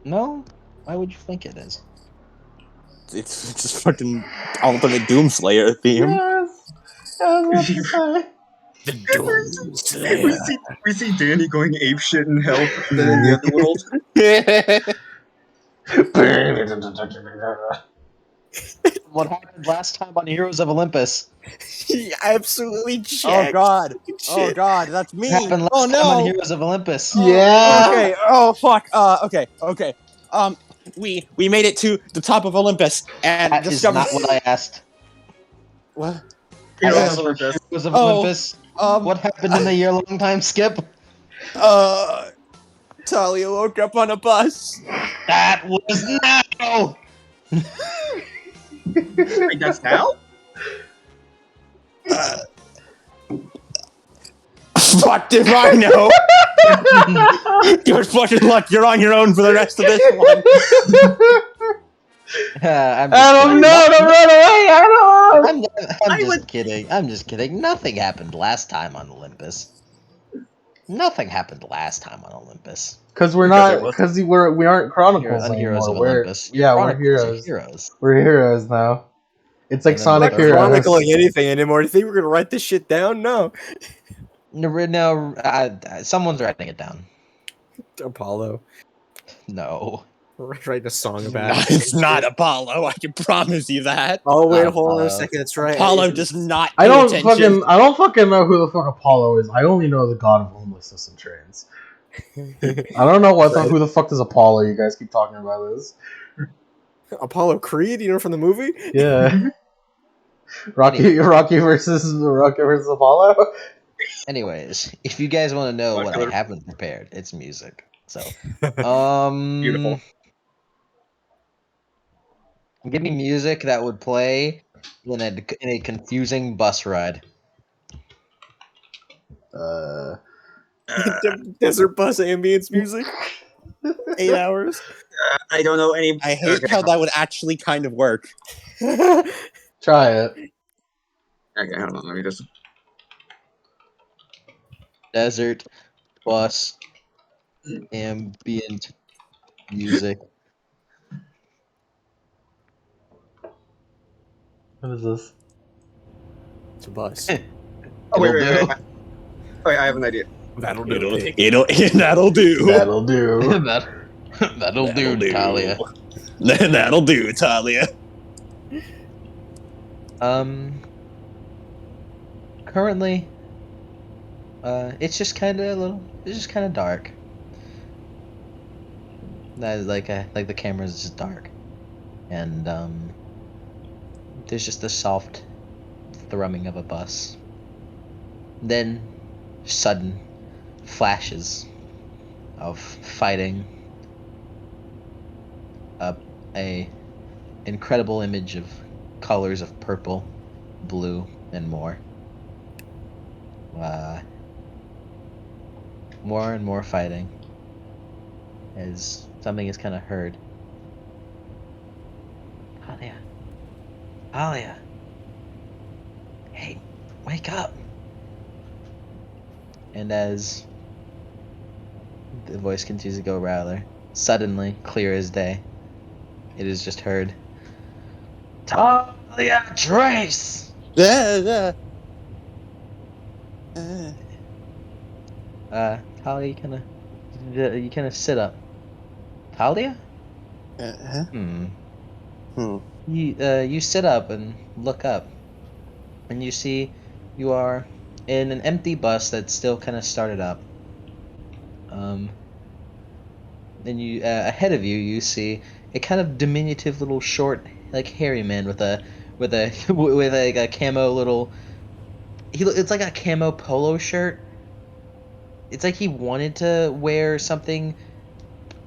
No? Why would you think it is? It's just fucking ultimate Doomslayer theme. Yes. I was about to say. The Doomslayer. we see Danny going apeshit in hell then in the underworld. What happened last time on Heroes of Olympus? He absolutely Oh jacked. god. Oh Shit. god, that's me. What happened last Oh time on no. Heroes of Olympus? Yeah. Okay. Oh fuck. Okay. We made it to the top of Olympus and That is discovered. not what I asked. What? I Heroes asked of for Olympus. Heroes of Oh, Olympus. What happened in the year-long time skip? Talia woke up on a bus. That was now! Wait, that's now? Fuck if I know. Good fucking luck. You're on your own for the rest of this one. I'm just Adam, kidding. no, don't run away, Adam! I'm just kidding. I'm just kidding. Nothing happened last time on Olympus. Nothing happened last time on Olympus. Because we aren't Chronicles On Heroes anymore. of Olympus. We're Chronicles are heroes. We're heroes now. It's like And then Sonic the I'm not third one- Heroes. chronicling anything anymore. Do you think we're gonna write this shit down? No. No, someone's writing it down. Apollo. No. We're writing a song about No, it. it's not Apollo. I can promise you that. Oh wait, Not hold on a Apollo. second. That's right. Apollo does not I pay don't attention. fucking know who the fuck Apollo is. I only know the god of homelessness and trains. I don't know who the fuck is Apollo. You guys keep talking about this. Apollo Creed, you know from the movie? Yeah. Rocky versus Apollo. Anyways, if you guys want to know what I Popular. haven't prepared, it's music. So, Beautiful. give me music that would play in a confusing bus ride. Desert bus ambience music. 8 hours. I don't know any. I hate how that would actually kind of work. Try it. Okay, hold on. Let me just. Desert bus ambient music. What is this? It's a bus. Oh wait, It'll wait. Wait, I have an idea. That'll That'll do. That'll do. That'll do, Talia. That'll do, Talia. Currently, it's just kind of dark. That is like the camera is just dark, and there's just the soft thrumming of a bus. Then, sudden flashes of fighting. A incredible image of colors of purple, blue, and more. More and more fighting as something is kind of heard. Alia, hey, wake up! And as the voice continues to go louder, suddenly, clear as day, it is just heard. Talia Trace! Yeah. Talia, you kind of sit up. Talia? You sit up and look up, and you see you are in an empty bus that's still kind of started up. Then you ahead of you see a kind of diminutive little short, like hairy man with a camo little. It's like a camo polo shirt. It's like he wanted to wear something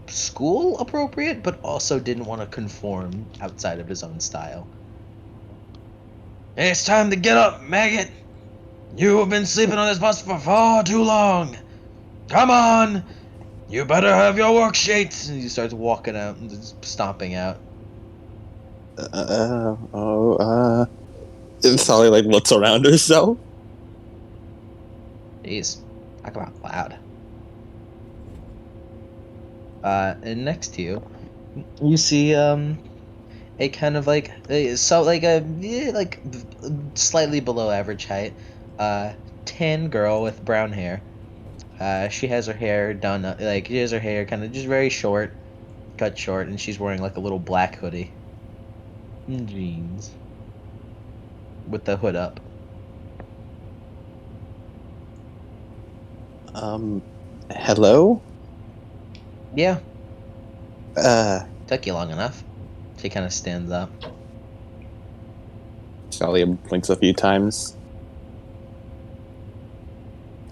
school appropriate, but also didn't want to conform outside of his own style. It's time to get up, maggot! You have been sleeping on this bus for far too long! Come on! You better have your worksheets! And he starts walking out and just stomping out. Talia like looks around herself. Jeez, talk about loud. And next to you, you see a kind of like slightly below average height, uh, tan girl with brown hair. She has her hair done like she has her hair kind of just very short, cut short, and she's wearing like a little black hoodie and jeans with the hood up. Hello? Yeah, Uh, took you long enough. She kind of stands up. Sally blinks a few times.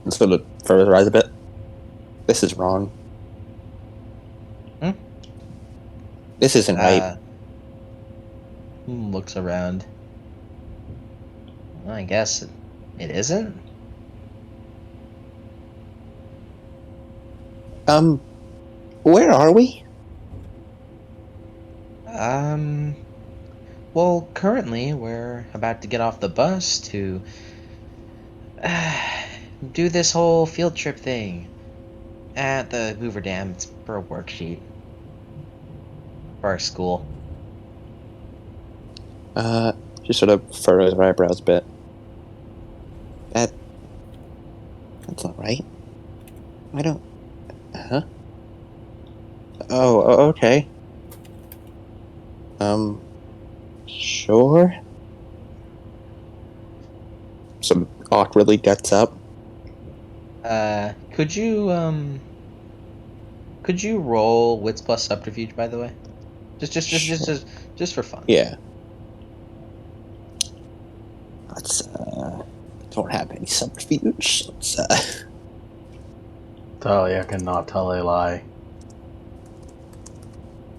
And sort of furrows her eyes a bit. This is wrong. Hmm? This isn't right. Looks around. Well, I guess it isn't. Where are we? Um, well, currently we're about to get off the bus to do this whole field trip thing at the Hoover Dam. It's for a worksheet for our school. She sort of furrows her eyebrows a bit. That's not right. I don't... Huh? Oh, okay. Sure? Sort of awkwardly gets up. Could you roll wits plus subterfuge, by the way? Just for fun. Yeah. Let's, don't have any subterfuge. Let's, Talia cannot tell a lie.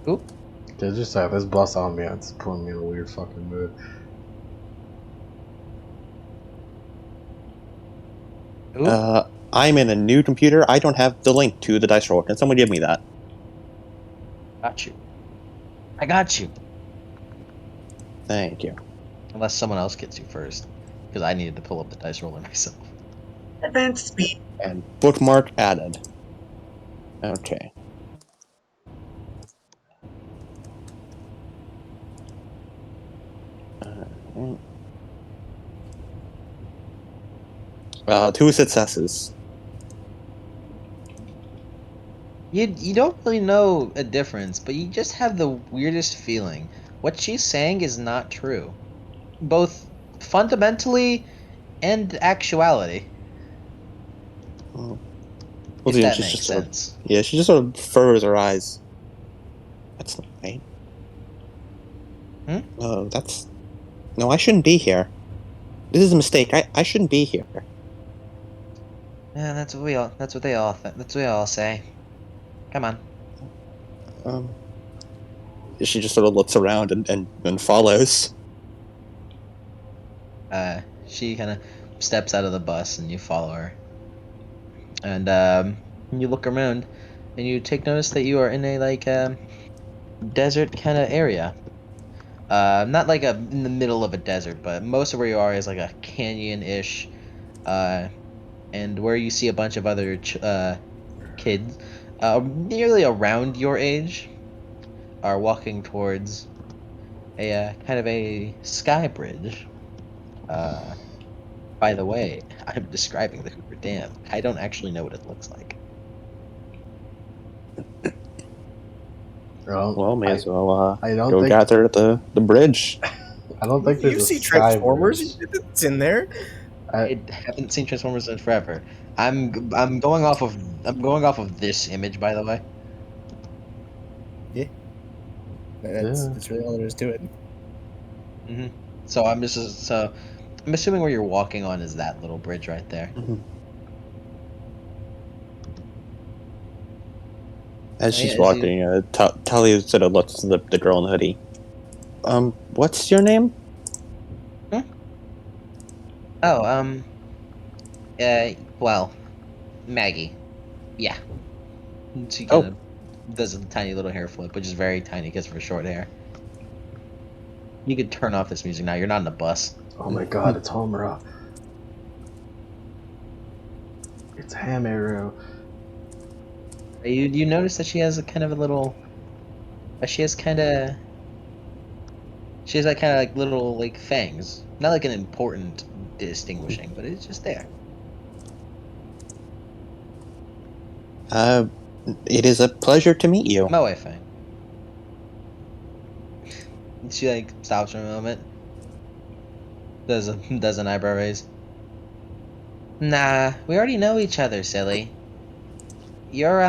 Oop. Just say this bus ambiance is putting me in a weird fucking mood. Ooh. I'm in a new computer. I don't have the link to the dice roll. Can someone give me that? Got you. I got you. Thank you. Unless someone else gets you first, because I needed to pull up the dice roller myself. Advanced speed. And bookmark added. Okay. Two successes. You don't really know a difference, but you just have the weirdest feeling. What she's saying is not true, both fundamentally and actuality. Well, If you know, that she's makes just sort of, sense. yeah, she just sort of furrows her eyes. That's not right. Oh, that's... No, I shouldn't be here. This is a mistake. I shouldn't be here. Yeah, that's what they all say. Come on. She just sort of looks around and follows. She kind of steps out of the bus, and you follow her. And you look around, and you take notice that you are in a desert kind of area. Not like in the middle of a desert, but most of where you are is like a canyon-ish, and where you see a bunch of other kids, nearly around your age, are walking towards a kind of a sky bridge. By the way, I'm describing the Hoover Dam. I don't actually know what it looks like. Well, may as well I don't go think gather at the bridge. I don't think there's You a see sky Transformers? bridge. It's in there. I haven't seen Transformers in forever. I'm going off of this image, by the way. Yeah. That's really all there is to it. hmm So I'm assuming where you're walking on is that little bridge right there. As Oh, she's yeah, walking, Talia sort of looks at the girl in the hoodie. What's your name? Oh, well, Maggie. Yeah. She kind of does a tiny little hair flip, which is very tiny because of her short hair. You could turn off this music now. You're not in a bus. Oh my god, it's Homura. It's Hameru. You notice that she has a kind of a little. She has kind of. She has like kind of like little like fangs. Not like an important distinguishing, but it's just there. Uh, it is a pleasure to meet you. My wife fang. She like stops for a moment. Does an eyebrow raise. Nah, we already know each other, silly. You're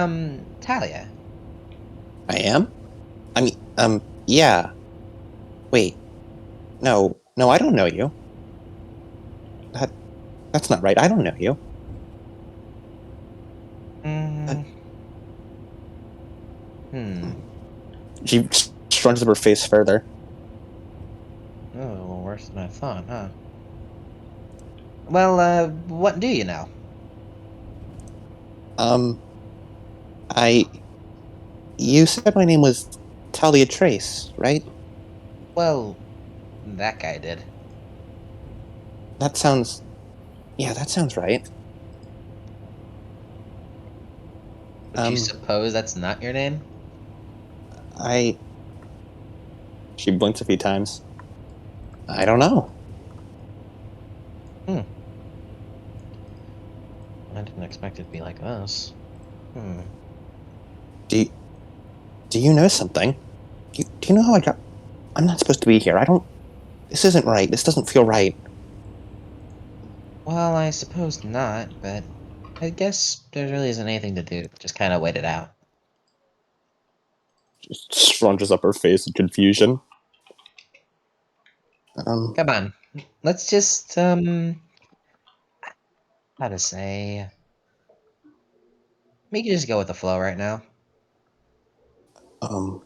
Talia. I am? I mean, yeah. Wait. No, I don't know you. That's not right. I don't know you. Mm, hmm. She scrunches up her face further. Oh, worse than I thought, huh? Well, what do you know? Um, I. You said my name was Talia Trace, right? Well, that guy did. That sounds. Yeah, that sounds right. Would you suppose that's not your name? I. She blinks a few times. I don't know. Hmm. I didn't expect it to be like this. Hmm. Do you, do you know something? Do you know how I got. I'm not supposed to be here. I don't. This isn't right. This doesn't feel right. Well, I suppose not, but I guess there really isn't anything to do. Just kind of wait it out. Just scrunches up her face in confusion. Come on. Let's just, how to say... We can just go with the flow right now. um,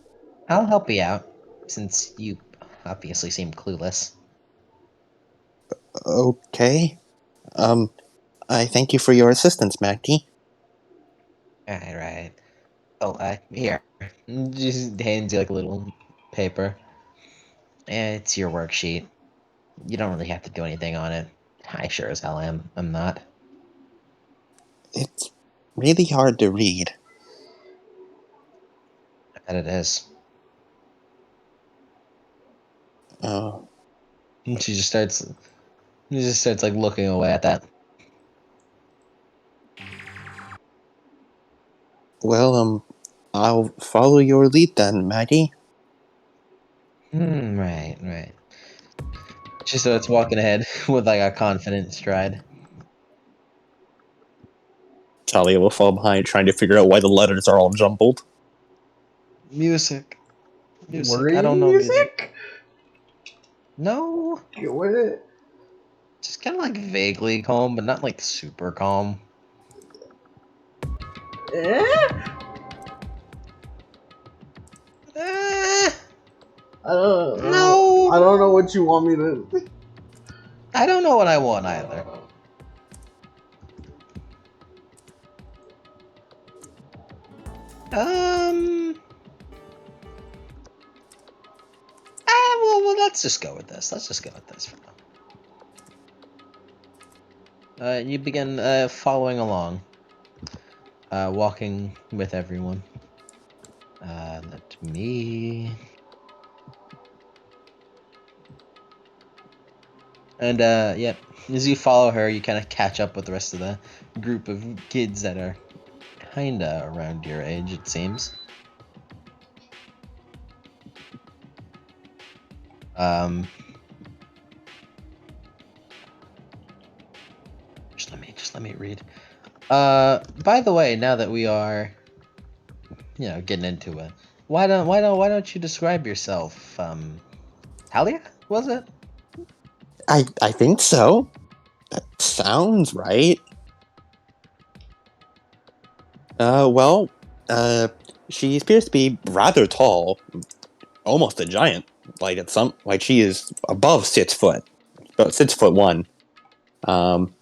I'll help you out, since you obviously seem clueless. okay. Um, I thank you for your assistance, Maggie. Right, right. Oh, here. Just hands you like a little paper. It's your worksheet. You don't really have to do anything on it. I sure as hell am. I'm not. It's really hard to read. I bet it is. Uh, And she just starts like looking away at that. well, I'll follow your lead then, Maggie. Right, right. She starts walking ahead with like a confident stride. Talia will fall behind, trying to figure out why the letters are all jumbled. Music. Music. I don't Worrying know music. music? No. Get with it. Just kind of like vaguely calm, but not like super calm. Eh? Eh, I no. don't know what you want me to. I don't know what I want either. Um. Well, let's just go with this. Let's just go with this for now. You begin following along, walking with everyone. Let me. And yeah, as you follow her, you kind of catch up with the rest of the group of kids that are kinda around your age, it seems. Um, just let me read. By the way, now that we are, getting into it, why don't you describe yourself? Talia, was it? I think so. That sounds right. Well, she appears to be rather tall, almost a giant. Like she is above 6 foot, about 6'1". Um,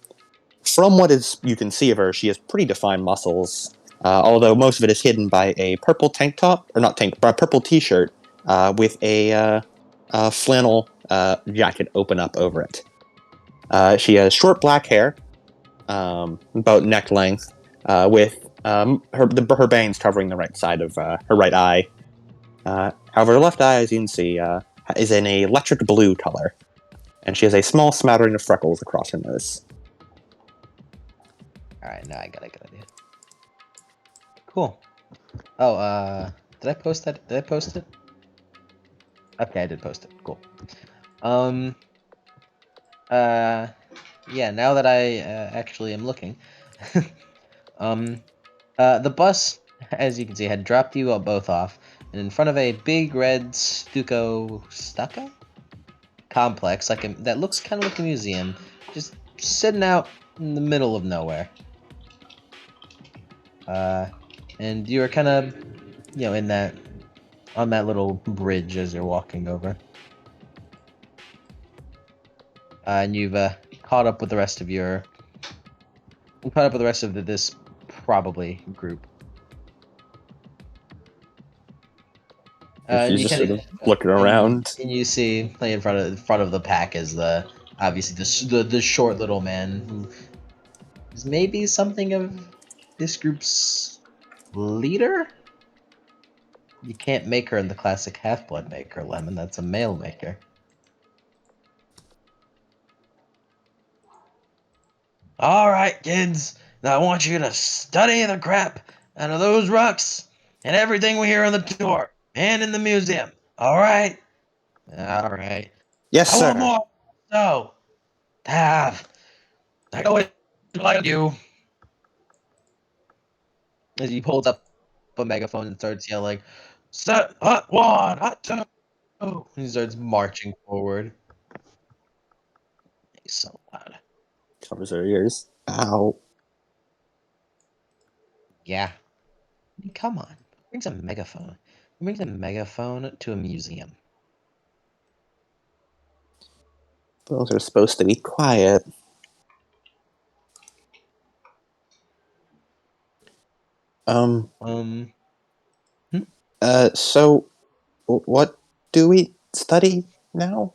from what is you can see of her, she has pretty defined muscles. Although most of it is hidden by a purple tank top, or not tank, but a purple T-shirt with a flannel jacket open up over it. She has short black hair, about neck length, with Her bane's covering the right side of her right eye. However, her left eye, as you can see, is in a electric blue color, and she has a small smattering of freckles across her nose. All right, now I got a good idea. Cool. Oh, did I post that? Did I post it? Okay, I did post it. Cool. Um, yeah. Now that I actually am looking, um, the bus, as you can see, had dropped you all both off, and in front of a big red stucco complex, that looks kind of like a museum, just sitting out in the middle of nowhere. And you're kind of, in that on that little bridge as you're walking over. And you've caught up with the rest of this probably group. And She's you just kind sort of of looking and around. you see, like, in front of the pack is obviously the short little man who is maybe something of this group's leader. You can't make her in the classic half-blood maker, Lemon. That's a male maker. All right, kids. Now I want you to study the crap out of those rocks and everything we hear on the tour and in the museum. All right? All right. Yes, I want sir. more. So, I always like you. As he holds up a megaphone and starts yelling, "Set hot one, hot two." He starts marching forward. He's so loud. Covers her ears. Ow. Yeah. I mean, come on. Who brings a megaphone? Who brings a megaphone to a museum? Those are supposed to be quiet. Um. Hmm? So, what do we study now?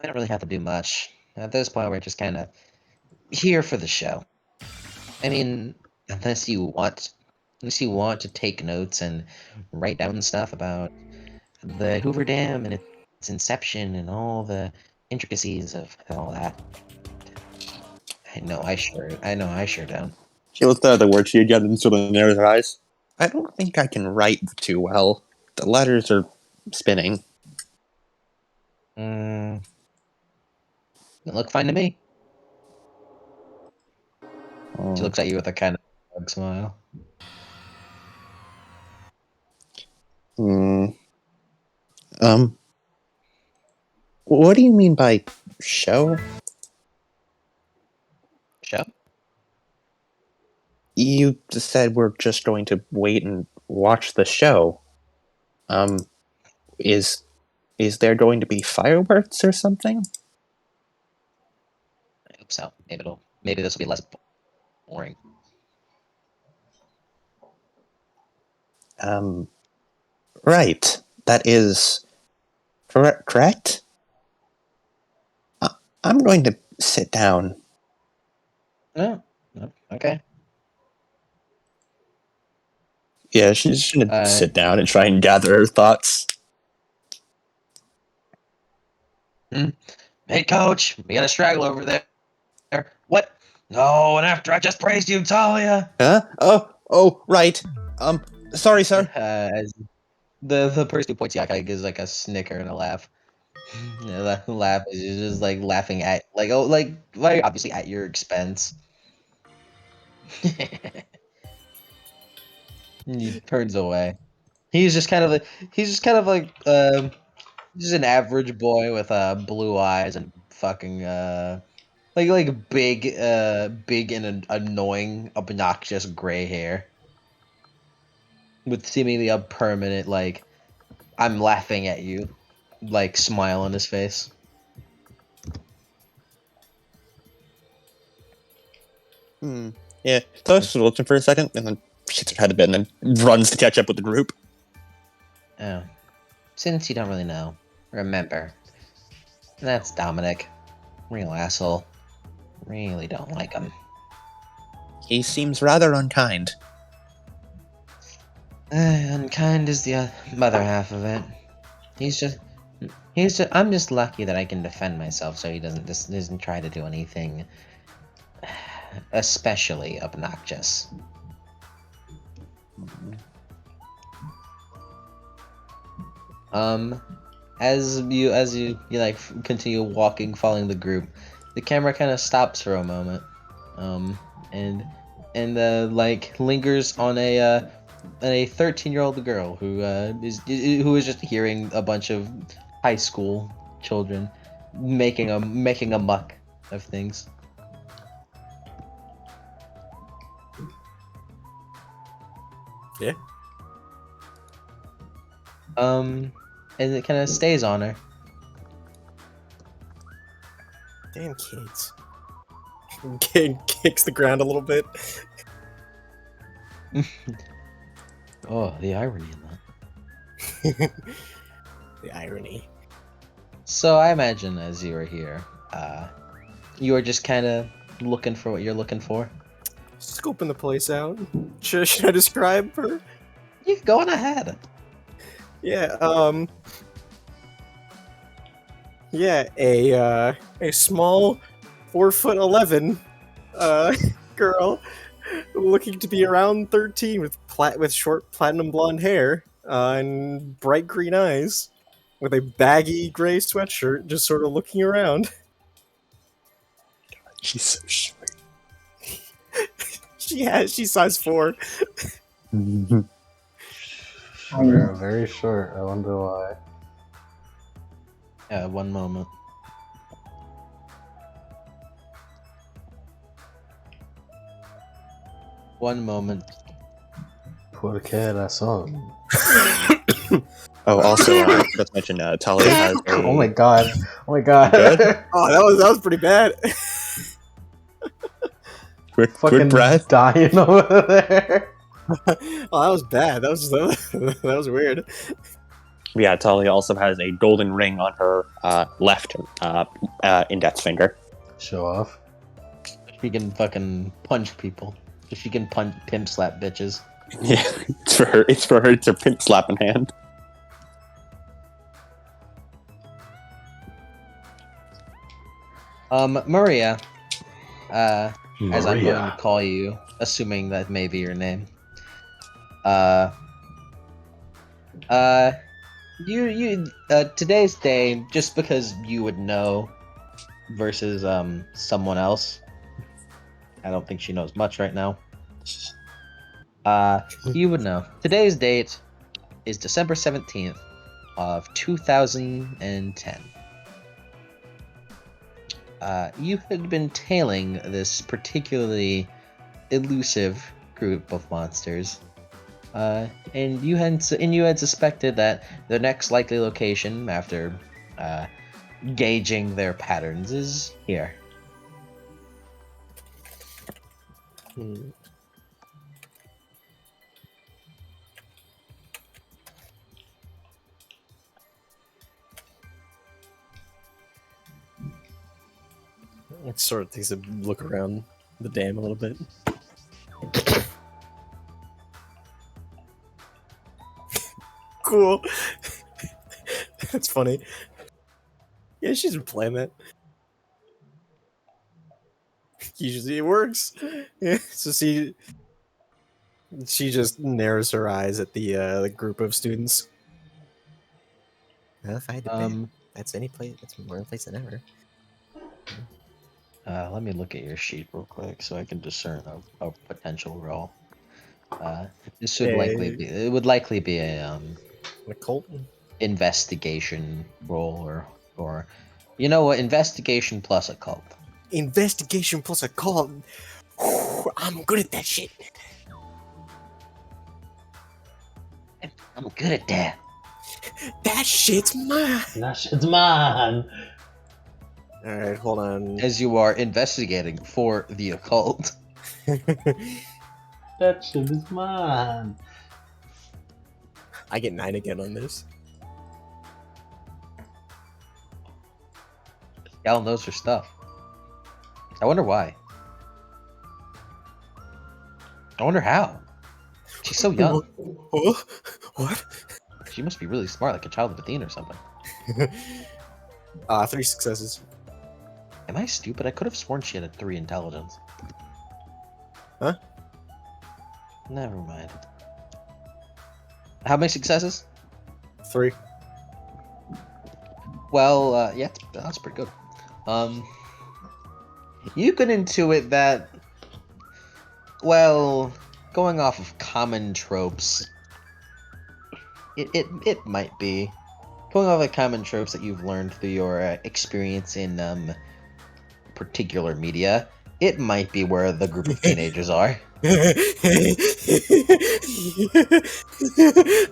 I don't really have to do much. At this point, we're just kind of here for the show. I mean, unless you want, to take notes and write down stuff about the Hoover Dam and its inception and all the intricacies of all that. I know I sure don't. She looked at the word she had gotten and sort of narrowed her eyes. I don't think I can write too well. The letters are spinning. Mm, it look fine to me. She looks at you with a kind of bug smile. Hmm. Um. What do you mean by show? Show? You said we're just going to wait and watch the show. Um. Is there going to be fireworks or something? I hope so. Maybe this will be less boring. Right. That is correct? I'm going to sit down. Oh, no, okay. Yeah, she's going to Uh, sit down and try and gather her thoughts. Hey, coach, we got a straggler over there. What? No, and after I just praised you, Talia. Huh? Oh, right. Sorry, sir. As the person who points you out kind of gives like a snicker and a laugh. That laugh is just like laughing at like obviously at your expense. And he turns away. He's just kind of like just an average boy with blue eyes and fucking like big and annoying obnoxious gray hair with seemingly a permanent like I'm laughing at you like smile on his face. Yeah. So she's looking for a second and then shits her head a bit and then runs to catch up with the group. Oh, since you don't really know, remember that's Dominic, real asshole. Really don't like him. He seems rather unkind. Unkind is the other half of it. He's just, I'm just lucky that I can defend myself, so he doesn't try to do anything especially obnoxious. As you like continue walking, following the group, the camera kind of stops for a moment, and like lingers on a 13-year-old girl who is just hearing a bunch of high school children making a muck of things. Yeah. And it kind of stays on her. Damn kids. Kicks the ground a little bit. Oh, the irony in that. The irony. So I imagine as you are here, you are just kind of looking for what you're looking for. Scoping the place out. Should I describe her? You go on ahead. Yeah, yeah, a small 4'11" girl looking to be around 13 with short platinum blonde hair and bright green eyes with a baggy gray sweatshirt, just sort of looking around. She's so short. She's size 4. They're very short. I wonder why. Yeah, one moment. One moment. Por qué razón? Oh, also, let's mention Talia has a. Oh my god. Oh my god. Good? Oh, that was pretty bad. Quick Fucking breath. dying over there. Oh, that was bad. That was weird. Yeah, Talia also has a golden ring on her left index finger. Show off. She can fucking punch people. She can pimp slap bitches. Yeah, it's for her. It's for her. It's her pimp slapping hand. Maria. As I'm going Maria. to call you, assuming that may be your name. Today's day, just because you would know, versus someone else. I don't think she knows much right now. You would know. Today's date is December 17th of 2010. You had been tailing this particularly elusive group of monsters, and you had suspected that their next likely location, after gauging their patterns, is here. It sort of takes a look around the dam a little bit. Cool. That's funny. Yeah, she's been playing that. Usually it works. Yeah, so she just narrows her eyes at the group of students. Well, if I had to bet, that's more place than ever. Let me look at your sheet real quick so I can discern a potential role. This would likely be a Occult? investigation role or you know what, investigation plus occult. Investigation plus occult. I'm good at that shit. I'm good at that. That shit's mine. That shit's mine. Alright, hold on. As you are investigating for the occult. That shit is mine. I get 9 again on this. Gal knows her stuff. I wonder why. I wonder how. She's so young. What? She must be really smart, like a child of Athena or something. 3 successes. Am I stupid? I could have sworn she had a 3 intelligence. Huh? Never mind. How many successes? 3. Well, yeah, that's pretty good. You could intuit that, well, going off of common tropes, it might be. Going off of common tropes that you've learned through your experience in particular media, it might be where the group of teenagers are.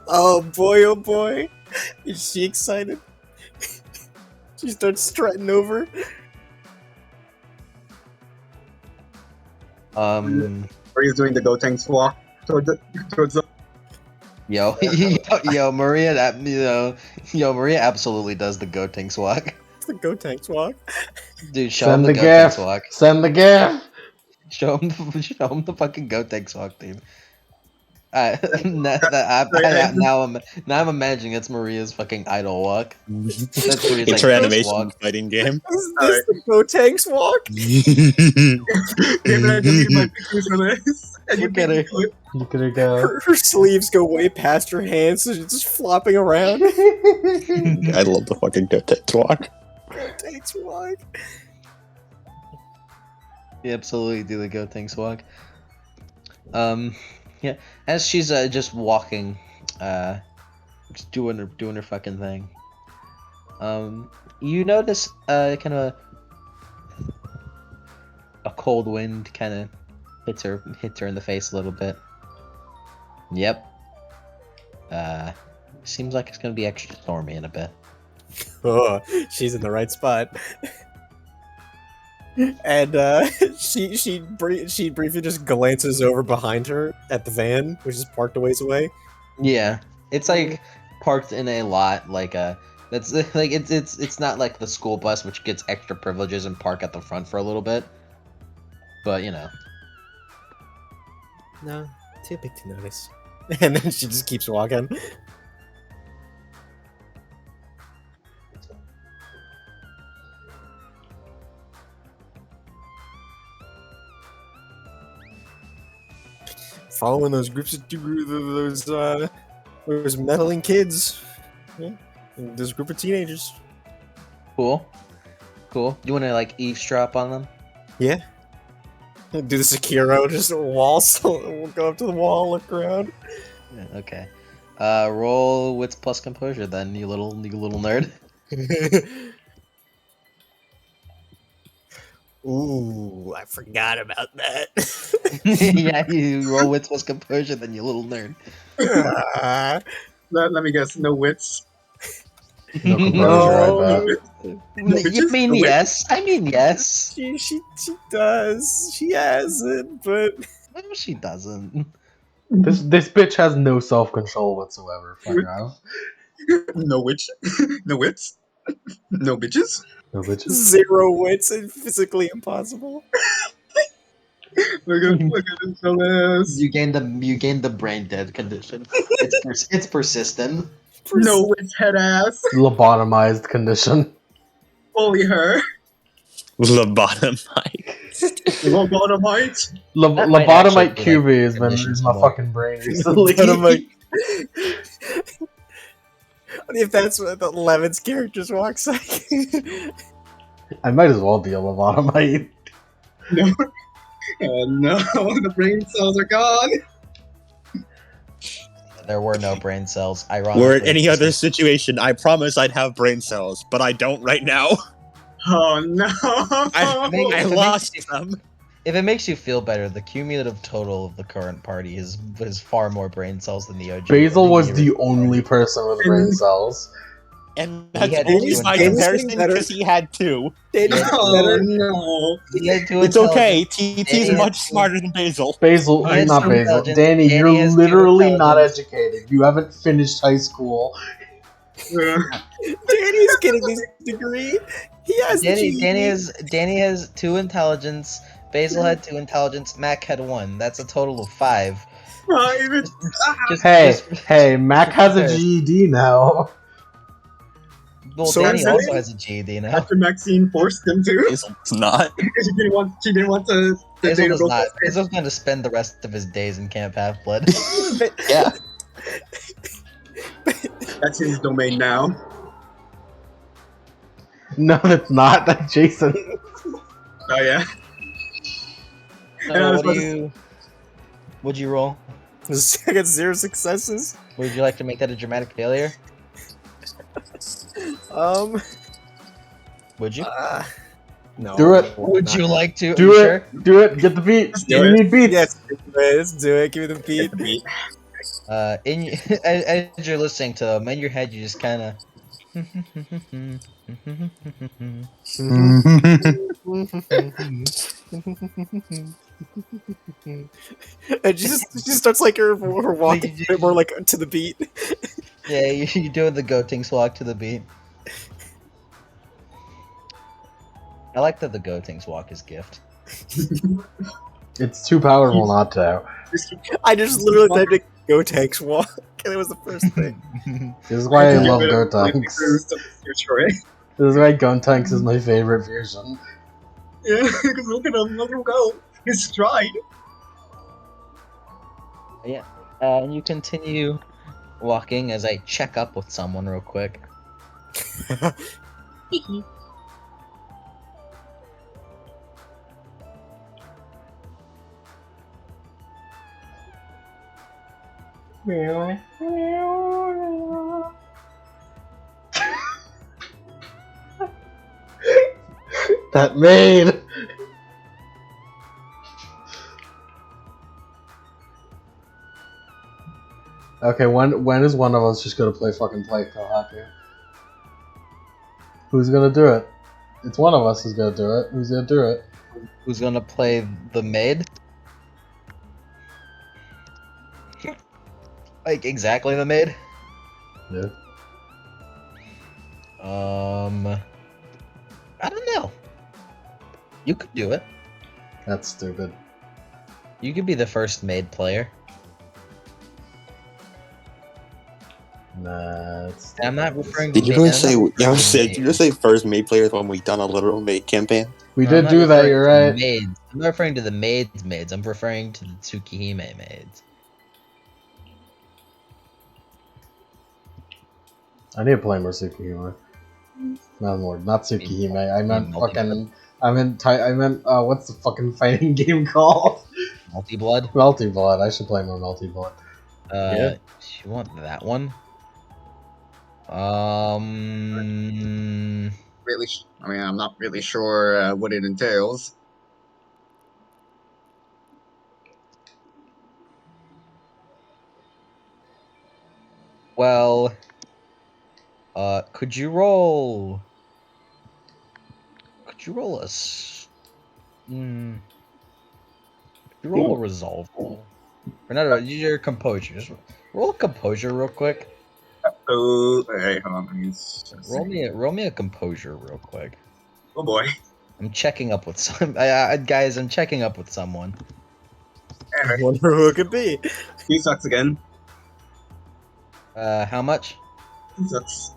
Oh boy. Is she excited? She starts strutting over. Maria's doing the Gotenks walk towards the. Yo, Maria, Maria absolutely does the Gotenks walk. It's the Gotenks walk. Dude, show Send him the the Gotenks gift. walk. Send the gift. Show him the fucking Gotenks walk, dude. Now I'm imagining it's Maria's fucking idol walk. That's Maria's, It's her first animation walk. fighting game. Is this the Gotenks walk? Damn it, I deleted my pictures for this. And you Look at beat me her. to it. Look at her go. Her sleeves go way past her hands, so she's just flopping around. I love the fucking Gotenks walk. Gotenks walk. You absolutely do the Gotenks walk. Yeah, as she's just walking, just doing her fucking thing. You notice kind of a cold wind kind of hits her in the face a little bit. Yep. Seems like it's gonna be extra stormy in a bit. Oh, she's in the right spot. And she briefly just glances over behind her at the van, which is parked a ways away. Yeah, it's like parked in a lot, like that's like it's not like the school bus which gets extra privileges and park at the front for a little bit, but you know. No, too big to notice. And then she just keeps walking. Following those groups of those meddling kids. Yeah. And this group of teenagers. Cool. You want to like eavesdrop on them? Yeah. Do the Sekiro, just we'll go up to the wall, look around. Yeah, okay. Roll wits plus composure then, you little nerd. Ooh, I forgot about that. Yeah, you roll wits plus composure then, you little nerd. Let me guess, no wits. No composure, I bet. You mean No wits. yes? I mean yes. She does. She has it, but No, she doesn't. This bitch has no self-control whatsoever. Fuck off. No witch. No wits. No bitches. No bitches. 0 wits and physically impossible. Look at this dumbass. You gained the brain dead condition. It's persistent. No wits, head ass. Lobotomized condition. Only her. Lobotomite. Lobotomite. That might actually Lobotomite be, QB like, has been condition in my somewhere. fucking brain recently. Lobotomite. What if that's what the Levin's characters walks like? I might as well be a lobotomite. No. Oh no, the brain cells are gone. There were no brain cells. Ironically, Were in any other situation, I promise I'd have brain cells, but I don't right now. Oh no. I lost them. If it makes you feel better, the cumulative total of the current party is far more brain cells than the OG. Basil was the original only party. person with brain cells. And He that's had only two by intelligence. comparison because he had 2. Danny's Oh better. no. He had two It's okay, intelligence. TT's Danny much has two- smarter than Basil. Basil, He has not two Basil. intelligence. Danny, Danny you're has two literally not intelligence. educated. You haven't finished high school. Danny's getting his degree. He has the GED. Danny has 2 intelligence. Basil had 2 intelligence. Mac had 1. That's a total of 5. Even Hey, Mac has a because- GED now. Well, So Danny is also it? has a GED now. Dr. Maxine forced him to. It's not. She didn't want to Basil data does broke not. test. Basil's going to spend the rest of his days in Camp Half Blood. Yeah. That's his domain now. No, it's not. That's Jason. Oh yeah. And I So, was what do supposed to- you? Would you roll? I got 0 successes. Would you like to make that a dramatic failure? No. Would you? Do it. Would you like to? Are Do you it. sure? Do it. Get the beat. Let's do We it. need beats. Yes, let's do it. Give me the beat. Get the beat. As you're listening to them, in your head, you just kind of. And she just starts like her walking a bit more like to the beat. Yeah, you're doing the Goatings walk to the beat. I like that the Goatings walk is gift. It's too powerful not to. I just literally typed in "Go Tanks Walk," and it was the first thing. This is why I Get love rid of Gotenks. Boost of Troy. This is why Gotenks is my favorite version. Yeah, because look at him, let him go. His stride. And you continue walking as I check up with someone real quick. That maid! Okay, when is one of us just gonna play Kohaku? Who's gonna do it? It's one of us who's gonna do it. Who's gonna do it? Who's gonna play the maid? Like exactly the maid? Yeah. I don't know. You could do it. That's stupid. You could be the first maid player. Nah, it's And I'm not referring to. Did you maid- really I'm not say? referring Yeah, I was to saying. maid. Did you just say first maid players when we done a literal maid campaign? we No, did I'm not do that, referring you're to right. Maids. I'm not referring to the maids. I'm referring to the Tsukihime maids. I need to play more Tsukihime. Not Tsukihime. I meant fucking. I meant. What's the fucking fighting game called? Multi blood. Melty Blood. I should play more Melty Blood. You want that one? Really, I mean, I'm not really sure what it entails. Well, could you roll? Could you roll could you roll a resolve roll? Or not? Use your composure. Just roll a composure real quick. Oh, hey, hold on. Let me just Roll me a composure real quick. Oh boy. I'm checking up with some guys. I'm checking up with someone. I wonder who it could be. He sucks again. How much? He sucks.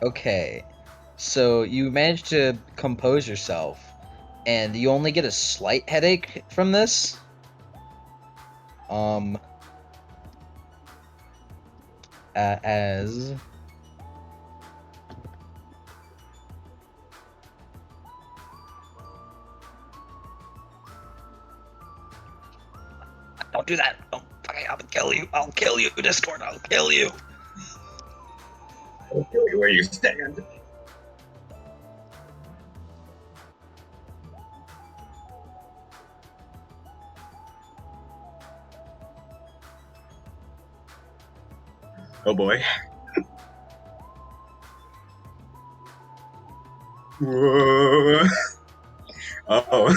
Okay, so you managed to compose yourself, and you only get a slight headache from this. As don't do that. Oh, I'll kill you. I'll kill you, Discord. I'll kill you. I'll kill you where you stand. Oh boy. Whoa. Uh-oh.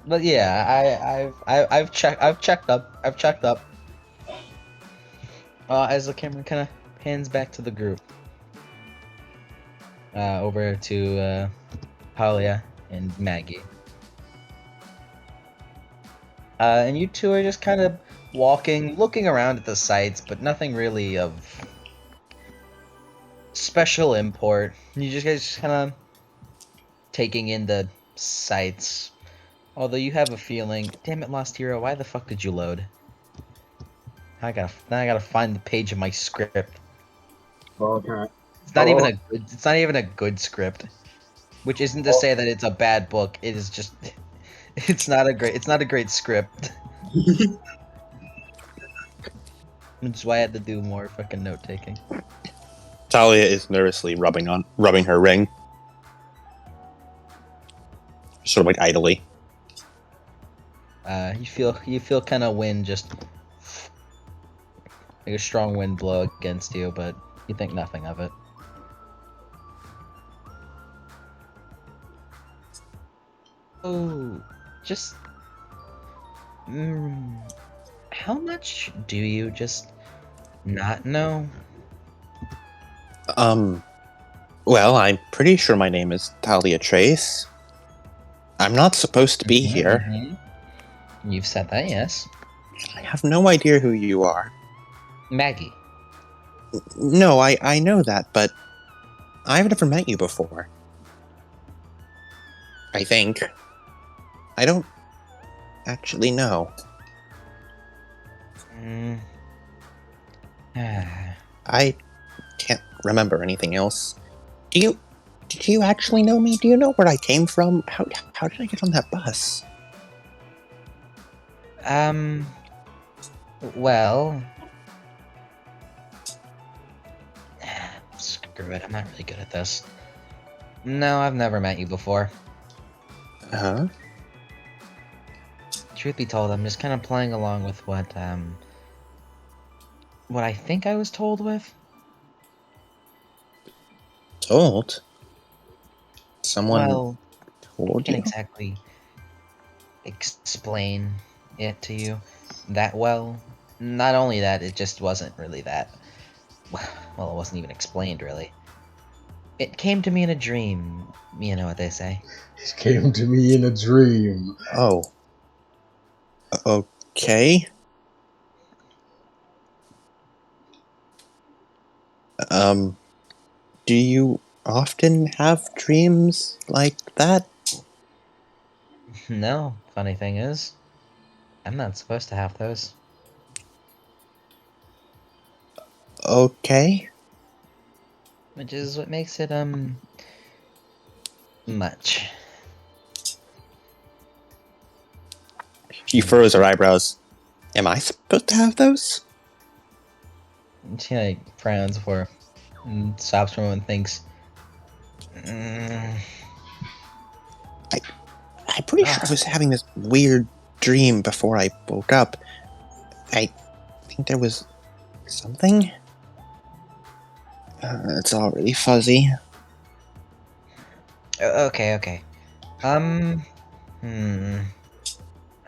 But yeah, I've checked up. I've checked up. As the camera kind of pans back to the group, over to Talia and Maggie. And you two are just kind of walking, looking around at the sights, but nothing really of special import. You just guys kind of taking in the sights. Although you have a feeling, damn it, Lost Hero, why the fuck did you load? Now I gotta find the page of my script. Okay. It's not even Oh, a good. It's not even a good script. Which isn't to oh. say that it's a bad book. It is just. It's not a great. It's not a great script. Which is why I had to do more fucking note taking. Talia is nervously rubbing her ring, sort of like idly. You feel kind of wind just like a strong wind blow against you, but you think nothing of it. Oh, just how much do you just not know? Well, I'm pretty sure my name is Talia Trace. I'm not supposed to be here. You've said that, yes. I have no idea who you are. Maggie. No, I know that, but I've never met you before. I think. I don't actually know. I can't remember anything else. Did you actually know me? Do you know where I came from? How did I get on that bus? Well, screw it, I'm not really good at this. No, I've never met you before. Huh? Truth be told, I'm just kind of playing along with what I think I was told with. Told? Someone Well, I told can't you? exactly explain it to you that well. Not only that, it just wasn't really that. Well, it wasn't even explained, really. It came to me in a dream. You know what they say. It came to me in a dream. Oh. Okay. Do you often have dreams like that? No, funny thing is, I'm not supposed to have those. Okay. Which is what makes it, much. She furrows her eyebrows. Am I supposed to have those? She, like, frowns for and stops for a moment and thinks, I'm pretty sure I was having this weird dream before I woke up. I think there was something. It's all really fuzzy. Okay. I'm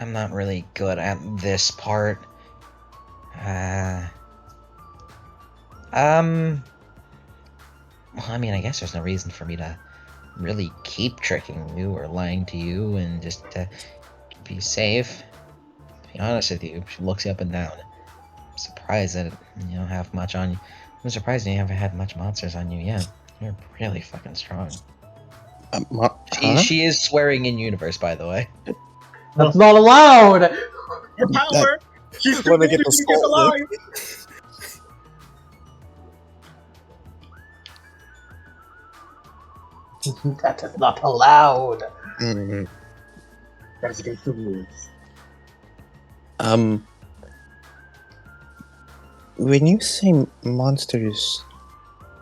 not really good at this part. Well, I mean, I guess there's no reason for me to really keep tricking you or lying to you and just to be safe. To be honest with you, she looks you up and down. I'm surprised that you don't have much on you. I'm surprised you haven't had much monsters on you yet. You're really fucking strong. Huh? She is swearing in universe, by the way. That's not allowed! More power! She's too Let me big get to the get salt alive! That is not allowed! Mm, That's against the rules. when you say monsters,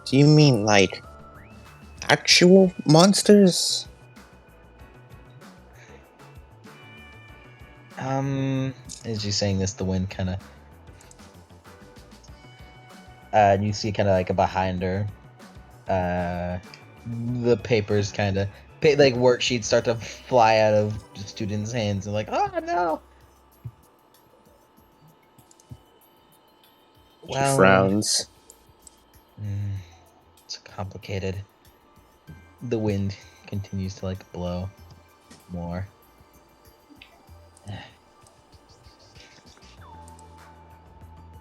do you mean like actual monsters? As she's saying this, the wind kind of, and you see kind of like behind her, the papers kind of like worksheets start to fly out of the students' hands and like, oh no. She Well, frowns. it's complicated. The wind continues to like blow more.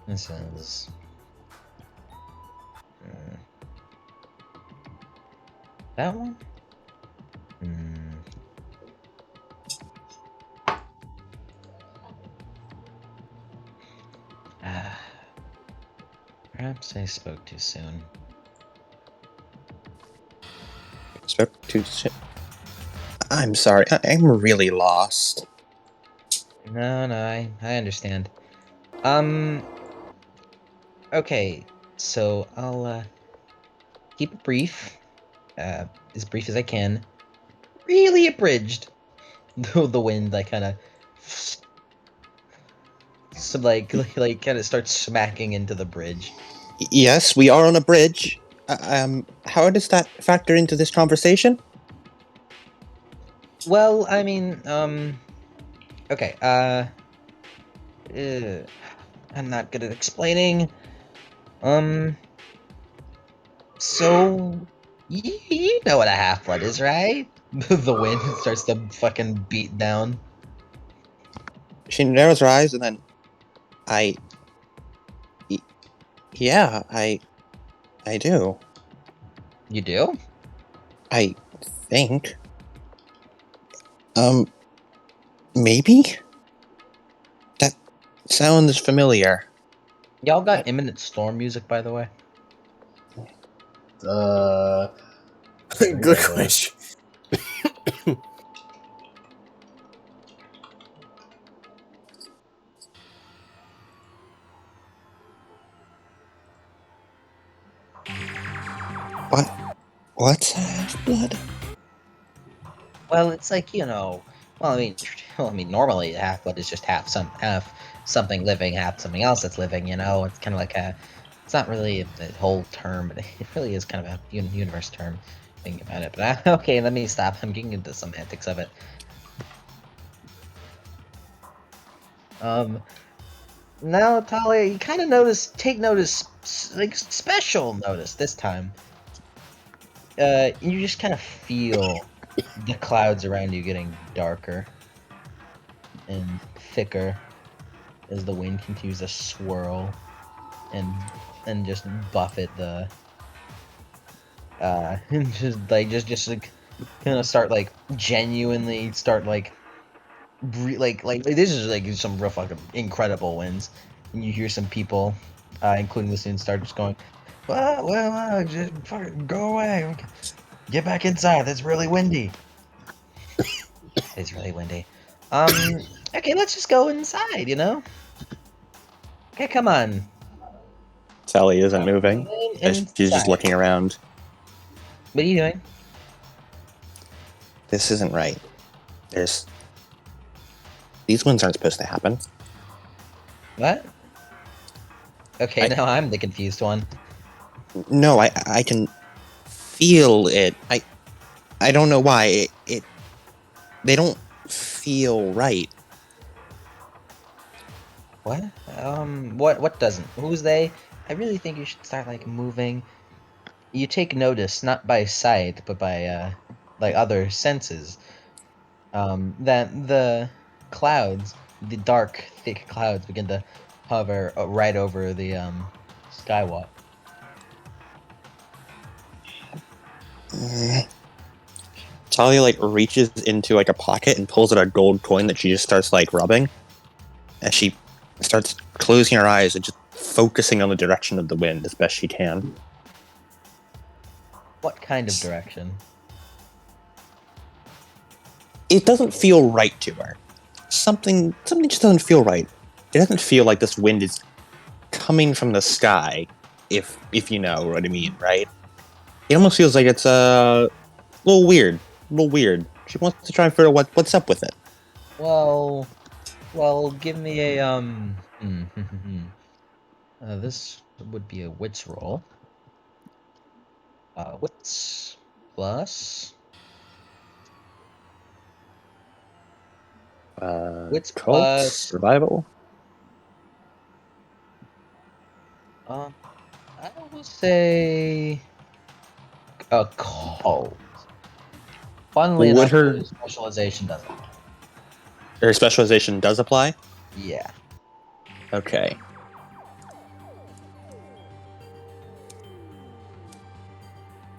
This is that one. Perhaps I spoke too soon. I'm sorry. I'm really lost. No, I understand. Okay, so I'll keep it brief, as brief as I can. Really abridged. The wind, like, kind of, so like kind of starts smacking into the bridge. Yes, we are on a bridge. How does that factor into this conversation? Well, I mean, okay, I'm not good at explaining. Um, so you know what a half blood is, right? The wind starts to fucking beat down. She narrows her eyes and then, I, y- yeah, I do. You do? I think. Um, maybe? That sounds familiar. Y'all got But imminent storm music, by the way? Good question. what? What's half-blood? Well, it's like, well, I mean, normally half blood is just half something living, half something else that's living. It's kind of like it's not really a whole term, but it really is kind of a universe term. Thinking about it, but okay, let me stop. I'm getting into semantics of it. Um, Now, Talia, you kind of take notice, like special notice this time. You just kind of feel the clouds around you getting darker and thicker as the wind continues to swirl and just buffet the and just like kind of start like genuinely start like this is like some real fucking incredible winds, and you hear some people, including the students, start just going, just fucking go away, get back inside. That's really windy. It's really windy. Okay, let's just go inside. Okay, come on. Sally isn't moving. She's just Inside. looking around. What are you doing? This isn't right. There's. These ones aren't supposed to happen. What? Okay, I- now I'm the confused one. No, I can feel it. I don't know why. They don't feel right. What? What doesn't? Who's they? I really think you should start like moving. You take notice not by sight, but by like other senses. That the clouds, the dark, thick clouds, begin to hover right over the skywalk. Talia like reaches into like a pocket and pulls out a gold coin that she just starts like rubbing, as she starts closing her eyes and just focusing on the direction of the wind as best she can. What kind of direction? It doesn't feel right to her. Something just doesn't feel right. It doesn't feel like this wind is coming from the sky, if you know what I mean, right? It almost feels like it's a little weird. A little weird. She wants to try and figure out what's up with it. Well, give me a this would be a wits roll. Wits plus Wits Cults, plus. revival. I will say a cult. Funnily Would enough, her the specialization doesn't. her specialization does apply? Yeah. Okay.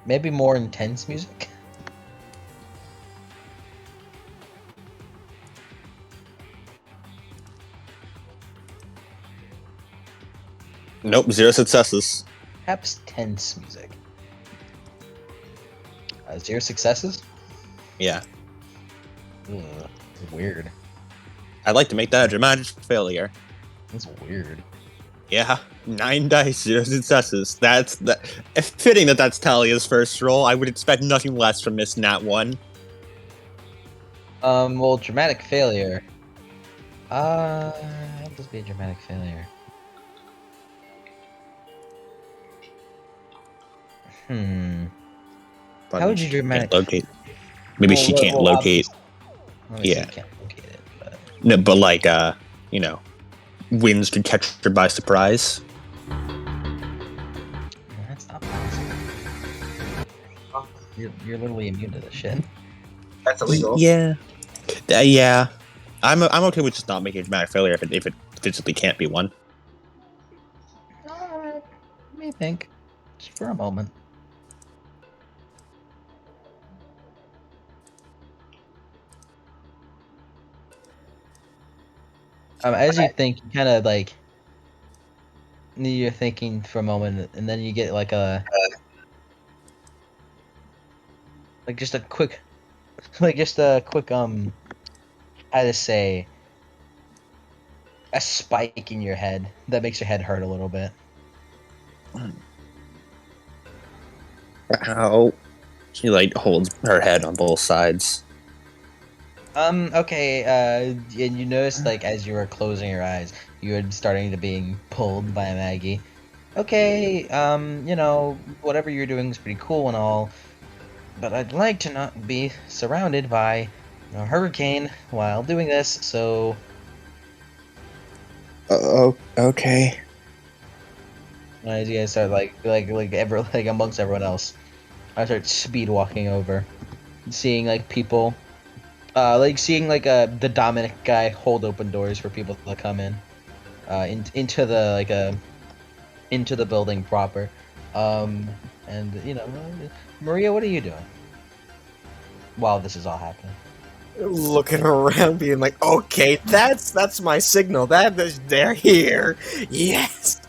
Maybe more intense music. Nope, 0 successes. Perhaps tense music. 0 successes? Yeah. Ugh, weird. I'd like to make that a dramatic failure. That's weird. Yeah, 9 dice, 0 successes. That's that. If fitting that that's Talia's first roll, I would expect nothing less from Miss Nat 1. Well, dramatic failure. How does be a dramatic failure? Hmm. But How would you she can't dramatic? locate. Maybe she can't locate. Obviously. Obviously, Yeah. you can't locate it, but No, but like, you know, winds could catch her by surprise. that's not possible. You're literally immune to this shit. That's illegal. Yeah. Yeah. I'm okay with just not making a dramatic failure if it physically can't be one. Let me think, just for a moment. As you think, you kind of like you're thinking for a moment, and then you get like just a quick, how to say, a spike in your head that makes your head hurt a little bit. Ow. She like holds her head on both sides. Okay, and you noticed, like, as you were closing your eyes, you were starting to being pulled by Maggie. Okay, whatever you're doing is pretty cool and all, but I'd like to not be surrounded by a hurricane while doing this, so... Oh, okay. As you guys start, like amongst everyone else, I start speed walking over, seeing, like, people... seeing the Dominic guy hold open doors for people to come in, into the building proper, and Maria, what are you doing while this is all happening? Looking around, being like, "Okay, that's my signal. They're here. Yes."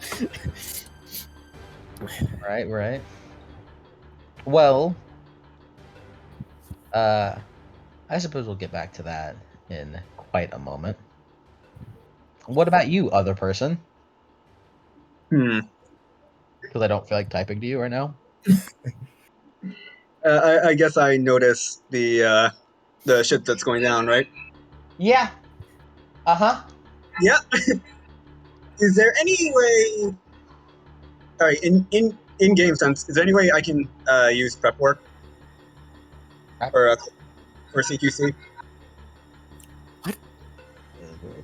Right. Well, I suppose we'll get back to that in quite a moment. What about you, other person? Because I don't feel like typing to you right now. I guess I noticed the ship that's going down, right? Yeah. Uh-huh. Yeah. Is there any way? All right, in game sense, is there any way I can use prep work Prep? for CQC?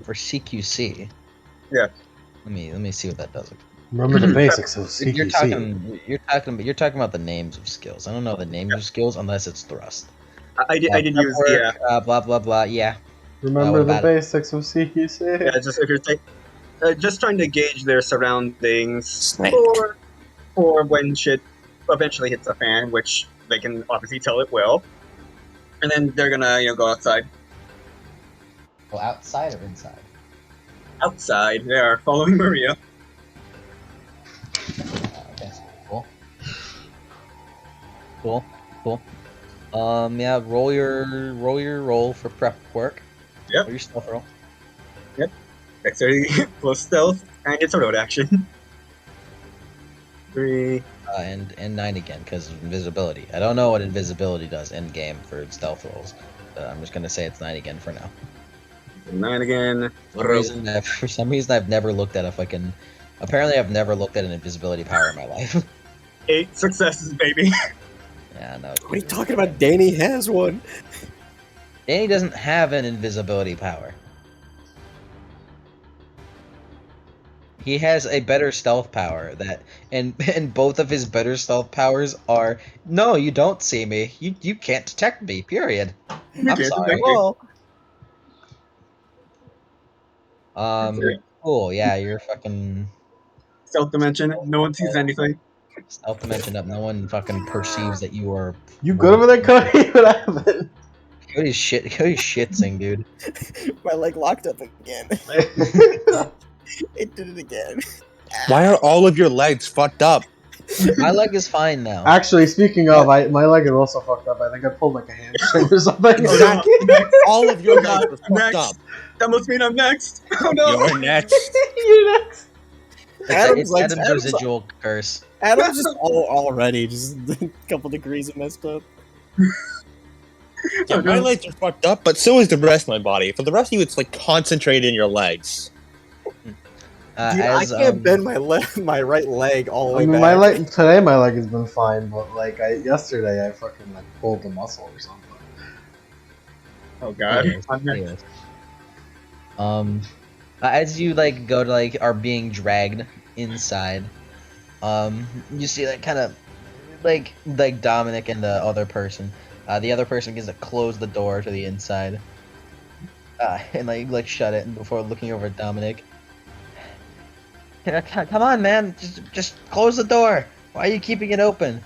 For CQC. Yeah. Let me see what that does. Remember the basics of You're CQC. talking about the names of skills. I don't know the names of skills unless it's thrust. I did Prep use work, blah blah blah. Yeah. Remember what the about it? basics of CQC. yeah. Just if you're just trying to gauge their surroundings Snake. for when shit eventually hits the fan, which they can obviously tell it will, and then they're gonna go outside. Well, outside or inside? Outside, they are following Maria. Okay. Cool. Yeah. Roll your roll for prep work. Yep. Or your stealth roll. Dexterity plus stealth, and it's a road action. 3. And 9 again because of invisibility. I don't know what invisibility does in game for stealth rolls. But I'm just gonna say it's 9 again for now. 9 again. For some reason, I've never looked at a fucking. Apparently, I've never looked at an invisibility power in my life. 8 successes, baby. Yeah, no. What are you talking about? Danny has one. Danny doesn't have an invisibility power. He has a better stealth power and both of his better stealth powers are no, you don't see me. You can't detect me. Period. You I'm can't sorry. detect me. Well, Cool. Yeah, you're fucking Stealth dimension. No one sees anything. stealth dimension up. No one fucking perceives that you are. You good over there, Cody? What happened? Cody's shitsing, dude. my leg locked up again. It did it again. Why are all of your legs fucked up? My leg is fine now. Actually, speaking of, my leg is also fucked up. I think I pulled like a hamstring or something. Exactly. I'm next. All of your Oh legs god, are I'm fucked next. up. That must mean I'm next. Oh no. You're next. You're next. It's Adam's residual curse. Adam's just already just a couple degrees messed up. Yeah, Oh, my no. legs are fucked up, but so is the rest of my body. For the rest of you, it's like concentrated in your legs. Dude, I can't bend my right leg all the I way mean, back. my leg today, my leg has been fine, but like yesterday, I fucking like pulled the muscle or something. Oh god. Yes, I'm next. yes. As you like go to like are being dragged inside, you see like kind of like Dominic and the other person. The other person gets to close the door to the inside, and like shut it. And before looking over at Dominic, come on, man, just close the door. Why are you keeping it open?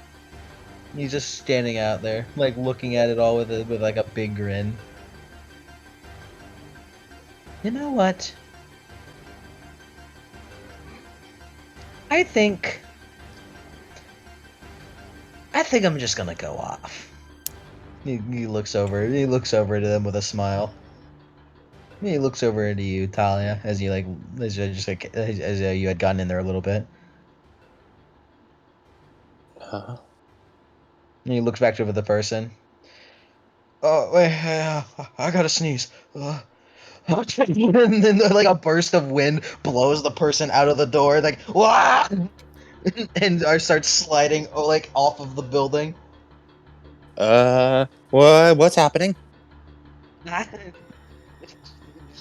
He's just standing out there, like looking at it all with like a big grin. You know what? I think I'm just gonna go off. He looks over. He looks over to them with a smile. He looks over into you, Talia, as you like, as you just like, as you had gotten in there a little bit. Uh, And he looks back over the person. Oh wait, I gotta sneeze. And then like a burst of wind blows the person out of the door, like wah, and I start sliding like off of the building. what's happening?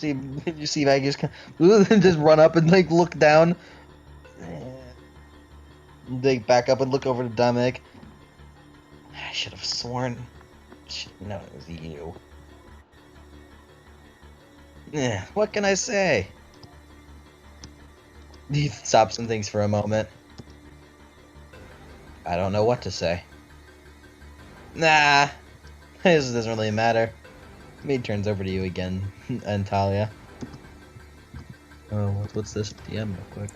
You see Maggie just run up and like look down. They back up and look over to Dominic. I should have sworn. No, it was you. What can I say? He stops and thinks for a moment. I don't know what to say. Nah, this doesn't really matter. He turns over to you again, and Talia. Oh, what's this DM real quick?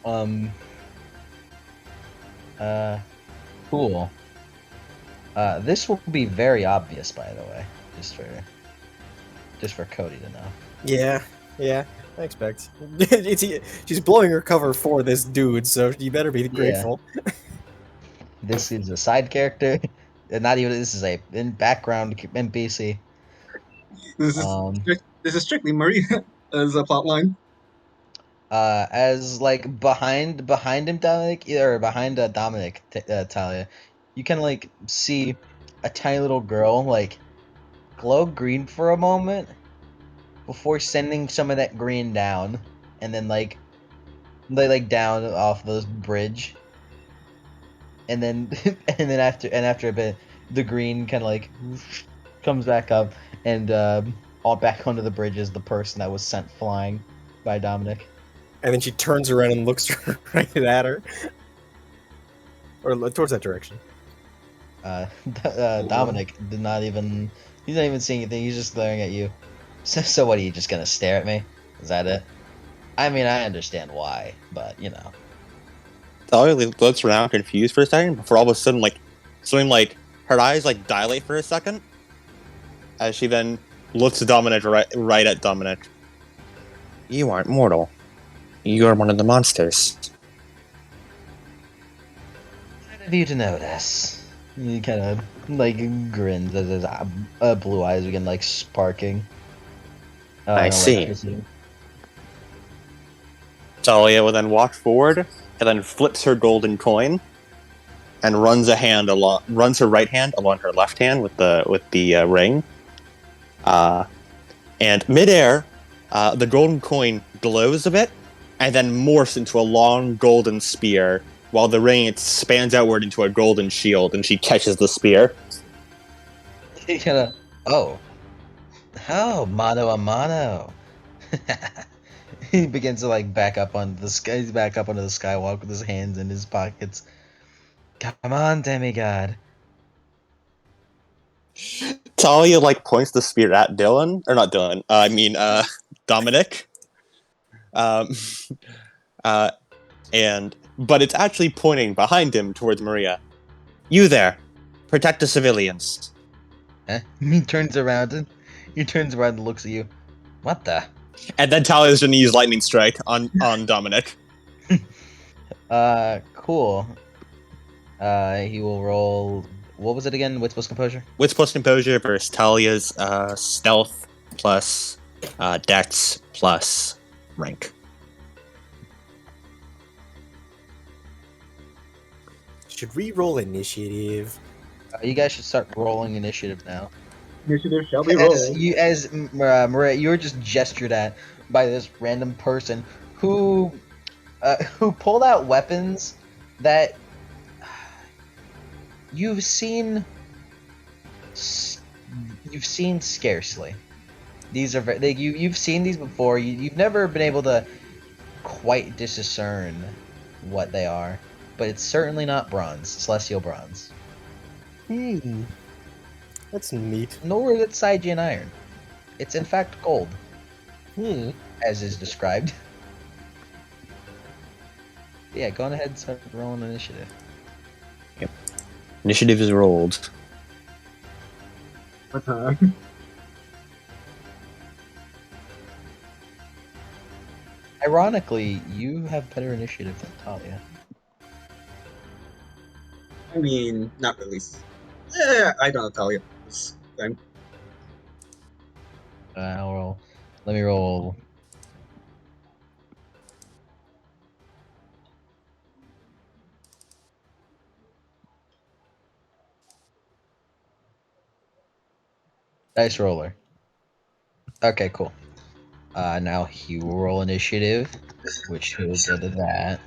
Um. Cool. This will be very obvious, by the way, just for Cody to know. Yeah, I expect. She's blowing her cover for this dude, so you better be grateful. This is a side character, and not even this is a in background NPC. This is this is strictly Marie as a plot line. As like behind him, Dominic, or behind Dominic, Talia, you can like see a tiny little girl like glow green for a moment before sending some of that green down, and then like down off this bridge, and then after a bit, the green kind of like comes back up, and all back onto the bridge is the person that was sent flying by Dominic. And then she turns around and looks right at her, or towards that direction. Dominic did not even. He's not even seeing anything. He's just glaring at you. So what? Are you just gonna stare at me? Is that it? I mean, I understand why, but you know. Talia looks around confused for a second before all of a sudden, like, something like her eyes like dilate for a second, as she then looks at Dominic right at Dominic. You aren't mortal. You're one of the monsters. Kind of you to notice. He kind of like grins as his blue eyes begin like sparking. I And see. electricity. Talia will then walk forward and then flips her golden coin and runs her right hand along her left hand with the ring. And midair, the golden coin glows a bit and then morphs into a long golden spear, while the ring expands outward into a golden shield, and she catches the spear. He kind of, oh, mano a mano. He begins to like back up on the sky. He's back up onto the skywalk with his hands in his pockets. Come on, demigod. Talia points the spear at Dylan, or not Dylan. I mean Dominic. Um, but it's actually pointing behind him towards Maria. You there, protect the civilians. He turns around and looks at you. What the? And then Talia's gonna use lightning strike on Dominic. Cool. He will roll. What was it again? Wits plus composure. Wits plus composure versus Talia's stealth plus dex plus rank. Should we roll initiative? You guys should start rolling initiative now. Initiative shall be rolled. As Maria, you were just gestured at by this random person who pulled out weapons that you've seen scarcely. These are you've seen these before. You've never been able to quite discern what they are, but it's certainly not bronze, celestial bronze. That's neat. Nor is it Stygian iron. It's in fact gold, Hmm. as is described. Yeah, go on ahead and start rolling initiative. Initiative is rolled. What time? Ironically, you have better initiative than Talia. I mean, not really. Yeah, I don't tell you. It's fine. I'll roll. Let me roll. Dice roller. Okay, cool. Now he will roll initiative, which he'll get to that.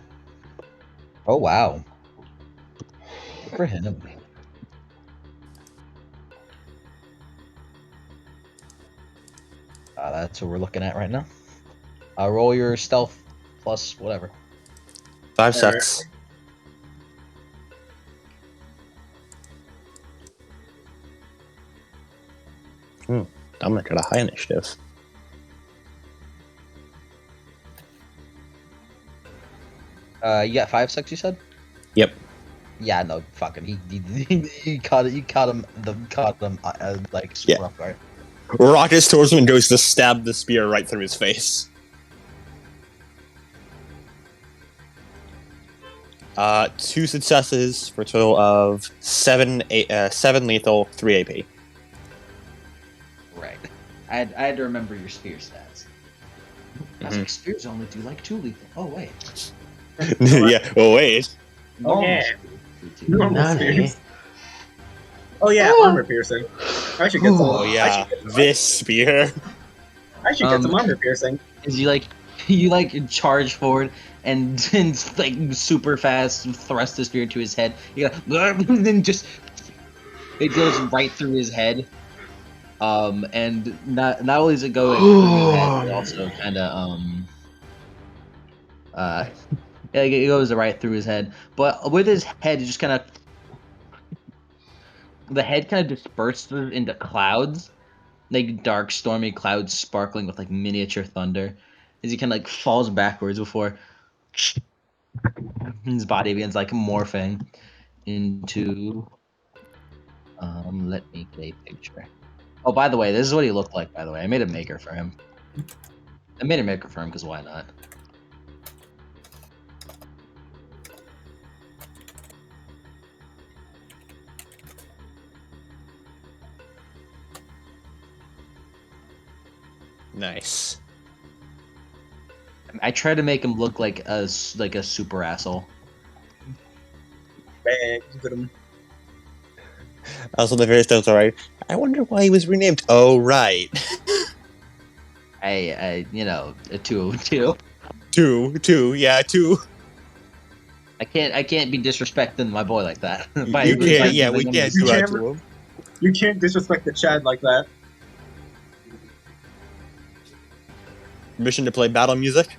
Oh wow. Good for him. That's what we're looking at right now. Roll your stealth plus whatever. 5 sucks. Dominic got a high initiative. You got 5 sucks, you said? Yep. Yeah, no, fuck him. He caught it. You caught him. Like super Yeah. off guard. Rockets towards him and goes to stab the spear right through his face. 2 successes for a total of 7 lethal, 3 AP. Right. I had to remember your spear stats. I was Mhm. like, spears only do like 2 lethal. Oh wait. Yeah. Oh wait. Oh, yeah. Normal spears do 2 Normal lethal. spears. Oh yeah, armor piercing. I should get some. Oh yeah. This spear. I should get some armor piercing. Is you charge forward and like super fast thrust the spear into his head. You got then just it goes right through his head. And not only does it go through his head, it also kind of it goes right through his head. But with his head, it just kind of the head kind of disperses into clouds, like dark, stormy clouds sparkling with like miniature thunder, as he kind of like falls backwards before his body begins like morphing into. Let me get a picture. Oh, by the way, this is what he looked like. By the way, I made a maker for him. I made her make confirm because why not? Nice. I tried to make him look like a super asshole. Bad. Look at him. Also, the very start, alright. I wonder why he was renamed. Oh, right. You know, a 202. Two. I can't be disrespecting my boy like that. You by can't. Yeah, we giving him can't this- do that can't- to him. You can't disrespect the Chad like that. Permission to play battle music.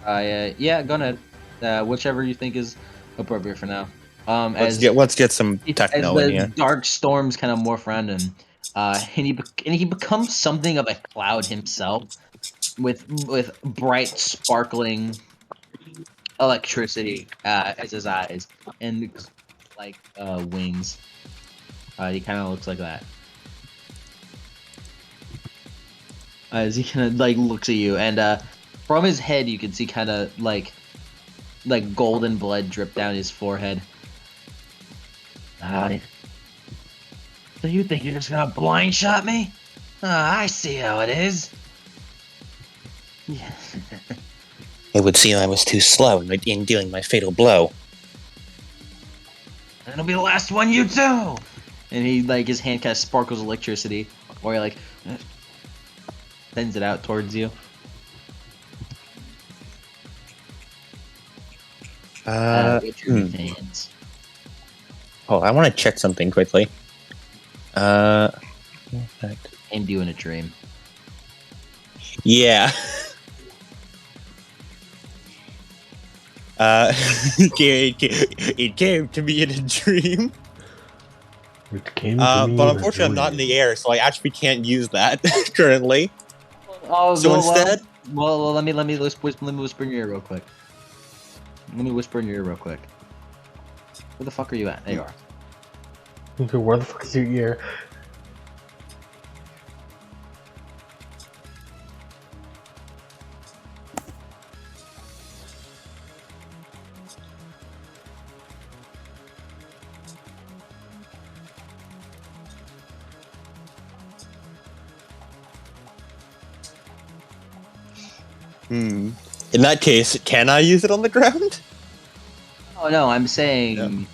Yeah, go ahead. Whichever you think is appropriate for now. Let's get some As techno in the here. dark storms kind of morph around him, and he becomes something of a cloud himself, with bright sparkling electricity as his eyes and like wings. He kind of looks like that. As he kind of like looks at you, and from his head you can see kind of like golden blood drip down his forehead. So you think you're just gonna blind shot me? I see how it is. Yeah. It would seem I was too slow in dealing my fatal blow. And it'll be the last one, you too. And he his hand kind of sparkles electricity, or he sends it out towards you. With your hands. Oh, I want to check something quickly. And you in a dream. Yeah. It came to me in a dream. It came to me But in a unfortunately, I'm not in dream. the air, so I actually can't use that currently. Oh, So instead, well, let me whisper in your ear real quick. Let me whisper in your ear real quick. Where the fuck are you at? There you are. Okay, where the fuck is your ear? in that case, can I use it on the ground? Oh no, I'm saying.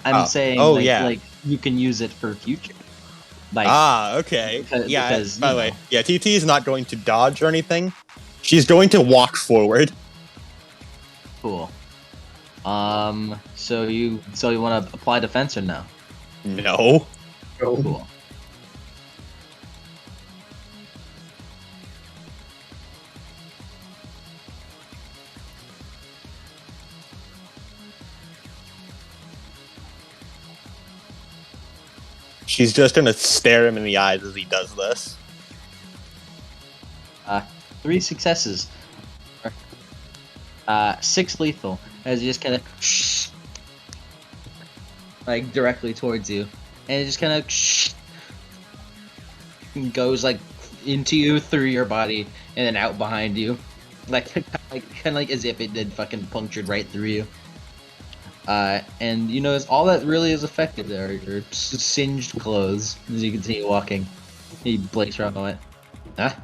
I'm saying. Oh, yeah. Like you can use it for future. Okay. Because, by you the way, know. yeah, TT is not going to dodge or anything. She's going to walk forward. Cool. So you want to apply defense or no? No. Oh. Cool. She's just gonna stare him in the eyes as he does this. 3 successes. 6 lethal. As you just kind of directly towards you, and it just kind of goes into you, through your body, and then out behind you, kind of as if it did fucking punctured right through you. And you notice all that really is affected there are your singed clothes as you continue walking. He blinks around on it. Huh?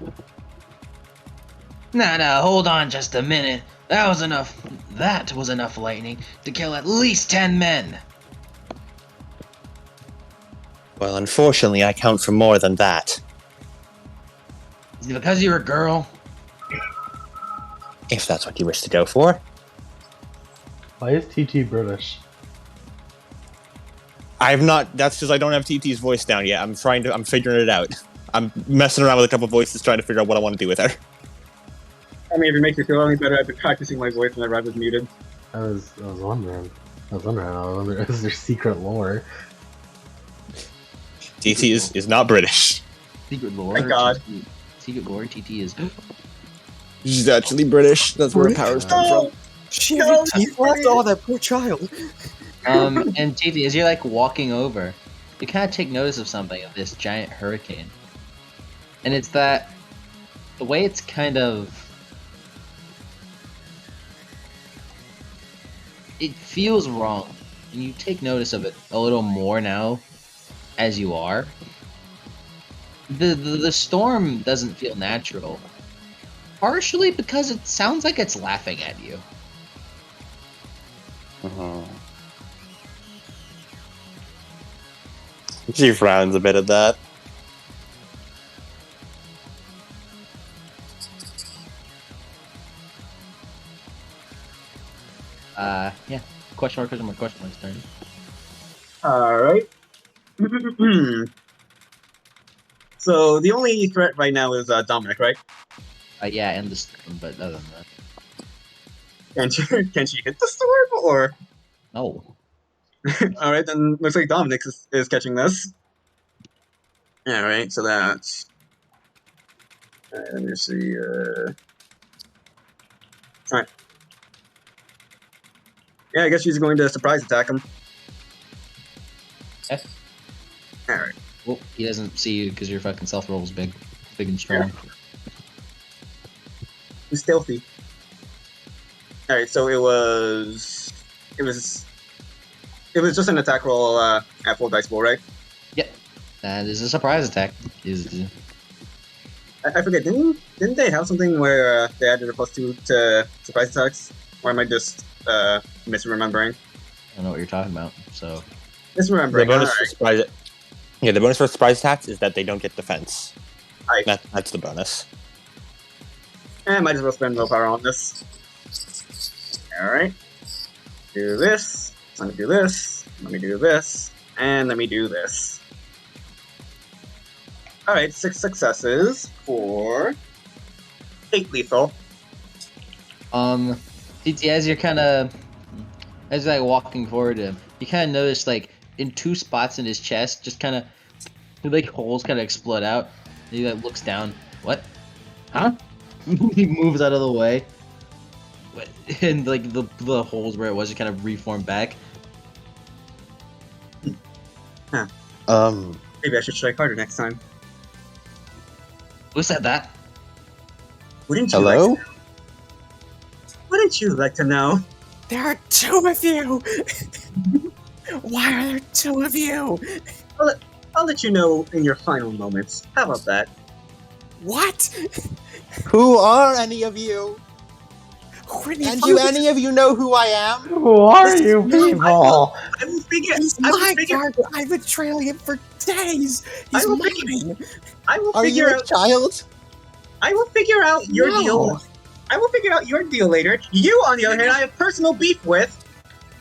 No, hold on just a minute. That was enough lightning to kill at least 10 men. Well, unfortunately, I count for more than that. Is it because you're a girl? If that's what you wish to go for. Why is TT British? That's because I don't have TT's voice down yet. I'm figuring it out. I'm messing around with a couple voices trying to figure out what I want to do with her. I mean, if it makes you feel any better, I've been practicing my voice when I was muted. I was wondering. Is there secret lore? TT is not British. Secret lore? Thank God. Secret lore, TT is... She's actually British. That's where her powers come from. She No, left all that poor child. And TT, as you're walking over, you kind of take notice of something of this giant hurricane, and it's that the way it's kind of it feels wrong, and you take notice of it a little more now as you are. The storm doesn't feel natural, partially because it sounds like it's laughing at you. She frowns a bit at that. Yeah. Question mark, question mark, question mark, turn. All right. So the only threat right now is Dominic, right? Yeah, and the storm, but other than that. Can she hit the storm or? No. All right, then looks like Dominic is catching this. All right, so that's. Let me see. All right. Yeah, I guess she's going to surprise attack him. Okay. All right. Well, he doesn't see you because your fucking self roll is big and strong. He's stealthy. All right, so it was just an attack roll at full dice roll, right? Yep. That is a surprise attack. I forget. Didn't they have something where they added a +2 to surprise attacks? Or am I just misremembering? I don't know what you're talking about. So Misremembering. The bonus All for right. surprise. Yeah, the bonus for surprise attacks is that they don't get defense. Right. That's the bonus. I might as well spend willpower on this. All right. Do this. Let me do this. Let me do this. And let me do this. All right, 6 successes for 8 lethal. as you're like walking forward to him, you kind of notice like in 2 spots in his chest, just kind of like holes kind of explode out. And he like looks down. What? Huh? He moves out of the way. And like the holes where it was, just kind of reform back. Maybe I should strike harder next time. Who said that? Wouldn't you Hello? like to know? Wouldn't you like to know? There are 2 of you! Why are there 2 of you? I'll let you know in your final moments. How about that? What? Who are any of you? Who are these And do any of you know who I am? Who are you people? I will figure. He's I will my figure. target. I've been trailing him for days. He's I will mine. I will Are you figure a out. child? I will figure out your deal. No. I will figure out your deal later. You, on the other hand, I have personal beef with.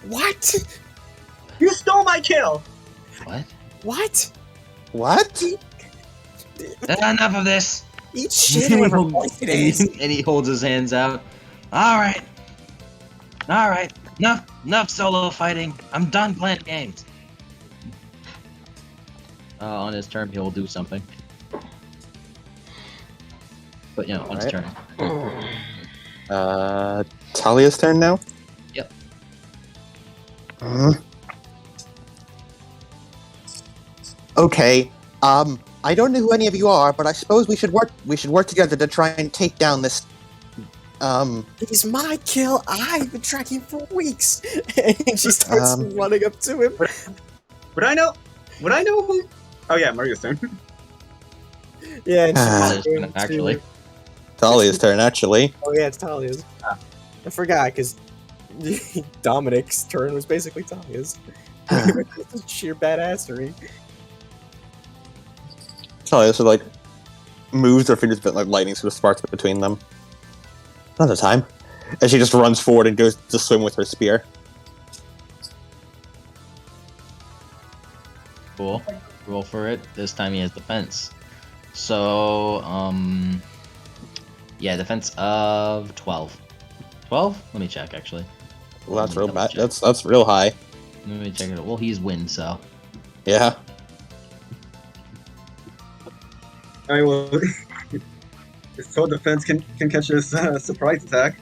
What? You stole my kill. What? What? What? Enough of this. Eat shit, whoever voice it is. And he holds his hands out. All right. Enough solo fighting. I'm done playing games. On his turn, he'll do something. But on his turn. Talia's turn now? Yep. Okay. I don't know who any of you are, but I suppose we should work together to try and take down this. He's my kill. I've been tracking for weeks. And she starts running up to him. Would I know? Would I know who? Oh yeah, Maria's turn. Yeah, and Talia's she's turn, actually. Talia's turn, actually. Oh yeah, it's Talia's. I forgot because Dominic's turn was basically Talia's. Sheer badassery. Talia sort of like moves her fingers a bit, like lightning sort of sparks between them. Another time. And she just runs forward and goes to swim with her spear. Cool. Roll for it. This time he has defense. So, yeah, defense of 12. 12? Let me check, actually. Well, that's real bad. Check. That's real high. Let me check it out. Well, he's wind, so. Yeah. I will. His total defense can catch his surprise attack.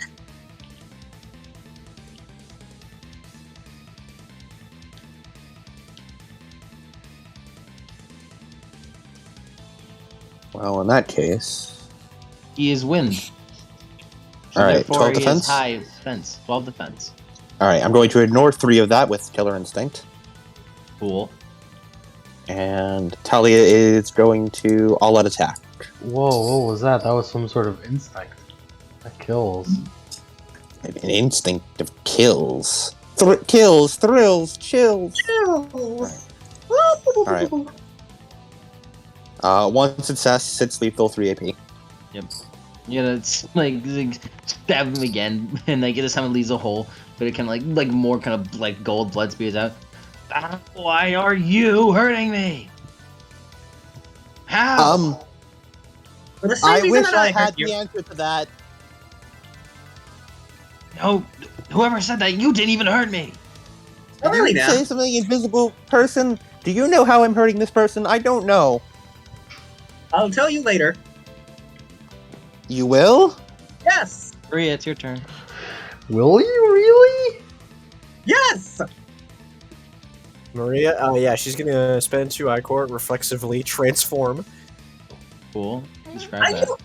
Well, in that case, He is wind. So all right, therefore 12 he is defense. high defense. 12 defense. All right, I'm going to ignore 3 of that with Killer Instinct, Cool. and Talia is going to all-out attack. Whoa, what was that? That was some sort of instinct. That kills. An instinct of kills. Kills, thrills, chills. All right. 1 success, it's lethal, 3 AP. Yep. You know, it's like stab him again, and like it just leaves a hole, but it can like more kind of like gold blood spews out. Why are you hurting me? How? For the same I reason wish that I hurt had you. the answer to that. No, whoever said that, you didn't even hurt me. Oh, really Did you now? say something, invisible person? Do you know how I'm hurting this person? I don't know. I'll tell you later. You will? Yes! Maria, it's your turn. Will you really? Yes! Maria, yeah, she's gonna spend 2 iCore, reflexively transform. Cool. Describe Are that. you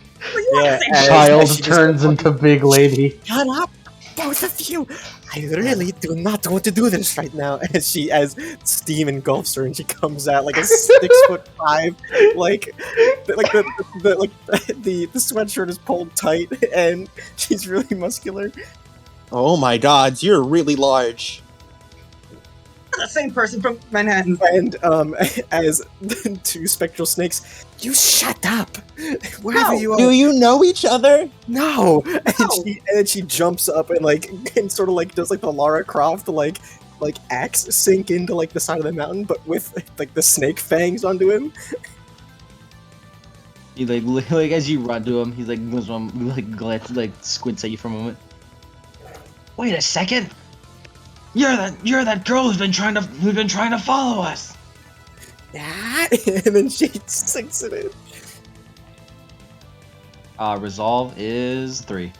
Yeah, want to say as- Child she just- turns into big lady. Shut up, both of you! I really do not want to do this right now. As steam engulfs her and she comes out like a 6'5", like the sweatshirt is pulled tight and she's really muscular. Oh my god, you're really large. the same person from Manhattan? And as the 2 spectral snakes, you shut up! Wherever No. you are. Do you know each other? No! And No. she jumps up and and sort of does the Lara Croft like axe sink into the side of the mountain, but with the snake fangs onto him. He like as you run to him, he's squints at you for a moment. Wait a second. You're that girl who's been trying to follow us. Yeah, and then she sinks it in. Resolve is 3.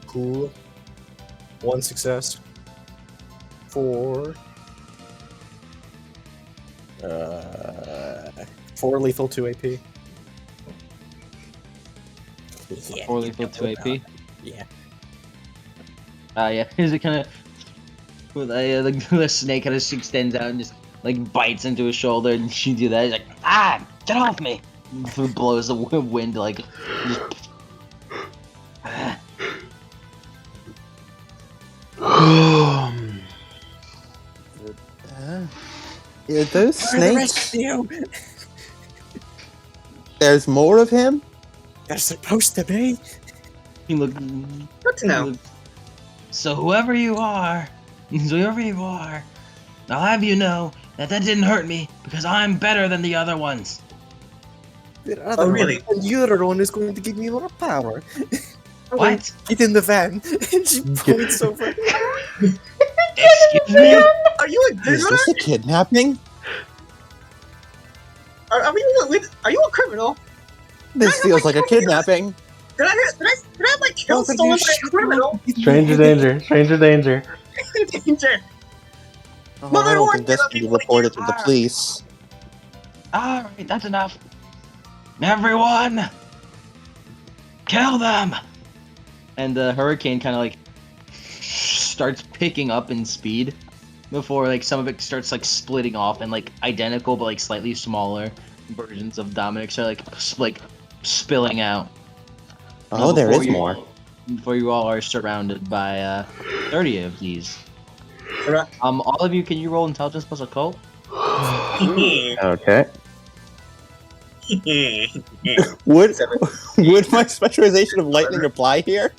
Cool. 1 success. 4. 4 lethal, 2 AP. Yeah, 4 lethal, 2 AP. Yeah. Yeah. Is it kind of with the snake kind of extends out and just bites into his shoulder, and she do that. He's like, get off me! Blows the wind just. Yeah, those Where are the rest snakes? of you? There's more of him? They're supposed to be. He look. Good to know. So whoever you are, I'll have you know that didn't hurt me because I'm better than the other ones. The other really? one, and the other one is going to give me more power. What? Get in the van. And she points over. Excuse me? Are you a Is this a kidnapping? Are you a criminal? This feels like a kidnapping. Did I have my kill Both of stolen you by a shut criminal? Stranger danger. Stranger danger. Danger. Oh, Mother I don't warned think this you can be about reported to the are. police. Alright, that's enough. Everyone! Kill them! And the hurricane kind of starts picking up in speed before some of it starts splitting off and identical but slightly smaller versions of Dominic start spilling out. Oh, there Before is you- more. Before you all are surrounded by 30 of these. Alright. All of you, can you roll intelligence plus occult? Okay. Would would my specialization of lightning apply here?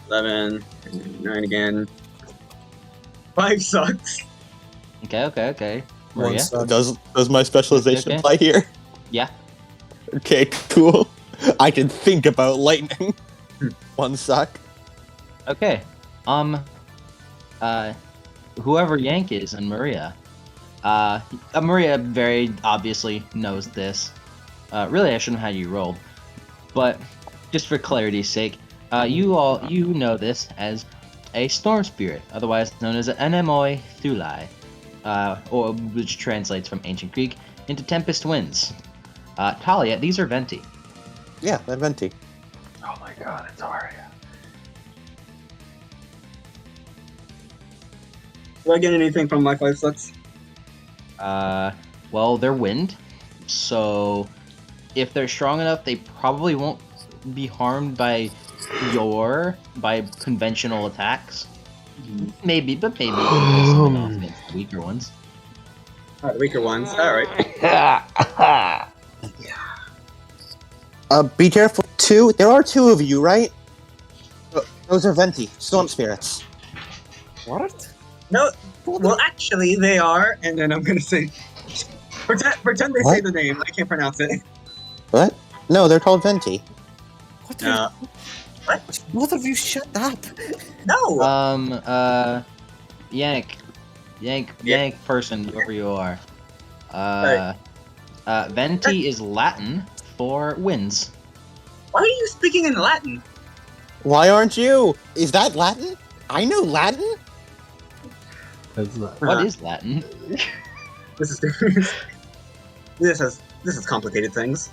11, 9 again. 5 sucks. Okay. One Maria? suck. Does my specialization Okay. apply here? Yeah. Okay, cool. I can think about lightning. One suck. Okay. Whoever Yank is and Maria. Maria very obviously knows this. Really, I shouldn't have had you rolled. But, just for clarity's sake, you know this as a storm spirit, otherwise known as an Anemoi Thulai, or which translates from ancient Greek into tempest winds. Talia, these are Venti. Yeah, that Venti. Oh my god, it's Arya. Do I get anything from my 5 sluts? Well, they're wind, so if they're strong enough, they probably won't be harmed by conventional attacks. Maybe, but maybe you can piss something off against the weaker ones. Oh, the weaker ones. Alright. Be careful, too. There are 2 of you, right? Those are Venti, storm spirits. What? No, well, actually, they are, and then I'm gonna say. Pretend they say What? the name. I can't pronounce it. What? No, they're called Venti. What? What? Both of you shut up. No! Yank, Yeah. person, whoever you are. Venti is Latin for winds. Why are you speaking in Latin? Why aren't you? Is that Latin? I know Latin? That's not. What is Latin? This is this is complicated things.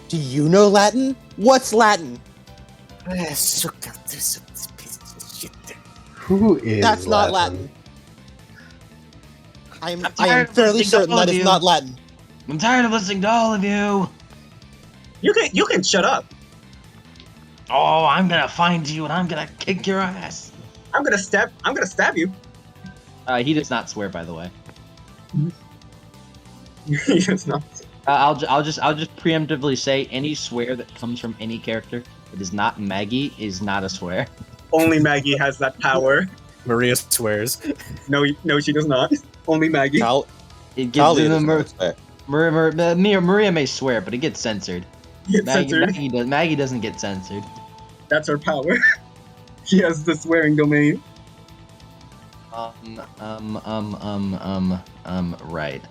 Do you know Latin? What's Latin? Suck out this piece of shit. Who is That's not Latin. I am tired of fairly listening to certain all that of is you. not Latin. I'm tired of listening to all of you. You can shut up. Oh, I'm gonna find you and I'm gonna kick your ass. I'm gonna stab you. He does not swear, by the way. It's not. I'll just preemptively say any swear that comes from any character that is not Maggie is not a swear. Only Maggie has that power. Maria swears. No, she does not. Only Maggie. It gets Talia in does the not swear. Maria may swear, but it gets censored. It's censored. Maggie doesn't get censored. That's her power. She has the swearing domain. Right.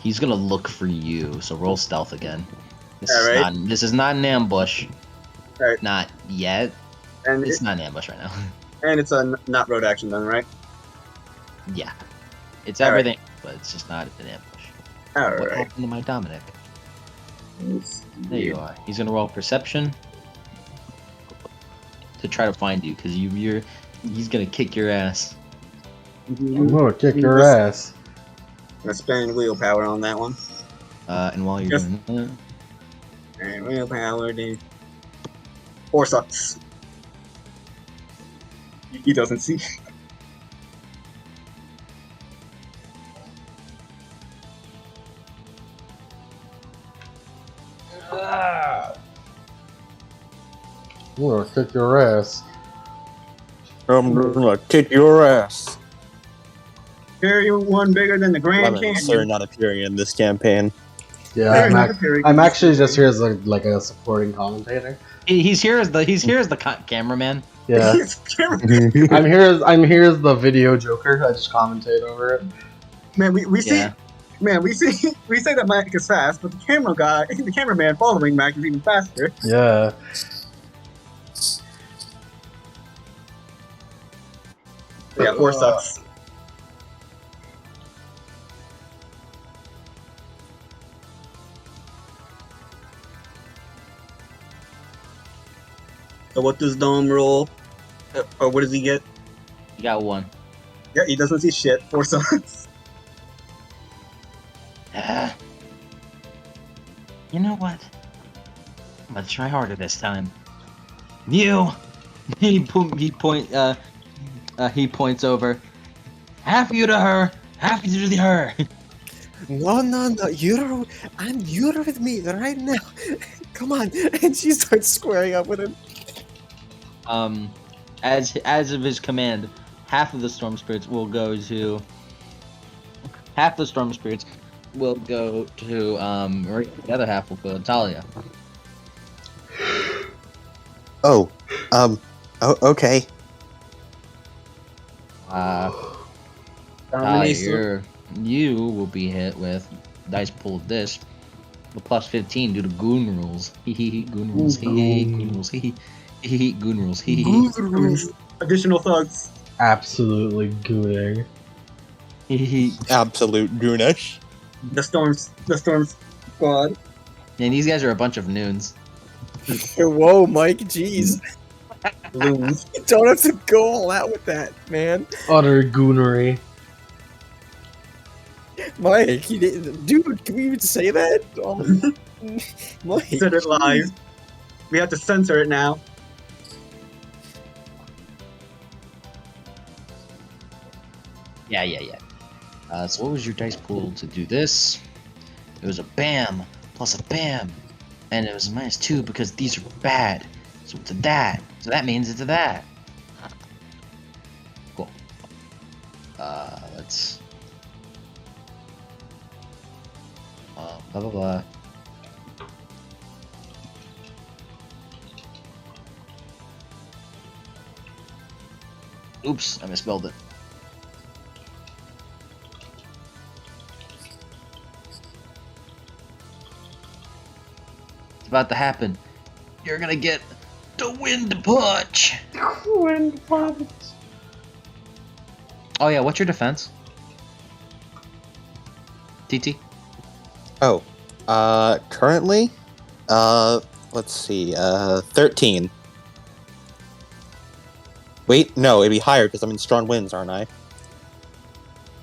He's gonna look for you, so roll stealth again. This is not an ambush. Alright. Not yet. And It's not an ambush right now. and it's a not road action then, right? Yeah. It's All right. everything, but it's just not an ambush. What Alright. happened to my Dominic? There you are. He's gonna roll perception to try to find you, because he's gonna kick your ass. I'm gonna kick your ass. I'm gonna spend willpower on that one. And while you're Yes. doing that, And willpower, dude. 4 sucks. He doesn't see. I'm gonna kick your ass. I'm gonna kick your ass. Carry one bigger than the Grand Lemon, sir, Canyon. not appearing in this campaign. Yeah, Carry not appearing. I'm actually just here as like a supporting commentator. he's here as the cameraman. Yeah, I'm here as the video joker. I just commentate over it. Man, we see. Yeah. Man, we say that Mac is fast, but the cameraman following Mac is even faster. Yeah. Yeah, 4 sucks. So what does Dom roll? Or what does he get? You got one. Yeah, he doesn't see shit. 4 sucks. You know what? I'm gonna try harder this time. You. He points over. Half you to her, half you to her. No, you're with me right now. Come on. And she starts squaring up with him. As of his command, half of the storm spirits will go to. Half the storm spirits will go to Maria. The other half will go to Talia. Oh, okay. Talia, you will be hit with dice pool of this. The plus 15 due to goon rules. Hee hee goon rules. Hee hee goon rules. Hee hee goon rules. Hee hee. Goon rules. Additional thugs. Absolutely gooning. Absolute goonish. The storms squad. And these guys are a bunch of noons. Whoa, Mike, jeez. Loons. You don't have to go all out with that, man. Utter goonery. Mike, you didn't, dude, can we even say that? Oh, Mike. Said it live. We have to censor it now. Yeah. So what was your dice pool to do this? It was a bam plus a bam, and it was a -2 because these are bad. So it's a that. So that means it's a that. Cool. Let's. Blah blah blah. Oops, I misspelled it. It's about to happen. You're gonna get the wind punch. Wind punch. Oh yeah, what's your defense? TT? Oh, currently, let's see, 13. Wait, no, it'd be higher because I'm in strong winds, aren't I?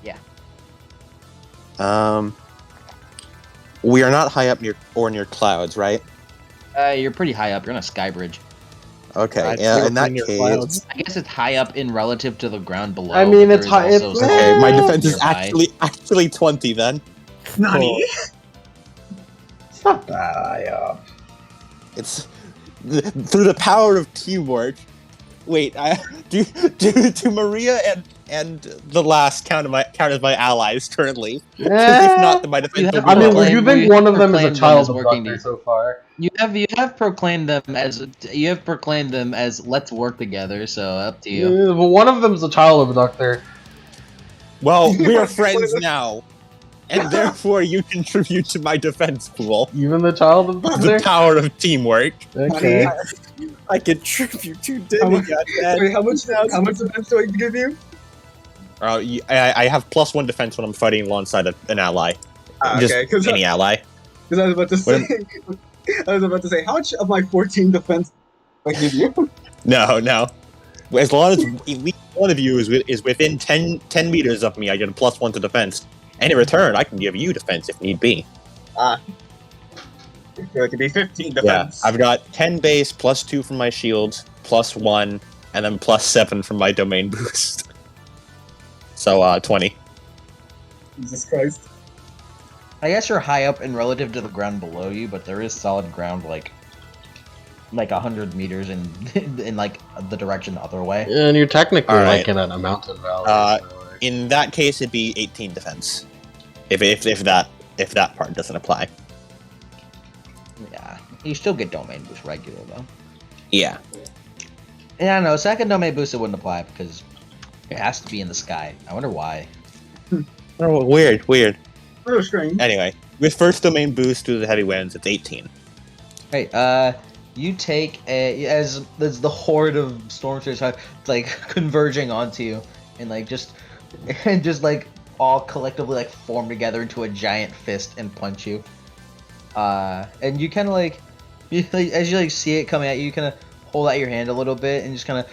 Yeah. We are not high up near clouds, right? You're pretty high up. You're on a sky bridge. Okay, yeah, in that Near case, clouds. I guess it's high up in relative to the ground below. I mean, but it's there high- is also it's- okay, my Eh, defense is nearby. actually 20 then. Nani? It's not that high up. It's through the power of teamwork. Wait, do Maria and the last count as my allies currently? If not, then my defense will be I mean, lower. would you think one of them is a proclaimed them child as working abductor to- so far? You have proclaimed them as let's work together. So up to you. Yeah, but one of them's a child abductor. Well, we are friends now, and therefore you contribute to my defense pool. Even the child The abductor? power of teamwork. Okay. I contribute to How much- demigod, man. Wait, how much defense do I give you? I have +1 defense when I'm fighting alongside an ally. Just Okay, because any ally. I was about to say, how much of my 14 defense do I give you? No. As long as at least one of you is within 10 meters of me, I get a +1 to defense. And in return, I can give you defense if need be. So it could be 15 Yeah, defense. I've got 10 base, +2 from my shields, +1, and then +7 from my domain boost. So, 20. Jesus Christ. I guess you're high up in relative to the ground below you, but there is solid ground like 100 meters in in like the direction the other way. And you're technically Alright. like in a mountain valley. so, like- In that case, it'd be 18 defense. If that part doesn't apply. Yeah, you still get domain boost regular though. Yeah. Yeah, no, second domain boost it wouldn't apply because it has to be in the sky. I wonder why. Oh, weird. Oh, strange. Anyway, with first domain boost due to the heavy winds, it's 18. Hey, you take as the horde of stormtroopers are like converging onto you and like just like all collectively like form together into a giant fist and punch you. And you kind of like, as you like see it coming at you, you kind of hold out your hand a little bit and just kind of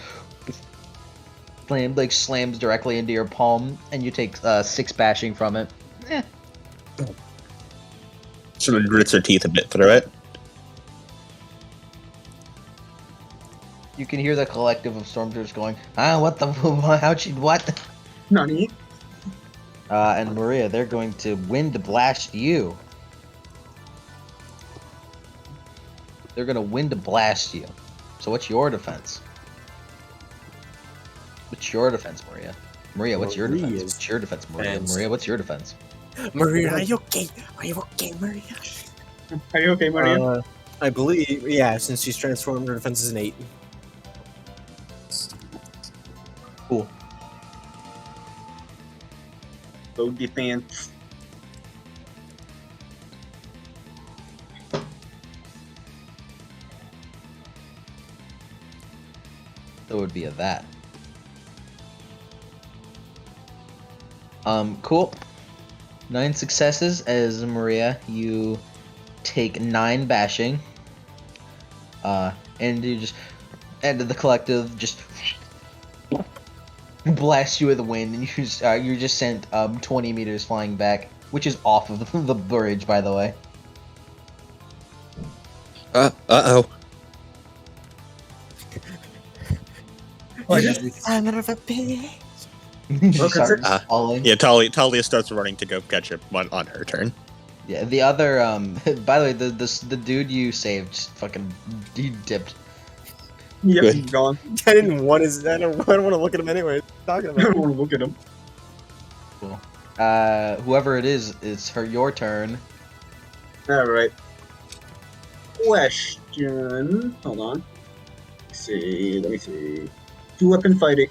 slams directly into your palm, and you take 6 bashing from it. Sort of grits her teeth a bit through it. You can hear the collective of stormtroopers going, what the, how'd she, what? Nani? And Maria, they're going to wind blast you. They're going to wind blast you. So what's your defense? What's your defense, Maria? Maria, what's your defense? Maria's What's your defense, Maria? defense. Maria, what's your defense? Maria, are you okay? Are you okay, Maria? Are you okay, Maria? I believe, yeah, since she's transformed, her defense is an 8. Cool. Go defense. That would be a that. Cool. 9 successes as Maria. You take 9 bashing. And you just end of the collective just blast you with the wind, and you're just sent 20 meters flying back, which is off of the bridge, by the way. Uh-oh. Son of a bitch. You Well, start consider- falling. Yeah, Talia starts running to go catch him on her turn. Yeah, the other by the way, the dude you saved just fucking he dipped. Yep, Good. he's gone. I didn't want his. I don't want to look at him anyway. Talking I about. don't want to look at him. Cool. Whoever it is, it's your turn. Alright. Question. Hold on. Let me see. 2-weapon fighting.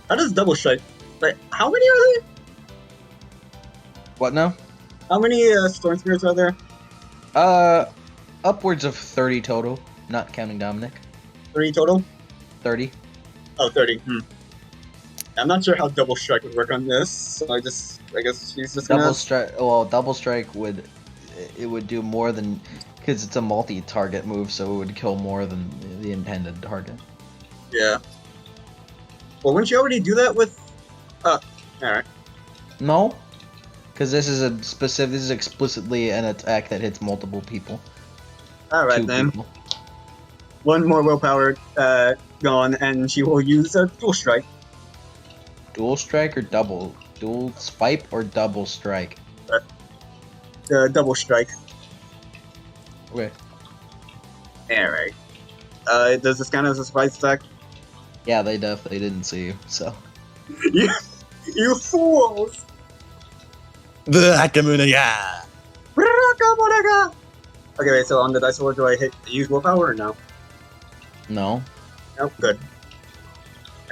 How does double strike? Like, how many are there? What now? How many storm spirits are there? Upwards of 30 total, not counting Dominic. 3 total? 30. Oh, 30. I'm not sure how double strike would work on this, so I guess she's just gonna... Double strike. Well, double strike would do more than, because it's a multi-target move, so it would kill more than the intended target. Yeah. Well, wouldn't you already do that with... alright. No, because this is This is explicitly an attack that hits multiple people. Alright 2 then. people. One more willpower gone, and she will use a dual strike. Dual strike or dual swipe or double strike. Double strike. Okay. Alright. Does this count as a surprise attack? Yeah, they definitely didn't see you. So You fools! The Akamuna, yeah. Okay, wait, so on the dice roll, do I use willpower or no? no. Nope, good.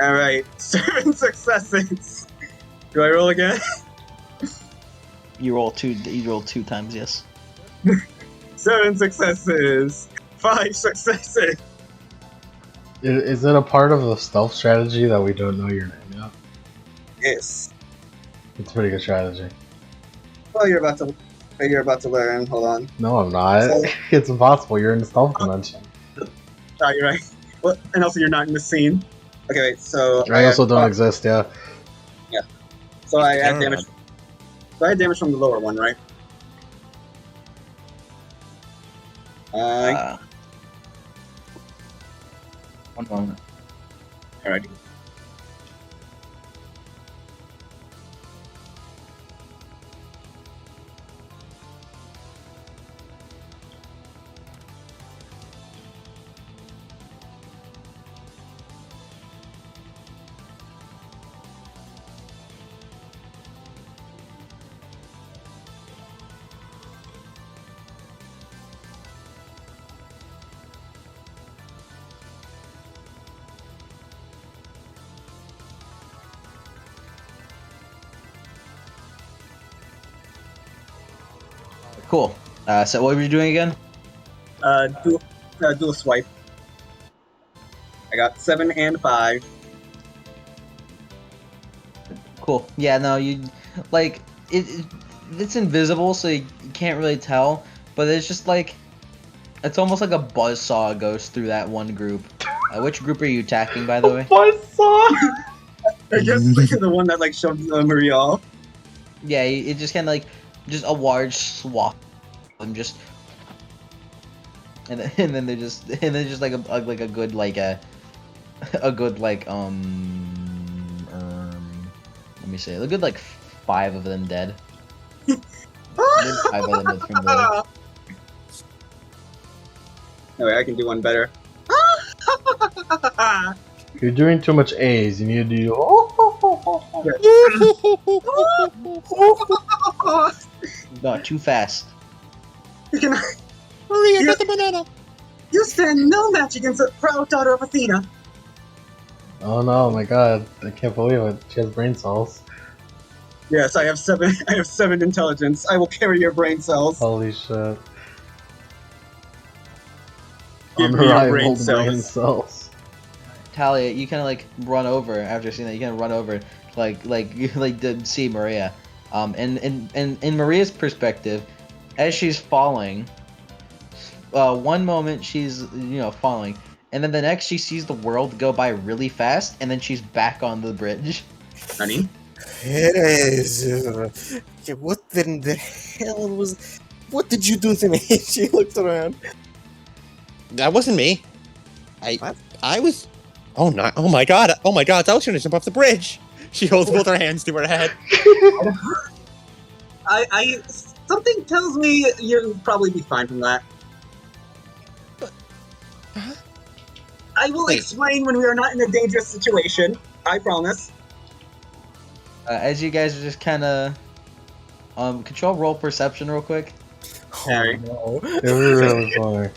Alright, 7 successes! Do I roll again? You roll 2. You roll 2 times. Yes. 7 successes! 5 successes! Is it a part of the stealth strategy that we don't know your name yet? Yes. It's a pretty good strategy. Well, you're about to learn. Hold on. No, I'm not. So- It's impossible. You're in the stealth dimension. Oh, you're right. Well, and also you're not in the scene. Okay, wait, so... I also add don't 5 exist, yeah. So I add Alright. damage. So I add damage from the lower one, right? One moment. Alright. Cool. So what were you doing again? Dual swipe. I got 7 and 5. Cool. Yeah. No. You like it's invisible, so you can't really tell. But it's just like it's almost like a buzzsaw goes through that one group. Which group are you attacking, by the way? Buzzsaw! I guess like the one that like shoved Maria off. Yeah. It just kind of like just a large swath. And just and then they're just like a good like a good like let me see, a good like 5 of them dead. Maybe 5 of them dead from there. Anyway, I can do one better. You're doing too much A's. You need to do. No, too fast. You can Maria, You- get the banana. you stand no match against the proud daughter of Athena. Oh no, my god. I can't believe it. She has brain cells. Yes, I have 7. I have 7 intelligence. I will carry your brain cells. Holy shit. Give me your brain Unrivaled brain cells. cells. Talia, you kind of like run over after seeing that. You kind of run over, like to see Maria. And in Maria's perspective, as she's falling, one moment she's falling, and then the next she sees the world go by really fast, and then she's back on the bridge. Honey? What in the hell was? What did you do to me? She looks around. That wasn't me. What? I was. Oh no! Oh my god! Oh my god! I was gonna jump off the bridge. She holds both her hands to her head. I something tells me you'll probably be fine from that. I will explain when we are not in a dangerous situation. I promise. As you guys are just kind of control roll perception real quick Sorry. No. It was really funny.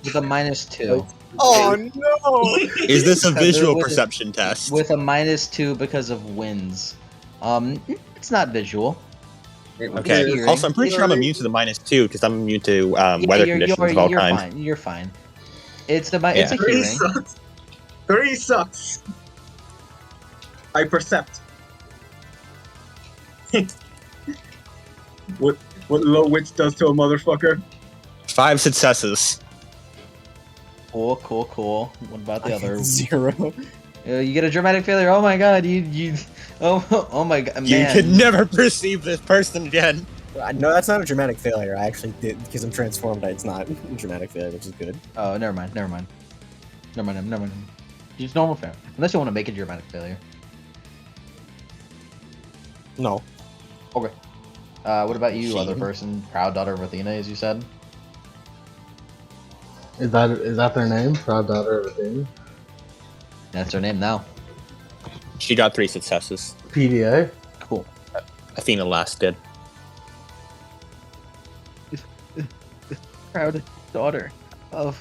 with a -2. Oh no! Is this a visual With- perception test? With a -2 because of winds. It's not visual. Okay. hearing. Also, I'm pretty sure I'm immune to the -2 because I'm immune to weather conditions of all you're kinds. fine. You're fine. It's a Yeah. 3 hearing. sucks. 3 sucks. I percept. what low witch does to a motherfucker? 5 successes. Cool. What about the other? 0. You get a dramatic failure. Oh my god, you. Oh my god, man. You can never perceive this person again. No, that's not a dramatic failure. I actually did because I'm transformed. It's not a dramatic failure, which is good. Oh, never mind. Just normal failure. Unless you want to make it a dramatic failure. No. Okay. What about you, other Shame. person? Proud daughter of Athena, as you said. Is that their name? Proud daughter of Athena? That's her name now. She got 3 successes. PDA? Cool. Athena last did. Proud daughter of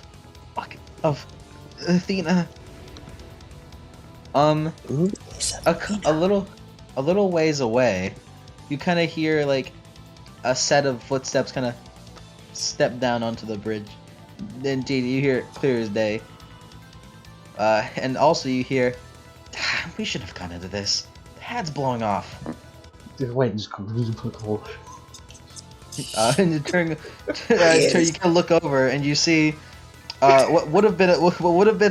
Athena. A little ways away, you kind of hear like a set of footsteps kind of step down onto the bridge. Indeed, you hear it clear as day. And also you hear, we should have gone into this. The hat's blowing off. Wait, just put the whole. And you turn, you kind of look over and you see what would have been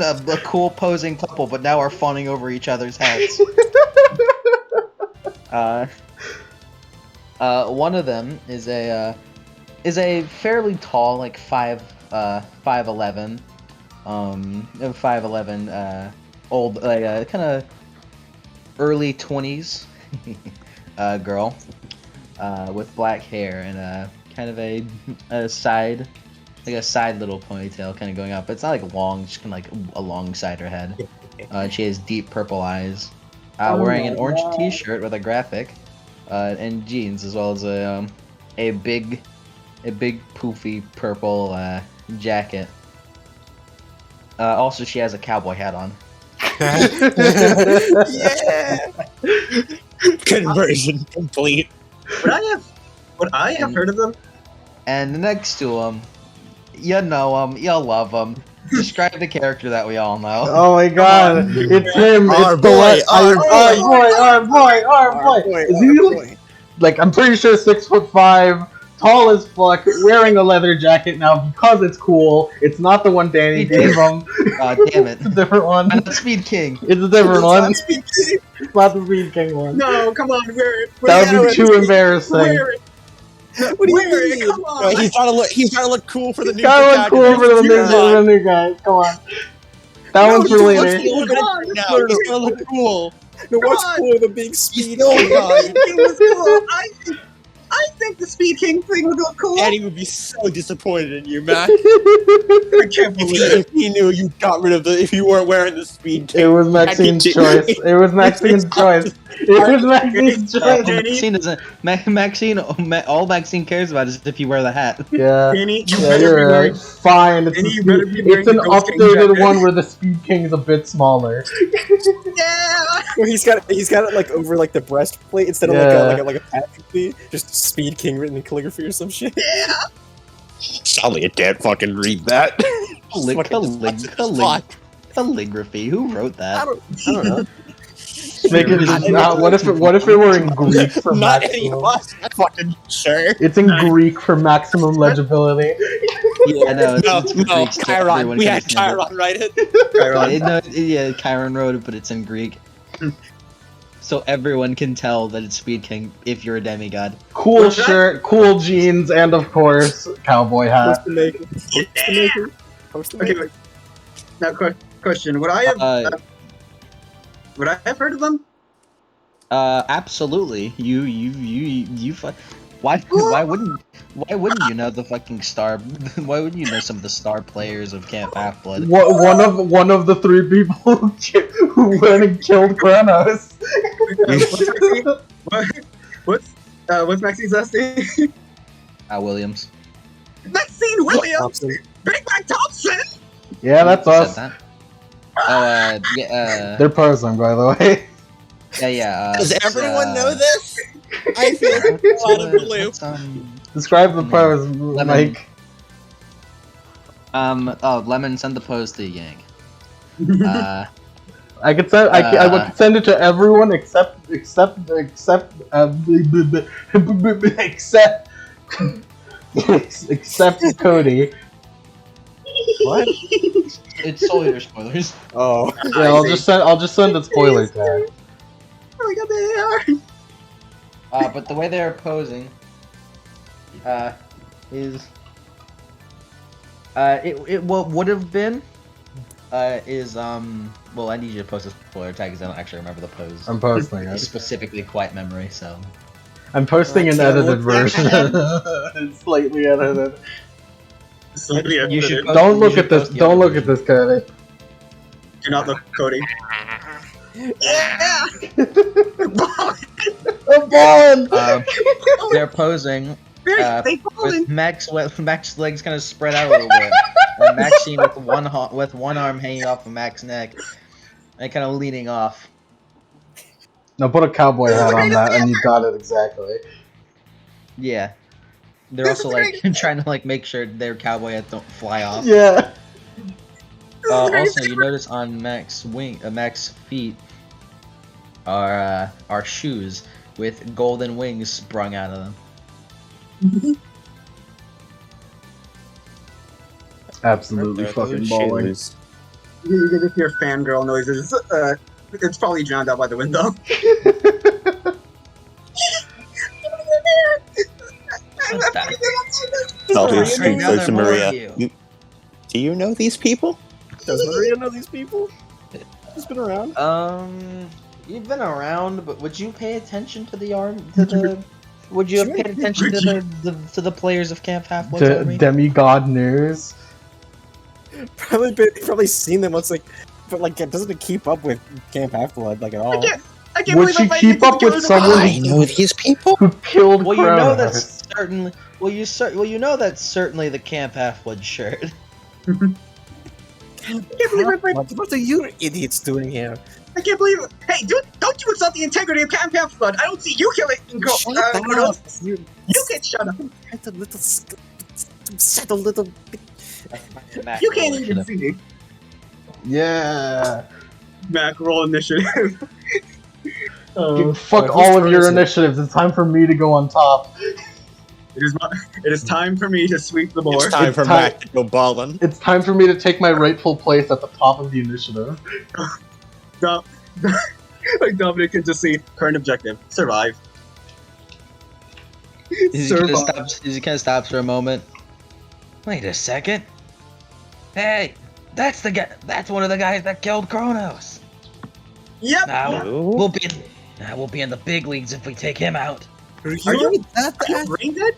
a cool posing couple, but now are fawning over each other's hats. One of them is a fairly tall, like 5'11", 5'11", old, like kind of early 20s girl with black hair and kind of a side little ponytail kind of going up. It's not like long, just kind of like alongside her head. She has deep purple eyes. Wearing an orange T-shirt with a graphic, and jeans, as well as a big poofy purple jacket. Also, she has a cowboy hat on. Yeah. Conversion complete. Would I have heard of them? And next to him, you know him, you'll love him. Describe the character that we all know. Oh my god, it's him! Our It's the boy, our boy! Is he like, I'm pretty sure 6'5", tall as fuck, wearing a leather jacket now because it's cool. It's not the one Danny gave him. Damn it. It's a different one. I'm the Speed King. It's a different one. It's not the Speed King one. No, come on, wear it. That would be too embarrassing. Wear it. What do you Wear it, mean? come on. He's gotta look cool for the new That one's cool for the protagonist. new guys. Come on. That one's for later. Come on, Now he's gonna look cool. No, what's on. cool? The big speed. Oh god. It was cool. I think the Speed King thing would look cool. Daddy would be so disappointed in you, Mac. I can't believe it. If he knew you got rid of if you weren't wearing the speed. It was Maxine's choice. It was Maxine's choice. It was Maxine's choice. Danny? Maxine doesn't. Maxine. All Maxine cares about is if you wear the hat. Yeah. Danny, you Yeah, better you're be right. wearing. Fine. It's, Danny, a you better be wearing it's an the Ghost King updated jacket. one where the Speed King is a bit smaller. Yeah. Where he's got it like over like the breastplate instead of Yeah. like a patrick, just Speed King written in calligraphy or some shit. Sally, I can't fucking read that. Calligraphy. Who wrote I that? don't know. Just make it. What if it were in Greek for Not any of maximum? us. That's fucking sure. It's in Greek for maximum legibility. Yeah, no, No, it's no, Greek, so Chiron. everyone We can had understand it. Chiron write it. Chiron. No, yeah, Chiron wrote it, but it's in Greek. So everyone can tell that it's Speed King if you're a demigod. Cool Was that- shirt, cool jeans, and of course, cowboy hat. Post the maker. Post the maker. Post the Okay, maker. wait. Now, question: would I have heard of them? Absolutely. Why wouldn't you know the fucking star? Why wouldn't you know some of the star players of Camp Half Blood? One of the three people who went and killed Kronos. What's Maxine's last name? Williams. Maxine Williams. Thompson. Big Mac Thompson. Yeah, that's You said us. that? Oh, yeah, They're posing, by the way. yeah. Does everyone know this? I feel out of the loop. Describe the Hmm. pose, Lemon. Mike. Lemon, send the pose to Yang. I could send. I would send it to everyone except except Cody. What? It's solely your spoilers. Oh. Yeah, I'll just send the spoiler tag. Oh my god, they are. But the way they're posing, is, what would have been, well, I need you to post a spoiler tag because I don't actually remember the pose. I'm posting It's it. specifically quiet memory, so. I'm posting an Can't edited look back version. It's slightly edited. Slightly You should edited. post- Don't you look should at this. post the Don't other look at version. this, Cody. Do not look, Cody. Yeah. I'm born. They're posing, They fallen. with Max's legs kind of spread out a little bit, and Maxine with one arm hanging off of Max's neck, and kind of leaning off. Now put a cowboy hat on that, and you got it exactly. Yeah. They're This also is like great. trying to like make sure their cowboy hats don't fly off. Yeah. Also, you notice on Max's feet are shoes with golden wings sprung out of them. Absolutely fucking balling. Shoes. You can just hear fangirl noises. It's probably drowned out by the window. What's that? Salty Maria, Street now goes to they're more Maria. of you. Do you know these people? Does Maria know these people? He's been around. You've been around, but would you pay attention to the Would you have paid attention to the players of Camp Half Blood over me? Demigod news. Probably seen them once, like, but like, doesn't it keep up with Camp Half Blood like at all? I can't Would believe she I'm fighting keep up with against the someone I know these people. who killed Well, you know that's Kronos? certainly. You know that's certainly the Camp Half Blood shirt. What are you idiots doing here? I can't believe it. Hey, dude, don't you insult the integrity of Camp Half Blood. I don't see you killing Kronos. You You get shut up. a little settle a little bit. Mac You roll can't even initiative. see. Yeah. Mac, roll initiative. Fuck all of your initiatives. It's time for me to go on top. It is time for me to sweep the board. It's time It's for time- Mac to go ballin'. It's time for me to take my rightful place at the top of the initiative. Like Dominic can just see current objective: survive. He kind of stops for a moment. Wait a second. Hey, that's the guy. That's one of the guys that killed Kronos. Yep. Now we'll be in the big leagues if we take him out. Are Are you you- that Are you brain dead?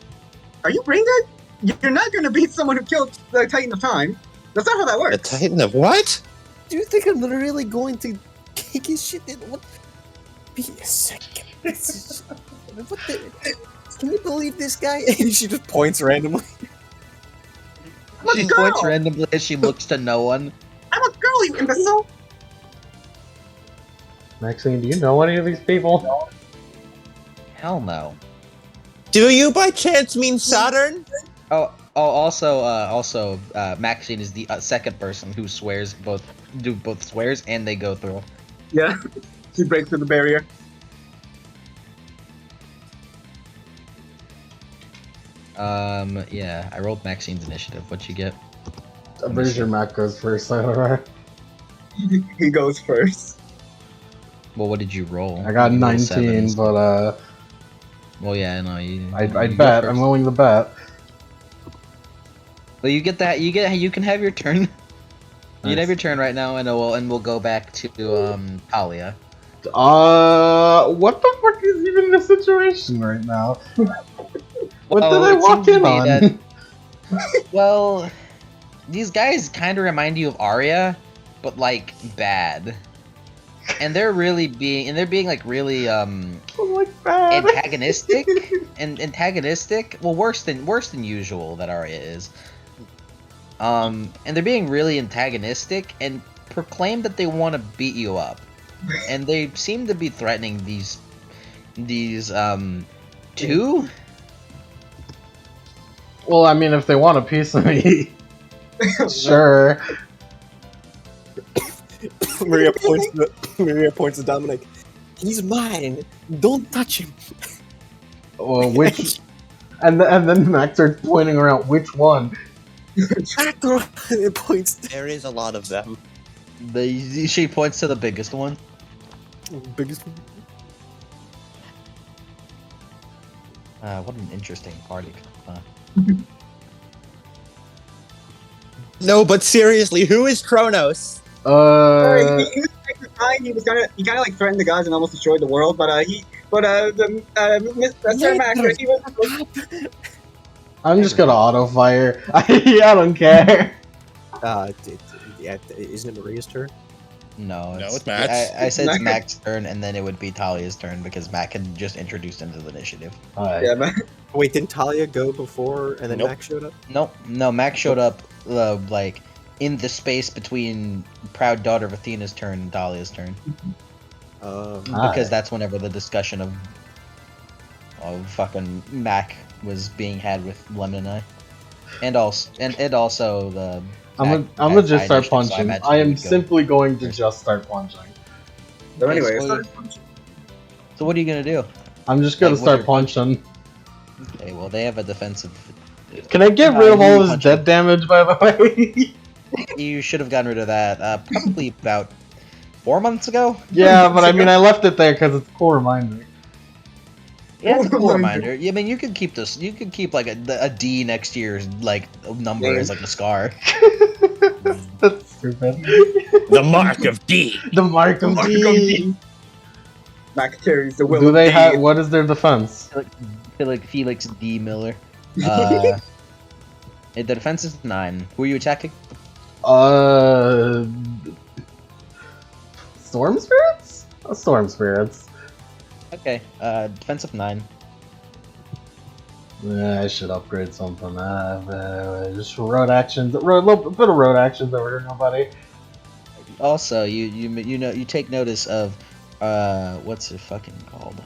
Are you brain dead? You're not gonna beat someone who killed the Titan of Time. That's not how that The works. Titan of what? Do you think I'm really going to kick his shit in? What? Be a second. What the? Can you believe this guy? And she just points randomly. I'm She a girl. points randomly as she looks to no one. I'm a girl, you imbecile. Maxine, do you know any of these people? Hell no. Do you by chance mean Saturn? Also, Maxine is the second person who swears both swears and they go through. Yeah. to break through the barrier. Yeah, I rolled Maxine's initiative. What'd you get? I'm pretty sure Mac goes first. Alright. He goes first. Well, what did you roll? I got You rolled 19, sevens. but Well, yeah, no, I you go bet. first. I'm willing to bet. Well, you get that. You can have your turn. You can have Nice. your turn right now, and we'll go back to Talia. What the fuck is even the situation right now? What did Well, I it walk seems to in me on? that- Well, these guys kind of remind you of Arya, but like bad. And they're being like really like bad. antagonistic. Well, worse than usual that Arya is. And they're being really antagonistic and proclaim that they want to beat you up. And they seem to be threatening these two. Well, I mean, if they want a piece of me, sure. Maria points to Dominic. He's mine. Don't touch him. Well, which? And then Max starts pointing around. Which one? It points to There is a lot of them. She points to the biggest one. the biggest one. What an interesting party. No, but seriously, who is Kronos? He was like the guy. He kind of like threatened the gods and almost destroyed the world. But Sir Max, he was. I'm just gonna auto fire. I don't care. Isn't it Maria's turn? No, it's Max. I said it's Max's turn, and then it would be Talia's turn because Mac had just introduced him to the initiative. Alright. Yeah, man. Wait, didn't Talia go before and then Nope. Max showed up? No, Mac showed up like in the space between Proud Daughter of Athena's turn and Talia's turn, because that's whenever the discussion of fucking Mac was being had with Lemon and I, and also the. I'm Mac gonna had just start initiative, so I punching. imagine I he am would go simply going to first. just start punching. So anyway, so what are you gonna do? I'm just gonna Like, start with your punching. Okay, well they have a defensive. Can I get rid of all his dead damage, by the way? You should have gotten rid of that probably about 4 months ago. Yeah, but I mean, I left it there because it's a cool reminder. Yeah, it's a cool reminder. Yeah, I mean, you could keep this. You could keep like a D next to your like number as like a scar. That's stupid. The mark of D. The mark of D. Max carries the will Do of they D. have? What is their defense? Felix D. Miller. The defense is 9. Who are you attacking? Storm spirits? Storm spirits. Okay. Defensive 9. Yeah, I should upgrade something. Just road actions. A little bit of road actions over here, nobody. Also, you take notice of what's it fucking called?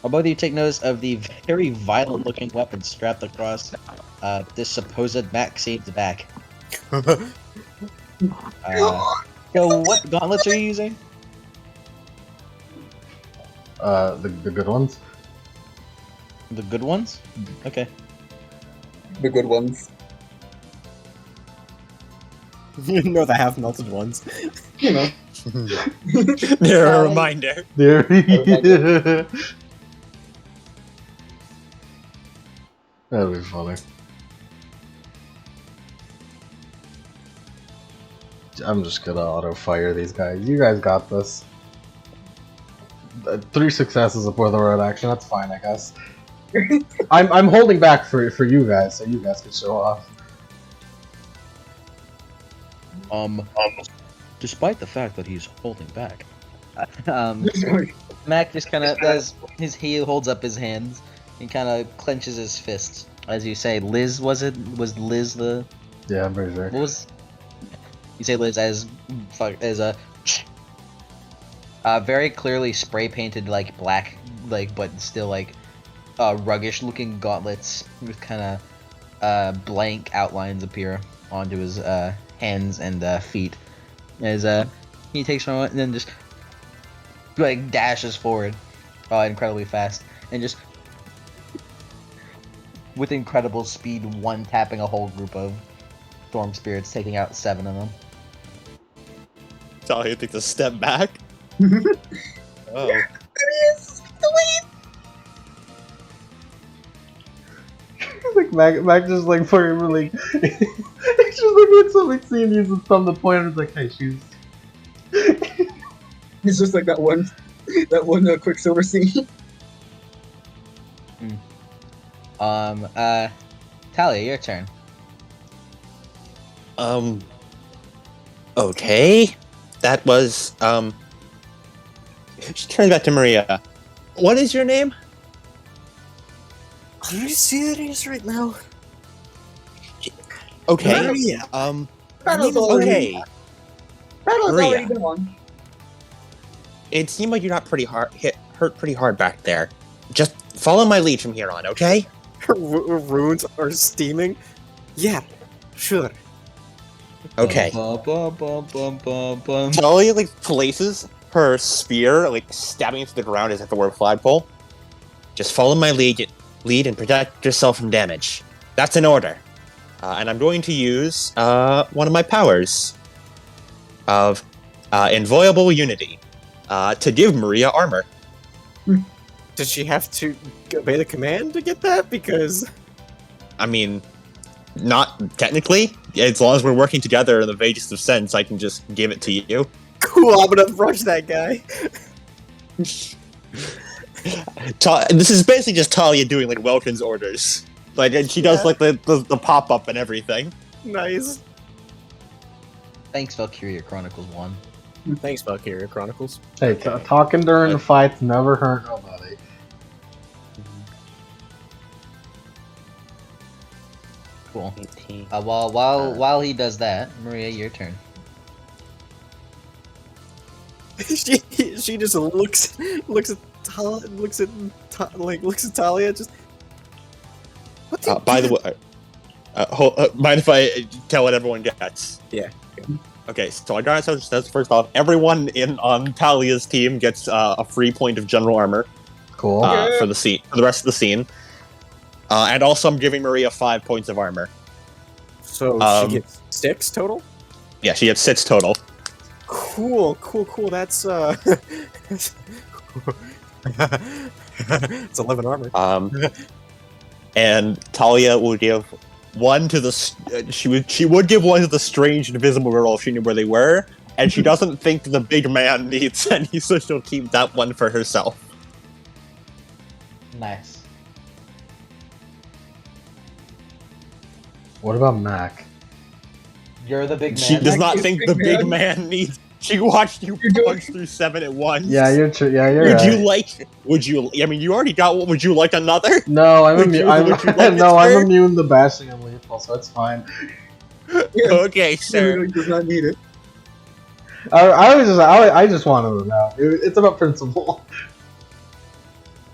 Both of you take notice of the very violent-looking weapon strapped across this supposed Maxine's back. So what gauntlets are you using? The good ones. The good ones? Okay. The good ones. No, the half melted ones. You know. They're a reminder. There. That'd be funny. I'm just gonna auto fire these guys. You guys got this. 3 successes before the road action. That's fine, I guess. I'm holding back for you guys, so you guys can show off. Despite the fact that he's holding back, Mac just kind of he holds up his hands and kind of clenches his fists. As you say, Liz was Liz the? Yeah, I'm pretty sure. What was? You say Liz as a very clearly spray painted like black, like but still like ruggish looking gauntlets with kind of blank outlines appear onto his hands and feet as he takes from it and then just like dashes forward, incredibly fast, and just with incredible speed, one tapping a whole group of storm spirits, taking out 7 of them. Talia takes a step back. Oh. Like Mac just like fucking really. It's just looking at something, seeing uses thumb to point, and it's like, hey, shoes. It's just like that one Quicksilver scene. Talia, your turn. Okay. That was, She turns back to Maria. What is your name? How do you see that is right now? Okay. Maria. Battle's already, Okay. Battle's Maria. already gone. It seemed like you got hurt pretty hard back there. Just follow my lead from here on, okay? Her wounds are steaming. Yeah, sure. Okay. Bum. Talia like places her spear like stabbing into the ground as if it were a flagpole. Just follow my lead and protect yourself from damage. That's an order. And I'm going to use one of my powers of inviolable unity to give Maria armor. Did she have to obey the command to get that? Because I mean, not technically. As long as we're working together in the vaguest of sense, I can just give it to you. cool, I'm gonna rush that guy. This is basically just Talia doing like Welkin's orders. Like, and she does like the pop up and everything. Nice. Thanks, Valkyria Chronicles 1. Thanks, Valkyria Chronicles. Hey, talking during the fights never hurt nobody. Cool. While he does that, Maria, your turn. she just looks at Talia, just. What the By the way, mind if I tell what everyone gets? Yeah. Okay, so I got it. So first off, everyone on Talia's team gets a free point of general armor Cool. for the rest of the scene. And also, I'm giving Maria 5 points of armor. So she gets 6 total. Yeah, she gets 6 total. Cool. That's it's 11 armor. And Talia will give one to the she would give one to the strange invisible girl if she knew where they were, and she doesn't think the big man needs any, so she'll keep that one for herself. Nice. What about Mac? You're the big man. She does not Mac is think big the big man. man needs. She watched you punch through 7 at once. Yeah, you're true. Yeah, you're Would right. you like? Would you? I mean, you already got one. Would you like another? No, I'm Would immune. you- I'm, would you like no, this I'm turn? immune to bashing and lethal, so it's fine. Okay, She sir. really does not need it. I just wanted to know. It's about principle.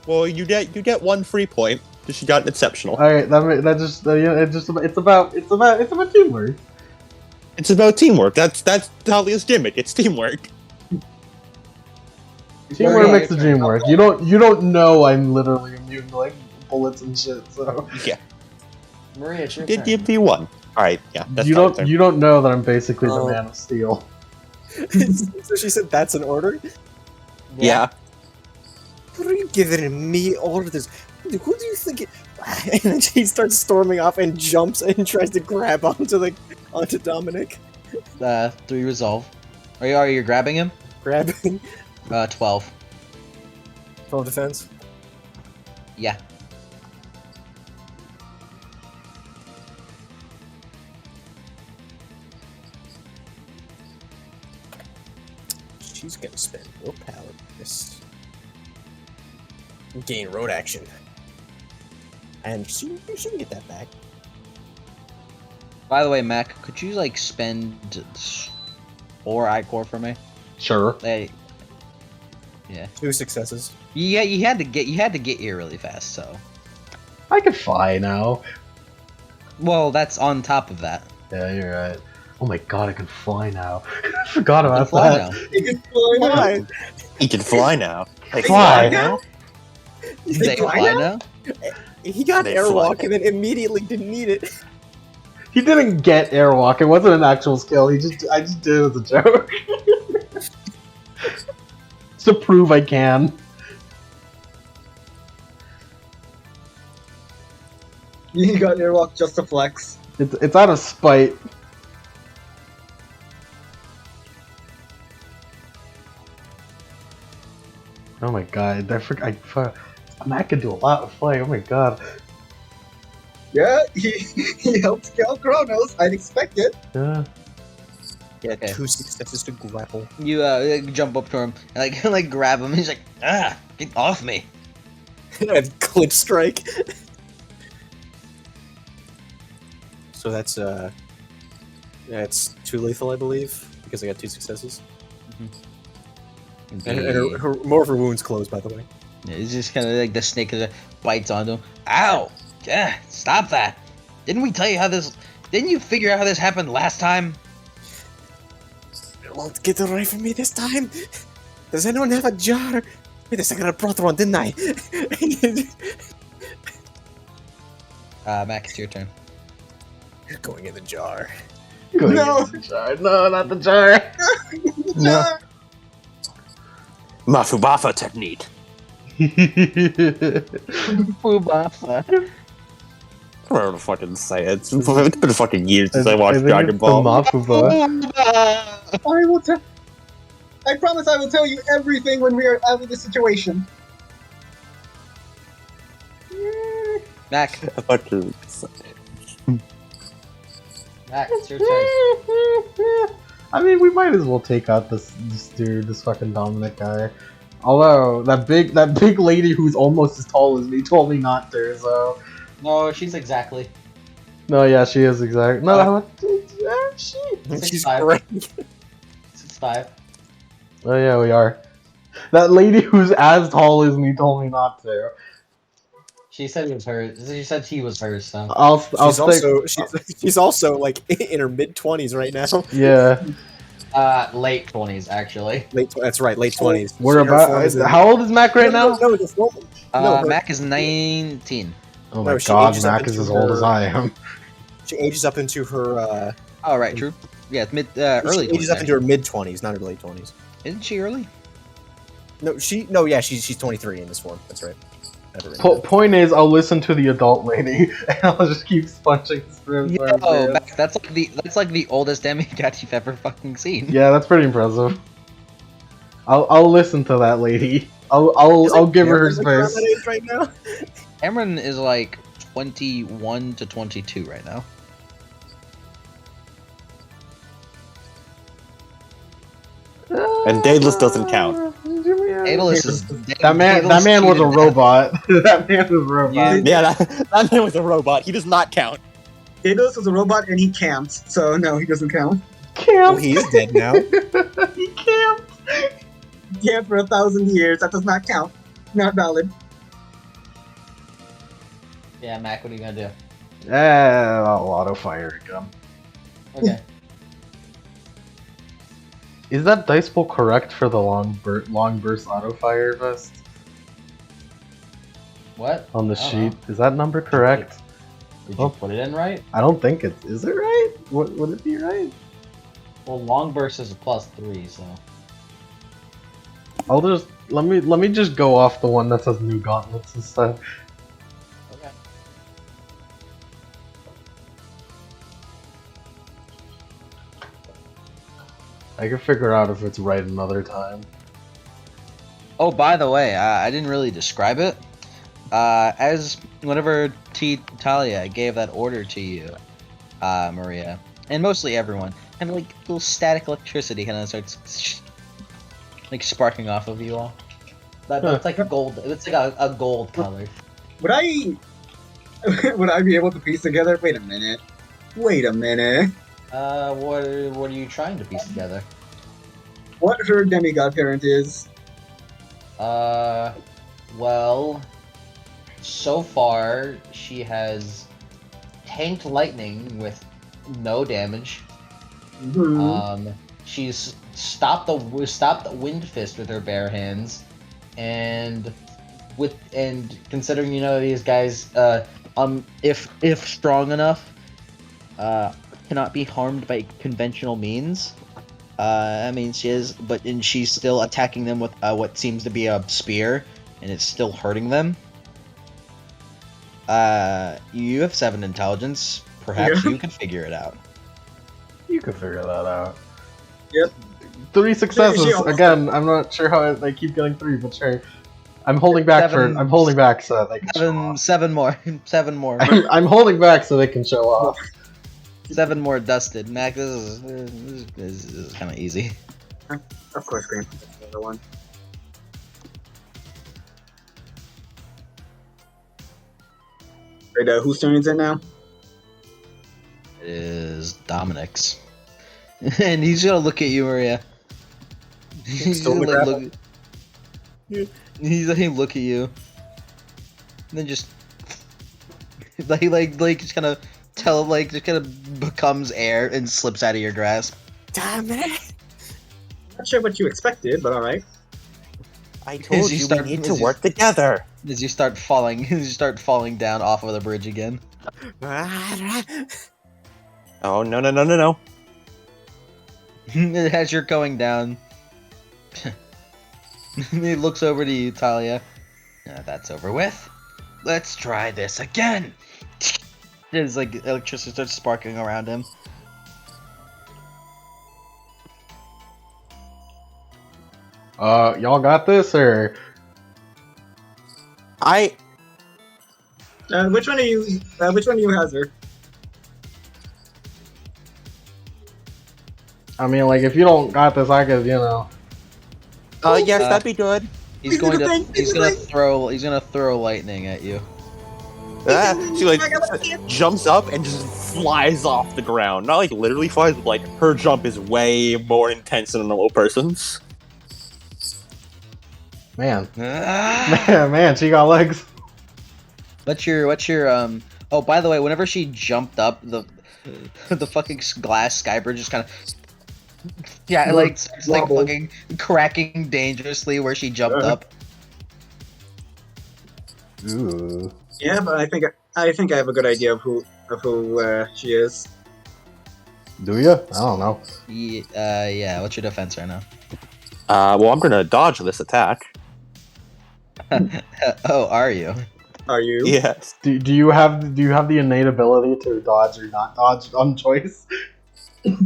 Well, you get 1 free point because she got an exceptional. All right, it's about teamwork. It's about teamwork. That's Talia's gimmick. It's teamwork. Teamwork Yeah, makes the your dream turn. work. You don't know I'm literally immune to like bullets and shit. So Maria, it's your Did turn. give you 1. All right, yeah. That's you Talia's turn. don't know that I'm basically the Oh. Man of Steel. So she said that's an order. Yeah. What are you giving me orders? Who do you think? And then she starts storming off and jumps and tries to grab onto Dominic. 3 resolve. Are you grabbing him? Grabbing 12. 12 defense. Yeah. She's gonna spend willpower for this. Gain road action. And she can get that back. By the way, Mac, could you like spend 4 ichor for me? Sure. Hey. Yeah. 2 successes. Yeah, you had to get here really fast, so. I can fly now. Well, that's on top of that. Yeah, you're right. Oh my god, I can fly now. I forgot about Fly that. now. You can fly now. Why? He can fly now. They Fly. now? They fly now? He got They airwalk fly. and then immediately didn't need it. He didn't get airwalk. It wasn't an actual skill. I just did it as a joke. Just to prove I can. You got airwalk just to flex. It's out of spite. Oh my god! Matt can do a lot of flying. Oh my god! Yeah, he helped kill Kronos. I'd expect it. Yeah. Yeah, okay. 2 successes to grapple. You jump up to him and like grab him. He's like, get off me. And clip strike. So that's yeah, it's 2 lethal, I believe, because I got 2 successes. And more of her wounds closed, by the way. Yeah, it's just kind of like the snake that bites onto him. Ow! Yeah, stop that! Didn't we tell you how this? Didn't you figure out how this happened last time? It won't get away from me this time. Does anyone have a jar? Wait a second, I brought one, didn't I? Mac, it's your turn. Going in the jar. No. The jar. No, not the jar. No. Mafubafa technique. Fubafa. I don't know to fucking say it. It's been fucking years since I watched think Dragon it's Ball. The Mafuba. I will tell. I promise I will tell you everything when we are out of this situation. Mac, I fucking... Mac, it's your turn. I mean, we might as well take out this dude, this fucking Dominic guy. Although that big lady who's almost as tall as me told me not to. So No, she's exactly. no, yeah, she is exact. No, she. She's 6'5". great. 6'5". Oh yeah, we are. That lady who's as tall as me told me not to. She said it was hers. She said he was hers. So I'll She's stick. also she's also like in her mid-20s right now. Yeah, late 20s actually. That's right, late 20s. we're about. How old is Mac right now? No, the form. No, her- Mac is 19. Oh No, my she god, ages up Mac is into as old her- as I am. She ages up into her. Oh right, true. Yeah, it's early She ages 20s. up into her mid-20s, not her late 20s. Isn't she early? No, she's 23 in this form. That's right. I have it written down. Point is, I'll listen to the adult lady, and I'll just keep sponging through. Yo, Mac, that's like the oldest demigod you've ever fucking seen. Yeah, that's pretty impressive. I'll listen to that lady. I'll give her her Cameron's, like, around space. that age right now. Cameron is like 21 to 22 right now. And Daedalus doesn't count. Daedalus is That man was a robot. That man was a robot. Yeah, that man was a robot. He does not count. Daedalus is a robot and he camps, so no, he doesn't count. Oh, he is dead now. He can't. He camped for 1,000 years. That does not count. Not valid. Yeah, Mac, what are you gonna do? I'll auto fire again. Okay. Is that dice pool correct for the long burst auto fire vest What? on the I don't sheet? know. Is that number correct? Did you Oh. put it in right? I don't think it is. It right? Would it be right? Well, long burst is a +3, so. I'll just let me just go off the one that says new gauntlets instead. Okay. I can figure out if it's right another time. Oh, by the way, I didn't really describe it. As whenever Talia gave that order to you, Maria, and mostly everyone, and like little static electricity kind of starts like sparking off of you all. That's like a gold. It's like a gold color. Would I would I be able to piece together? Wait a minute. Wait a minute. What are you trying to piece together? What her demigod parent is? Well, so far she has tanked lightning with no damage. Mhm. she's stopped the wind fist with her bare hands, and considering these guys, if strong enough, cannot be harmed by conventional means. I mean, she's still attacking them with what seems to be a spear, and it's still hurting them. You have 7 intelligence. Perhaps Yeah. you can figure it out. You can figure that out. Yep. 3 successes. She almost Again, I'm not sure how they keep getting 3, but sure. I'm holding back Seven- I'm holding back so that they can show off. 7 more. 7 more. I'm holding back so they can show off. 7 more dusted. Mac, this is kind of easy. Of course, Green. That's the other one. Right, whose turn is it now? It is Dominic's. And he's gonna look at you, Maria. He's Still gonna in the look. He's gonna look at you. And then just just kind of just kind of becomes air and slips out of your grasp. Dominic! Not sure what you expected, but alright. I told As you you start- we need as to you- work together. As you start falling down off of the bridge again. Oh, no. As you're going down, he looks over to you, Talia. That's over with. Let's try this again. There's like electricity starts sparking around him. Y'all got this, or Which one are you? Which one of you has her? I mean, like, if you don't got this, I could, yes, that'd be good. He's going to he's gonna throw lightning at you. She like jumps up and just flies off the ground. Not like literally flies, but like her jump is way more intense than a normal person's. Man, Ah! man, she got legs. What's your oh, by the way, whenever she jumped up, the fucking glass sky bridge just kind of starts Wobble. fucking cracking dangerously where she jumped up. Ooh. Yeah, but I think I have a good idea of who she is. Do you? I don't know. Yeah, what's your defense right now? Well, I'm gonna dodge this attack. Oh, are you? Are you? Yes. Do you have the innate ability to dodge or not dodge on choice?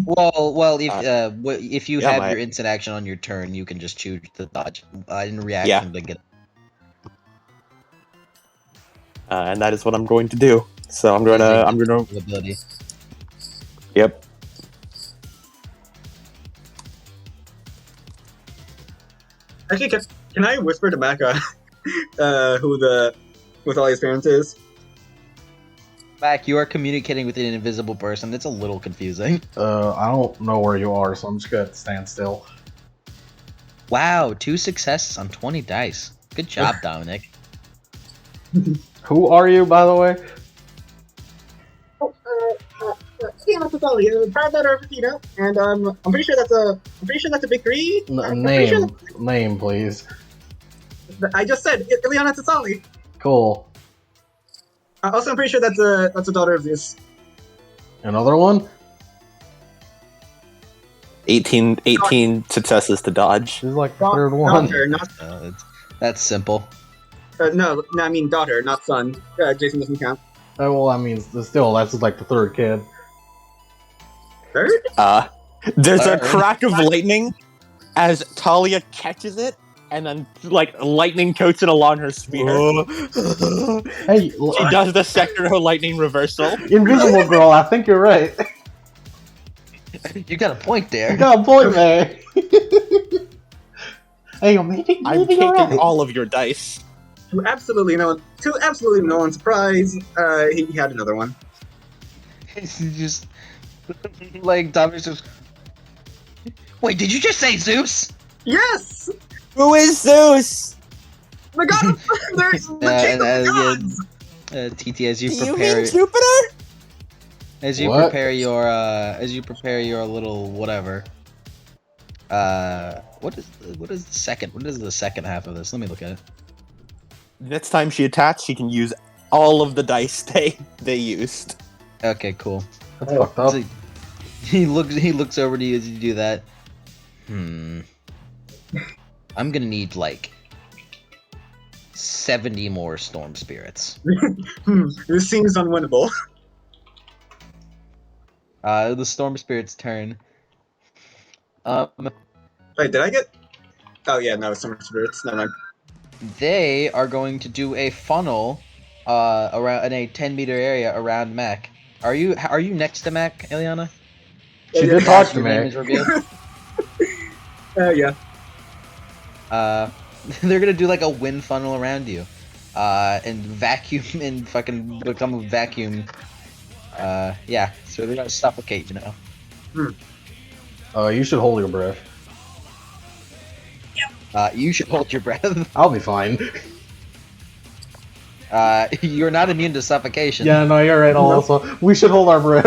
Well, if you yeah, have my- your instant action on your turn, you can just choose to dodge in reaction to get. And that is what I'm going to do. So I'm gonna. ability. Yep. Actually, can I whisper to Maka who the Talia's parents is? Mac, you are communicating with an invisible person. It's a little confusing. I don't know where you are, so I'm just gonna stand still. Wow, 2 successes on 20 dice. Good job, Dominic. Who are you, by the way? Yeah, that's Talia, private letter of Akita, and I'm pretty sure that's a big 3. I'm pretty sure Name, please. I just said Ileana Tassali. Cool. Also, I'm pretty sure that's a daughter of Zeus. Another one? 18 successes to dodge. She's like the third one. Daughter, not That's simple. no, I mean daughter, not son. Jason doesn't count. Well, I mean, still, that's like the third kid. Third? There's a Alright. crack of lightning as Talia catches it, and then like lightning coats it along her spear. Hey, She does the sector lightning reversal. Invisible Girl, I think you're right. You got a point there. You got a point, man. Hey, maybe I'm you're taking right. all of your dice. To absolutely no one's surprise, he had another one. It's just like Dominic's just. Wait, did you just say Zeus? Yes, Who is Zeus? the god of there's the king of the gods. TT, as you Do you prepare, mean Jupiter? as you What? prepare your little whatever, What is the second? What is the second half of this? Let me look at it. Next time she attacks, she can use all of the dice they used. Okay, cool. That's fucked up. So he looks over to you as you do that. I'm gonna need like 70 more storm spirits. This seems unwinnable. The storm spirits turn. Wait, did I get? Oh yeah, no, Summer Spirits. Never mind. They are going to do a funnel, around in a 10-meter area around Mac. Are you next to Mac, Eliana? She did talk to Your name me. is revealed. Yeah. They're gonna do like a wind funnel around you, and vacuum and fucking become a vacuum. Yeah. So they're gonna suffocate, you know. You should hold your breath. You should hold your breath. I'll be fine. You're not immune to suffocation. Yeah, no, you're right. Also, we should hold our breath.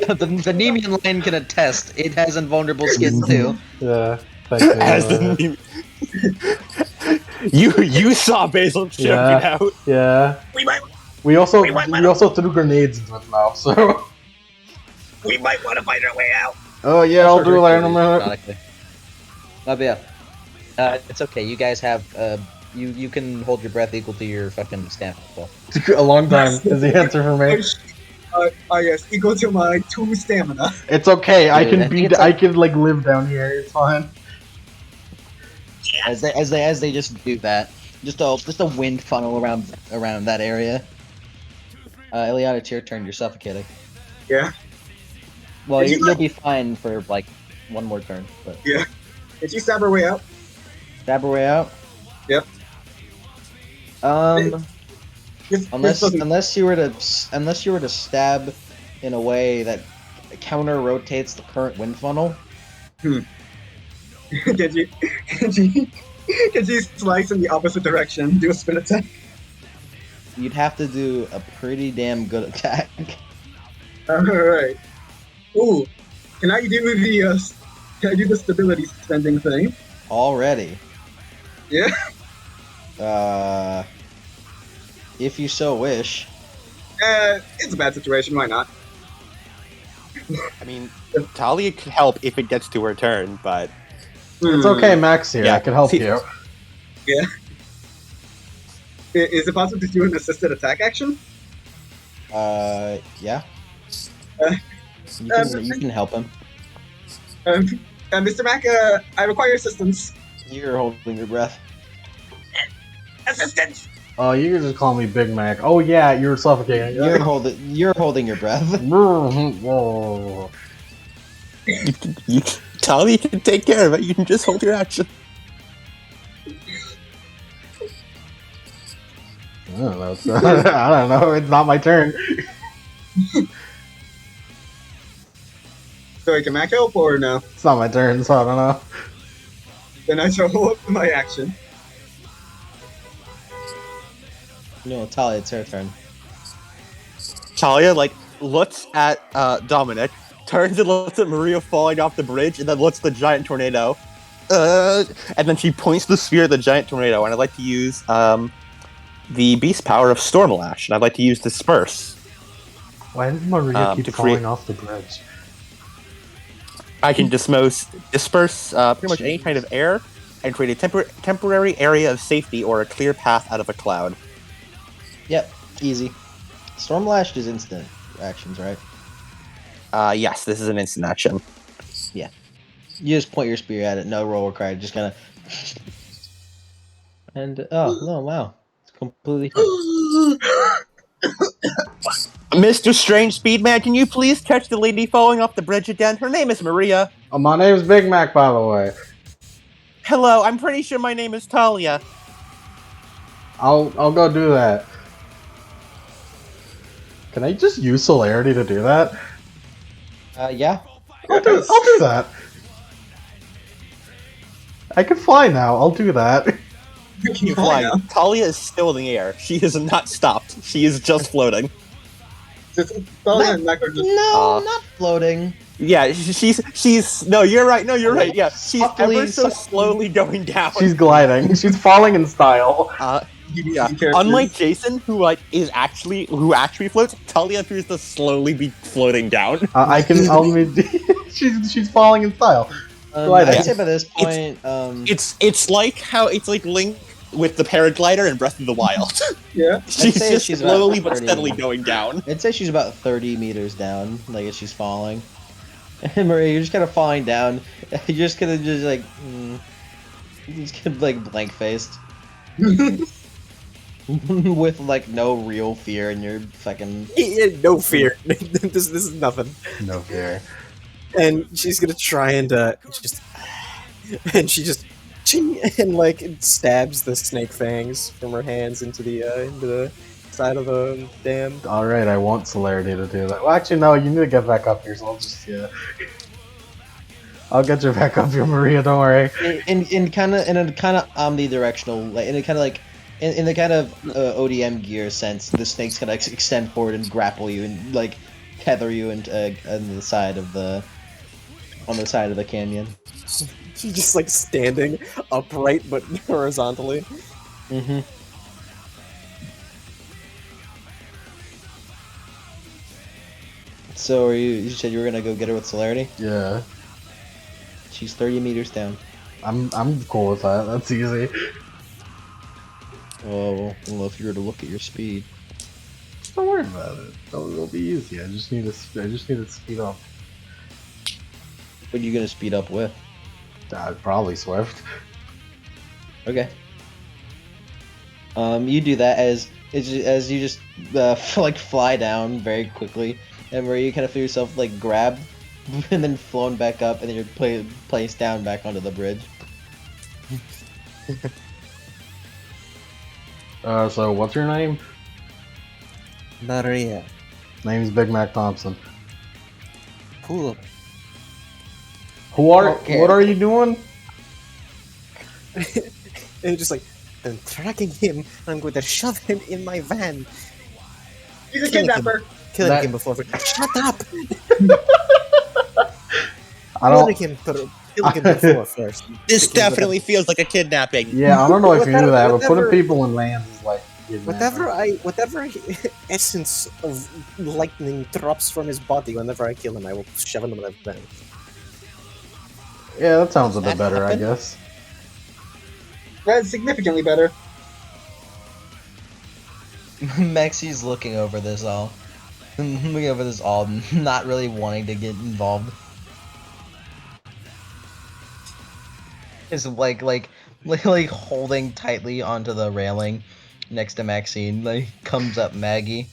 the Nemean line can attest. It has invulnerable skin too. Yeah. Thank you. As the you saw Basil choking Yeah. out. Yeah. We also threw grenades into his mouth. So. We might want to find our way out. Oh yeah, I'll do that in a minute. Ironically. But yeah, it's okay. You guys have you can hold your breath equal to your fucking stamina. So. A long time is the answer for me. Yes, equal to my 2 stamina. It's okay. I Dude, I can like live down here. It's fine. As they just do that, just a wind funnel around that area. Eliana, it's your turn. You're suffocating. Yeah. Well, Did you, you'll like- be fine for like one more turn. But Yeah. Did you stab her way out? stab her way out. Yep. Unless you were to stab in a way that counter rotates the current wind funnel. Can you slice in the opposite direction? Do a spin attack. You'd have to do a pretty damn good attack. Alright. Ooh. Can I do the stability spending thing? Already. Yeah. If you so wish. It's a bad situation, why not? I mean, Talia could help if it gets to her turn, but It's okay, Max here. Yeah. I can help See- you. Yeah. Is it possible to do an assisted attack action? Yeah. Uh, You can help him. Mr. Mack, I require assistance. You're holding your breath. Assistance! Oh, you can just call me Big Mac. Oh yeah, you're suffocating. You're holding your breath. Whoa. Talia can take care of it. You can just hold your action. I don't know. I don't know. It's not my turn. So can Mac help or no? It's not my turn, so I don't know. Then I shall hold up my action. No, Talia, it's her turn. Talia, looks at Dominic, turns and looks at Maria falling off the bridge, and then looks at the giant tornado. And then she points the spear at the giant tornado, and I'd like to use the beast power of Stormlash, and I'd like to use Disperse. Why did Maria keep to falling create- off the bridge? I can disperse pretty much any kind of air, and create a temporary area of safety or a clear path out of a cloud. Yep, easy. Stormlash is instant actions, right? Yes, this is an instant action. You just point your spear at it, no roll required, just kind of. And oh wow, it's completely. Mr. Strange Speedman, can you please catch the lady falling off the bridge again? Her name is Maria. Oh, my name's Big Mac, by the way. Hello, I'm pretty sure my name is Talia. I'll go do that. Can I just use celerity to do that? Yeah. I'll do that. I can fly now. I'll do that. You fly. Talia is still in the air. She has not stopped. She is just floating. Talia and Mac are just No, not floating. Yeah, she's no, you're right. No, you're right. Yeah, she's Subtly- ever so subtly- slowly going down. She's gliding. She's falling in style. Yeah. characters. Unlike Jason, who actually floats, Talia appears to slowly be floating down. She's falling in style. I'd say by this point, It's like Link with the paraglider in Breath of the Wild. Yeah. She's say just she's about slowly but 30. steadily going down. I'd say she's about 30 meters down, like as she's falling. And Maria, you're just kind of falling down. You're just gonna like, you're just kind of like blank faced, with like no real fear in your fucking. No fear. This is nothing. No fear. And she's gonna try and just, and she just, ching, and like stabs the snake fangs from her hands into the side of the dam. All right, I want Celerity to do that. Well, actually, no. You need to get back up here, so I'll just I'll get you back up here, Maria. Don't worry. In kind of omnidirectional, like in a kind of like in the kind of ODM gear sense, the snake's gonna extend forward and grapple you and like tether you on the side of the canyon. She's just like standing upright but horizontally. Mm-hmm. So you said you were gonna go get her with Celerity? Yeah, She's 30 meters down. I'm cool with that. That's easy. Oh, well, if you were to look at your speed. Don't worry about it. It'll be easy. I just need to speed up. What are you gonna speed up with? Probably Swift. Okay. You do that as you just like fly down very quickly, and where you kind of feel yourself like grabbed, and then flown back up, and then you're placed down back onto the bridge. So what's your name? Maria. Name's Big Mac Thompson. Cool. Okay. What are you doing? And just like, I'm tracking him. I'm going to shove him in my van. He's a kidnapper. Killing him before. Shut up! I Killing don't. him before first. This definitely feels like a kidnapping. Yeah, I don't know if you knew that, but Whatever- putting people in lands is like. Whatever essence of lightning drops from his body, whenever I kill him, I will shove him in my van. Yeah, that sounds a bit better, I guess. That's significantly better. Maxi's looking over this all, not really wanting to get involved. Is like holding tightly onto the railing next to Maxine. Like comes up Maggie.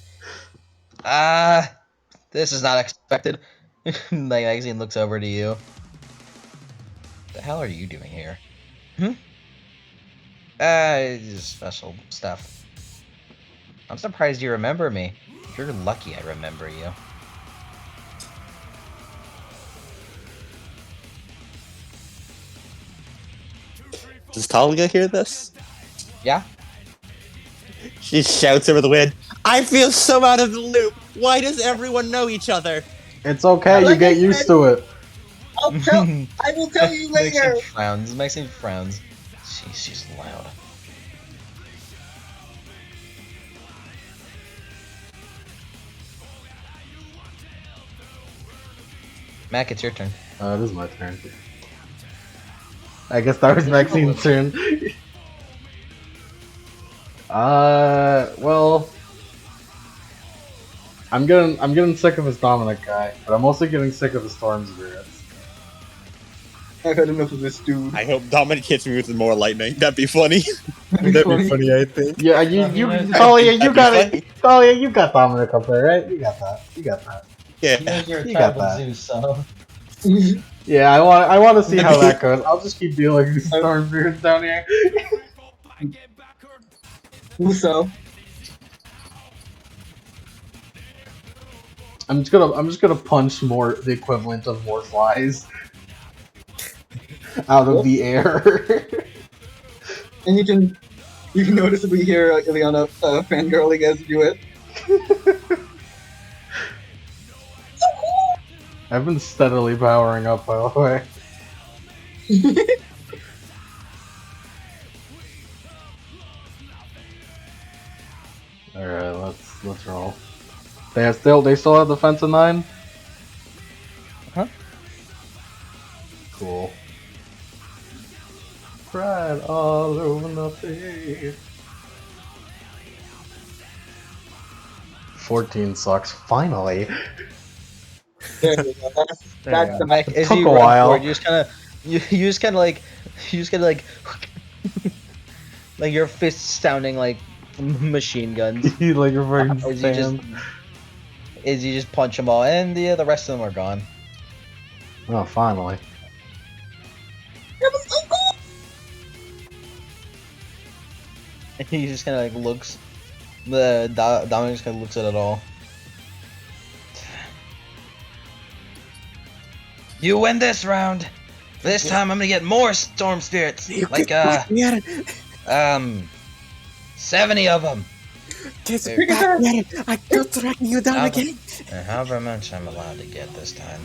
This is not expected. Like Maxine looks over to you. The hell are you doing here? Just special stuff. I'm surprised you remember me. You're lucky I remember you. Does Talia hear this? Yeah? She shouts over the wind, I feel so out of the loop. Why does everyone know each other? It's okay, you Like get I used said- to it. I will tell you later. Maxine frowns. She's loud. Mac, it's your turn. It is my turn. I guess that was Maxine's turn. Well, I'm getting sick of this Dominic guy, but I'm also getting sick of the Storm Spirits. I've had enough of this dude. I hope Dominic hits me with more lightning. That'd be funny. That'd be funny, I think. Yeah, Talia, you got it. Talia, you got Dominic up there, right? You got that. Yeah. You're a You got tribal that. Zeus, so. Yeah, I want to see how that goes. I'll just keep dealing with these Storm Spirits down here. So, I'm just gonna punch the equivalent of more flies out of the air. and you can noticeably hear Ileana fangirling as you do it. I've been steadily powering up, by the way. Alright, let's roll. They still have defense of 9? Huh? Cool. Pride all over nothing. 14 sucks. Finally. There you go. That's the Mac, as Took you a run while. forward, you just kind of like like your fists sounding like machine guns You like your fucking as you just stand. as you just punch them all, and the rest of them are gone. Oh, finally. And he just kind of like looks. Dominic just kind of looks at it all. You win this round. This time I'm gonna get more storm spirits, like 70 of them. Get Hey. back at it! I got tracking you down again! And however much I'm allowed to get this time.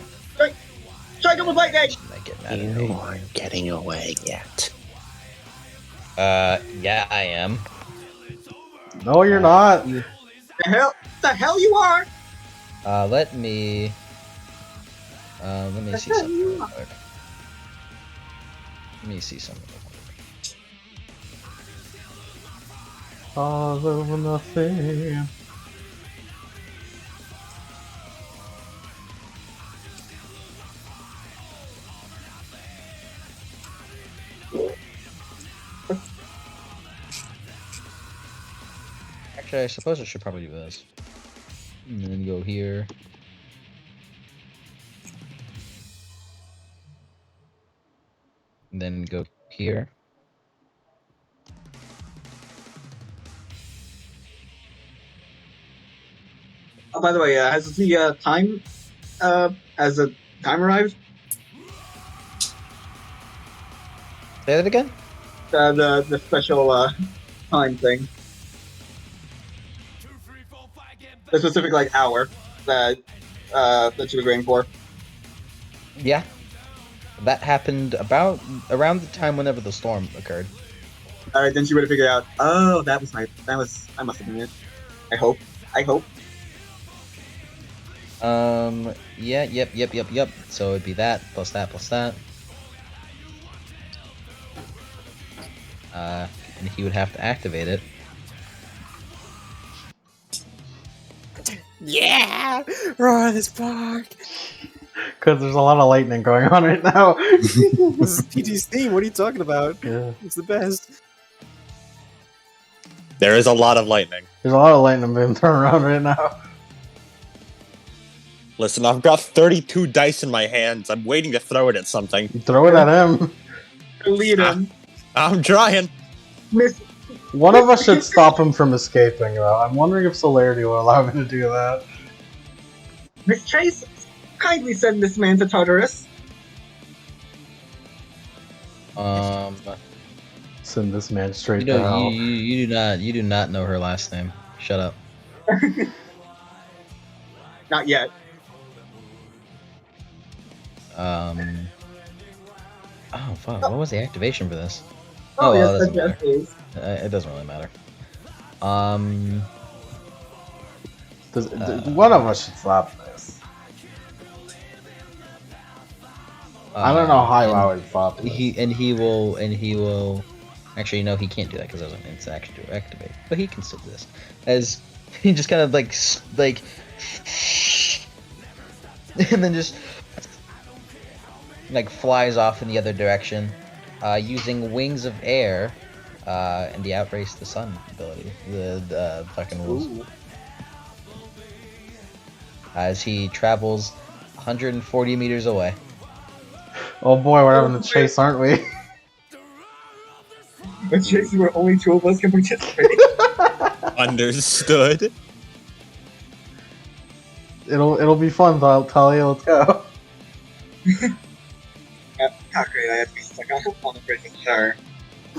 Strike him with lightning! They get mad at You me. aren't getting away yet. Yeah, I am. No, you're not. The hell you are! Let me see something real quick. Let me see something real quick. All over nothing. Actually, I suppose I should probably do this. And then go here. And then go here. Oh, by the way, has the time, has the time arrived? Say that again? The special, time thing. The specific, like, hour that she was waiting for. Yeah. That happened around the time whenever the storm occurred. Alright, then she would have figured out, oh, I must have been it. I hope. Yeah, yep. So it'd be that, plus that, plus that. And he would have to activate it. Yeah! Roar this park! Because there's a lot of lightning going on right now. This is PT's theme, what are you talking about? Yeah. It's the best. There is a lot of lightning. There's a lot of lightning being thrown around right now. Listen, I've got 32 dice in my hands. I'm waiting to throw it at something. You throw it at him. Lead him. I'm trying. Miss. One of us should stop him from escaping, though. I'm wondering if Celerity will allow me to do that. Miss Chase, kindly send this man to Tartarus. Send this man straight You to know, hell. you do not know her last name. Shut up. Not yet. Oh fuck! What was the activation for this? Oh, well, yes, it doesn't yes, matter. yes. It doesn't really matter. One of us should stop this. I don't know how I would stop this. He will. Actually, no, he can't do that because there's an instant action to activate. But he can still do this, as he just kind of like, and then just like flies off in the other direction, using wings of air, and the outrace the sun ability. The fucking rules. Ooh. As he travels 140 meters away. Oh boy, we're having a chase, aren't we? Miss Chase, where only two of us can participate. Understood. It'll be fun, Talia. Let's go. Not great, I have to be stuck on the freaking shower.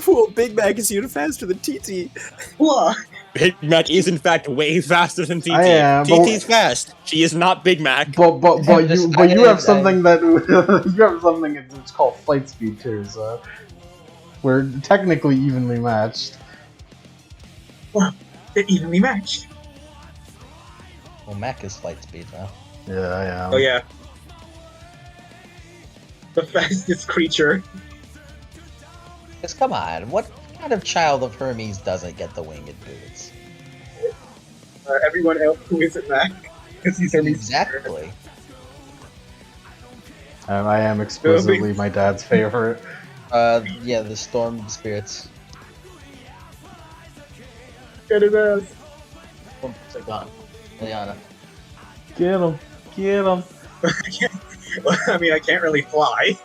Well, Big Mac is even faster than TT. Whoa! Big Mac is in fact way faster than TT. I am, but- TT's fast. She is not Big Mac. But you have something that you have something that's called flight speed too. So we're technically evenly matched. They're evenly matched. Well, Mac is flight speed now. Yeah, I am. Oh yeah. The fastest creature. Because come on, what kind of child of Hermes doesn't get the winged boots? Everyone else who isn't Mac. Because he's Hermes. Exactly. I am explicitly my dad's favorite. Yeah, the storm spirits. Get his ass. Boom, they're gone. Liana. Get him, get him. Well, I mean, I can't really fly.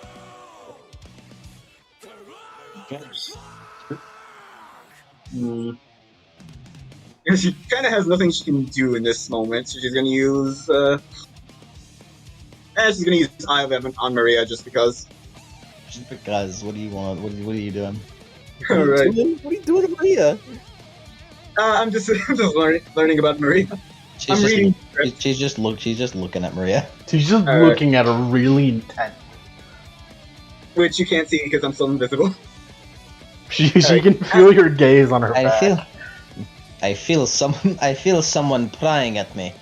Yeah, she kind of has nothing she can do in this moment, so she's gonna use. She's gonna use Eye of Heaven on Maria just because. Just because, what do you want? What are you doing? Alright. What are you doing to Maria? I'm just learning about Maria. She's I'm just, reading. She's just looking at Maria. She's just Alright. looking at her really intent. Which you can't see because I'm still invisible. She can feel your gaze on her I back. feel someone prying at me.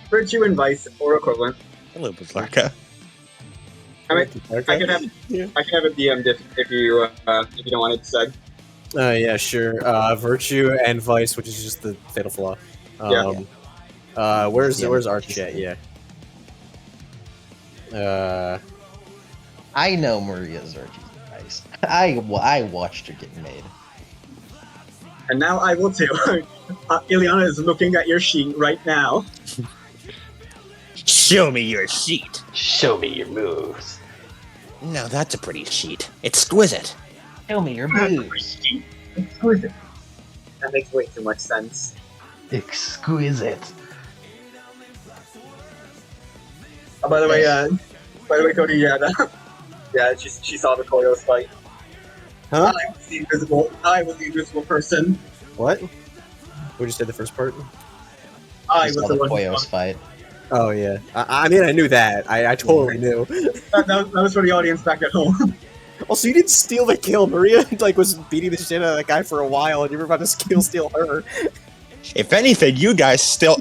Virtue and Vice or equivalent. Hello, Berserker. I mean, I could have it DM'd if you don't want it said. Yeah, sure. Virtue and Vice, which is just the Fatal Flaw. Where's Arch at? Yeah. I know Maria's Archie's nice. I watched her get made. And now I will too. Ileana is looking at your sheet right now. Show me your sheet. Show me your moves. Now that's a pretty sheet. Exquisite. Show me your boobs. That makes way too much sense. Exquisite. Oh, by the way, Cody, yeah, she saw the Koyos fight. Huh? I was the invisible person. What? We just did the first part. I You was saw the the one. Koyos fight. Oh yeah. I mean, I knew that. I totally knew. That was for the audience back at home. Also, you didn't steal the kill. Maria was beating the shit out of that guy for a while, and you were about to steal her. If anything, you guys still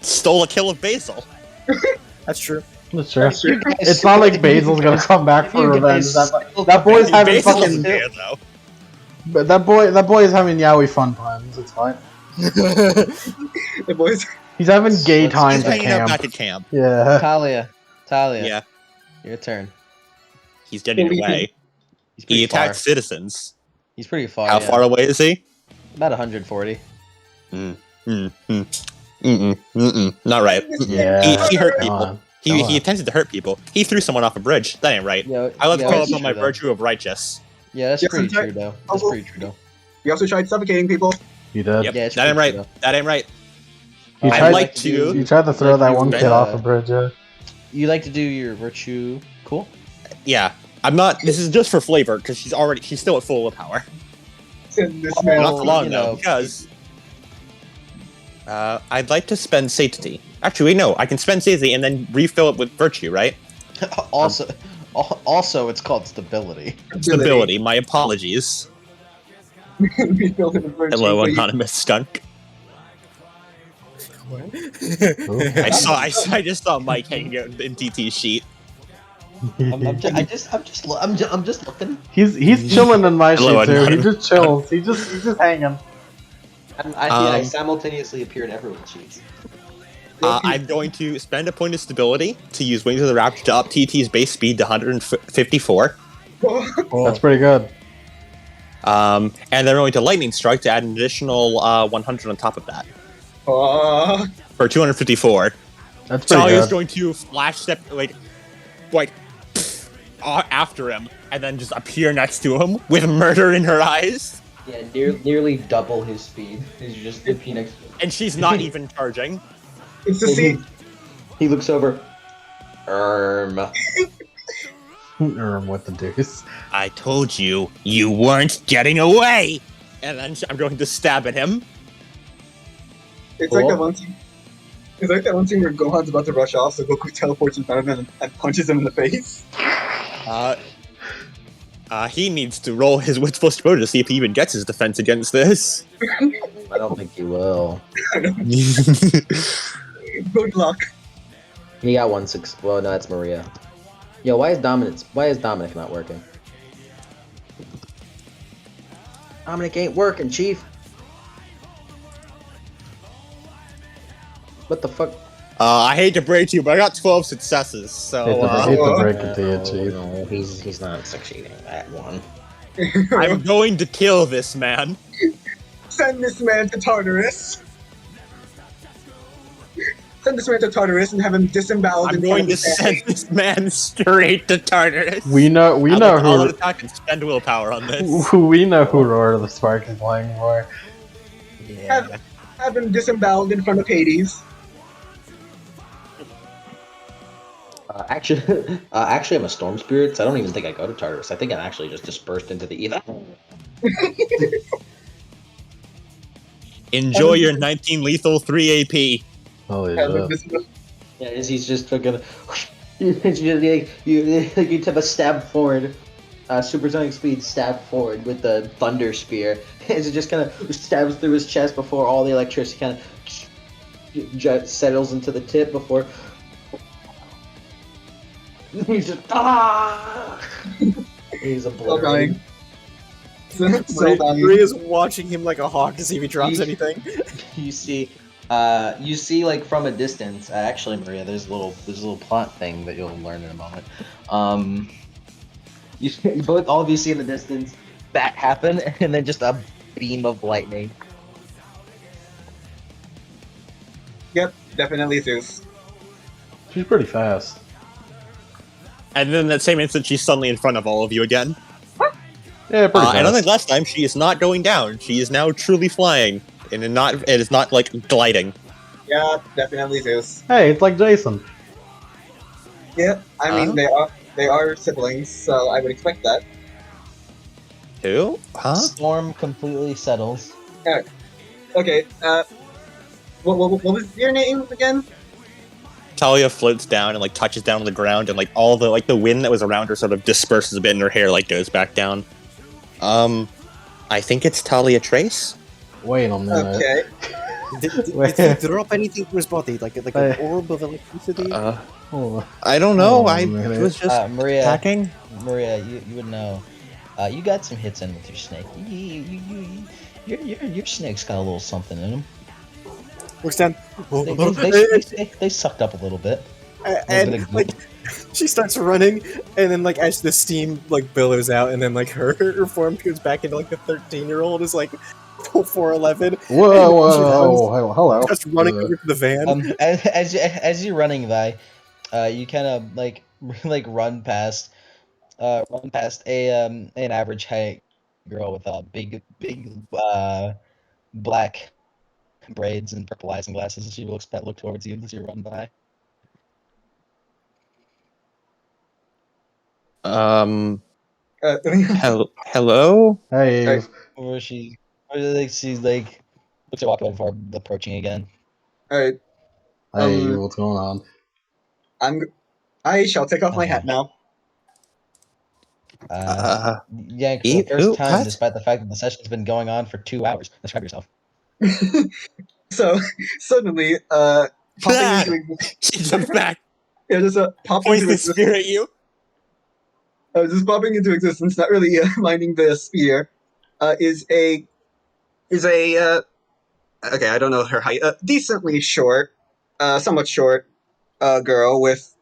stole a kill of Basil. That's true. That's true. That's true. It's not like Basil's gonna come back for You revenge. guys- That boy's having Basil fucking. isn't there, though. But that boy is having yaoi fun times. It's fine. The boys. He's having gay He's times He's at hanging out camp. back at camp. Yeah. Talia, Yeah, your turn. he's getting What do you away. He's He pretty far. attacked citizens. He's pretty far. How yeah. far away is he? About 140. Not right. Yeah. He hurt Come people. on. He attempted to hurt people. He threw someone off a bridge. That ain't right. Yeah, I love to yeah, call that's upon my true, though. virtue of righteous. Yeah, that's Yes, pretty I'm sorry. true though. That's pretty true though. You also tried suffocating people. You did. Yep, Yeah, it's that ain't pretty right. true, That ain't right. You I'd tried, like to. you tried to throw that one you, kid off a bridge. Yeah. You like to do your virtue? Cool. Yeah, I'm not. This is just for flavor because she's still at full willpower. This Oh, man. Not for long you though, know. because I'd like to spend satiety. Actually, wait, no, I can spend satiety and then refill it with virtue, right? Also, it's called stability. Stability. My apologies. Rebuild it with virtue, Hello, but you- anonymous skunk. Ooh. I just saw Mike hanging out in TT's sheet. I'm just looking. He's chilling in my Hello, sheet too. He anonymous. just chills. He's just hanging. I simultaneously appear in everyone's sheets. I'm going to spend a point of stability to use Wings of the Raptor to up TT's base speed to 154. That's pretty good. And then I'm going to Lightning Strike to add an additional 100 on top of that. For 254. That's pretty Talia's good. going to flash step, after him, and then just appear next to him with murder in her eyes. Yeah, nearly double his speed. He's just the Phoenix. And she's not even charging. It's the scene. He looks over. What the deuce? I told you, you weren't getting away! and then I'm going to stab at him. It's Cool. like that one scene. It's like that one scene where Gohan's about to rush off, so Goku teleports in front of him and punches him in the face. He needs to roll his Wits plus exposure to see if he even gets his defense against this. I don't think he will. Good luck. He got 1-6. Well, no, that's Maria. Yo, why is Dominic not working? Dominic ain't working, Chief. What the fuck? I hate to break to you, but I got 12 successes, so I hate to break it to you, Chief. No, he's not succeeding that one. I'm going to kill this man. Send this man to Tartarus. Send this man to Tartarus and have him disemboweled. I'm going to send this man straight to Tartarus. We know I'll who. attack and spend willpower on this. We know who Roar of the Spark is playing for. Yeah. Have him disemboweled in front of Hades. Actually, I'm a Storm Spirit, so I don't even think I go to Tartarus. I think I'm actually just dispersed into the ether. Enjoy your 19 lethal 3 AP. Holy Have him shit. Yeah, he's just fucking. You type of stab forward, supersonic speed stab forward with the thunder spear. As it just kind of stabs through his chest before all the electricity kind of settles into the tip before. He's just He's obliterated. So dying. Maria's watching him like a hawk to see if he drops You- anything. You see like from a distance. Actually, Maria, there's a little plot thing that you'll learn in a moment. All of you see in the distance that happen, and then just a beam of lightning. Yep, definitely Zeus. She's pretty fast. And then in that same instant, she's suddenly in front of all of you again. Yeah, pretty fast. And unlike last time, she is not going down. She is now truly flying. And it is not like gliding. Yeah, definitely Zeus. Hey, it's like Jason. Yeah, I mean they are siblings, so I would expect that. Who? Huh? Storm completely settles. Okay, what was your name again? Talia floats down and like touches down on the ground, and like all the wind that was around her sort of disperses a bit, and her hair like goes back down. I think it's Talia Trace. Wait a minute. Okay. Did he drop anything from his body, like an orb of electricity? Oh, I don't know. Oh, I man. was just Maria, attacking. Maria, you would know. You got some hits in with your snake. Your snake's got a little something in him. Looks down. They sucked up a little bit. And like she starts running, and then like as the steam like billows out, and then like her form goes back into like the 13-year-old is like 4'11". whoa, hello. Just running over to the van. As you're running by, you kind of like run past an average height girl with big black braids and purple eyes and glasses, and she look towards you as you run by. Hello. Hey, She's like looks to walk away before approaching again. Alright, hey, what's going on? I shall take off my hat now. Yeah, for the first time, despite the fact that the session's been going on for 2 hours. Describe yourself. So suddenly, popping into existence. She jumped back. Yeah, just popping Points into the existence. spear at you. Just popping into existence, not really minding the spear. Is a okay, I don't know her height. Decently short, somewhat short, girl with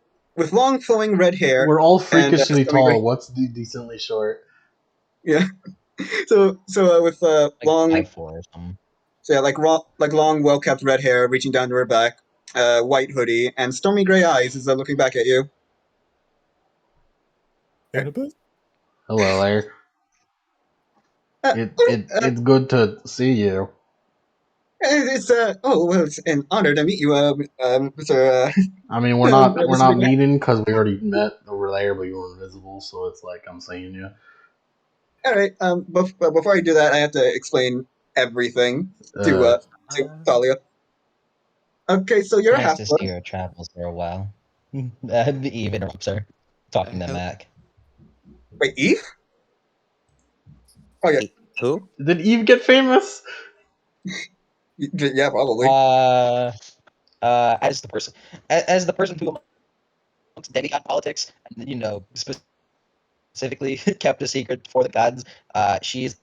long flowing red hair. We're all and, freakishly stomach tall. ring. What's decently short? Yeah. So with Like long, 5'4" or something. so yeah, like long, well kept red hair reaching down to her back, white hoodie, and stormy gray eyes is looking back at you. Hello there. It's good to see you. It's it's an honor to meet you, Mr. I mean, we're not Mr. McMahon. meeting because we already met over there, but you were invisible, so it's like I'm seeing you. All right. Before I do that, I have to explain everything to Talia. Okay, so you're a Nice half to see blood. your travels for a while. Eve interrupts her, talking to Mac. Wait, Eve? Oh yeah, Who? Did Eve get famous? yeah, probably. As the person, as the person who amongst demigod politics, and, specifically kept a secret for the gods. She's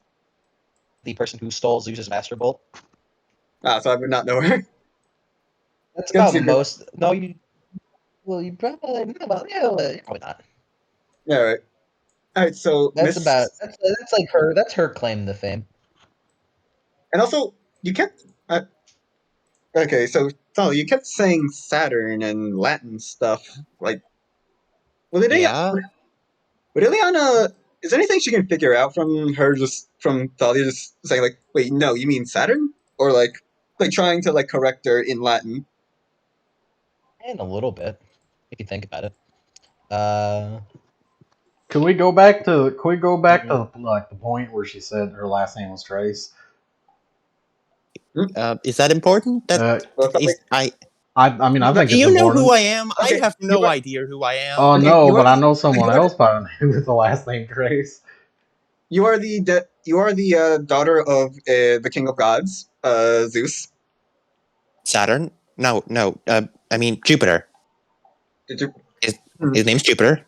the person who stole Zeus's master bolt. So I would not know her. That's Good about secret. most. No, you. Well, you probably. Well, yeah, well, probably not. Yeah, right. All right, so That's about. Miss, That's like her. That's her claim to fame. and also you kept. Okay, so you kept saying Saturn and Latin stuff. Like, was it Yeah. But Ileana, is there anything she can figure out from her just from Thalia just saying like, wait, no, you mean Saturn? Or like trying to like correct her in Latin. And a little bit, if you think about it. Can we go back to Mm, like the point where she said her last name was Trace? Is that important? That Uh, Well, something. is I. I mean, I Do think it's you know who important. I am? I Okay, have you no are idea who I am. Oh okay. no, You are but I the know someone you are the else by the name with the last name Trace. you are the daughter of the king of gods, Zeus. Saturn? No, no. I mean Jupiter. Did you, His hmm, his name's Jupiter.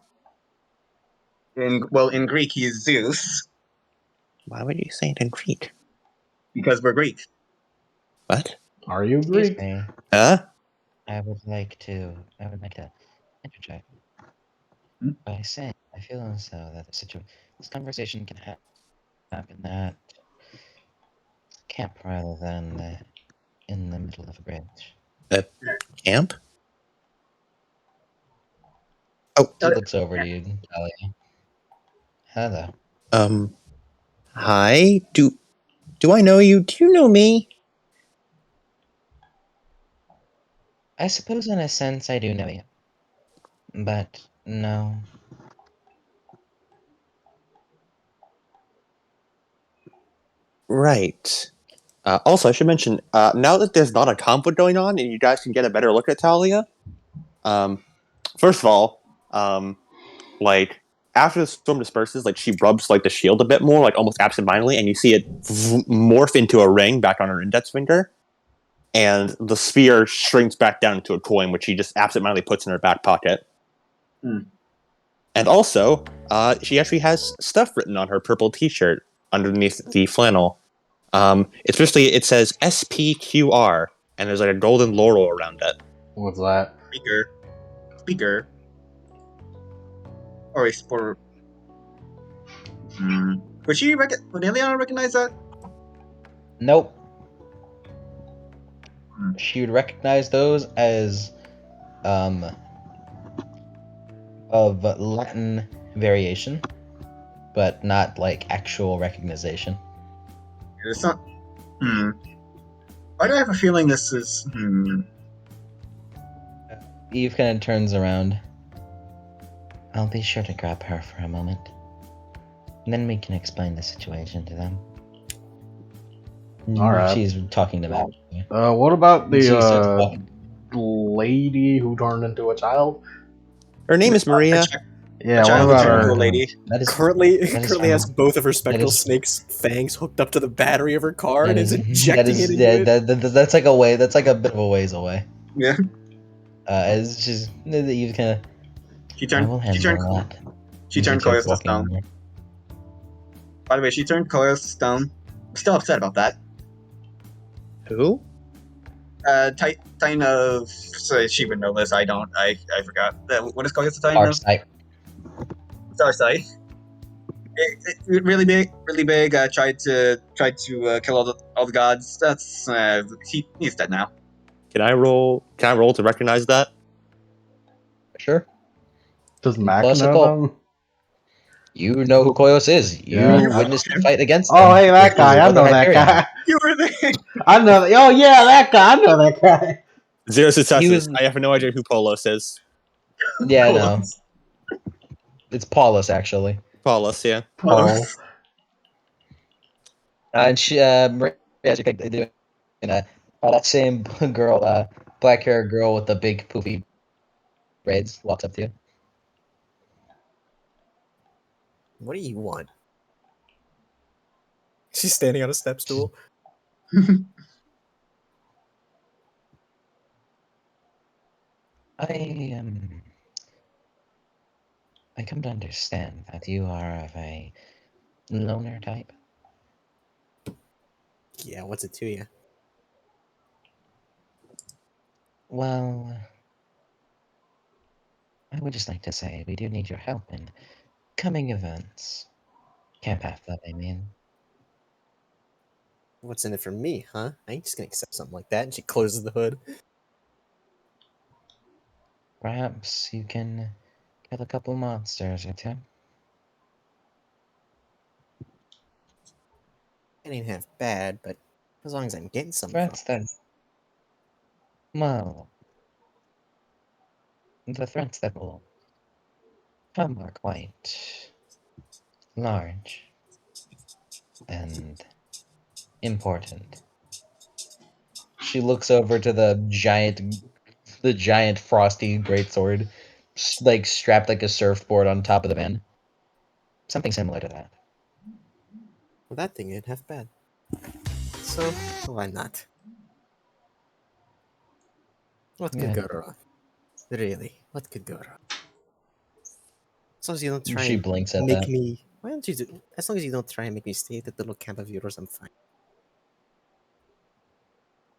in Greek he's Zeus Why would you say it in Greek? because we're Greek. What? Are you excuse Greek? me. Huh? I would like to. I would like to interject Hmm? by saying I feel as though that this conversation can happen at camp rather than in the middle of a bridge. Uh, camp? Oh, She looks over to you, Talia. Hello. um. Hi. Do I know you? Do you know me? I suppose in a sense I do know you, but no. Right. Also, I should mention, now that there's not a conflict going on and you guys can get a better look at Talia, um, first of all, like, after the storm disperses, like, she rubs, like, the shield a bit more, like, almost absentmindedly, and you see it morph into a ring back on her index finger, and the sphere shrinks back down into a coin, which she just absentmindedly puts in her back pocket. Hmm. And also, she actually has stuff written on her purple t-shirt underneath the flannel. Especially it says SPQR, and there's like a golden laurel around it. What's that? Speaker, or a sport. Hmm. Would Ileana recognize that? Nope. Hmm. She would recognize those as um of Latin variation, but not like actual recognition. It's not. Hmm. Why do I have a feeling this is? Eve kind of turns around. I'll be sure to grab her for a moment. And then we can explain the situation to them. All right. She's talking to Matt. What about She starts the walking. lady who turned into a child? Her name is A, Maria. chi- a Yeah, what child who about turned into a her? lady. That is Currently that is has true. both of her spectral is- snake's fangs hooked up to the battery of her car That and is is injecting it into yeah, it. that's like a way. That's like a bit of a ways away. Yeah. As she's Eve kind of. She I turned. will She turned. handle that. She And she turned starts Koya's walking down. over. By the way, she turned Koya's down. I'm still upset about that. Who? Titan of. So she would know this. I don't. I forgot. What is Koya's Titan Our of? sight. Starsight. Really big, really big. Tried to kill all the gods. That's he's dead now. Can I roll? Can I roll to recognize that? Sure. Does And Mac plus a know cult. them? You know who Koyos is. Yeah. You witnessed a fight against Oh, him hey, that with his guy. I brother know that Hyperion. guy. You were there. I know that. Oh, yeah, that guy. I know that guy. 0 successes. He was I have no idea who Polos is. yeah, Cool. no. It's Paulus actually. Polos, yeah. Paul. And she, as you picked, doing that same girl, black hair girl with the big poofy braids, walks up to you. What do you want? She's standing on a step stool. I I come to understand that you are of a loner type. Yeah, what's it to you? Well, I would just like to say we do need your help in coming events. Camp Half Blood, I mean. What's in it for me, huh? I ain't just gonna accept something like that. And she closes the hood. Perhaps you can kill a couple monsters or two. It ain't half bad, but as long as I'm getting something from Threats that, well, the threats that will come are quite large and important. She looks over to the giant frosty greatsword, like strapped like a surfboard on top of the van. Something similar to that. well, that thing ain't half bad. So why not? What could Good. go wrong? Really, what could go wrong? As long as you don't try She and blinks at make that. me. Why don't you do? As long as you don't try and make me stay at that little camp of yours, I'm fine.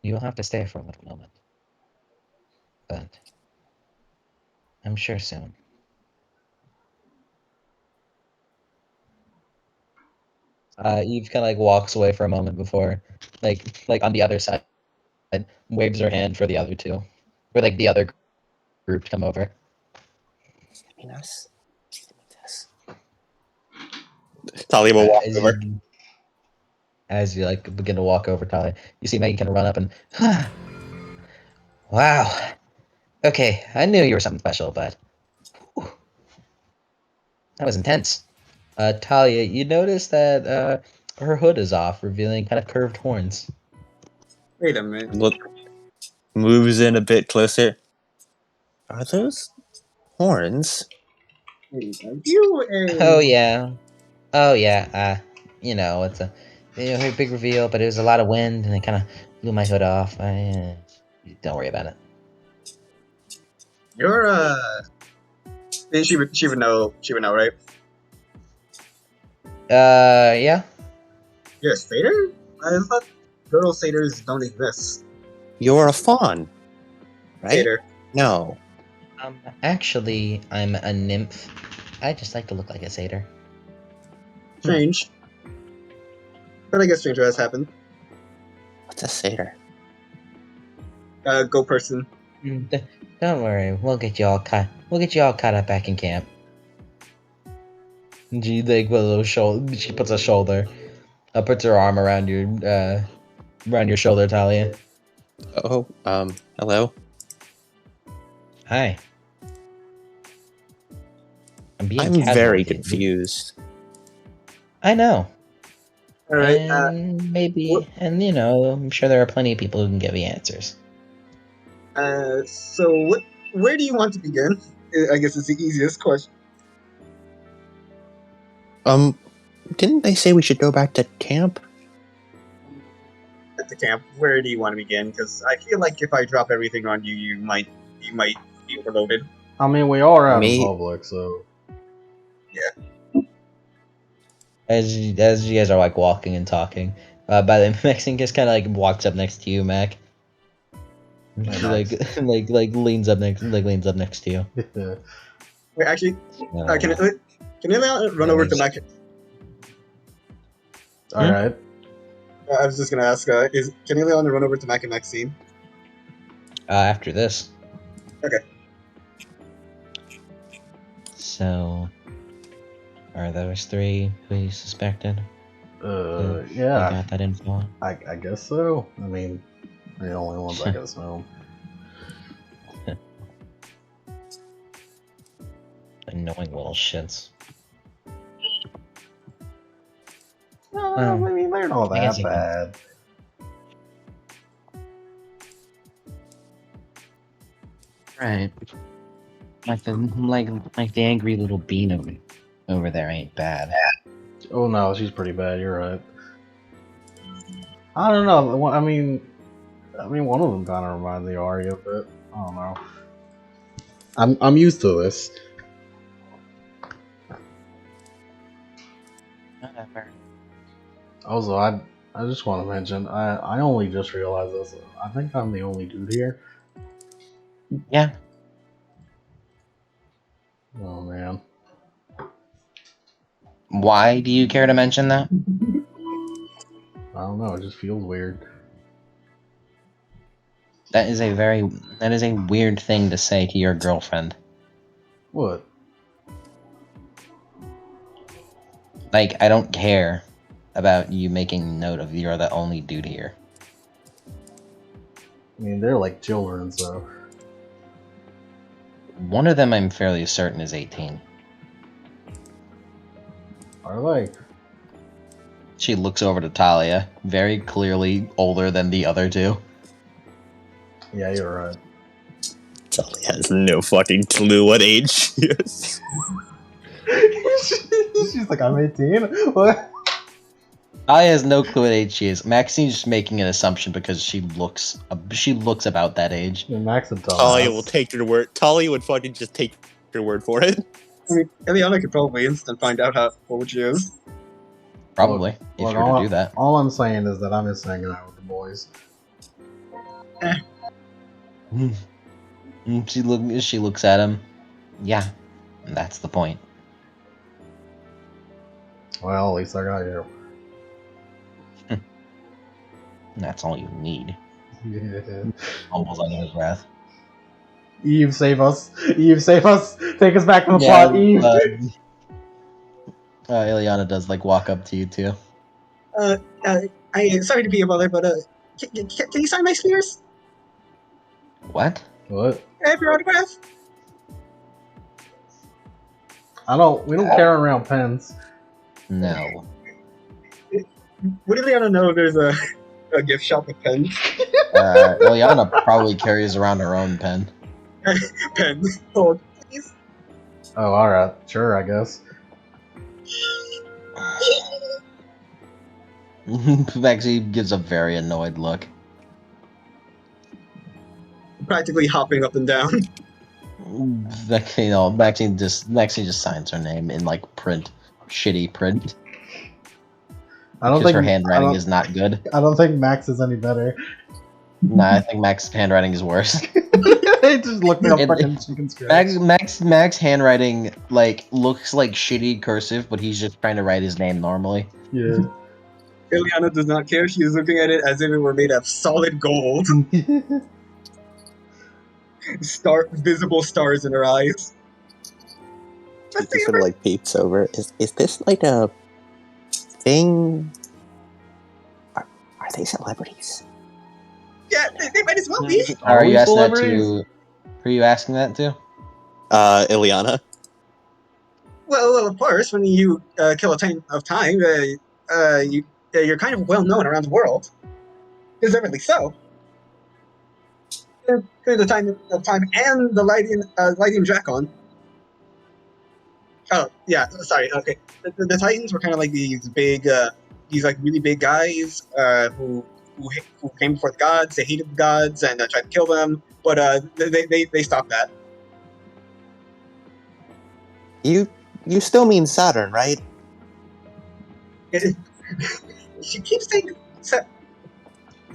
You'll have to stay for a little moment, but I'm sure soon. Eve kind of like walks away for a moment before, like on the other side, waves her hand for the other two, for like the other group to come over. Talia will walk As over. you like begin to walk over, Talia, you see Maggie kind of run up and, wow. Okay, I knew you were something special, but whew, that was intense. Talia, you notice that her hood is off, revealing kind of curved horns. Wait a minute. Look, moves in a bit closer. Are those horns? Wait, are you Oh a... yeah, oh yeah. It's a big reveal, but it was a lot of wind, and it kind of blew my hood off. Don't worry about it. You're she would know, right? Yeah. You're a satyr? I thought girl satyrs don't exist. You're a fawn, right? Satyr. No. Actually, I'm a nymph. I just like to look like a satyr. Strange. But I guess stranger has happened. What's a satyr? Go person. Don't worry, we'll get you all caught. We'll get you all caught up back in camp. She like with a little shoulder. She puts a shoulder. Puts her arm around your shoulder, Talia. Oh, hello. Hi. I'm being I'm casual very with you. confused. I know. Alright, And what, maybe, and I'm sure there are plenty of people who can give you answers. so where do you want to begin? I guess it's the easiest question. Didn't they say we should go back to camp? At the camp, where do you want to begin? Because I feel like if I drop everything on you, you might be overloaded. I mean, we are out in Me? public, so As you guys are like walking and talking, by the Mexican just kind of like walks up next to you, Mac. She like nice. leans up next to you. Wait, actually, Uh, can you run yeah, over like, to Mac? All right. I was just gonna ask, can you run over to Mac and Maxine? after this. Okay. So, are those three who you suspected? You Yeah, got that info? I guess so. I mean, the only ones I can assume. Annoying little shits. I mean, they're not I guess that you can- bad. Right. Like the angry little bean over there ain't bad. Oh no, she's pretty bad. You're right. I don't know. I mean, one of them kind of reminds me of Arya, but I don't know. I'm used to this. Whatever. Also, I just want to mention I only just realized this. I think I'm the only dude here. Yeah. Oh man. Why do you care to mention that? I don't know. It just feels weird. That is a weird thing to say to your girlfriend. What? Like, I don't care about you making note of you're the only dude here. I mean, they're like children, so. One of them I'm fairly certain is 18. Are they? She looks over to Talia, very clearly older than the other two. Yeah, you're right. Charlie has no fucking clue what age she is. She's like, I'm 18. What? Talia has no clue what age she is. Maxine's just making an assumption because she looks about that age. Yeah, Max and Tom. Talia will take your word. Talia would fucking just take your word for it. I mean, Eliana could probably instant find out how old she is. Probably, if Look, you were to do that. all I'm saying is that I'm just hanging out with the boys. She looks at him. Yeah, that's the point. Well, at least I got you. That's all you need. Yeah. Almost under his breath. Eve, save us! Eve, save us! Take us back to the plot, Eve! Ileana does like walk up to you too. Sorry to be your mother, but can you sign my spears? What? What? I have your autograph. We don't carry around pens. No. Would Eliana know there's a gift shop with pens? Ileana probably carries around her own pen. Pens. Hold, please. Oh, alright. Sure, I guess. Maxine gives a very annoyed look. Practically hopping up and down. Maxine just signs her name in like shitty print. I don't Because think her handwriting is not good. I don't think Max is any better. Nah, I think Max's handwriting is worse. They just looked me up And- fucking chicken scratch. Max handwriting like looks like shitty cursive, but he's just trying to write his name normally. Yeah. Eliana does not care. She is looking at it as if it were made of solid gold. Visible stars in her eyes. He sort of like peeps over. Is this like a thing? Are they celebrities? Yeah, they might as well be. Are we you asking that celebrities? to? Who are you asking that to? Ileana. Well, of course, when you kill a time of time, you're kind of well known around the world. Deservedly so. The time of time and the lighting Dracon. Oh yeah, sorry. Okay, the Titans were kind of like these big, these like really big guys who came before the gods. They hated the gods and tried to kill them, but they stopped that. You still mean Saturn, right? She keeps saying.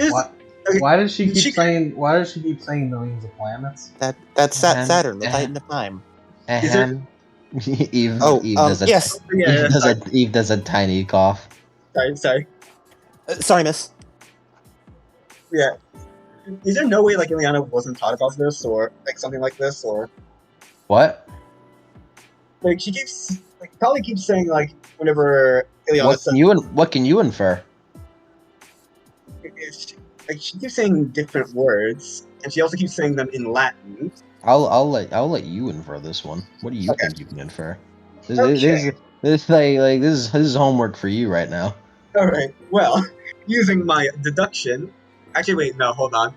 What? Okay, Why does she keep she- saying? Why does she keep saying millions of planets? That's Saturn, the Titan of Time. Is there- Eve. Oh, Eve does a yes. Yeah, Eve does a tiny cough. sorry. Sorry, miss. Yeah. Is there no way like Ileana wasn't taught about this or like something like this or What? like she keeps like Tali keeps saying like whenever Ileana What can you infer? like she keeps saying different words and she also keeps saying them in Latin. I'll let you infer this one. What do you Okay. think you can infer? Okay. This is homework for you right now. All right. Well, using my deduction. Actually, wait. No, hold on.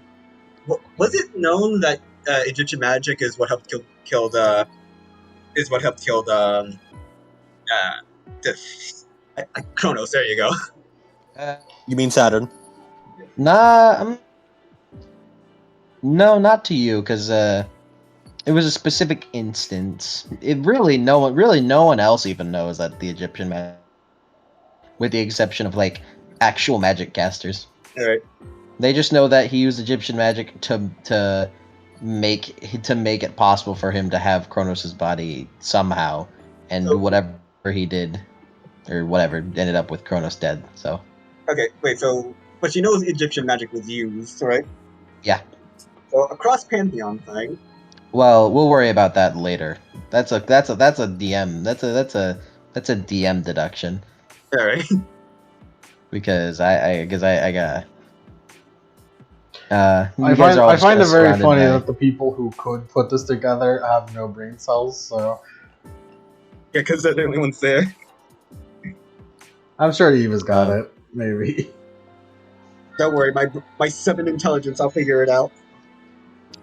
Was it known that Egyptian magic is what helped kill the, Kronos? There you go. Uh, You mean Saturn? nah, no, not to you, because it was a specific instance. It really no one else even knows that the Egyptian magic, with the exception of like actual magic casters. All right. They just know that he used Egyptian magic to make it possible for him to have Kronos' body somehow, and So, whatever he did, or whatever, ended up with Kronos dead. So okay. Wait. So, but she knows Egyptian magic was used, right? yeah. So a cross pantheon thing. Well, we'll worry about that later. That's a DM. That's a DM deduction All right. because I got. I You guys are all I just find kinda it very surrounded funny by- that the people who could put this together have no brain cells. So Yeah, because they're the only ones there. I'm sure Eva's got it. Maybe. Don't worry, my 7 intelligence. I'll figure it out.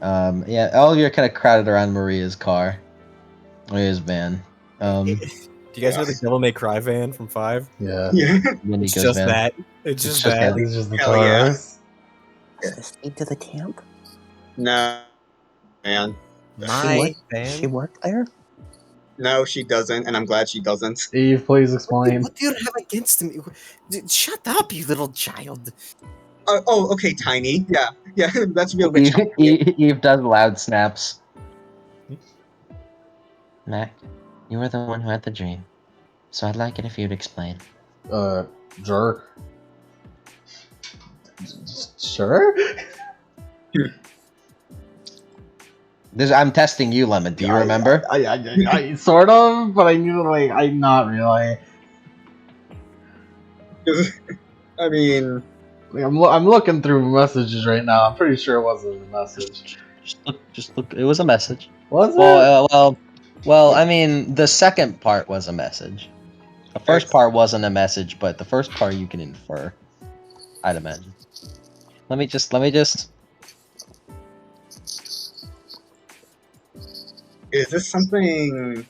Yeah, all of you are kind of crowded around Maria's car, Maria's van. Do you guys know the Devil May Cry van from 5? Yeah. Yeah. It's Nico's just van. that. It's It's just just that. that. It's just the Hell yeah. Taurus. Speak to the camp. No, man. My She van. worked there. No, she doesn't, and I'm glad she doesn't. Eve, please explain. What do you have against him? Shut up, you little child. Okay, Tiny. Yeah, that's real rich. Eve does loud snaps. Mac, you were the one who had the dream, so I'd like it if you'd explain. Jerk. Sure. I'm testing you, Lemon. Do you remember? I sort of, but I knew I not really. I mean, I'm looking through messages right now. I'm pretty sure it wasn't a message. Just look. It was a message. Was it? Well. I mean, the second part was a message. The first part wasn't a message, but the first part you can infer. I'd imagine. Let me just. is this something?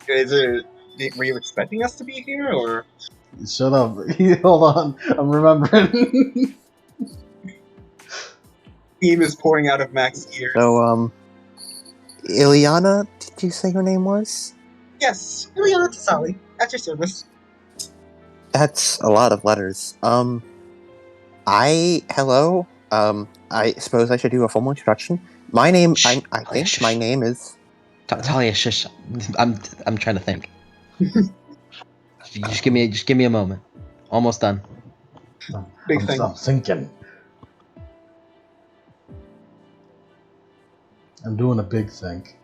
Is it? Were you expecting us to be here, or? Shut up. Hold on. I'm remembering. Steam is pouring out of Mac's ears. So, Ileana, did you say her name was? Yes, Ileana Tasali, at your service. That's a lot of letters. Hello. I suppose I should do a formal introduction. My name, Shh. I think my name is. Talia, shush. I'm trying to think. Just give me a moment. Almost done. Big thing. I'm thinking. I'm doing a big think.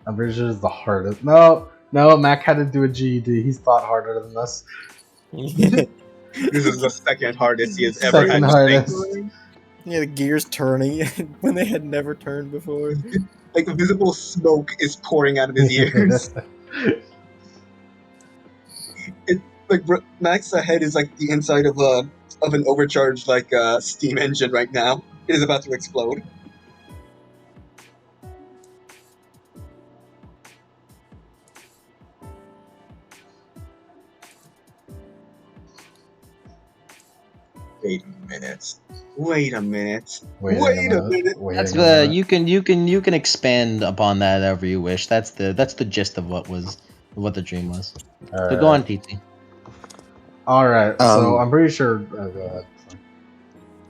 I'm pretty sure it's the hardest. No, Mac had to do a GED. He's thought harder than this. This is the second hardest he has ever Second had. hardest. Yeah, the gears turning when they had never turned before. Like visible smoke is pouring out of his ears. Mac's head is like the inside of an overcharged steam engine right now. It is about to explode. Wait a minute. Wait a minute. That's the you can expand upon that however you wish. That's the gist of what the dream was. So go on, TT. Alright, so I'm pretty sure. Oh, go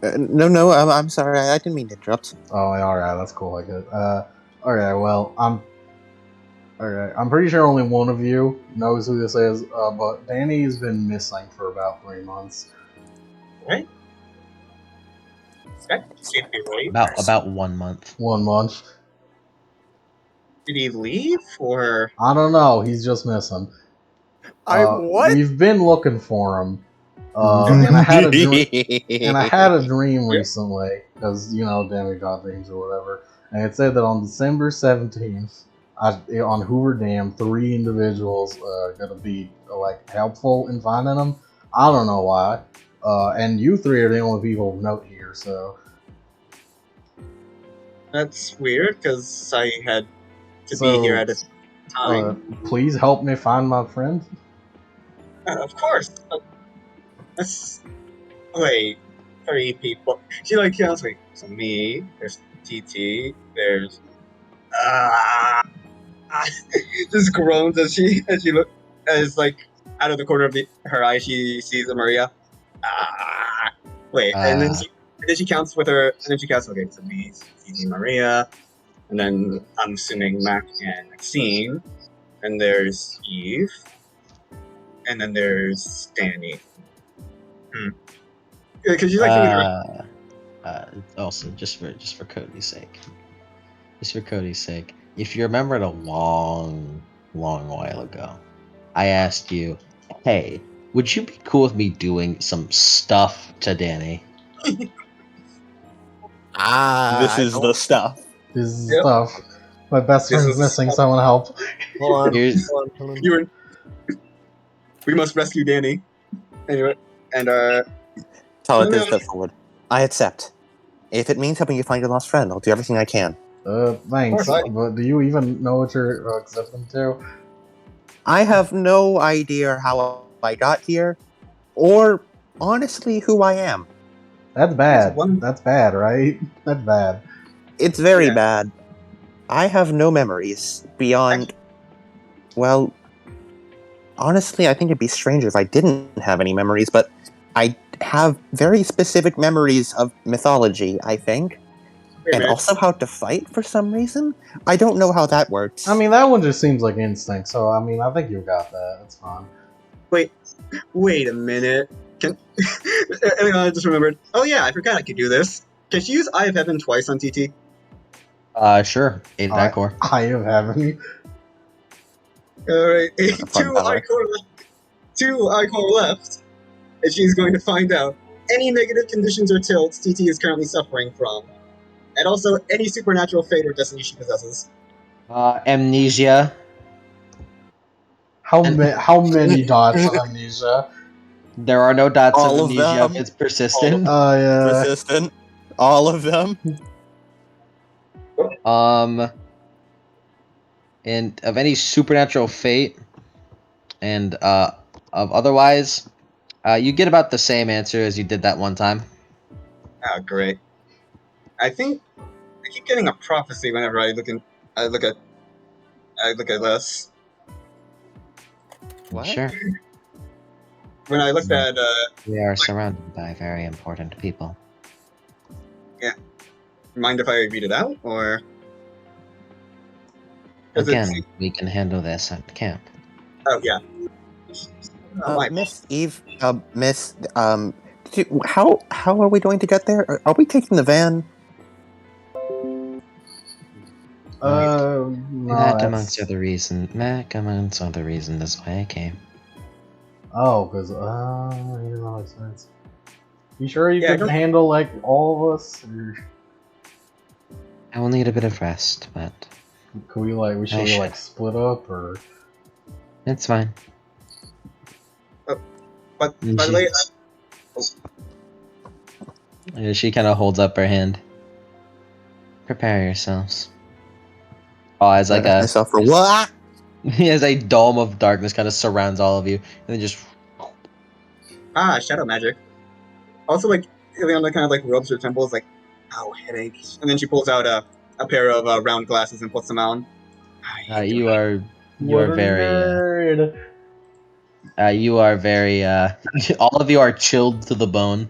ahead. No, I'm sorry. I didn't mean to interrupt. Oh, alright, that's cool. I get it. Alright, well, I'm pretty sure only one of you knows who this is, but Danny's been missing for about 3 months. Right? That can't be right. About 1 month. 1 month. Did he leave, or? I don't know, he's just missing. What? We've been looking for him. And I had a dream recently, because, Danny got dreams or whatever, and it said that on December 17th, on Hoover Dam, 3 individuals are gonna be like helpful in finding them. I don't know why. And you 3 are the only people of note here, so That's weird because I had to So, be here at this time. please help me find my friend. Of course. That's wait, 3 people. She like counts. Wait, so me. There's TT. There's just groans as she look as like out of the corner of her eye she sees a Maria. Wait, and then she counts with her, and then she counts. Okay, so me, TT, Maria, and then I'm assuming Mac and Maxine, and there's Eve, and then there's Danny. Because you like thinking Also, just for Cody's sake, if you remember it a long while ago, I asked you, "Hey, would you be cool with me doing some stuff to Danny?" This is the stuff. This is Yep. stuff. My best This friend's is missing. stuff. Someone help. Hold on. Here's- Hold on. You were. We must rescue Danny. Anyway, and Tell it No, this no. step forward. I accept. If it means helping you find your lost friend, I'll do everything I can. Thanks. Alright. But do you even know what you're accepting to? I have no idea how I got here, or honestly who I am. That's bad. one- That's bad, right? That's bad. It's very Yeah. bad. I have no memories beyond. Well, honestly, I think it'd be stranger if I didn't have any memories, but I have very specific memories of mythology, I think. Wait a And minute. also how to fight for some reason. I don't know how that works. I mean, that one just seems like instinct. So I mean, I think you got that. That's fine. Wait a minute. Can I just remembered? Oh yeah, I forgot I could do this. Can she use Eye of Heaven twice on TT? Sure, 8 that core. I have heaven. Alright, That's a fun two power. I-core left, and she's going to find out any negative conditions or tilts TT is currently suffering from, and also any supernatural fate or destiny she possesses. Amnesia. How And- many dots of amnesia? There are no dots All of of amnesia them. if it's persistent. Yeah. Persistent. All of them. And of any supernatural fate, and of otherwise, you get about the same answer as you did that one time. Ah, great. I think I keep getting a prophecy whenever I look at this. What? Sure. When I looked at We are surrounded by very important people. mind if I read it out or 'cause Again, it's- we can handle this at camp. oh yeah. Miss Eve, Miss, how are we going to get there? Are we taking the van? No, That that's... amongst other reasons is why I came. Oh, because yeah, that makes sense. You sure you Yeah, I can don't- handle like all of us? Or I will need a bit of rest, but can we like should we like split up or? it's fine. But And by the way, She kind of holds up her hand. Prepare yourselves. Oh, as like a myself for what? as a dome of darkness kind of surrounds all of you, and then just shadow magic. Also, like Ileana kind of like rubs her temples, like, "Ow, headaches," and then she pulls out a pair of round glasses and puts them on. you are What a very nerd. you are very all of you are chilled to the bone.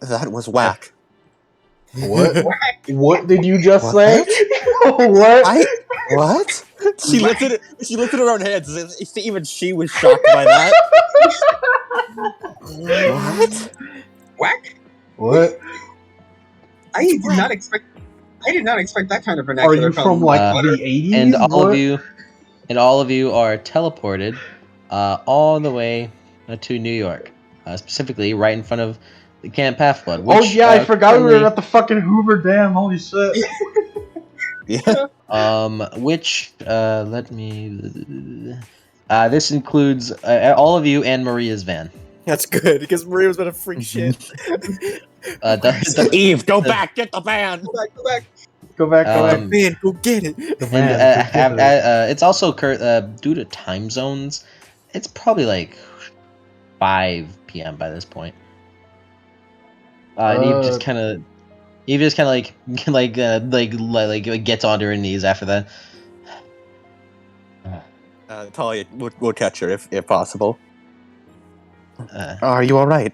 That was whack. What? What did you just What? say? What? What? She lifted it. She lifted her own hands. Even she was shocked by that. What? Whack! What? I did not expect that kind of Are vernacular. you from like Uh, the 80s? And all What? of you are teleported all the way to New York, specifically right in front of the Camp Half-Blood. Oh Which, yeah, I forgot we currently- were at the fucking Hoover Dam. Holy shit! Yeah. Which let me. This includes all of you and Maria's van. That's good because Maria was about to freak shit. Eve, go back, get the van. Go back, go back. Go back, go back. Man, go get it. The And van. Go get it. it's also due to time zones. It's probably like 5 p.m. by this point. And Eve just kind of like gets onto her knees after that. Talia, we'll catch her if possible. Uh, Are you all right?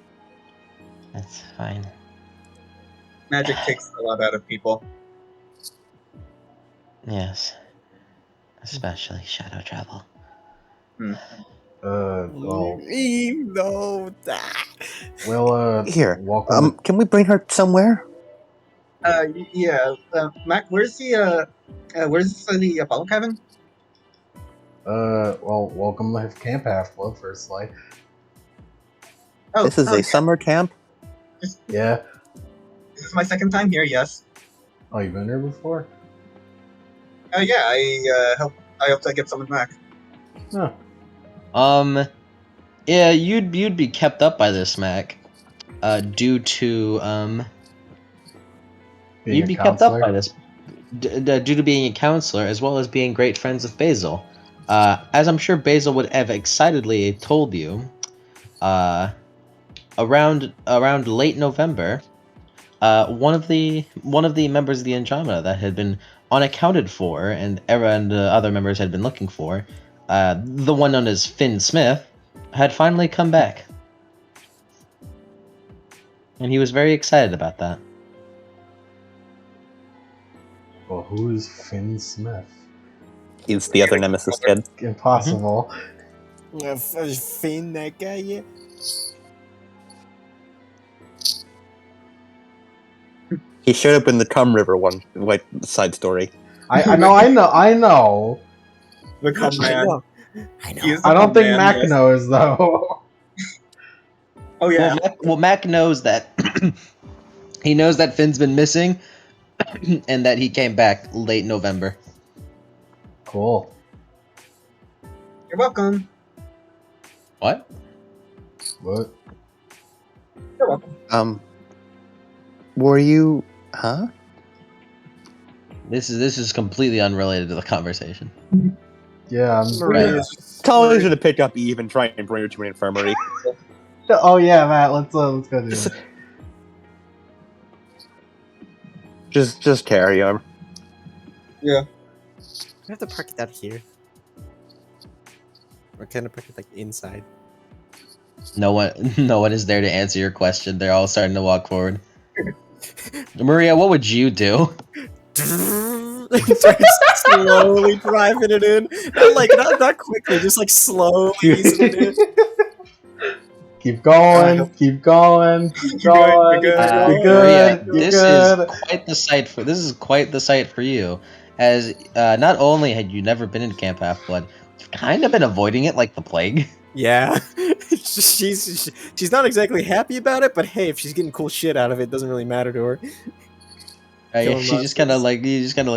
that's fine. Magic takes a lot out of people. Yes, especially shadow travel. Well, Eve, no. Here, welcome. can we bring her somewhere? Yeah. Mac, where's the Apollo cabin? Well, welcome to Camp Half-Blood, firstly. Oh, This is a summer camp. Yeah. This is my second time here. Yes. Oh, you've been here before? Yeah. I helped I get someone back. Huh. Yeah, you'd be kept up by this, Mac. Due to Being you'd a be kept up counselor? by this due to being a counselor as well as being great friends with Basil. As I'm sure Basil would have excitedly told you, around late November, one of the members of the Andromeda that had been unaccounted for and other members had been looking for, the one known as Finn Smith, had finally come back, and he was very excited about that. Well, who is Finn Smith? He's the other Nemesis kid. Impossible. Finn, that guy, yeah. He showed up in the Cum River one, like side story. I know. The cum man. I know. He is the I don't cum think man, Mac yes. knows, though. Oh yeah. Well, Mac knows that. He knows that Finn's been missing, and that he came back late November. Cool. You're welcome. What? What? You're welcome. Were you? Huh? This is completely unrelated to the conversation. Yeah, Maria's Talia should have picked up Eve and try and bring her to an infirmary. Oh yeah, Matt. Let's go do it. Just carry her. Yeah. I have to park it out here. Or can I park it like inside? No one is there to answer your question. They're all starting to walk forward. Maria, what would you do? Starts slowly driving it in. Not quickly, just like slowly easing it in. Keep going. Keep going. Keep going. You're good. You're Maria, good. You're this good. is quite the sight for you, as not only had you never been in Camp Half-Blood, you've kind of been avoiding it like the plague. Yeah, she's not exactly happy about it, but hey, if she's getting cool shit out of it, doesn't really matter to her. She just kind of like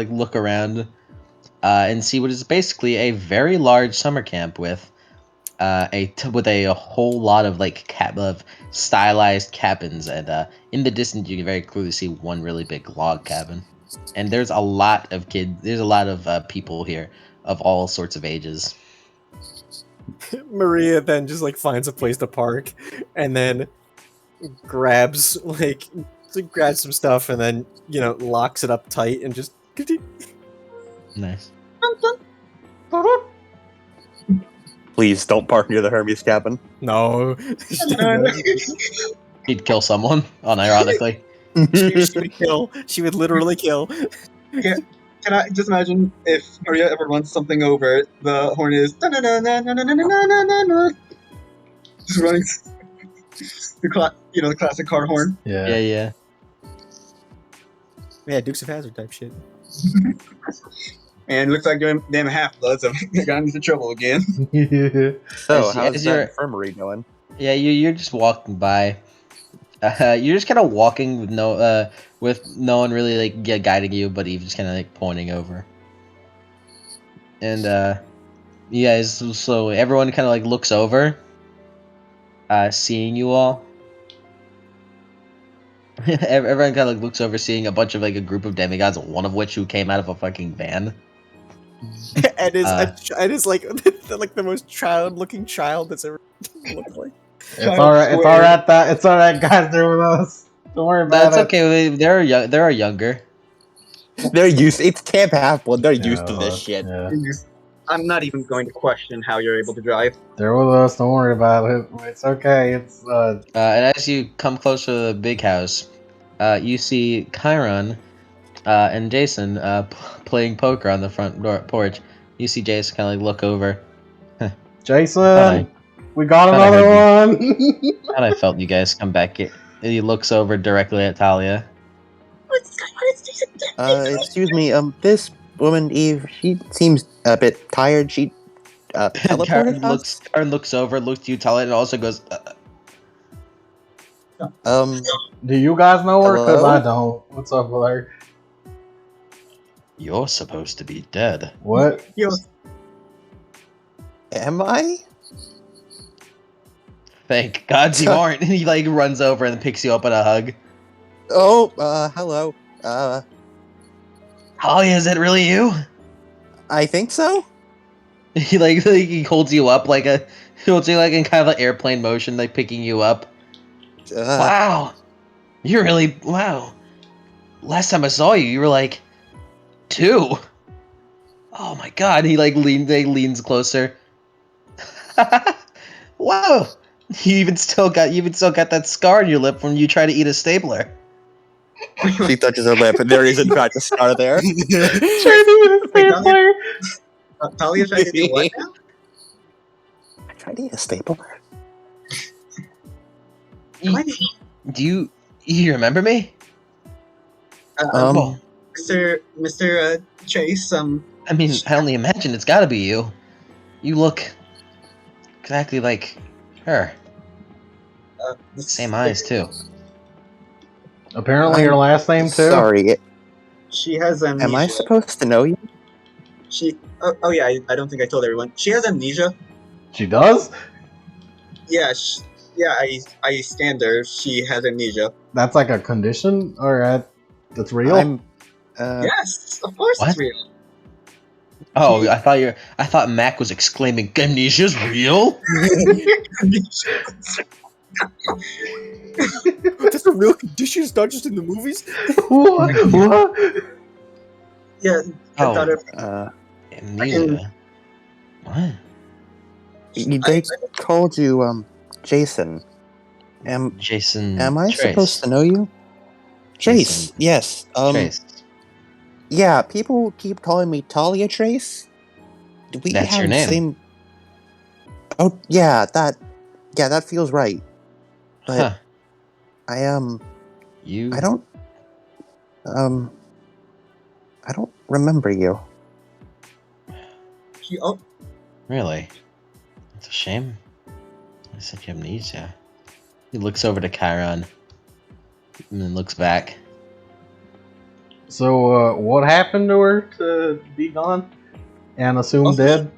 look around, and see what is basically a very large summer camp with a whole lot of of stylized cabins, and in the distance you can very clearly see one really big log cabin, and there's a lot of people here of all sorts of ages. Maria then just like finds a place to park, and then grabs some stuff, and then locks it up tight and just. Nice. Please don't park near the Hermes cabin. No. He'd kill someone, unironically. She would kill. She would literally kill. Can I just imagine if Maria ever runs something over, the horn is just running the classic car horn. Yeah. Yeah, Dukes of Hazzard type shit. And it looks like them half-bloods have gotten into trouble again. So, As how's you're- that infirmary going? Yeah, you're just walking by. You're just kind of walking with no one really like guiding you, but Eve just kind of like pointing over. And you guys, so everyone kind of like looks over, seeing you all. Everyone kind of like looks over, seeing a bunch of like a group of demigods, one of which who came out of a fucking van. and is like like the most child-looking child that's ever looked like. It's alright. It's alright. It's alright, guys. They're with us. Don't worry about That's it. okay. They're young. They're younger. They're used. It's Camp Half-Blood. They're used to this shit. Yeah. I'm not even going to question how you're able to drive. They're with us. Don't worry about it. It's okay. It's And as you come closer to the big house, you see Chiron and Jason playing poker on the front porch. You see Jason kind of like look over. Jason. We got thought I another heard one. And I felt you guys come back. He looks over directly at Talia. Excuse me. This woman Eve, she seems a bit tired. She teleported us. Karen looks over, looks to you, Talia, and also goes. Do you guys know her? Because Hello? I don't. What's up with her? You're supposed to be dead. What? Am I? Thank God you aren't. And he like runs over and picks you up in a hug. Oh, hello. Talia, is it really you? I think so. He he holds you up like he holds you like in kind of an airplane motion, like picking you up. Wow, you're really wow. Last time I saw you, you were like 2. Oh my God! He like leans closer. Wow, you even still got that scar on your lip when you try to eat a stapler. She touches her lip, and there is in fact a scar there. Talia tried to do what now? I tried to eat a stapler. Do you remember me? Mr. Chase. I mean, I only imagine it's got to be you. You look exactly like her. Same eyes too. Apparently, her last name too. Sorry. She has amnesia. Am I supposed to know you? She. Oh yeah. I don't think I told everyone. She has amnesia. She does. Yeah. I stand her. She has amnesia. That's like a condition, or that's real. Yes, of course What? it's real. Oh, I thought Mac was exclaiming, "Amnesia's real." That's a real condition. It's not just in the movies. What? Yeah. I thought it, Amnesia. What? They called you Jason. Jason. Am I Trace. supposed to know you? Trace. Jason. Yes. Trace. Yeah. People keep calling me Talia Trace. Do we That's have your the name. same? Oh yeah, that feels right. But Huh. I don't remember you. Really? It's a shame. It's such amnesia. He looks over to Chiron and then looks back. So, what happened to her to be gone and assumed dead?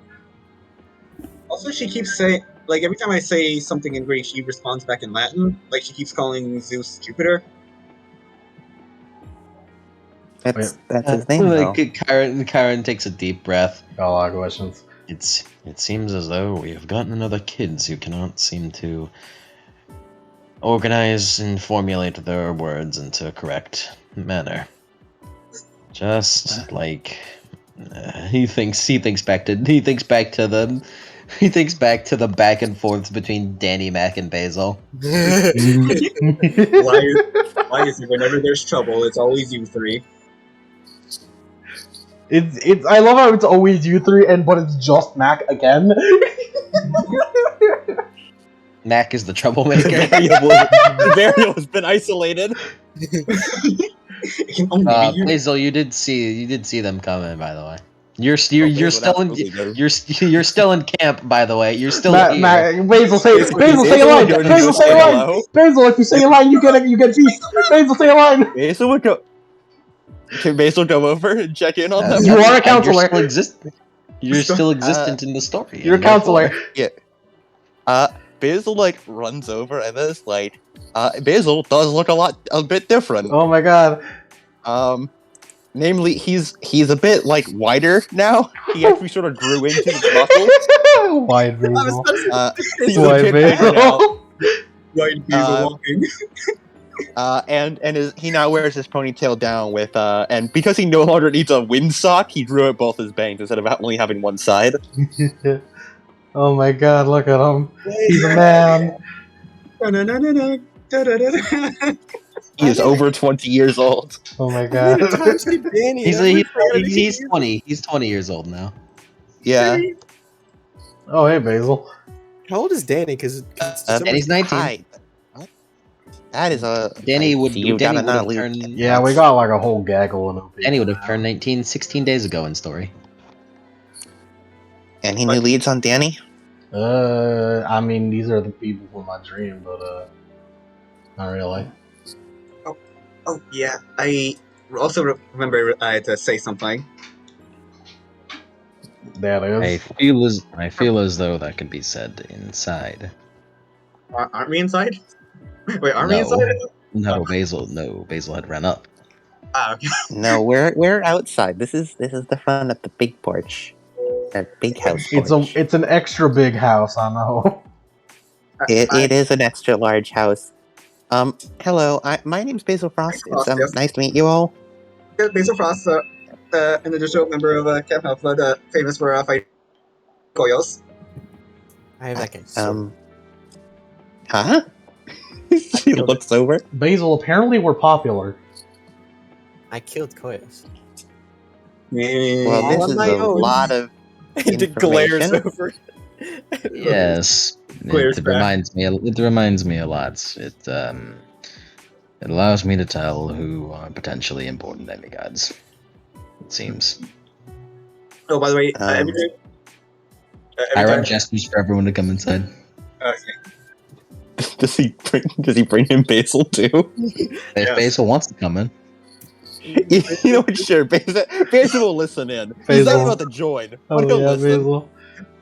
Also, she keeps saying, like, every time I say something in Greek, she responds back in Latin. Like, she keeps calling Zeus Jupiter. That's his name, though. Chiron takes a deep breath. Got a lot of questions. It seems as though we have gotten another kids who cannot seem to organize and formulate their words into a correct manner. Just like he thinks back to the back and forths between Danny Mac and Basil. Why is it whenever there's trouble, it's always you three? It's I love how it's always you three, but it's just Mac again. Mac is the troublemaker. Variable has been isolated. Basil, you did see them coming, by the way. You're still in you're still in camp, by the way. You're still here. Basil, say a line. Basil, say a line. Basil, if you say a line, you get beast. Basil, say a line. Basil would go. Can Basil go over and check in on them? You are a counselor. You're still existent in the story. You're a counselor. Yeah. Basil like runs over and is like, Basil does look a bit different. Oh my god. Namely, he's a bit like wider now. He actually sort of grew into his muscles. Wide Basil. He's a Wide bit bigger now. Basil. White Basil walking. He now wears his ponytail down with and because he no longer needs a windsock, he drew out both his bangs instead of only having one side. Oh my god, look at him. He's a man. He is over 20 years old. Oh my god. He's 20. He's 20 years old now. Yeah. Oh hey Basil. How old is Danny? Because Danny's 19. Hi. What? That is a Danny would have turned. Yeah, we got like a whole gaggle of them. Danny would have turned 19 16 days ago in story. Any new leads on Danny? I mean, these are the people from my dream, but not really. Oh yeah, I also remember I had to say something. That is. I feel as though that could be said inside. Aren't we inside? Wait, aren't we inside? No, Basil had run up. Okay. No, we're outside. This is the fun at the big porch. That big house porch. It's an extra big house, I know. It is an extra large house. Hello, my name's Basil Frost. It's Yes. nice to meet you all. Basil Frost, an additional member of Camp Half-Blood, famous for fighting Goyos. I have that guy. Huh? She looks over. Basil, apparently we're popular. I killed Koyos. Well, All this on is my a own. lot of And it glares information. over. Yes, Clears it back. reminds me a lot. It allows me to tell who are potentially important demigods. It seems. Oh, by the way, Um, every I run time- gestures for everyone to come inside. Okay. Does he bring him Basil too? If Yes. Basil wants to come in, You know what? Sure, Basil will listen in. He's Basil. not about to join. Oh But he'll yeah, listen. Basil.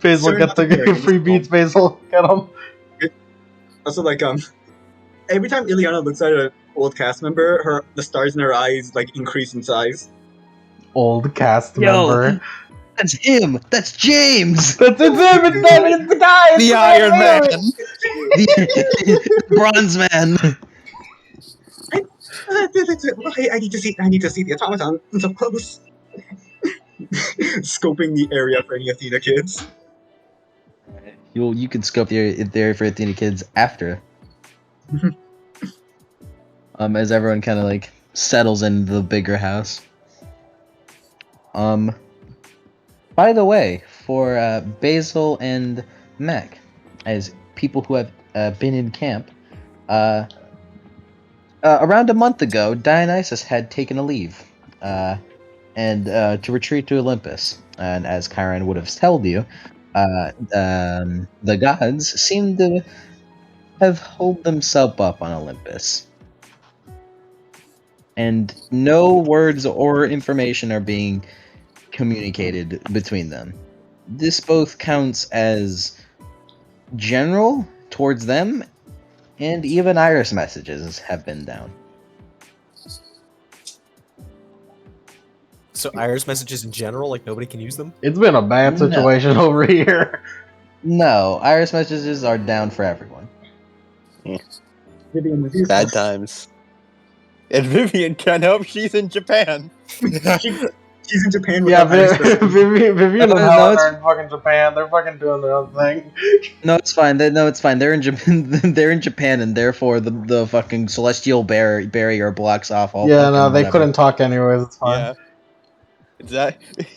Basil, Sorry, get not the very free useful. beats, Basil. Get him. Also, like, every time Ileana looks at an old cast member, the stars in her eyes like increase in size. Old cast Yo. member. that's him. That's James, It's him! It's the guy! It's The Iron Man. the Bronze Man. I need to see the automaton up close. Scoping the area for any Athena kids. You can scope the area for Athena kids after. As everyone kind of like settles into the bigger house. By the way, for Basil and Mac, as people who have been in camp, around a month ago, Dionysus had taken a leave, and to retreat to Olympus. And as Chiron would have told you, the gods seem to have holed themselves up on Olympus. And no words or information are being communicated between them. This both counts as general towards them, and even iris messages have been down. So Iris messages in general, like nobody can use them? It's been a bad No. situation over here. No, iris messages are down for everyone. Vivian with you. Bad times. And Vivian can't help. She's in Japan. She's in Japan with Yeah, that Vivian and No, Helen it's- are in fucking Japan. They're fucking doing their own thing. No, it's fine. It's fine. They're in Japan. They're in Japan, and therefore the fucking celestial barrier blocks off all. Yeah, fucking no, they whatever. couldn't talk anyways. It's fine. Yeah.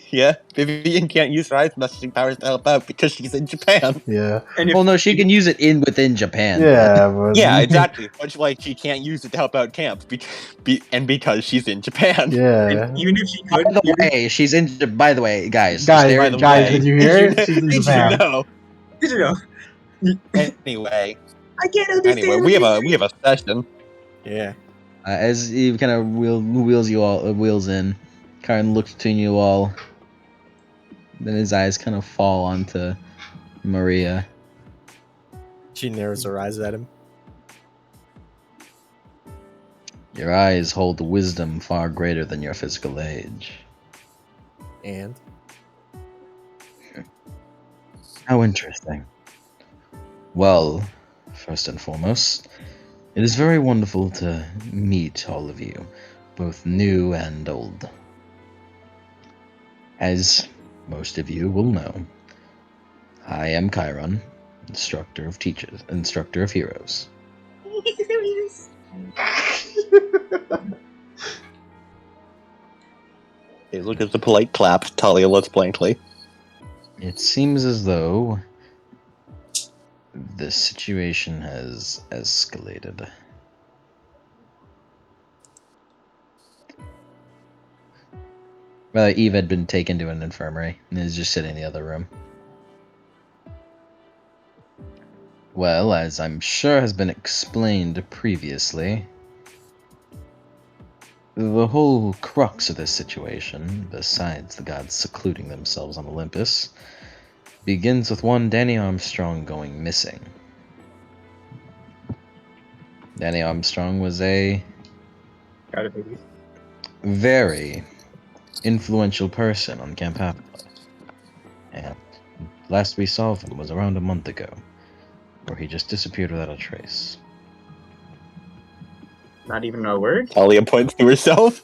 Yeah, Vivian can't use her eyes messaging powers to help out because she's in Japan. Yeah. And if Well, no, she can use it within Japan. Yeah, but Yeah, exactly. Much like she can't use it to help out camp, because she's in Japan. Yeah. even if she By could, the way, she's in. By the way, guys, Guys, they're By in the guys, way, did you did hear you it? She's in did you Japan. know? did you know? Anyway, I can't understand. we what have a session. Yeah. As he kind of wheels in, Karn looks between you all. Then his eyes kind of fall onto Maria. She narrows her eyes at him. Your eyes hold wisdom far greater than your physical age. And How interesting. Well, first and foremost, it is very wonderful to meet all of you, both new and old. As most of you will know, I am Chiron, instructor of heroes. Hey, look at the polite clap. Talia looks blankly. It seems as though the situation has escalated. Eve had been taken to an infirmary and is just sitting in the other room. Well, as I'm sure has been explained previously, the whole crux of this situation, besides the gods secluding themselves on Olympus, begins with one Danny Armstrong going missing. Danny Armstrong was a Got it, baby. very influential person on Camp Half-Blood. And last we saw of him was around a month ago, where he just disappeared without a trace. Not even a word. Talia points to herself.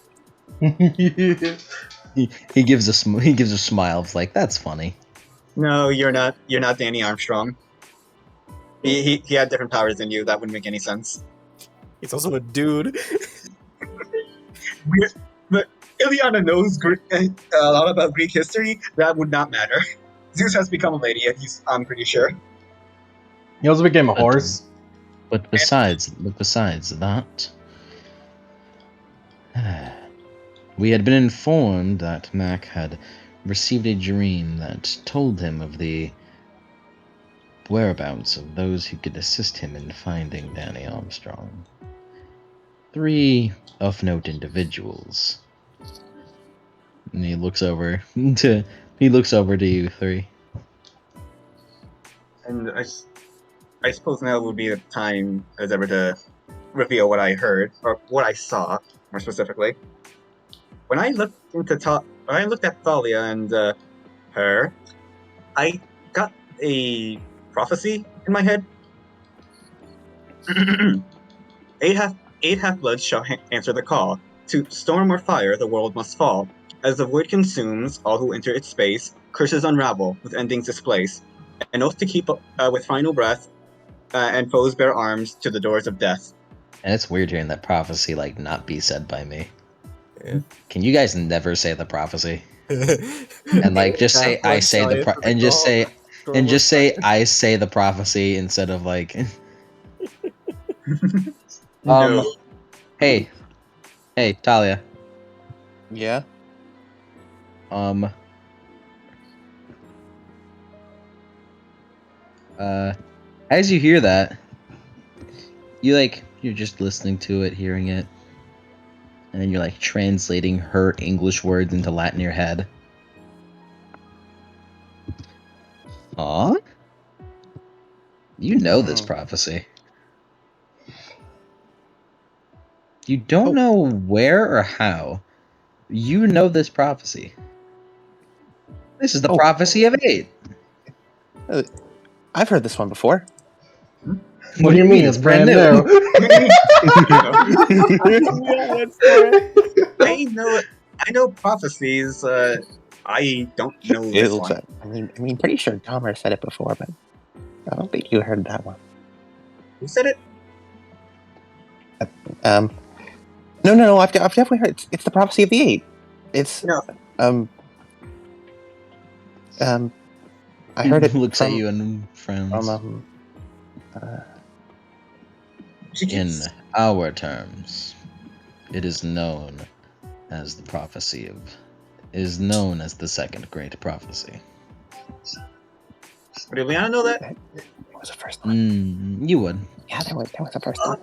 He gives a smile of like, that's funny. No, you're not. You're not Danny Armstrong. He had different powers than you. That wouldn't make any sense. he's also a dude. But Ileana knows a lot about Greek history. That would not matter. Zeus has become a lady. I'm pretty sure. He also became a horse. But besides that, we had been informed that Mac had received a dream that told him of the whereabouts of those who could assist him in finding Danny Armstrong. 3 of note individuals. And he looks over to you 3. And I suppose now would be the time as ever to reveal what I heard or what I saw, more specifically. When I looked at Thalia and her, I got a prophecy in my head. eight half-bloods shall answer the call. To storm or fire, the world must fall. As the void consumes all who enter its space, curses unravel, with endings displace. An oath to keep with final breath, and foes bear arms to the doors of death. And it's weird hearing that prophecy like not be said by me. Yeah. Can you guys never say the prophecy? And like just say I say the and just say I say the prophecy instead of like No. Hey Talia. Yeah. As you hear that, you're just listening to it, hearing it, and then you're like translating her English words into Latin in your head. Aw? You know this prophecy. You don't know where or how. You know this prophecy. This is the prophecy of 8. I've heard this one before. What do you mean? It's brand new. I know prophecies. I don't know this one. I mean, pretty sure Dahmer said it before, but I don't think you heard that one. Who said it? No. I've definitely heard. It's the prophecy of the 8. It's No. I heard it looks from, at you and frowns. She In keeps. our terms, it is known as the prophecy of is known as the second great prophecy. Did Liana know that? It was the first one. You would. Yeah, there was the first one.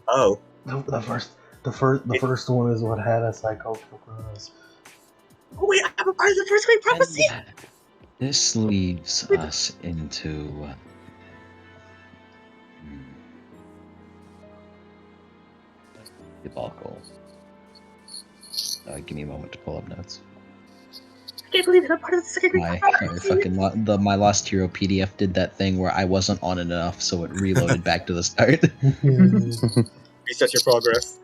Oh. The first one is what had us like, oh, gross. Oh wait, I'm a part of the first great prophecy. And this leaves us into debacle. Give me a moment to pull up notes. I can't believe I'm part of the second great My prophecy. my Lost Hero PDF did that thing where I wasn't on enough, so it reloaded back to the start. Reset your progress.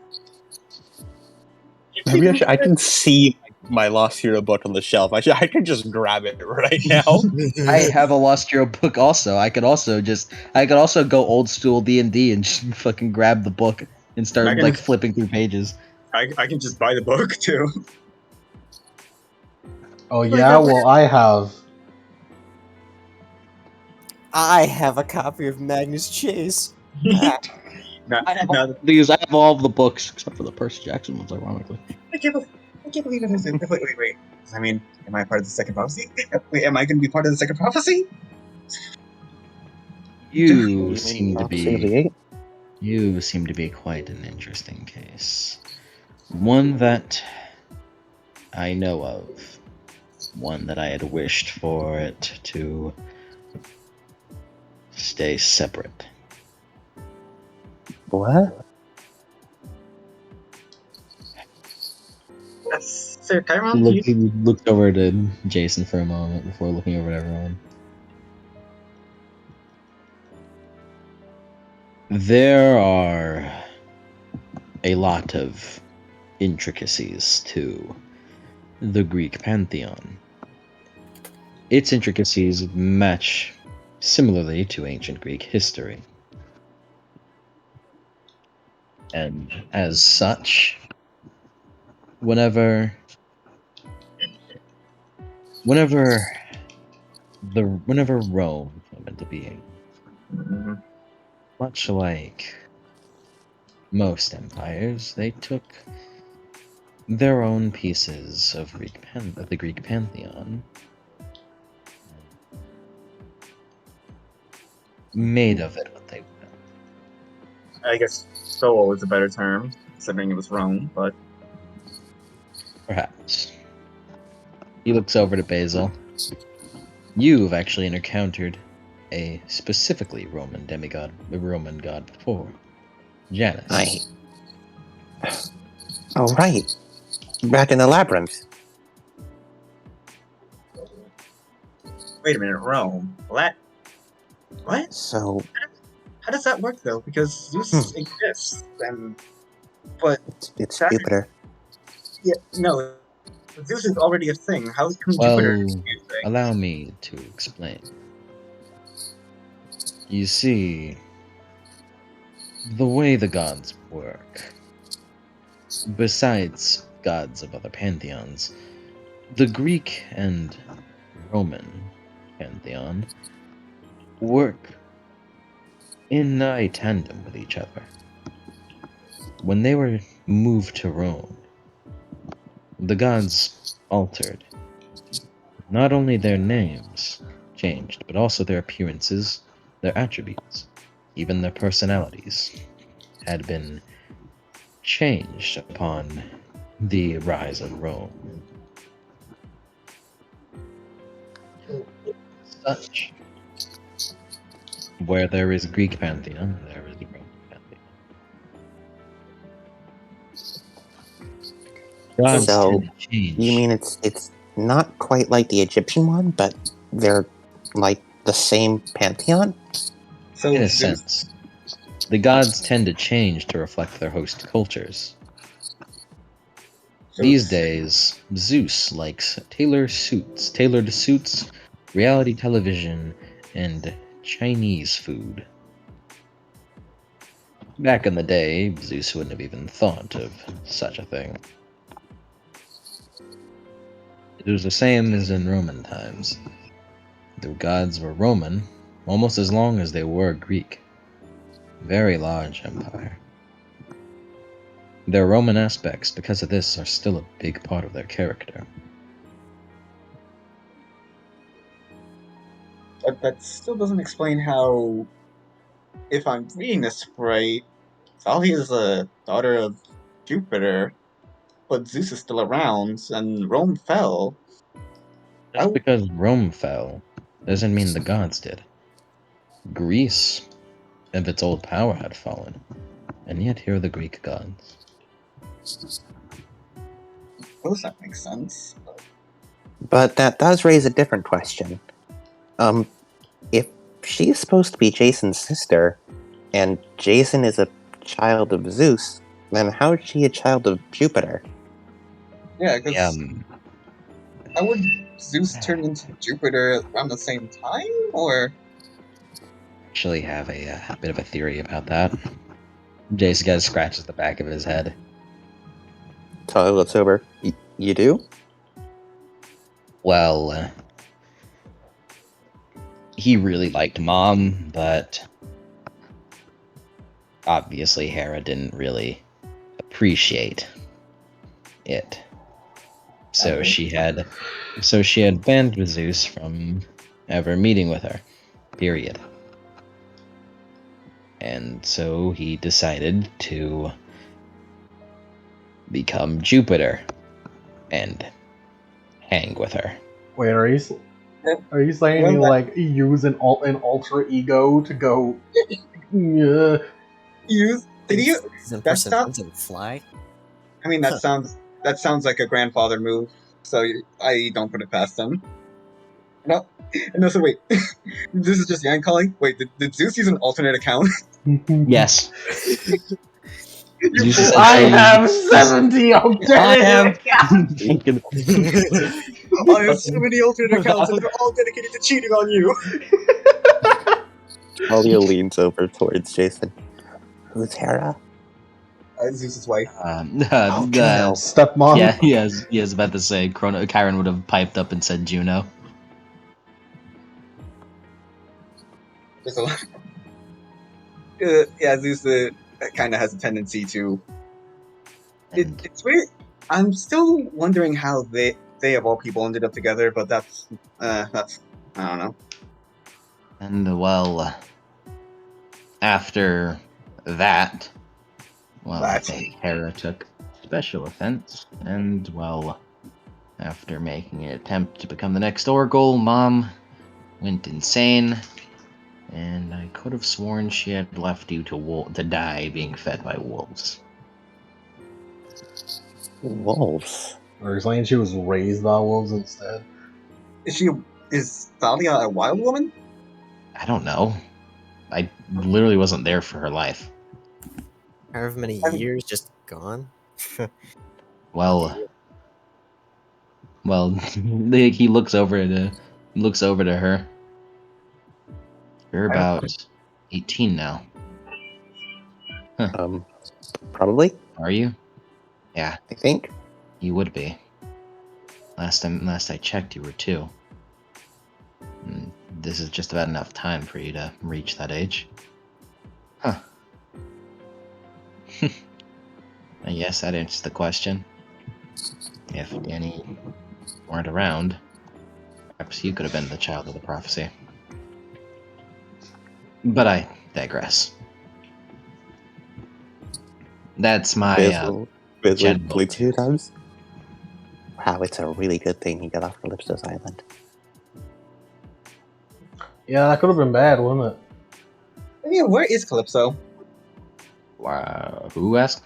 Maybe I can see my Lost Hero book on the shelf. I can just grab it right now. I have a Lost Hero book also. I could also go old school D&D and just fucking grab the book and start I can- like flipping through pages. I can just buy the book too. Oh yeah, well I have a copy of Magnus Chase. Ah, Not, I have not, all of the books except for the Percy Jackson ones, ironically. I can't believe it is. Wait. I mean, am I part of the second prophecy? Wait, am I going to be part of the second prophecy? You mean seem to Prophecy of the be Eight? you seem to be quite an interesting case. One that I know of. One that I had wished for it to stay separate. What? Sir Chiron, do you He looked over to Jason for a moment before looking over at everyone. There are a lot of intricacies to the Greek pantheon. Its intricacies match similarly to ancient Greek history. And as such, whenever Rome came into being, much like most empires, they took their own pieces of the Greek pantheon, made of it what they will. I guess Solo is a better term, considering it was Rome, but Perhaps. He looks over to Basil. You've actually encountered a specifically Roman demigod, a Roman god before. Janus. Oh, right. Back in the labyrinth. wait a minute, Rome. What? So How does that work though? Because Zeus exists, but it's that- Jupiter. yeah, no, Zeus is already a thing. How come Well, Jupiter is a thing? allow me to explain. You see, the way the gods work, besides gods of other pantheons, the Greek and Roman pantheon work in a tandem with each other. When they were moved to Rome, the gods altered. Not only their names changed, but also their appearances, their attributes, even their personalities had been changed upon the rise of Rome. Such, where there is Greek pantheon, there is Roman pantheon. Gods So, tend to change. You mean it's not quite like the Egyptian one, but they're like the same pantheon? So In a Zeus, sense, the gods tend to change to reflect their host cultures. so These days, Zeus likes tailored suits, reality television, and Chinese food. Back in the day, Zeus wouldn't have even thought of such a thing. It was the same as in Roman times. The gods were Roman almost as long as they were Greek. Very large empire. Their Roman aspects, because of this, are still a big part of their character. But that still doesn't explain how, if I'm reading this right, Thalia is a daughter of Jupiter, but Zeus is still around, and Rome fell. Just because Rome fell doesn't mean the gods did. Greece, of its old power, had fallen, and yet here are the Greek gods. Suppose that makes sense. But that does raise a different question. If she's supposed to be Jason's sister, and Jason is a child of Zeus, then how is she a child of Jupiter? Yeah, because Um, how would Zeus turn into Jupiter around the same time, or? actually have a bit of a theory about that. Jason kind of scratches the back of his head. Tyler looks over. You do? Well, he really liked Mom, but obviously Hera didn't really appreciate it. So she had banned Zeus from ever meeting with her. Period. And so he decided to become Jupiter and hang with her. Wait, are you saying Well, you that- like use an alter ego to go? Yeah. Did you? Is in That's person not. to fly? I mean, that sounds like a grandfather move. So I don't put it past him. No, no. So wait, this is just Yang calling. Wait, did Zeus use an alternate account? Yes. You Zeus fool. I essentially- have 70 I alternative have. accounts. I have so many alternate accounts, and they're all dedicated to cheating on you. Talia leans over towards Jason. Who's Hera? Zeus's wife. Stepmom. Yeah, he is about to say Chiron would have piped up and said Juno. There's a lot. Yeah, Zeus kind of has a tendency to. And, It's weird. I'm still wondering how they of all people ended up together, but that's I don't know. and well, after that, well, I That. think Hera took special offense, and well, after making an attempt to become the next Oracle, Mom went insane, and I could have sworn she had left you to die being fed by wolves. Wolves. Are you saying she was raised by wolves instead? Is Thalia a wild woman? I don't know. I literally wasn't there for her life. However many years just gone? Well, he looks over to her. You're about 18 now, Probably, are you? Yeah, I think. you would be. Last I checked, you were 2. And this is just about enough time for you to reach that age. Huh. I guess that answers the question. If Danny weren't around, perhaps you could have been the child of the prophecy. But I digress. That's my Bizzle general blinks a few times. Wow, it's a really good thing he got off Calypso's island. Yeah, that could have been bad, wouldn't it? I mean, where is Calypso? Wow. Who asked?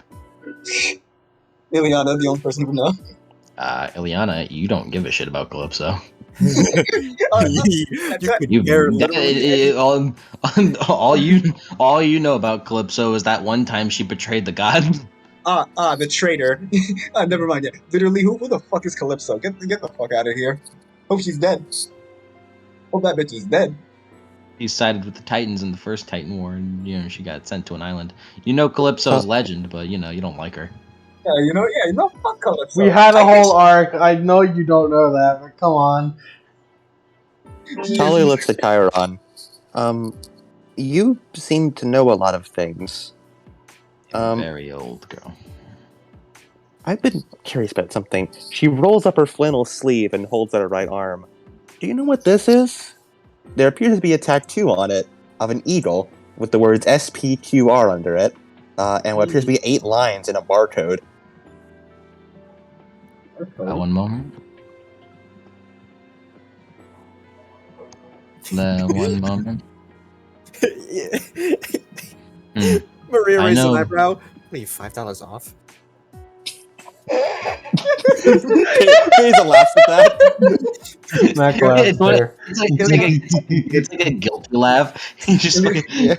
Ileana, the only person who knows. Ileana, you don't give a shit about Calypso. You could You care literally all you know about Calypso is that one time she betrayed the god. The traitor. Never mind. Yeah, literally, who the fuck is Calypso? Get the fuck out of here. Hope she's dead. Hope that bitch is dead. He sided with the Titans in the first Titan War, and she got sent to an island. You know Calypso's legend, but you don't like her. fuck Calypso. We had a I think whole arc. I know you don't know that, but come on. Tali looks at Chiron. You seem to know a lot of things. Very old girl. I've been curious about something. She rolls up her flannel sleeve and holds out her right arm. Do you know what this is? There appears to be a tattoo on it of an eagle with the words SPQR under it, and what appears to be 8 lines in a barcode. One moment. One moment. Maria I raises an know. eyebrow. Leave $5 off. Hazel laughs at that. Mac laughs there. It's like a guilty laugh. He just fucking Yeah.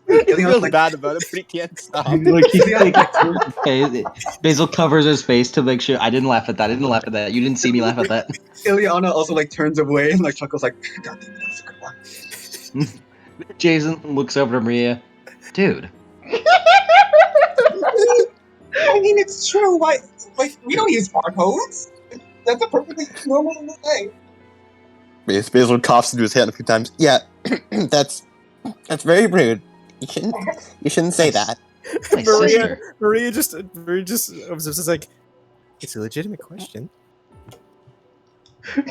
He Ilion's feels like- bad about it, but he can't stop. like Basil covers his face to make sure I didn't laugh at that. I didn't laugh at that. You didn't see me laugh at that. Ileana also like turns away and like chuckles like, God damn it, that was a good one. Jason looks over to Maria. Dude. I mean, it's true. Why? Like, we don't use barcodes. That's a perfectly normal thing to say. Basil coughs into his hand a few times. Yeah, that's very rude. You shouldn't say that. My sister. Maria just observes. It's like, it's a legitimate question.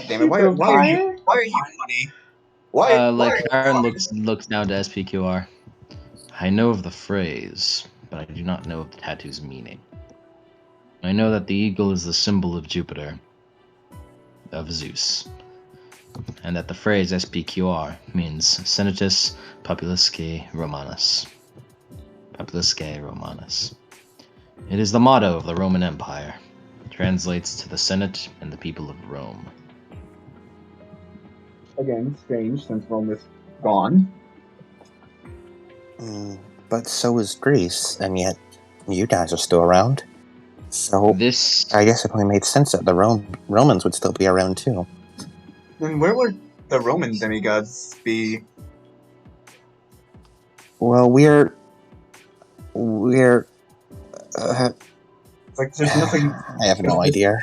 Damn it! Why are you funny? Why? Like why are you Aaron funny? looks down to SPQR. I know of the phrase, but I do not know of the tattoo's meaning. I know that the eagle is the symbol of Jupiter, of Zeus, and that the phrase SPQR means Senatus Populusque Romanus. Populusque Romanus. It is the motto of the Roman Empire. It translates to the Senate and the people of Rome. Again, strange since Rome is gone. But so is Greece, and yet you guys are still around. So This I guess it only made sense that the Romans would still be around too. Then where would the Roman demigods be? Well, we're It's like there's nothing. I have no idea.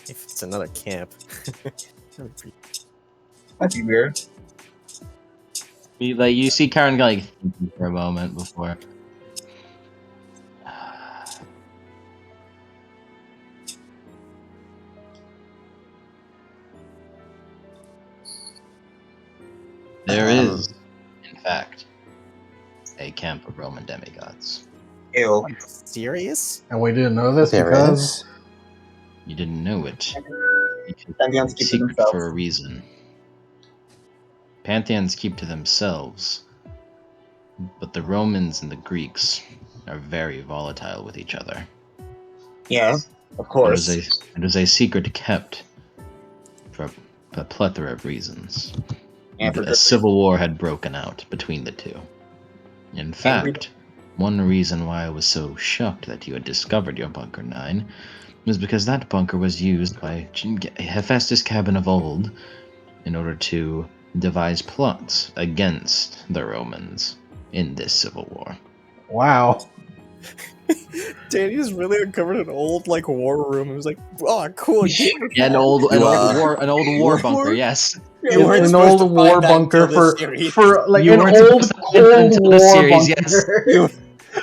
If it's another camp. That'd be weird. you see Karen like thinking for a moment before. There is, in fact, a camp of Roman demigods. Ew. Serious? And we didn't know this There because is. You didn't know it. Because Pantheons it's keep to secret themselves. for a reason. Pantheons keep to themselves, but the Romans and the Greeks are very volatile with each other. Yeah, of course. It is a secret kept for a plethora of reasons. And for A good civil war had broken out between the two. In fact, one reason why I was so shocked that you had discovered your Bunker 9 was because that bunker was used by Hephaestus Cabin of old in order to devise plots against the Romans in this civil war. wow. Danny just really uncovered an old like war room. It was like, oh, cool. Gamer Yeah, an pad. old war War? bunker, yes. You weren't An supposed old to war find that bunker until this series. for like You an weren't old supposed to find that Cold until War this series, bunker.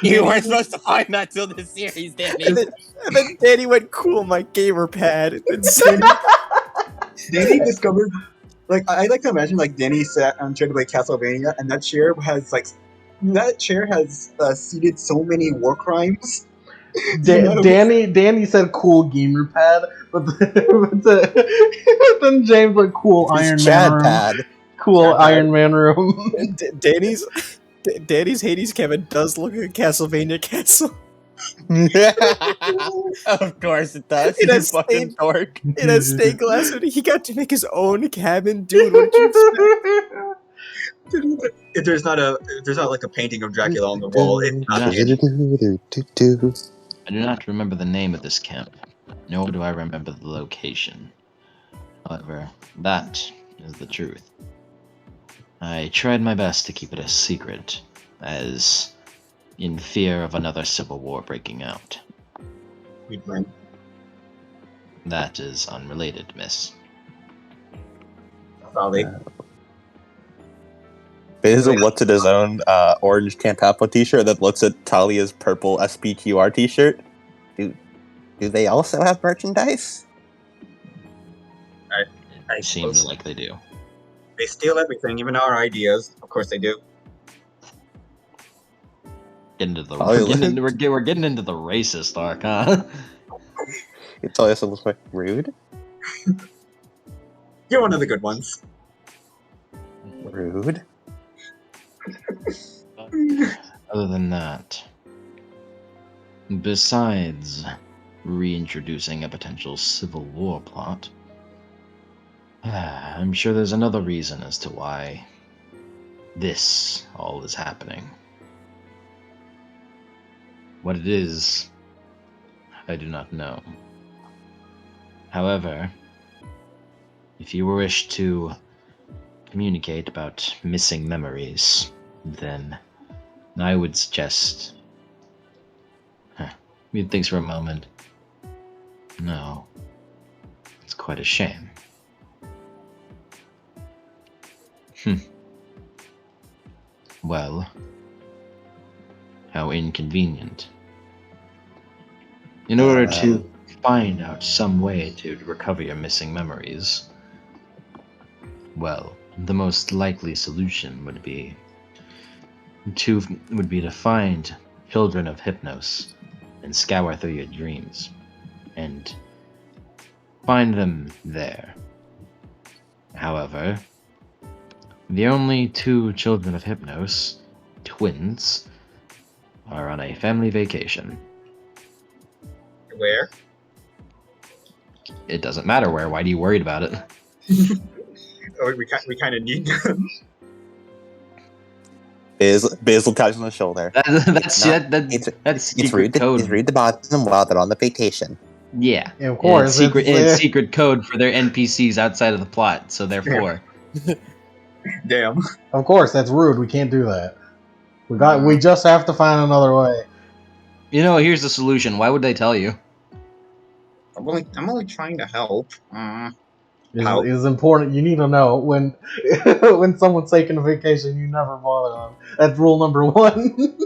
You weren't supposed to find that till the series, Danny. And then Danny went, cool, my gamer pad. And said, Danny discovered, like, I like to imagine, like, Danny sat on chair to play Castlevania, and that chair has seeded so many war crimes. Danny said cool gamer pad, but then James went cool It's Iron Man Chad room. Pad. Cool Chad pad. Iron Man room. Danny's Hades cabin does look like a Castlevania castle. Of course it does. It You has fucking stained- dork. It has stained glass, and he got to make his own cabin. Dude, what did you expect? If there's not like a painting of Dracula on the wall, it's not it. I do not remember the name of this camp, nor do I remember the location. However, that is the truth. I tried my best to keep it a secret, as in fear of another civil war breaking out. We win. That is unrelated, miss. Solid. Basil looks at his own orange Camp Alpha t-shirt that looks at Talia's purple SPQR t-shirt. Do they also have merchandise? I It seems suppose like they do. they steal everything, even our ideas. Of course they do. We're getting into the racist arc, huh? Talia looks like rude. You're one of the good ones. Rude. Other than that, besides reintroducing a potential civil war plot, I'm sure there's another reason as to why this all is happening. What it is, I do not know. However, if you wish to communicate about missing memories, then I would suggest... He thinks for a moment. No, it's quite a shame. Well, how inconvenient. In order to find out some way to recover your missing memories, well, the most likely solution would be to find children of Hypnos and scour through your dreams and find them there. However, the only two children of Hypnos, twins, are on a family vacation. Where? It doesn't matter where. Why are you worried about it? Oh, we kind of need them. Basil taps on the shoulder. That's It's secret code. It's rude to bother them while they're on the vacation. Yeah, Yeah, of course. It's secret code for their NPCs outside of the plot. So therefore, Damn. Of course, that's rude. We can't do that. We just have to find another way. here's the solution. Why would they tell you? I'm only trying to help. Is important. You need to know when when someone's taking a vacation, you never bother them. That's rule number 1.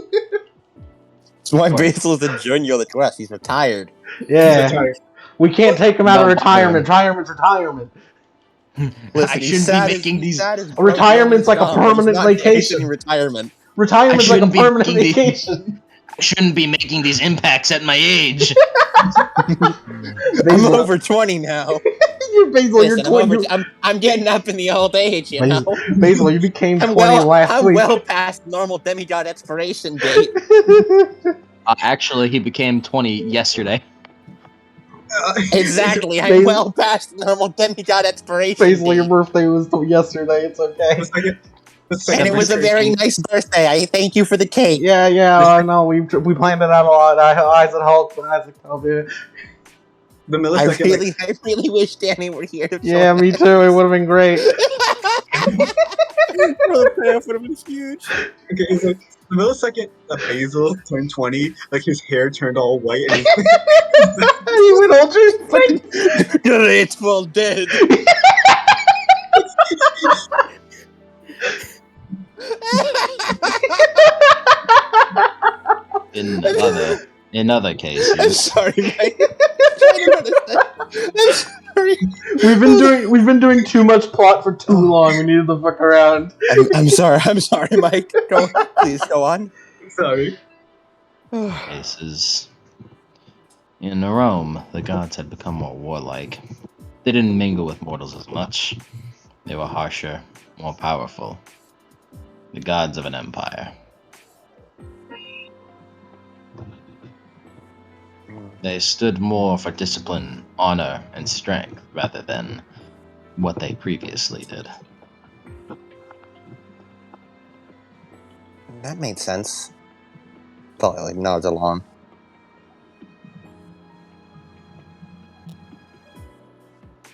That's why Basil's a junior of the West. He's retired. Yeah, we can't take him out of No, retirement. Retirement's retirement. Listen, I shouldn't be making these. Retirement's like a permanent vacation. Retirement. Retirement's like a shouldn't be permanent making these- vacation. I shouldn't be making these impacts at my age. I'm over 20 now. Basil, Listen, I'm getting up in the old age, you know. Basil, you became 20 I'm last week. well past normal demigod expiration date. Actually, he became 20 yesterday. Exactly, I'm Basil- well past normal demigod expiration Basil, date. your birthday was yesterday. It's okay. And it was a very nice birthday. I thank you for the cake. Yeah, I know. We planned it out a lot. Isaac Hulk, Isaac Hulk, yeah. The millisecond. I really wish Danny were here. To Yeah, me too. It would have been great. The payoff would have been huge. Okay, it's like the millisecond that Basil turned 20, like his hair turned all white and his He went ultra insane. Grateful Dead. In other cases, I'm sorry, Mike. I'm sorry. We've been doing too much plot for too long. We needed to fuck around. I'm sorry, Mike. Please go on. sorry. cases in Rome, the gods had become more warlike. They didn't mingle with mortals as much. They were harsher, more powerful. The gods of an empire. They stood more for discipline, honor, and strength rather than what they previously did. That made sense. Probably nods along.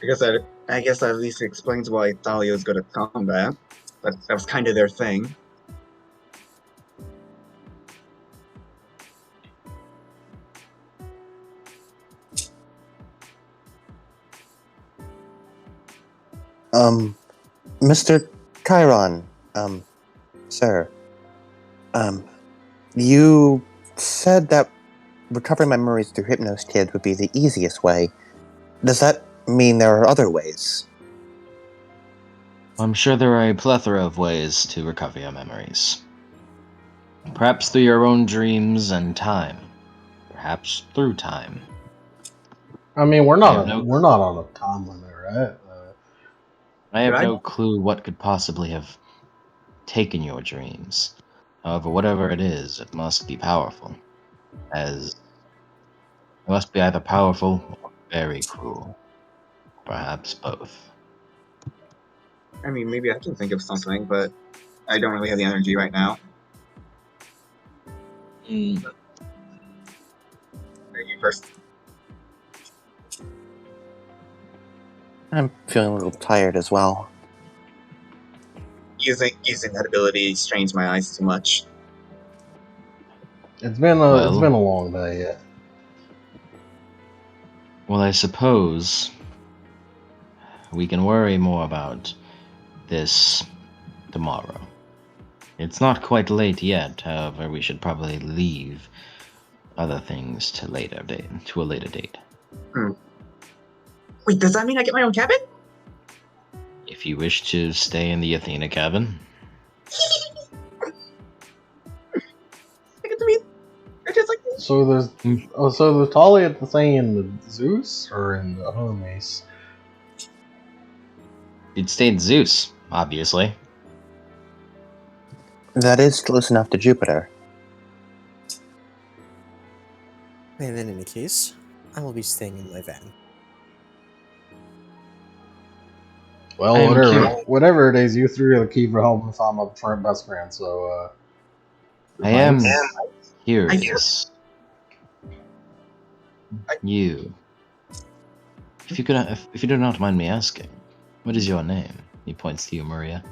I guess that at least explains why Thalio's good at combat. That was kind of their thing. Mr. Chiron, sir, you said that recovering memories through Hypnos Kids would be the easiest way. Does that mean there are other ways? I'm sure there are a plethora of ways to recover your memories. Perhaps through your own dreams and time. Perhaps through time. I mean, we're I have no not on a time limit, right? I have Could I- no clue what could possibly have taken your dreams. However, whatever it is, it must be powerful. As it must be either powerful or very cruel. Perhaps both. I mean, maybe I can think of something, but I don't really have the energy right now. Maybe first. I'm feeling a little tired as well. Using that ability strains my eyes too much. It's been Well- a long day. Yeah. Well, I suppose we can worry more about this tomorrow. It's not quite late yet, however, we should probably leave other things to a later date. Wait, does that mean I get my own cabin? If you wish to stay in the Athena cabin, I get to meet. I just like. So there's Tali at the thing in the Zeus or in the Hermes. you'd stay in Zeus, obviously. That is close enough to Jupiter. And in any case, I will be staying in my van. Well, I am whatever it is, you three are the key for helping find my friend best friend. So I am thanks. curious. You, if you do not mind me asking, what is your name? He points to you, Maria.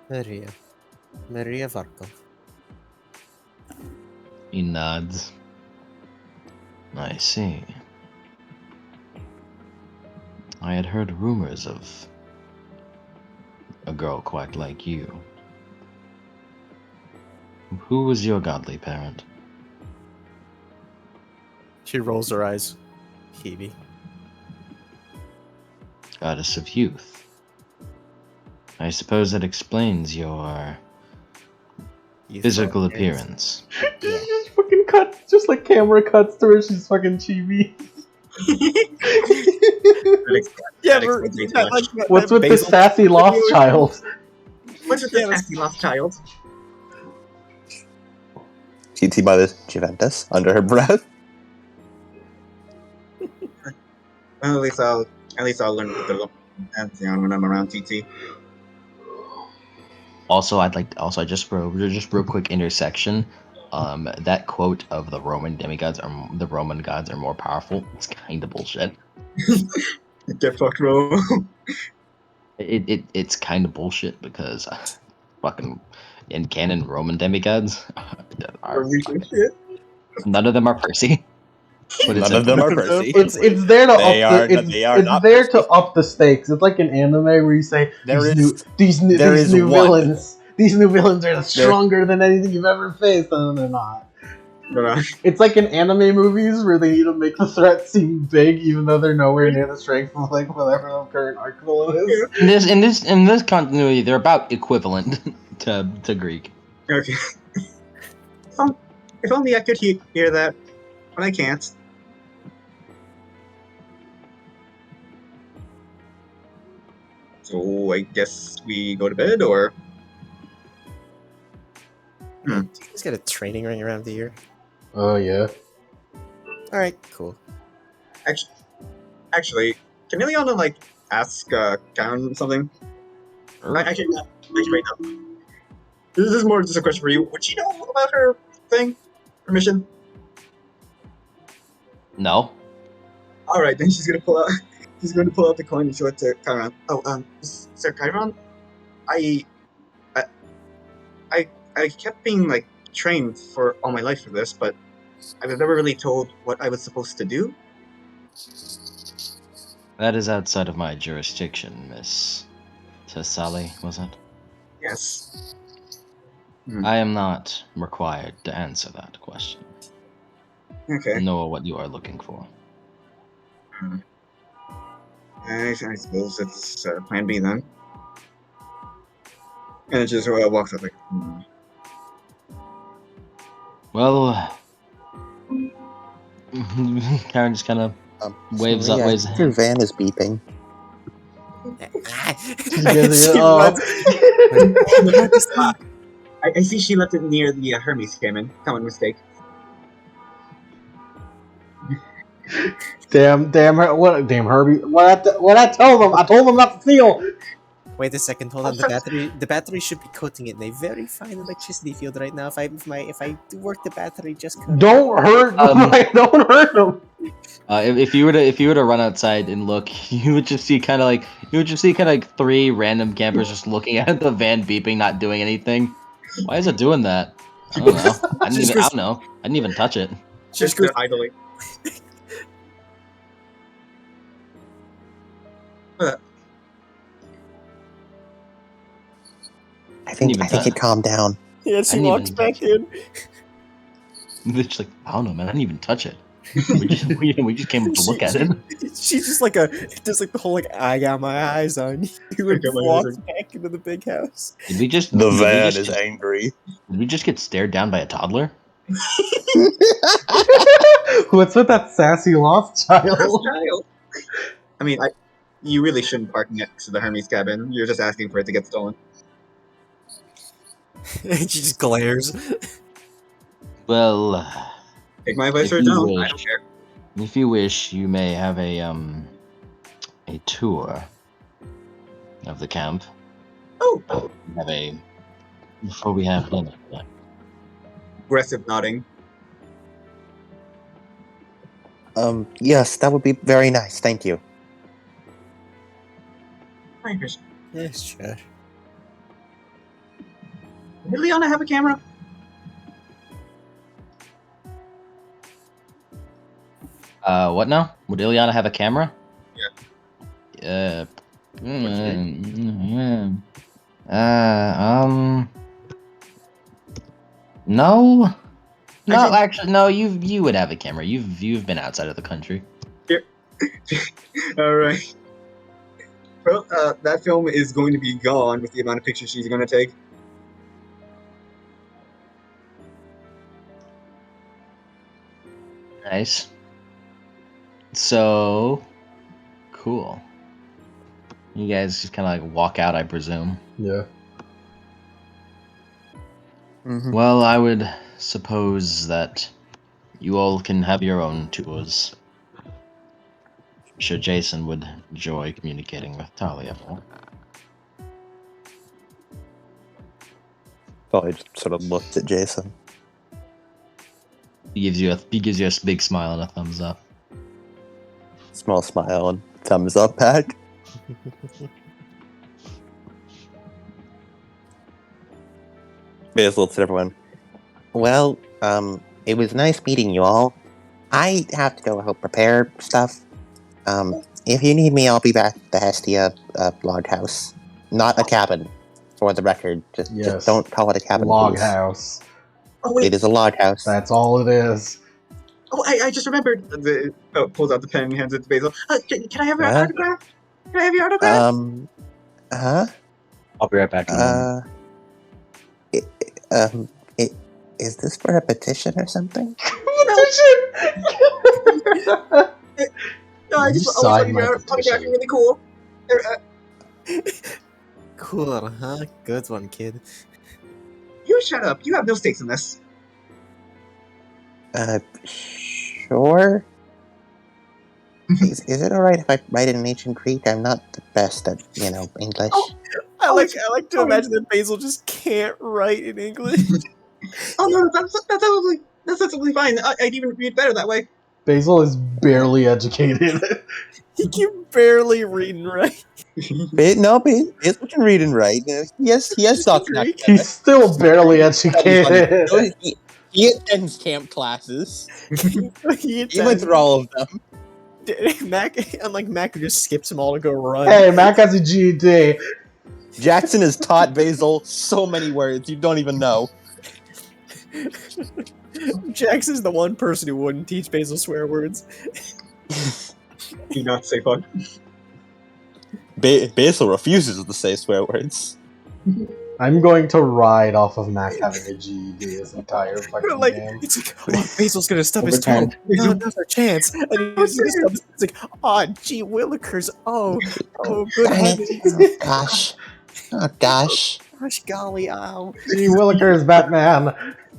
Maria Varkov. He nods. I see. I had heard rumors of a girl quite like you. Who was your godly parent? She rolls her eyes. Hebe. Goddess of youth. I suppose that explains your physical appearance. Yeah. Just fucking just like camera cuts to her. She's fucking chibi. Yeah, That but explains that, too like, much. that- What's that with the basil- sassy lost child? What's with Yeah, this that's- nasty lost child? TT by the Juventus under her breath. Well, at least I'll learn to put the pantheon when I'm around TT. Also, I just real quick intersection. That quote of the Roman gods are more powerful. It's kind of bullshit. Get fucked, bro. It's kind of bullshit because fucking in canon Roman demigods are Shit. none of them are Percy. But it's None of them are important. Percy. It's there to They up are- the they are it's not there Percy. to up the stakes. It's like an anime where you say There these new is one. villains. These new villains are stronger than anything you've ever faced, and they're not. But, It's like in anime movies where they need to make the threat seem big, even though they're nowhere near the strength of like whatever the current arc villain is. In this continuity, they're about equivalent to Greek. okay. If only I could hear that, but I can't. So I guess we go to bed, or Do you guys get a training ring around the year? Oh yeah. Alright, cool. actually, can Ileana like ask Karen something? Actually, wait, no. This is more just a question for you. Would she know about her thing, her mission? No. All right, then she's gonna pull out. She's going to pull out the coin and show it to Chiron. Oh, Sir Chiron, I kept being like trained for all my life for this, but I was never really told what I was supposed to do. That is outside of my jurisdiction, Miss Sally, was it? Yes. I am not required to answer that question, Okay. nor what you are looking for. I suppose it's Plan B then. And it just walks up like, Well, Karen just kind of waves sorry, up, waves. your van is beeping. You guys She are, runs. I see she left it near the Hermes cabin. Common mistake. damn, Herbie. What I tell them? I told them not to steal. Wait a second, hold on. The battery should be coating it in a very fine electricity field right now. If I do work the battery, just cut it. Don't hurt, don't hurt them. If you were to run outside and look, you would just see kind of like 3 random campers just looking at the van beeping, not doing anything. Why is it doing that? I don't know. I don't know. I didn't even touch it. Just they're idling. I think it calmed down. Yeah, she walks back in. It's like, I don't know, man. I didn't even touch it. We just came to look at it. She's just like the whole like I got my eyes on you and walks back into the big house. The van is angry. Did we just get stared down by a toddler? What's with that sassy lost child? I mean, you really shouldn't park next to the Hermes cabin. You're just asking for it to get stolen. She just glares. Well, take my advice or don't. I don't care. If you wish, you may have a tour of the camp. Oh. Before we have dinner. Aggressive nodding. Yes, that would be very nice. Thank you. Yes, sure. Did Liana have a camera? What now? Would Ileana have a camera? Yeah. No. No, actually, no. You would have a camera. You've been outside of the country. All right. Well, that film is going to be gone with the amount of pictures she's going to take. Nice. So, cool. You guys just kind of like walk out, I presume. Yeah. Well, I would suppose that you all can have your own tours. I'm sure Jason would enjoy communicating with Talia more. Probably just sort of looked at Jason. He gives you a big smile and a thumbs up. Small smile and thumbs up back. Basil looks at everyone. Well, it was nice meeting you all. I have to go help prepare stuff. If you need me, I'll be back at the Hestia log house. Not a cabin, for the record. Just don't call it a cabin. Log house. Oh, wait. It is a log house. That's all it is. Oh, I just remembered. Pulls out the pen and hands it to Basil. Can I have your autograph? Can I have your autograph? I'll be right back. Is this for a petition or something? Petition! No, I just want your autograph. You're really cool. Cool, huh? Good one, kid. You shut up. You have no stakes in this. Sure. Is it alright if I write in ancient Greek? I'm not the best at, English. I like to imagine that Basil just can't write in English. Oh no, that's absolutely fine. I'd even read better that way. Basil is barely educated. He can barely read and write. Basil can read and write. Yes, he has thoughts. He's still barely educated. He attends camp classes. He went through all of them. Mac, unlike Mac, who just skips them all to go run. Hey, Mac has a GED. Jackson has taught Basil so many words you don't even know. Jax is the one person who wouldn't teach Basil swear words. Do not say fuck. Basil refuses to say swear words. I'm going to ride off of Mac having a GED this entire fucking Like, game. it's like, oh, Basil's gonna stub his toe. Overturned. No, another chance. And he's gonna stub his, it's like, oh, gee willikers. Oh, good heavens. Gosh. Oh, gosh. Gosh golly, ow. Gee Willikers, Batman.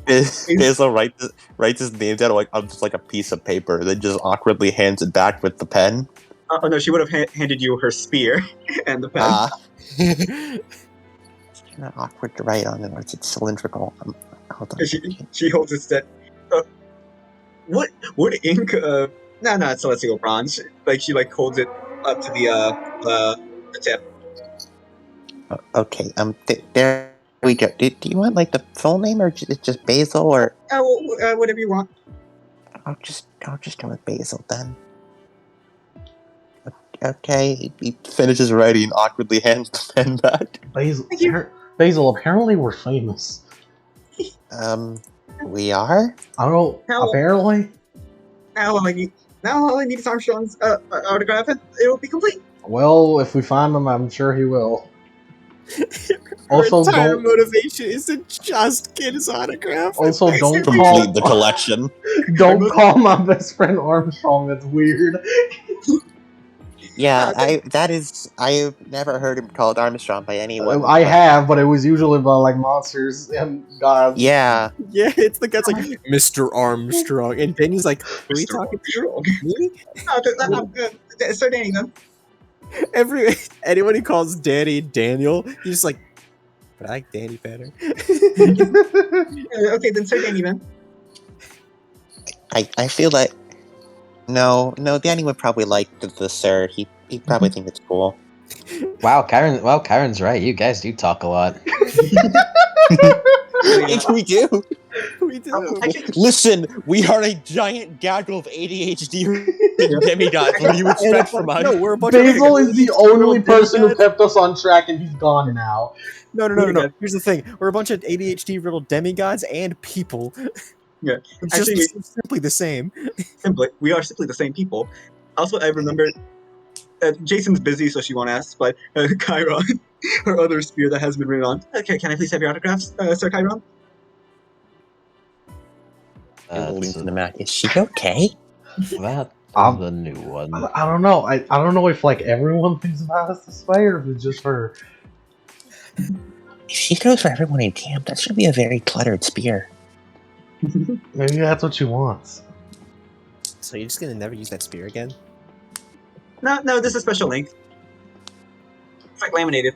Basil writes his name down on just like a piece of paper, then just awkwardly hands it back with the pen. Oh no, she would have handed you her spear and the pen. It's kind of awkward to write on, and it's cylindrical. Hold on. She holds it steady. What ink? No, it's celestial bronze. Like she holds it up to the tip. Okay. There we go. Do you want like the full name or just Basil or? Whatever you want. I'll just go with Basil then. Okay. He finishes writing, awkwardly hands the pen back. Basil, apparently we're famous. We are. I don't know. Apparently. Now all I need is Armstrong's autograph, and it'll be complete. Well, if we find him, I'm sure he will. Also, Her entire don't motivation is to just get his autograph. also don't Complete the collection. don't call my best friend Armstrong. That's weird. Yeah, I've never heard him called Armstrong by anyone. I have, but it was usually by like monsters and gods. Yeah. Yeah, it's the guy's like, Mr. Armstrong. And Danny's like, who are you Mr. talking to? Me? Sir Danny, then. Anyone who calls Danny Daniel, he's just like, but I like Danny better. Okay, then Sir Danny, then. I feel like no, Danny would probably like the sir. He'd probably think it's cool. Wow, Kyron's right. You guys do talk a lot. We do. We do. Listen, we are a giant gaggle of ADHD demigods. What do you expect from us? No, we're a bunch Basil of is the only person who kept us on track, and he's gone now. No. Here's the thing: we're a bunch of ADHD riddled demigods and people. Yeah, It's actually, just simply the same. we are simply the same people. Also, I remember Jason's busy, so she won't ask. But Chiron, her other spear that has been written on. Okay, can I please have your autographs, Sir Chiron? In the Mac. Is she okay? That's the new one. I don't know. I don't know if like everyone thinks about us this way, or if it's just her. If she goes for everyone in camp, that should be a very cluttered spear. Maybe that's what she wants. So you're just gonna never use that spear again? No, this is special ink. It's like laminated.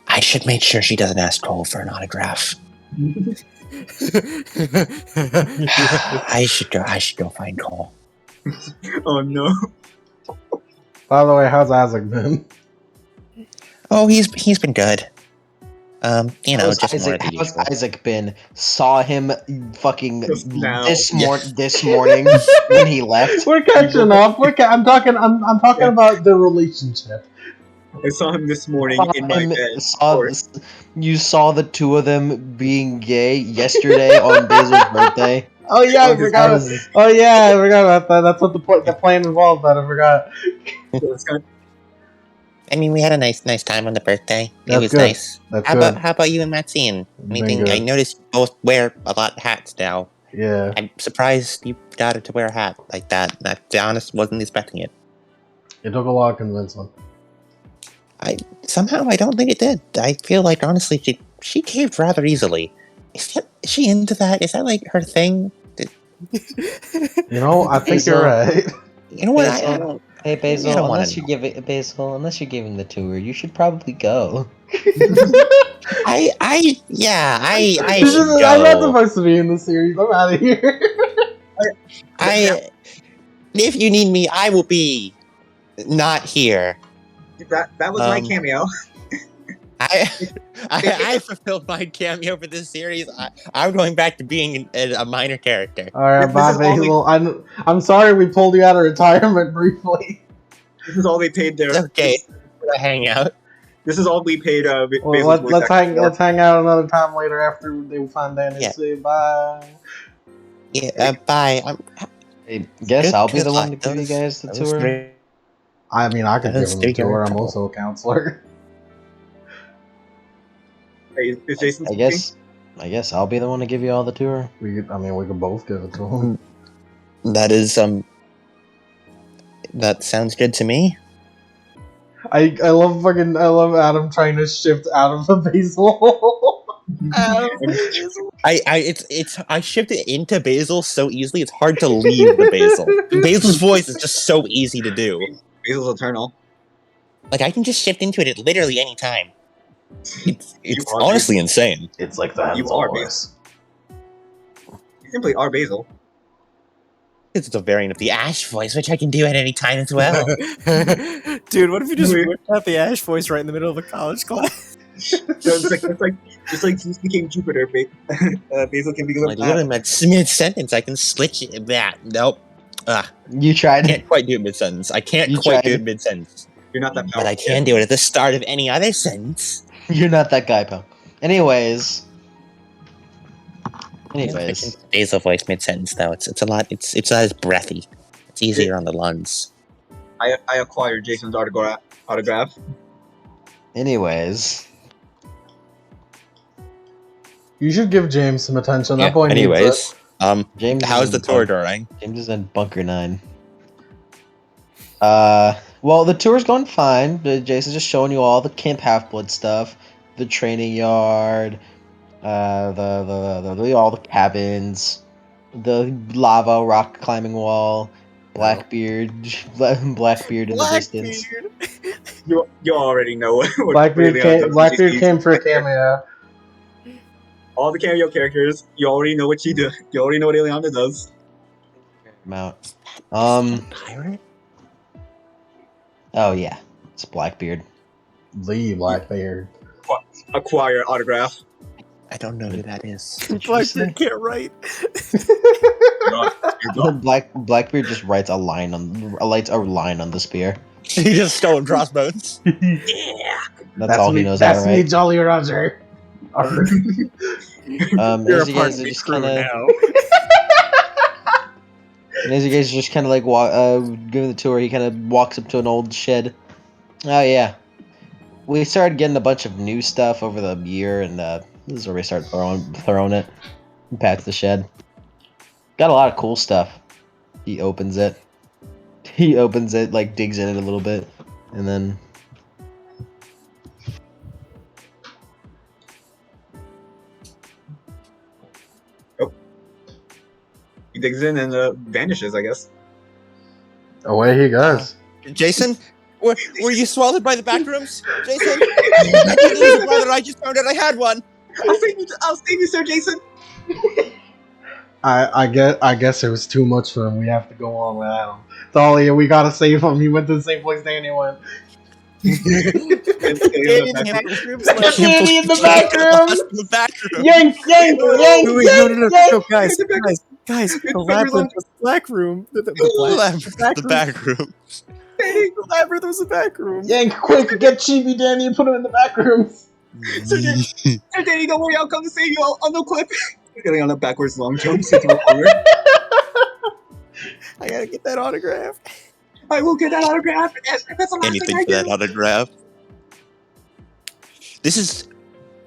I should make sure she doesn't ask Cole for an autograph. I should go find Cole. Oh no. By the way, how's Isaac been? Oh, he's been good. How's just more of the how's usual. Isaac been? Saw him fucking Just now. this morning when he left. We're catching up. I'm talking about the relationship. I saw him this morning in my bed. You saw the two of them being gay yesterday on Basil's birthday. Oh yeah, I Oh, forgot. I forgot about that. That's what the plan involved. That I forgot. I mean, we had a nice time on the birthday. That's it was good. nice. That's How good. about you and Maxine? Been Anything? good. I noticed you both wear a lot of hats now. Yeah. I'm surprised you got her to wear a hat like that. To be honest, wasn't expecting it. It took a lot of convincing. Somehow I don't think it did. I feel like honestly she caved rather easily. Is she into that? Is that like her thing? You know, I think you're right. You know what? Basil, hey I Basil, don't wanna unless you're giving the tour, you should probably go. I This should is- I'm not go. supposed to be in the series. I'm out of here. If you need me, I will be not here. That was my cameo. I fulfilled my cameo for this series. I'm going back to being a minor character. All right, This bye, is all they- Basil. I'm sorry we pulled you out of retirement briefly. This is all they paid their. It's okay. For a hangout. This is all we paid. Well, Basil's voice let's actor for. let's hang out another time later after they find Danny. Yeah. Say bye. Yeah. Bye. I guess I'll be the one to luck. give you guys the Those tour. three- I mean, I could Those give him the three are tour. in I'm trouble. also a counselor. Hey, is Jason I guess I'll be the one to give you all the tour. We could both give it to him. That is That sounds good to me. I love Adam trying to shift out of the Basil. I shifted into Basil so easily. It's hard to leave the Basil. Basil's voice is just so easy to do. Basil's eternal. Like I can just shift into it at literally any time. It's You are honestly insane. It's like the You Hansel are voice. You simply are Basil. It's a variant of the Ash voice, which I can do at any time as well. Dude, what if you just whipped out the Ash voice right in the middle of a college class? So it's like since became Jupiter, Basil can be Like literally mid sentence, I can switch it. That nope. You I tried. can't quite do it mid sentence. I can't You quite tried. do it mid sentence, You're not that powerful. but I can do it at the start of any other sentence. You're not that guy, pal. Anyways. Basil voice mid sentence though. It's a lot. It's not as breathy. It's easier on the lungs. I acquired Jason's autograph. Anyways. You should give James some attention. That boy Anyways, needs James how's is the in tour Bunker- going? James is in Bunker 9. Well, the tour's going fine. Jason's just showing you all the Camp Half-Blood stuff, the training yard, all the cabins, the lava rock climbing wall, Blackbeard in the distance. You already know what Blackbeard really came. Blackbeard came for a cameo. All the cameo characters, you already know what she do. You already know what Ileana does. Amount. Pirate? Oh yeah, it's Blackbeard. The Blackbeard. Acquire autograph. I don't know who that is. Blackbeard can't write. Blackbeard just writes a line on the spear. He just stole crossbones. Yeah. That's all he me, knows how That's to me, write. Jolly Roger. You're As a you part guys of are the just crew kind of, now. and as you guys are just kind of like giving the tour, he kind of walks up to an old shed. Oh yeah, we started getting a bunch of new stuff over the year, and this is where we start throwing it. He pats the shed. Got a lot of cool stuff. He opens it. Like digs in it a little bit, and then. He digs in and vanishes, I guess. Away he goes. Jason, were you swallowed by the back rooms? Jason, I didn't use a brother. I just found out I had one. I'll save you, Sir Jason. I guess it was too much for him. We have to go on without him. Talia, we gotta save him. He went to the same place Danny went. Danny Danny in the back room. The back room. Yank, yank, yank, Wait, yank, no, yank. guys, the labyrinth was the black room. The back room. The labyrinth was the back room. Yank, quick, get Chibi Danny and put him in the back room. Sir Danny, don't worry, I'll come to save you. I'll no clip. He's getting on a backwards long jump to throw forward. I gotta get that autograph. I will get that autograph. That's the last Anything thing I for that do. autograph. This is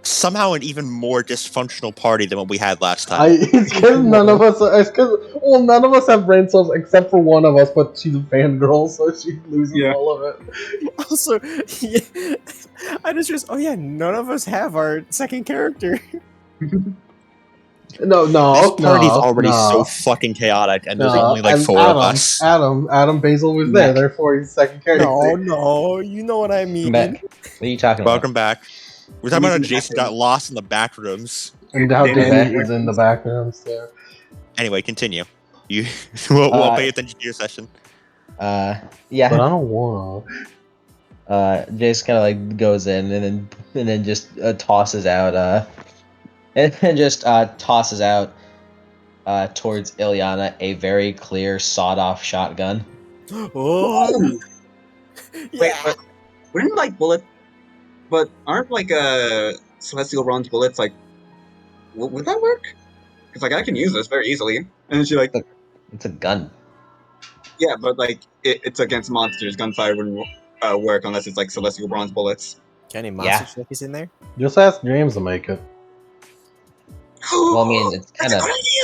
somehow an even more dysfunctional party than what we had last time. It's because none of us. It's because none of us have brain cells except for one of us, but she's a fangirl, so she loses all of it. Also, I just realized, oh yeah, none of us have our second character. No, This party's already so fucking chaotic, and there's only like four of us. Adam Basil was there, therefore he's second character. No, you know what I mean. Back. What are you talking about? Welcome back. We're talking about how Jason got lost in the back rooms. And how Danny Danny is in the background. So. Anyway, continue. You we'll pay attention to your session. Yeah. But I don't wanna. Jace kind of like goes in and then just tosses out and then just tosses out towards Ilyana a very clear sawed-off shotgun. Oh, Ooh! Wait, yeah. but wouldn't like bullet? But aren't like celestial bronze bullets like? Would that work? Because like I can use this very easily. And then she like, It's a gun. yeah, but like it's against monsters. Gunfire wouldn't work unless it's like celestial bronze bullets. Got any monster Yeah. trophies in there? Just ask James to make it. Well, I mean, it's That's kind a of good idea.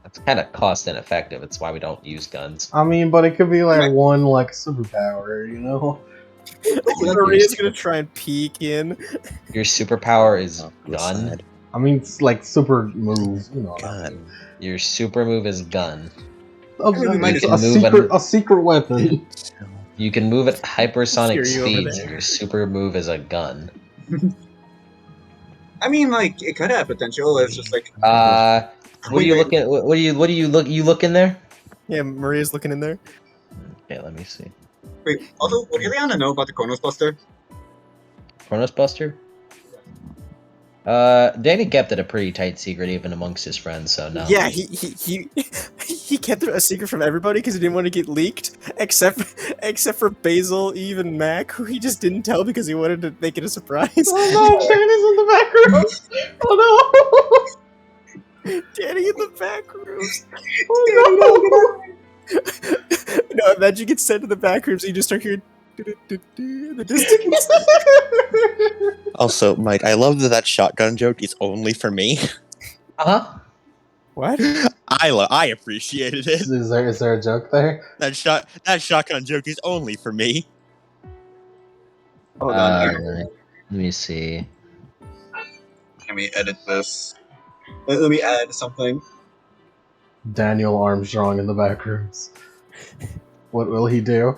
it's kind of cost ineffective. It's why we don't use guns. I mean, but it could be like Right. one like superpower, you know? Ooh, that'd be Maria's gonna try and peek in. Your superpower is Off to the gun. side. I mean, it's like super move, you know what I God. mean? Your super move is gun. mean, we might It's as a well move secret, on- a secret weapon. You can move at hypersonic Hear you over speeds. there. Your super move is a gun. I mean, like it could have potential. It's just like What are you Wait. looking? What do you look? You look in there? Yeah, Maria's looking in there. Okay, let me see. Wait. Also, would Ileana know about the Chronos Buster? Chronos Buster. Danny kept it a pretty tight secret even amongst his friends, so no. Yeah, he kept a secret from everybody because he didn't want to get leaked, except for Basil, Eve, and Mac, who he just didn't tell because he wanted to make it a surprise. Oh no, Danny's in the back room! Oh Danny in the back rooms. no! Oh No, imagine you get sent to the back rooms and you just start hearing in the distance. no! Also, Mike, I love that shotgun joke is only for me. Uh-huh. What? I appreciated it. Is there a joke there? That shotgun joke is only for me. Hold on. Let me see. Let me edit this. Let me add something. Daniel Armstrong in the back rooms. What will he do?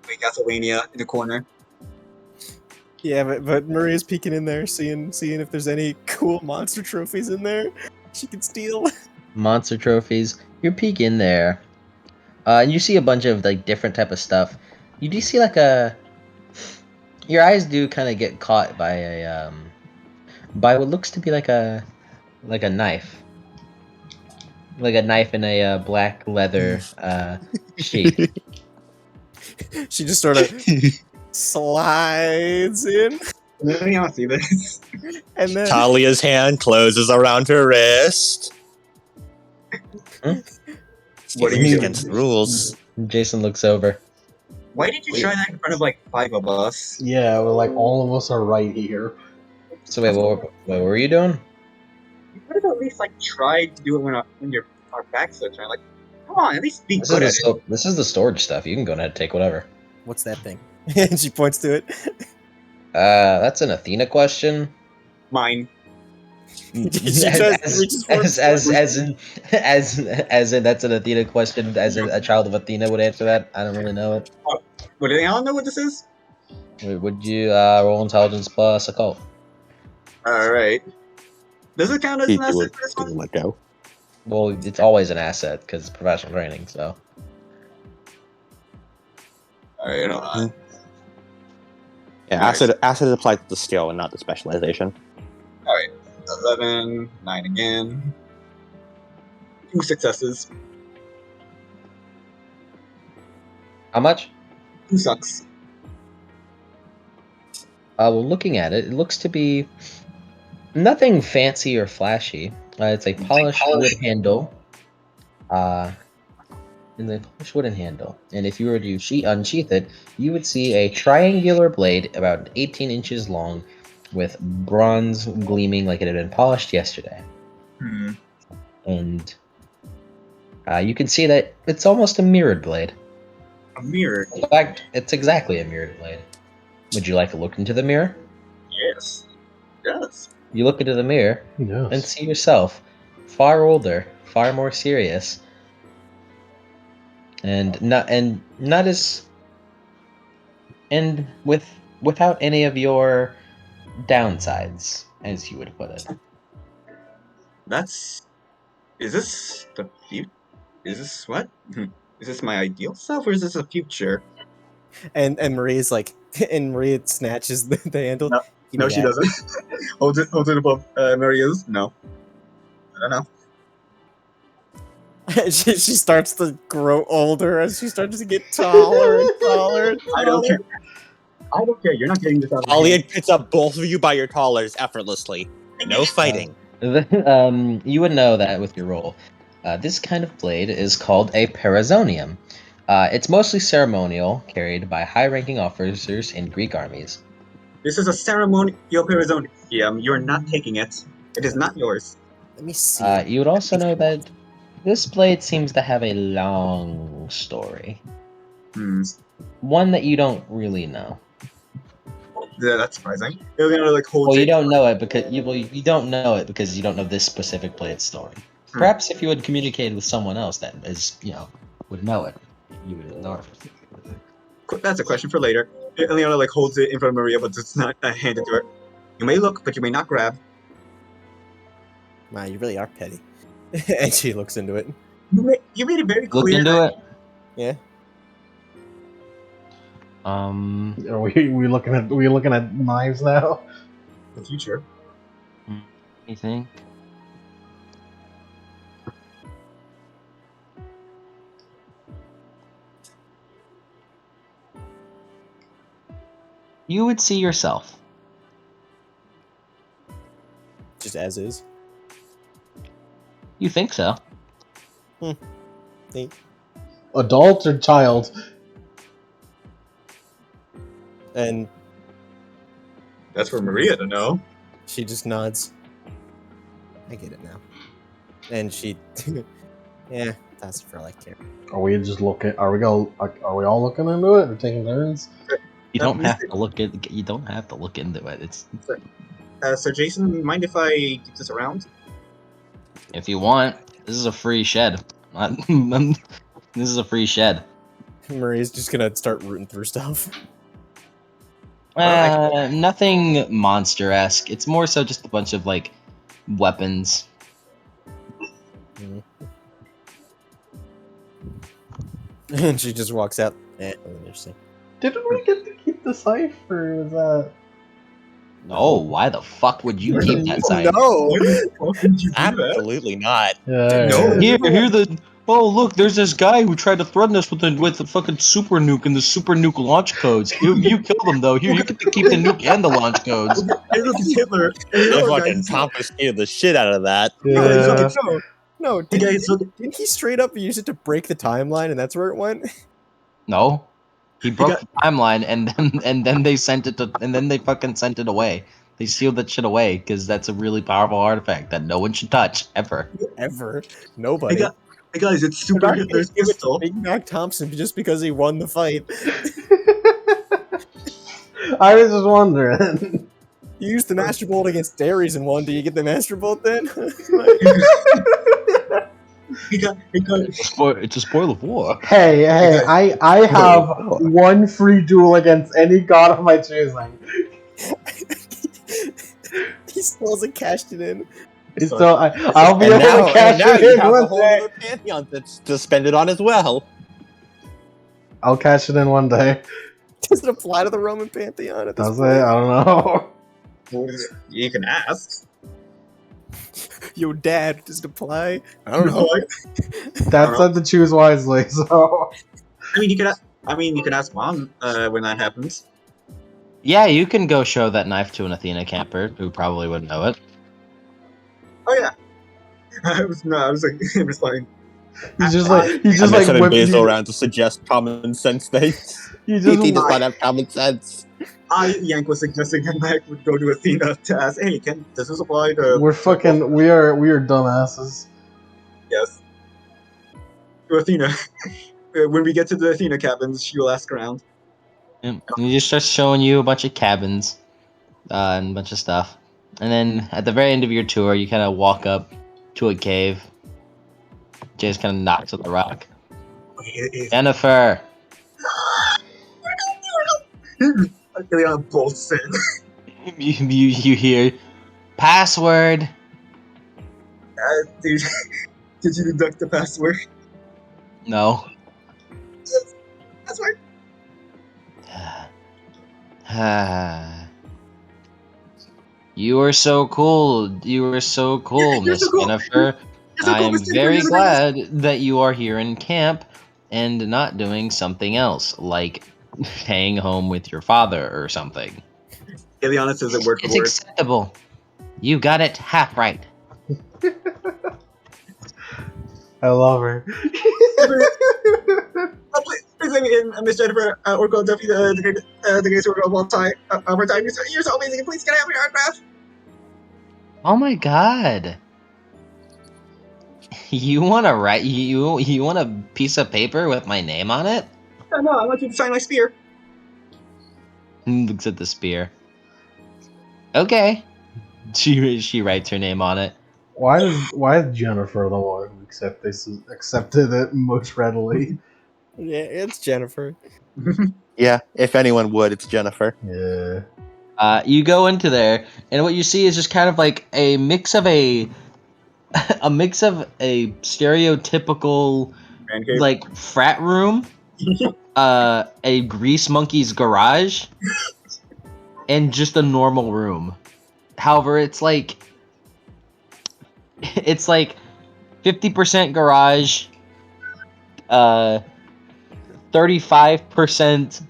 Wait, Castlevania in the corner. Yeah, but Maria's peeking in there, seeing if there's any cool monster trophies in there she can steal. Monster trophies. You peek in there, and you see a bunch of like different type of stuff. You do see like a. Your eyes do kind of get caught by by what looks to be like a knife, like a knife in a black leather sheath. She just sort of slides in, Let me not see this. and then Talia's hand closes around her wrist. Hmm? What do Stealing's you do? against the rules. Jason looks over. Why did you try that in front of like 5 of us? Yeah, well, like all of us are right here. So wait, what were you doing? You could have at least like tried to do it when our backs are turned. Like, come on, at least be This good at is it. this is the storage stuff. You can go ahead and take whatever. what's that thing? And she points to it. That's an Athena question. Mine. She reaches for it. As in that's an Athena question. As in a child of Athena would answer that. I don't really know it. What, do they all know what this is? Would you roll intelligence plus occult? Alright. Does it count as an People asset would for this one? let go. Well, it's always an asset because it's professional training. So Alright, hold on. Yeah, Nice. acid applies to the skill and not the specialization. 11, 9 again. 2 successes. how much? 2 sucks. Well, looking at it, it looks to be nothing fancy or flashy. It's a polished wood handle. In the polished wooden handle, and if you were to unsheath it, you would see a triangular blade about 18 inches long, with bronze gleaming like it had been polished yesterday. Hmm. And you can see that it's almost a mirrored blade. A mirror. In fact, it's exactly a mirrored blade. Would you like to look into the mirror? Yes. Yes. You look into the mirror and Yes. see yourself, far older, far more serious, and not as and without any of your downsides, as you would put it. That's. Is this the future? Is this what? Is this my ideal self or is this a future? And Maria's like, and Maria snatches the handle. No, Give me no, she that. doesn't. Holds it above Maria's. No, I don't know. she starts to grow older as she starts to get taller and taller and I don't taller. care. I don't care. You're not getting this out of my Talia hand. picks up both of you by your collars effortlessly. No fighting. You would know that with your roll. This kind of blade is called a perizonium. It's mostly ceremonial, carried by high-ranking officers in Greek armies. This is a ceremonial perizonium. You're not taking it. It is not yours. Let me see. it. You would also know that this blade seems to have a long story. Hmm. One that you don't really know. Yeah, that's surprising. Ileana like holds Well, you it. don't know it because you don't know it because you don't know this specific blade's story. Perhaps if you had communicated with someone else that is, would know it, you would know it. That's a question for later. Ileana like holds it in front of Maria, but does not hand it to her. You may look, but you may not grab. Wow, you really are petty. And she looks into it. You made it very Look clear. into it. Yeah. Are we looking at knives now? The future. You think? You would see yourself. Just as is. You think so? Neat. Adult or child? And That's for Maria to know. she just nods. I get it now. And she, yeah, that's for like care. Are we just looking? Are we all looking into it or taking turns? You don't have to look at. You don't have to look into it. It's So Jason, mind if I keep this around? if you want. This is a free shed. This is a free shed. Maria's just gonna start rooting through stuff. Nothing monster-esque. It's more so just a bunch of like weapons. And she just walks out. Interesting. Didn't we get to keep the scythe, or is that? Oh, why the fuck would you keep that side? No! Why the fuck would you do that? Absolutely not. Yeah. No. Here the. Oh look, there's this guy who tried to threaten us with the fucking super nuke and the super nuke launch codes. You killed him though. Here, you get to keep the nuke and the launch codes. Hey, look, it's Hitler. And the I other guy fucking is not. confiscated the shit out of that. Yeah. No, Hey guys, look. didn't he straight up use it to break the timeline and that's where it went? No, he broke got- the timeline and then they sent it to and then they fucking sent it away. They sealed that shit away because that's a really powerful artifact that no one should touch ever. Ever. Hey, Nobody. hey guys, it's Super They're not gonna Hitler's give it to pistol. Big Mac Thompson just because he won the fight. I was just wondering. You used the Master Bolt against Darius and won. Do you get the Master Bolt then? He got. It's a spoil of war. Hey, I have one free duel against any god of my choosing. He still hasn't cashed it in. So I'll be And able now, to cash and now it you in have one a whole day. other pantheon that's to spend it on as well. I'll cash it in one day. Does it apply to the Roman Pantheon at this Does it? point? I don't know. You can ask. Yo, Dad, does it apply? I don't know. Dad said to choose wisely, so. I mean, you can. You can ask Mom when that happens. Yeah, you can go show that knife to an Athena camper who probably wouldn't know it. Oh yeah. I was like responding. He's just like Sending whipping Basil you. around to suggest common sense things. You He does just not have common sense. Yank was suggesting that Mike would go to Athena to ask, "Hey, does this apply to?" we are dumbasses. Yes. To Athena. When we get to the Athena cabins, she will ask around. And he just starts showing you a bunch of cabins and a bunch of stuff. And then at the very end of your tour, you kind of walk up to a cave. Jay just kind of knocks at the rock. Jennifer! Ileana bolts in. You hear password. Dude, did you deduct the password? No. Password. You were so cool. You were so cool, You're so Miss cool. Jennifer. You're so I cool, am Miss Jennifer. very You're the greatest. glad that you are here in camp and not doing something else, like staying home with your father or something. Ileana says it word for It's word. acceptable. You got it half right. I love her. Please let me in, Miss Jennifer, Oracle Duffy, the greatest Oracle of all time. Of our time. You're so amazing. Please can I have your autograph? Oh my god. You want to write you want a piece of paper with my name on it? No, I want you to sign my spear. Looks at the spear. Okay. She writes her name on it. Why is Jennifer the one who accepted it most readily? Yeah, it's Jennifer. Yeah, if anyone would, it's Jennifer. Yeah. You go into there, and what you see is just kind of like a mix of a mix of a stereotypical Man cave. like frat room, a grease monkey's garage, and just a normal room. However, it's like 50% garage, 35%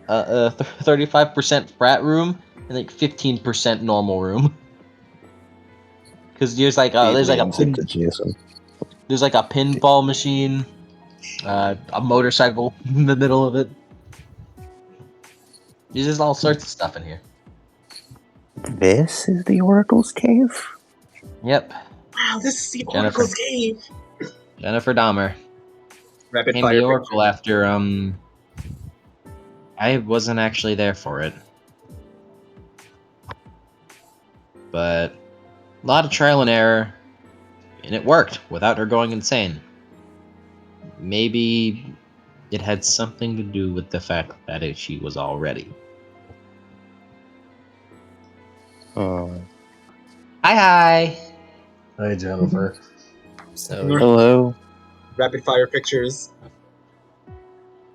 35% frat room, and like 15% normal room. Because there's like there's like a pinball machine, a motorcycle in the middle of it. There's just all sorts of stuff in here. This is the Oracle's cave? Yep, Wow, this is the Jennifer. Oracle's cave. Jennifer Dahmer Rapid became fire the Oracle pictures. after I wasn't actually there for it, but a lot of trial and error, and it worked without her going insane. Maybe it had something to do with the fact that she was already. Oh. Hi. Hey, Jennifer. So, Hello. Rapid fire pictures.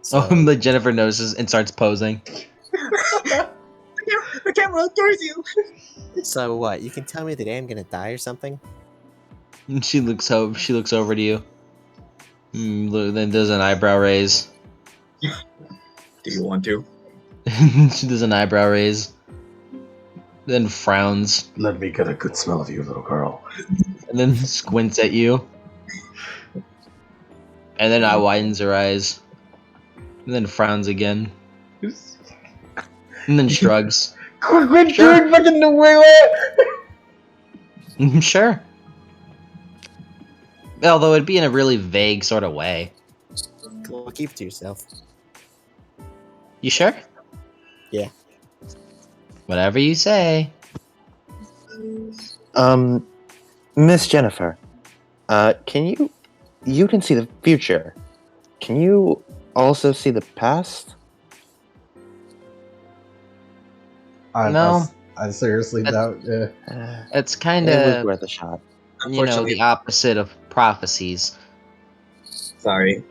so Like Jennifer notices and starts posing. The camera adores you. so what? You can tell me that I'm gonna die or something? And she looks over to you. Then does an eyebrow raise. Do you want to? She does an eyebrow raise. Then frowns. Let me get a good smell of you, little girl. And then squints at you. And then widens her eyes. And then frowns again. And then shrugs. Quit Sure. doing fucking the way. Sure. Although it'd be in a really vague sort of way. Well, keep it to yourself. You sure? Yeah. Whatever you say. Miss Jennifer, you can see the future. Can you also see the past? No. I seriously doubt. Yeah. It's kind It was of, worth a shot. Unfortunately, the opposite of prophecies. sorry.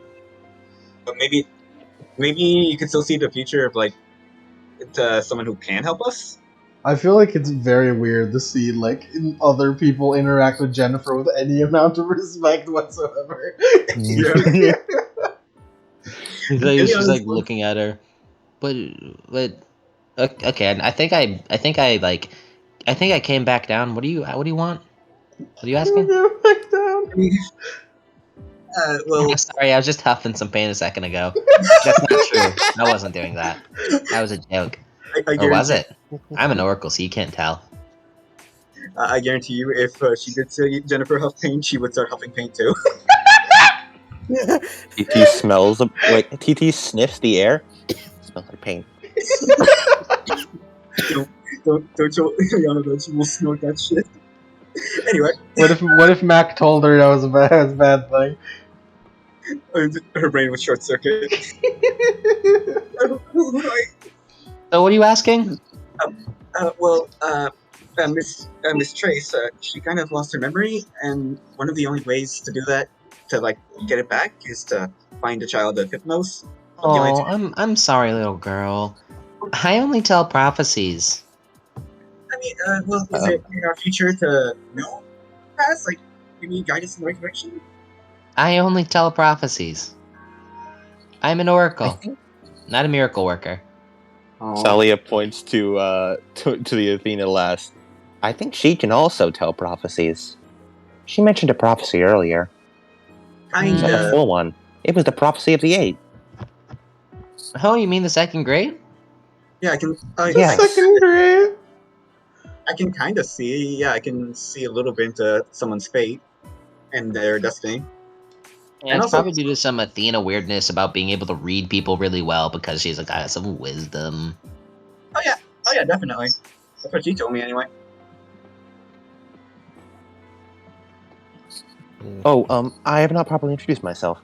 But maybe you can still see the future of like someone who can help us. I feel like it's very weird to see like other people interact with Jennifer with any amount of respect whatsoever. Yeah. She's like looking at her, but okay. I think I came back down. What do you want? What are you asking? Back down. Well, Sorry, I was just huffing some paint a second ago. That's not true. I wasn't doing that. That was a joke. I Or was guarantee, it? I'm an oracle, so you can't tell. I guarantee you, if she did see Jennifer huff paint, she would start huffing paint too. TT smells TT sniffs the air. Smells like paint. don't show Yana that she will snort that shit. Anyway, What if Mac told her that was a bad thing? her brain would short circuit. So what are you asking? Miss Trace, she kind of lost her memory, and one of the only ways to do that, to like get it back, is to find a child of Hypnos. Oh, I'm sorry, little girl. I only tell prophecies. I mean, well, is it in our future to know past? Like, can you guide us in the right direction? I only tell prophecies. I'm an I oracle, think not a miracle worker. Oh. Salia points to the Athena lass. I think she can also tell prophecies. She mentioned a prophecy earlier. Kind It's like a of. full one. It was the prophecy of the eight. Oh, you mean the second grade? Yeah, I can. Yes. Second grade. I can kind of see. Yeah, I can see a little bit into someone's fate and their destiny. Yeah, And it's also, probably due to some Athena weirdness about being able to read people really well because she's a goddess of wisdom. oh yeah, definitely. That's what she told me anyway. Oh, I have not properly introduced myself.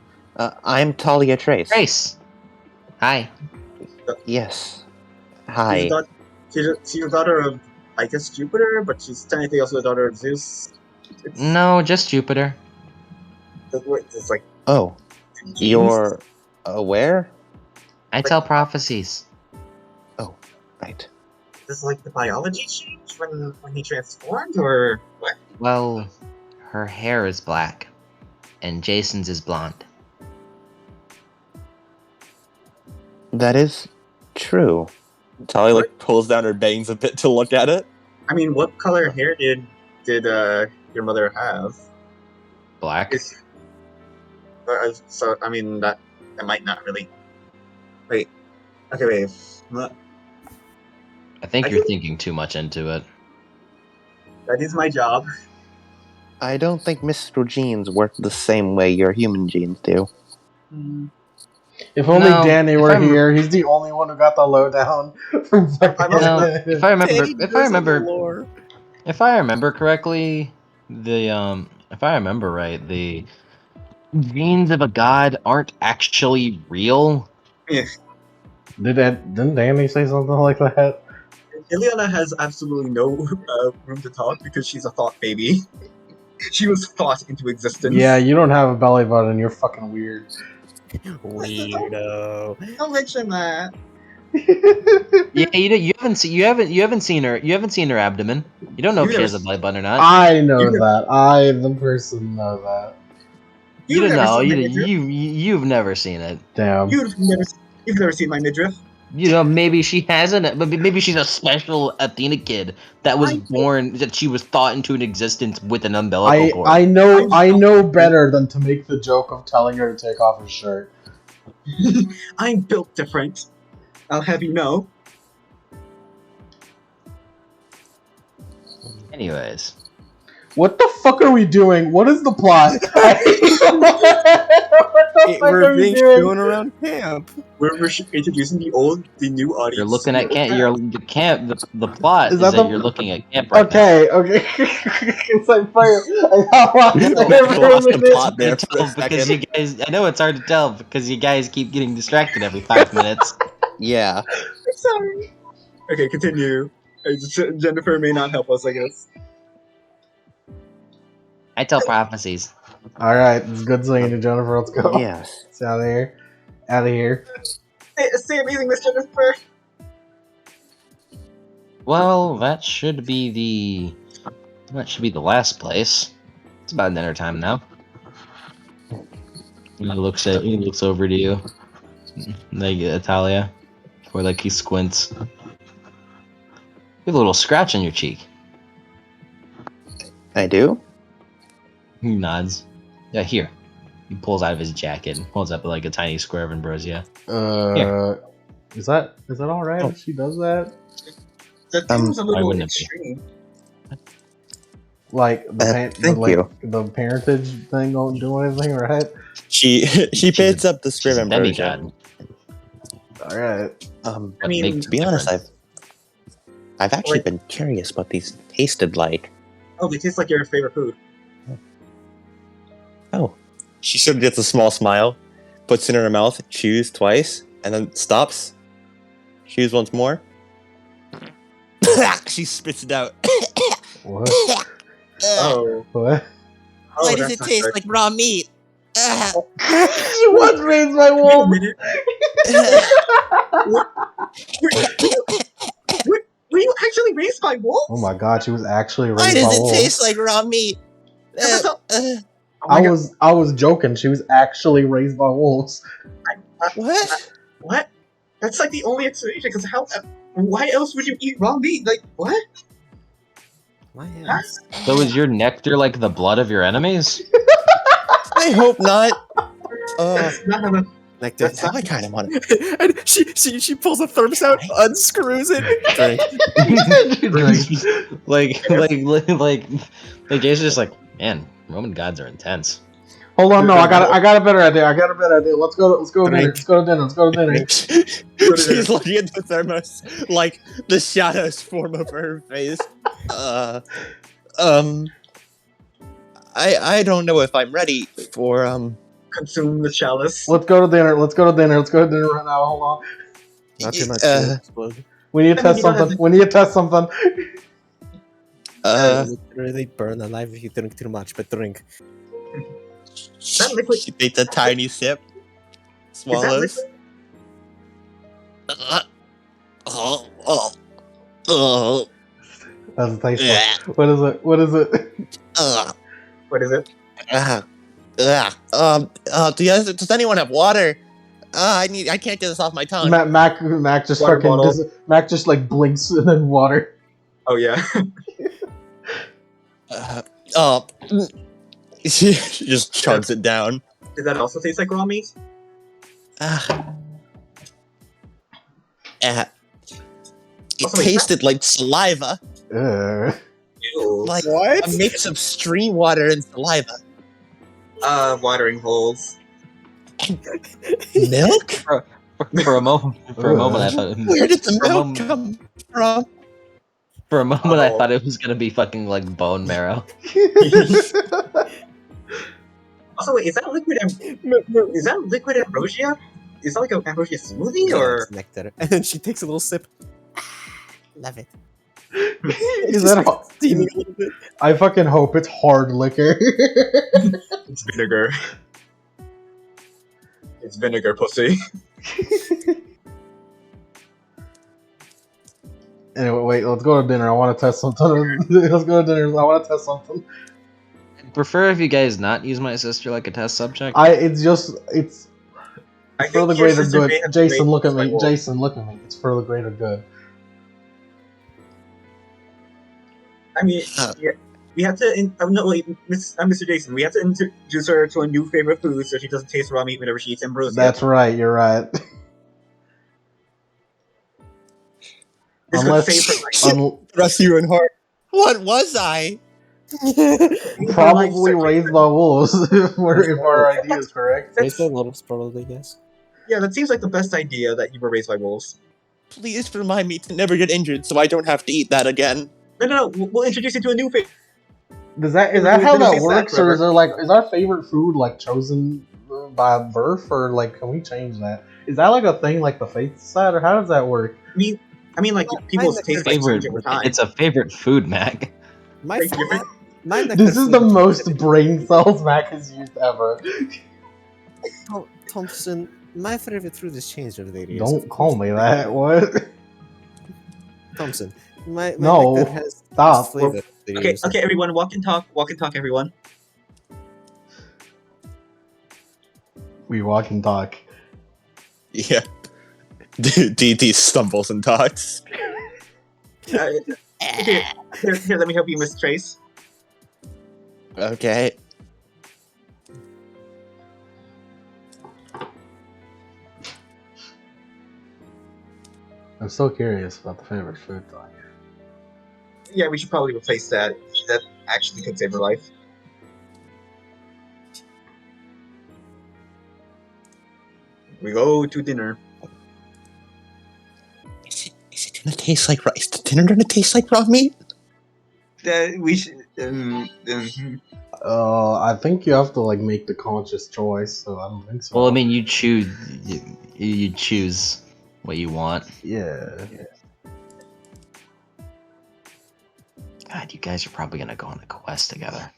I'm Talia Trace. Grace! Hi. Yes. She's Hi. a daughter. She's a daughter of, I guess, Jupiter, but she's technically also a daughter of Zeus. No, just Jupiter. It's like Oh, genes. you're aware? I tell prophecies. Oh, right. Does like the biology change when he transformed, or what? Well, her hair is black, and Jason's is blonde. That is true. Talia like pulls down her bangs a bit to look at it. I mean, what color hair did your mother have? Black? So I mean that might not really. Wait. Okay, wait. I think I you're think- thinking too much into it. That is my job. I don't think Mr. Genes work the same way your human genes do. If only No, Danny if were I'm- here, he's the only one who got the lowdown from fucking. No, if I remember, Danny if knows I the remember, lore. if I remember correctly, if I remember right, the genes of a god aren't actually real. Yeah. Didn't Danny say something like that? Ileana has absolutely no room to talk because she's a thought baby. She was thought into existence. Yeah, you don't have a belly button. You're fucking weird. Weirdo. Don't mention that. Yeah, you haven't seen her abdomen. You don't know if You've she never has a belly button or not. I know You- that. I, the person, know that. You You've don't never know. seen my midriff. You've never seen it. Damn. You've never seen my midriff. You know, maybe she hasn't, but maybe she's a special Athena kid that was I- born, that she was thought into an existence with an umbilical cord. I know better than to make the joke of telling her to take off her shirt. I'm built different. I'll have you know. Anyways, What the fuck are we doing? What is the plot? What the fuck We're are we being doing? shown around camp. We're introducing the new audience. you're looking to at the camp. old The camp. The plot Is is that that the- you're looking at camp right now. Okay. It's like fire. I got lost We there for a lost the minute. plot there To for a tell because second. you guys. I know it's hard to tell because you guys keep getting distracted every 5 minutes. Yeah. I'm sorry. Okay, continue. Jennifer may not help us, I guess. I tell prophecies. All right, it's good seeing you, Jennifer. Let's go. Yes. It's out of here. Out of here. Say amazing, Miss Jennifer. Well, that should be the last place. It's about dinner time now. He looks over to you, like Italia, or like he squints. You have a little scratch on your cheek. I do? He nods. Yeah, here. He pulls out of his jacket and holds up like a tiny square of ambrosia. Is that all right if she does that? That seems a why little wouldn't it be? extreme. Like thank you. the parentage thing don't do anything, right? She She's picks up the She's script a ambrosia. demigod. All right. I mean, makes To be honest, difference. I've actually Like- been curious what these tasted like. Oh, they taste like your favorite food. Oh. She sort of gets a small smile, puts it in her mouth, chews twice, and then stops. Chews once more. She spits it out. What? Oh. What? Oh, Why does that's it not taste good. like raw meat? What raised my Wait a wolf? minute. Were you actually raised by wolves? Oh my god, she was actually Why raised by does it wolves. taste like raw meat? That's all- Uh, Oh my God. I was joking. She was actually raised by wolves. what? What? That's like the only explanation. Because how? Why else would you eat raw meat? Like what? My Huh? ass. So is your nectar like the blood of your enemies? I hope not. That's not how the. Nectar. That's not. I kind of want it. And she pulls a thermos out, unscrews it, drink. like Jason's just like, man, Roman gods are intense. Hold on, no, I got a better idea. Let's go to dinner. Let's go to dinner. She's looking at the thermos like the shadows form over her face. I don't know if I'm ready for Consume the chalice. Let's go to dinner. Let's go to dinner right now. Hold on. Not too much. You'll explode. We need to test something. Literally burn alive if you drink too much, but drink. That liquid. She takes a tiny sip, swallows. That's tasteless. What is it? What is it? Does anyone have water? I can't get this off my tongue. Mac just Water fucking bottle. Mac just like blinks and then water. Oh yeah. She just chugs it down. Did that also taste like raw meat? It Also, wait, tasted like saliva, Ew. like What? a mix of stream water and saliva. Watering holes. Milk? For a moment, I thought Where did the For a milk moment- come from? for a moment I Oh. thought it was gonna be fucking like bone marrow. Also, wait, is that liquid ambrosia? Is that like an ambrosia smoothie or? It's nectar. And then she takes a little sip. Love it. Is that Steaming a little bit. I fucking hope it's hard liquor. It's vinegar. It's vinegar, pussy. Anyway, wait, let's go to dinner. I want to test something. Let's go to dinner. I want to test something. I'd prefer if you guys not use my sister like a test subject. It's I for the think your greater sister good. may have Jason, been look at raised by me. wolves. Jason, look at me. It's for the greater good. I mean, yeah, we have to. No, wait, Mr. Jason. We have to introduce her to a new favorite food so she doesn't taste raw meat whenever she eats ambrosia. That's right. You're right. This could save her life. Trust you in heart. What was I? Probably raised by wolves, if our idea is correct. Raised by wolves, probably, yes. Yeah, that seems like the best idea that you were raised by wolves. Please remind me to never get injured so I don't have to eat that again. No. We'll introduce you to a new favorite. Is that Then how we that fix that, works, or Trevor. is there is our favorite food like chosen by birth, or can we change that? Is that like a thing like the faith side, or how does that work? I mean, like people's mine- taste like favorite, change over time. it's a favorite food, Mac. My Like, your- my This is the most brain cells Mac has used ever. Thompson, my favorite food has changed over the years. Don't call me that. What? Thompson, my No, nectar has stop. flavor over the Okay, years. okay, everyone, walk and talk, everyone. We walk and talk. Yeah. DT stumbles and talks. Here, let me help you, Miss Trace. Okay. I'm so curious about the favorite food talk. Yeah, we should probably replace that. That actually could save her life. We go to dinner. Is it gonna taste like rice? Is the dinner gonna taste like raw meat? We should. I think you have to make the conscious choice, so I don't think so. Well, I mean, you choose what you want. yeah. God, you guys are probably gonna go on a quest together.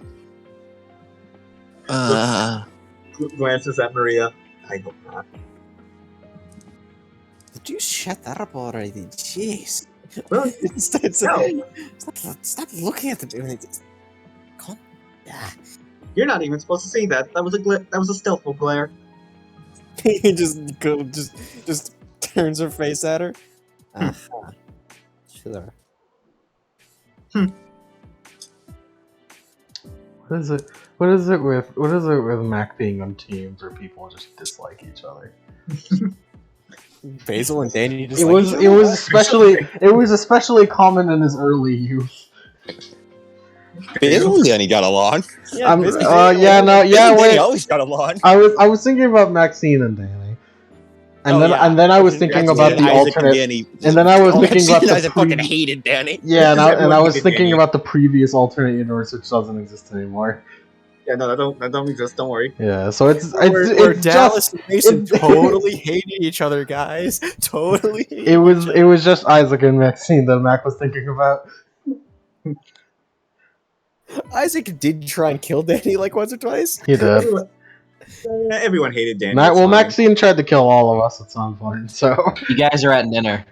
Glances at Maria. I hope not. Would you shut that up already? Jeez. Well, Stop looking at the. Calm. you're not even supposed to see that. That was a stealthful glare. He just turns her face at her. Sure. What is it? What is it with Mac being on teams where people just dislike each other? Basil and Danny just It was especially common in his early youth. Basil and Danny got along. Yeah, Basil Basil and Danny wait. always got along. I was thinking about Maxine and Danny, and then I was thinking about the Isaac alternate. and Danny. And then I was thinking about the Isaac fucking hated Danny. Yeah, and I was hated thinking Danny. about the previous alternate universe, which doesn't exist anymore. Yeah, no, that don't exist. Don't worry. Yeah, so it's where Dallas just and Mason it- totally hated each other, guys. Totally. it was just Isaac and Maxine that Mac was thinking about. Isaac did try and kill Danny like once or twice. He did. Everyone hated Danny. Well, it's fine. Maxine tried to kill all of us at some point, so. You guys are at dinner.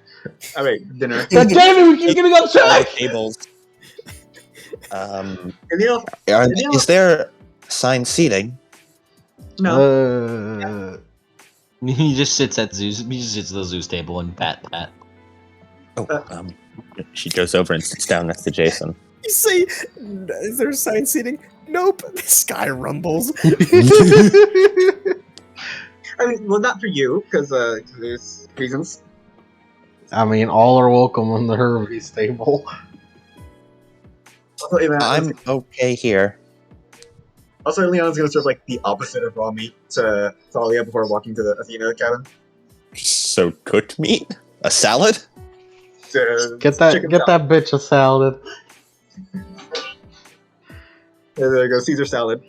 All right, dinner. God damn it, we keep getting off track! Tables. And you know, Is there assigned seating? no. He just sits at Zeus. He just sits at the Zeus table and pat. Oh, she goes over and sits down next to Jason. You say, is there sign seating? Nope. The sky rumbles. I mean, well, not for you, because there's reasons. I mean, all are welcome on the Hervey stable. Also, I'm okay here. Also, Leon's gonna serve like the opposite of raw meat to Thalia before walking to the Athena cabin. So cooked meat? A salad? Get that bitch a salad. There you go, Caesar salad.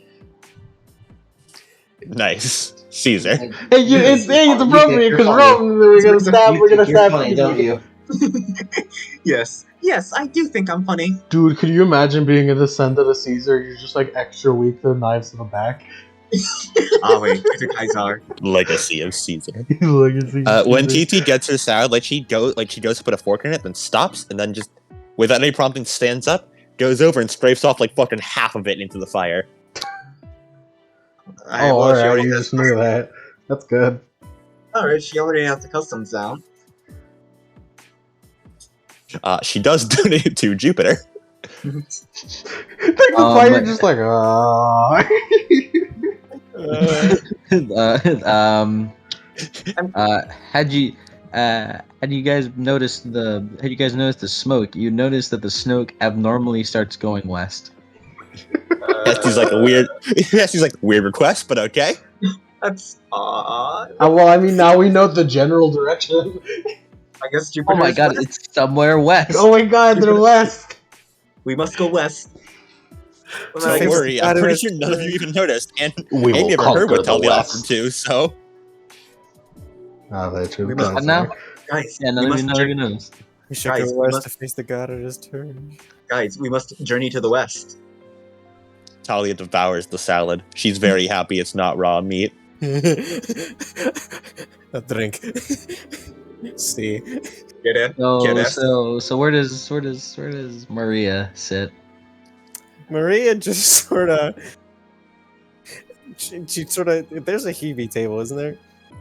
Nice. Caesar. Hey, it's appropriate because we're gonna stab You're funny, Caesar. don't you? Yes, I do think I'm funny. Dude, could you imagine being a descendant of Caesar? You're just like extra weak to the knives to the back. Oh wait, it's a Kaiser. Legacy of Caesar. Legacy of When Caesar. TT gets her salad, she goes to put a fork in it, then stops, and then just without any prompting stands up, goes over and scrapes off like fucking half of it into the fire. Alright, you just knew that. That's good. Alright, she already has the customs down. She does donate it to Jupiter. Take the fire, just like, Had you guys noticed the smoke? You noticed that the smoke abnormally starts going west. That seems like a weird. That seems like a weird request, but okay. That's odd. well, I mean, now we know the general direction. I guess Jupiter. Oh my god, it's somewhere west. Oh my god, they're west. We must go west. Don't worry, I'm pretty sure none of you even noticed, and We Amy will never heard conquer what Talia the offered west. to, so. They should We have must- done now? Guys, Yeah, we must none of you knows. We should Guys, go we west must- to face the god at his turn. guys, we must journey to the west. Talia devours the salad. She's very happy it's not raw meat. A drink. See. Get in. Get in. So where does Maria sit? Maria just sort of. She sort of. There's a Hebe table, isn't there?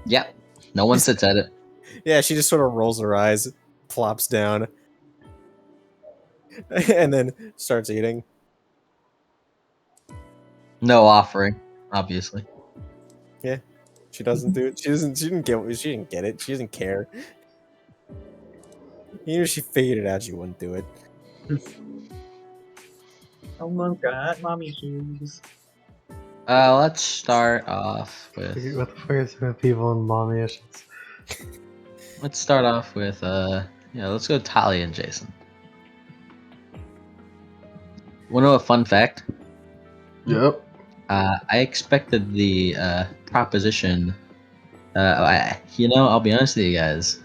Yep. No one sits at it. Yeah, she just sort of rolls her eyes, plops down, and then starts eating. No offering, obviously. She doesn't do it. She didn't get it. She doesn't care. Even if she figured it out, she wouldn't do it. Oh my god, mommy shoes. Let's start off with. What the fuck is with people and mommy issues? Let's start off with. Let's go Talia and Jason. Want to know a fun fact? Yep. I expected the proposition. I'll be honest with you guys.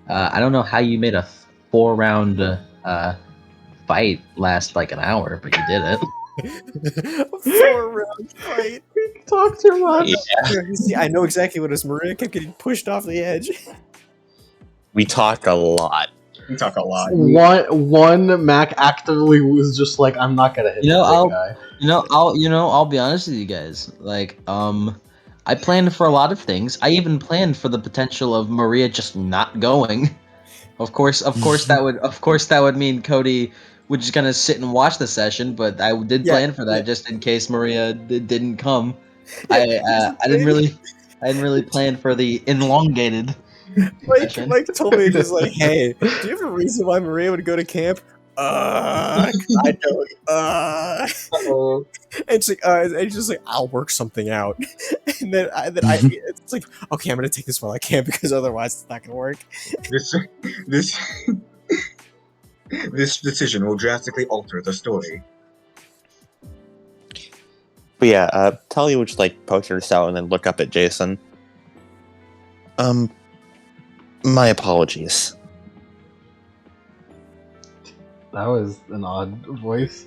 I don't know how you made a 4-round fight last like an hour, but you did it. 4-round fight. Talk too much. Yeah. You see, I know exactly what it is. Maria kept getting pushed off the edge. We talk a lot. We talk a lot. One Mac actively was just like, I'm not gonna hit You the know, big guy. I'll be honest with you guys. Like, I planned for a lot of things. I even planned for the potential of Maria just not going. Of course, that would mean Cody would just kind of sit and watch the session. But I did Yeah, plan for that yeah. just in case Maria didn't come. Yeah, I didn't really plan for the elongated session. Mike told me just like, hey, do you have a reason why Maria would go to camp? I don't. And he's just like, I'll work something out. And then it's like, okay, I'm gonna take this while I can because otherwise it's not gonna work. This this this decision will drastically alter the story. But yeah, Talia would just like poke herself and then look up at Jason. My apologies. That was an odd voice.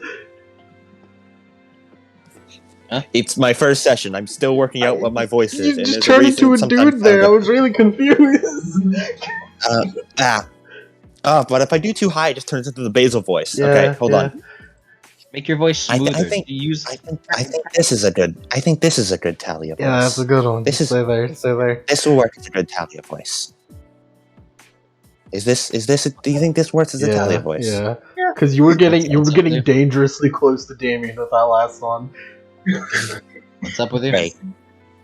It's my first session. I'm still working out what my voice is. You and just there's turned reason into a sometimes dude there. I was really confused. But if I do too high, it just turns into the basal voice. Yeah, Okay, hold yeah. on. Make your voice I smoother. think Use I think this is a good. I think this is a good Talia voice. Yeah, that's a good one. This is- Stay there. Stay there. This will work as a good Talia voice. Is this? Do you think this works as a Talia voice? Yeah, because you were getting What's up, dude? dangerously close to Damien with that last one. What's up with you? Great.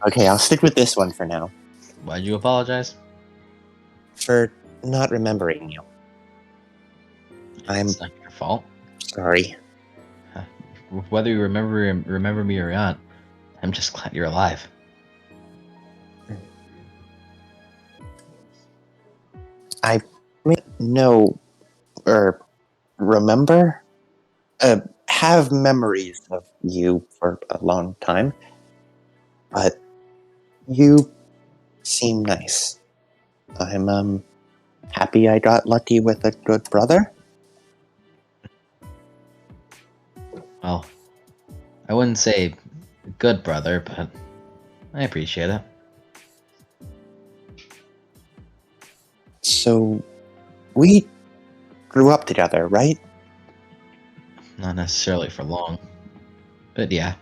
Okay, I'll stick with this one for now. Why'd you apologize? For not remembering you. I'm It's not your fault. sorry. Whether you remember me or not, I'm just glad you're alive. I know or remember have memories of you for a long time, but you seem nice. I'm happy I got lucky with a good brother. Well, I wouldn't say good brother, but I appreciate it. So we grew up together, right? Not necessarily for long, but yeah.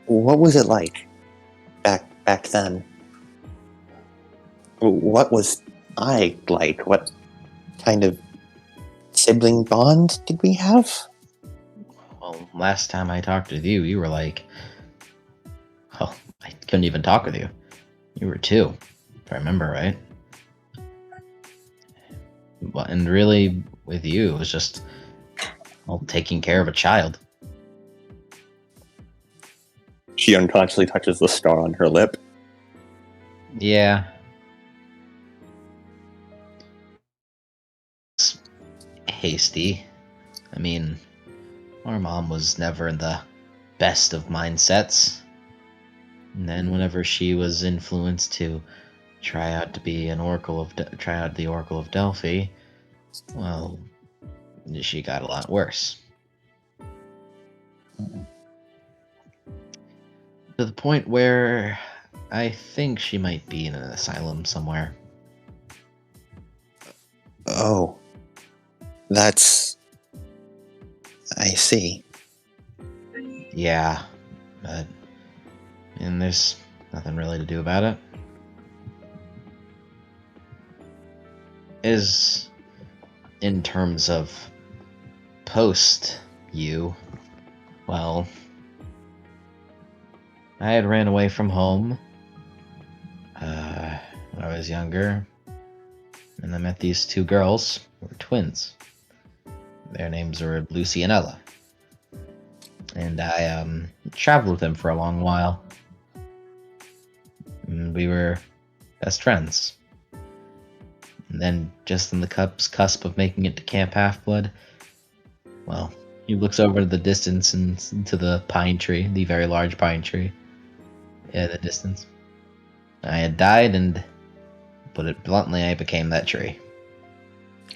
What was it like back then? What was I like? What kind of sibling bond did we have? Well, last time I talked with you, you were like, well, I couldn't even talk with you. You were 2, if I remember right. And really, with you, it was just, well, taking care of a child. She unconsciously touches the scar on her lip. Yeah. It's hasty. I mean, our mom was never in the best of mindsets. And then whenever she was influenced to try out the Oracle of Delphi, well, she got a lot worse. To the point where I think she might be in an asylum somewhere. Oh. That's... I see. Yeah, but and there's nothing really to do about it. Is in terms of post you, well, I had ran away from home when I was younger, and I met these 2 girls who were twins. Their names were Lucy and Ella. And I traveled with them for a long while. And we were best friends. And then, just in the cusp of making it to Camp Half-Blood, well, he looks over to the distance and to the pine tree, the very large pine tree. In the distance. I had died, and, put it bluntly, I became that tree.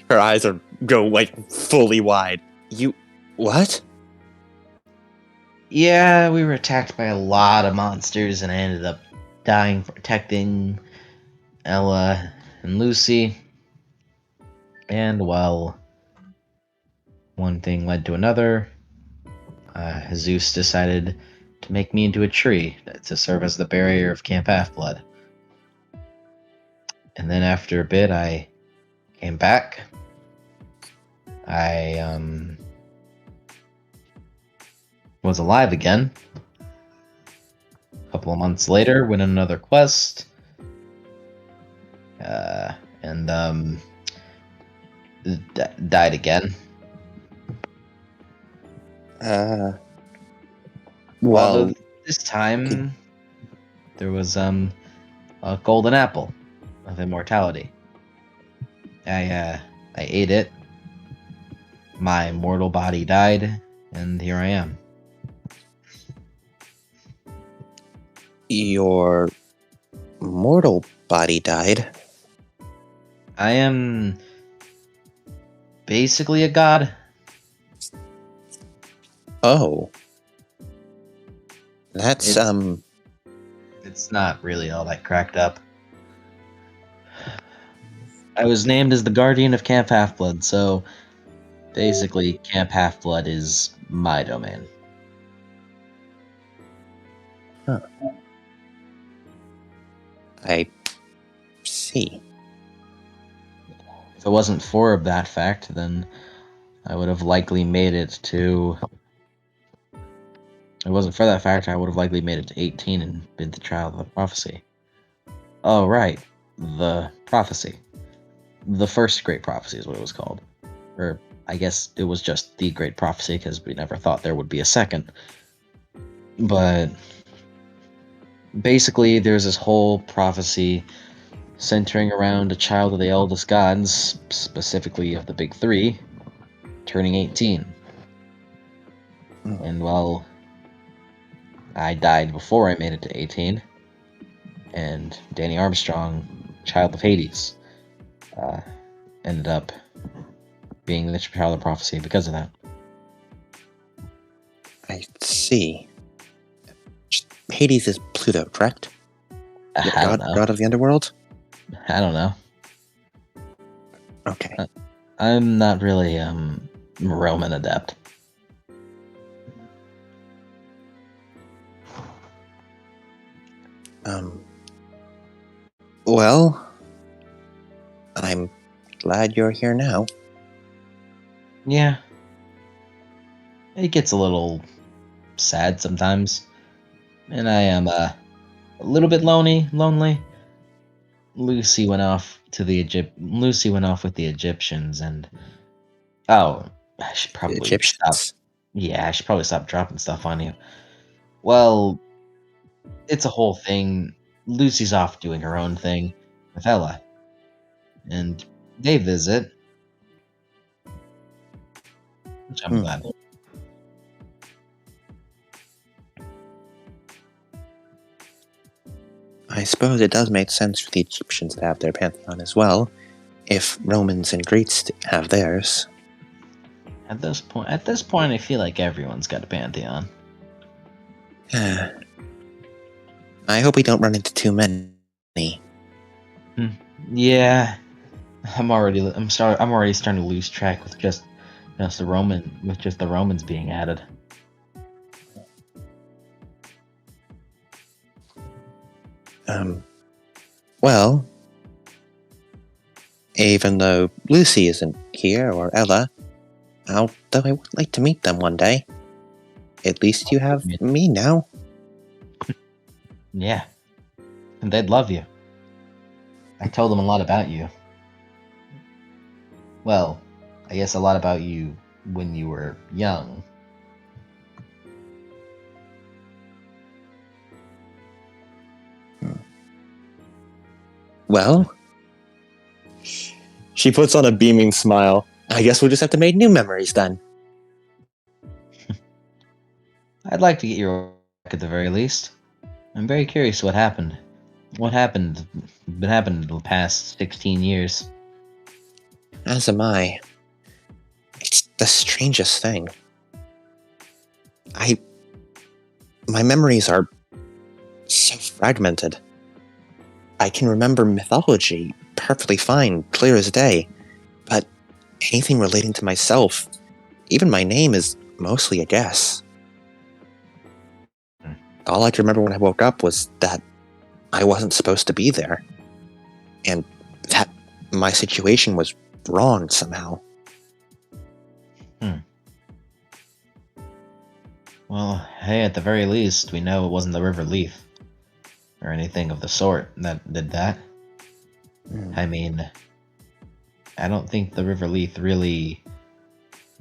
Her eyes go like fully wide. You... what? Yeah, we were attacked by a lot of monsters, and I ended up dying for protecting Ella and Lucy. And well, one thing led to another. Zeus decided to make me into a tree to serve as the barrier of Camp Half-Blood. And then after a bit, I came back. I was alive again. A couple of months later, went on another quest. And died again. Well, This time there was a golden apple of immortality. I ate it. My mortal body died, and here I am. your mortal body died. I am basically a god. Oh. That's, It's not really all that cracked up. I was named as the guardian of Camp Half-Blood, so basically Camp Half-Blood is my domain. I see. If it wasn't for that fact, then I would have likely made it to... If it wasn't for that fact, I would have likely made it to 18 and been the child of the prophecy. Oh, right. The prophecy. The first great prophecy is what it was called. Or, I guess it was just the great prophecy, because we never thought there would be a second. But basically, there's this whole prophecy centering around a child of the eldest gods, specifically of the big three, turning 18. And well, I died before I made it to 18, and Danny Armstrong, child of Hades, ended up being the child of prophecy because of that. I see. Hades is Pluto, correct? I don't know. God of the underworld? I don't know. Okay. I'm not really Roman adept. Well, I'm glad you're here now. Yeah. It gets a little sad sometimes. And I am a little bit lonely. Lucy went off with the Egyptians, and I should The probably stop. Egyptians. Yeah, I should probably stop dropping stuff on you. Well, it's a whole thing. Lucy's off doing her own thing with Ella, and they visit, which I'm glad. I suppose it does make sense for the Egyptians to have their pantheon as well, if Romans and Greeks have theirs. At this point, I feel like everyone's got a pantheon. I hope we don't run into too many. Yeah, I'm already starting to lose track with just the Romans being added. Well, even though Lucy isn't here, or Ella, although I would like to meet them one day, at least you have me now. Yeah, and they'd love you. I told them a lot about you. Well, I guess a lot about you when you were young. Well, she puts on a beaming smile. I guess we'll just have to make new memories then. I'd like to get your back at the very least. I'm very curious what happened. What happened? Been happening in the past 16 years. As am I. It's the strangest thing. My memories are so fragmented. I can remember mythology perfectly fine, clear as day, but anything relating to myself, even my name, is mostly a guess. All I can remember when I woke up was that I wasn't supposed to be there, and that my situation was wrong somehow. Well, hey, at the very least, we know it wasn't the River Leaf or anything of the sort that did that. I mean, I don't think the River Leaf really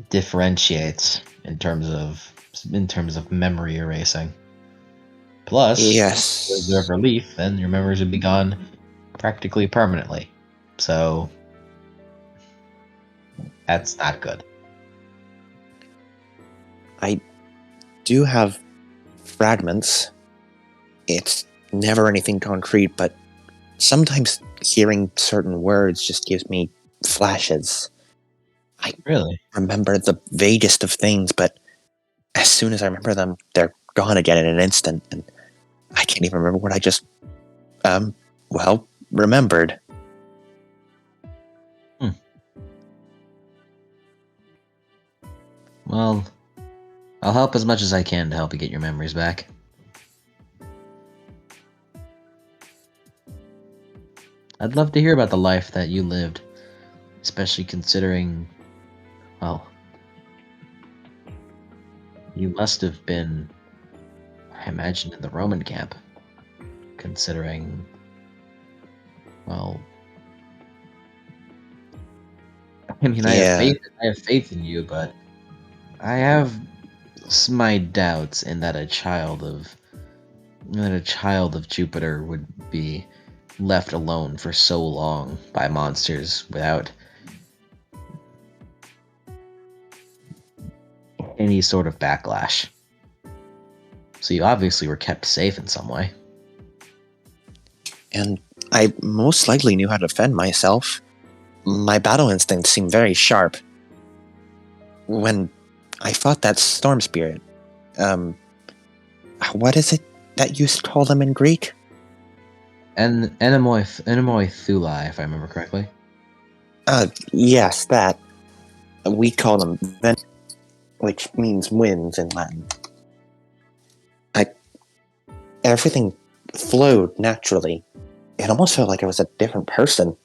differentiates in terms of memory erasing. Plus, if it was the Yes, River Leaf, then your memories would be gone practically permanently. So that's not good. I do have fragments. It's never anything concrete, but sometimes hearing certain words just gives me flashes. I Really? remember the vaguest of things, but as soon as I remember them, they're gone again in an instant, and I can't even remember what I just, remembered. Well, I'll help as much as I can to help you get your memories back. I'd love to hear about the life that you lived, especially considering, well, you must have been, I imagine, in the Roman camp, considering, well, I mean, Yeah, I have faith in you, but I have my doubts in that a child of Jupiter would be left alone for so long by monsters without any sort of backlash. So you obviously were kept safe in some way. and I most likely knew how to defend myself. My battle instincts seemed very sharp. When I fought that storm spirit, what is it that you call them in Greek? And Enemoi Thulai, if I remember correctly. Yes, that. We call them vent, which means winds in Latin. Everything flowed naturally. It almost felt like I was a different person,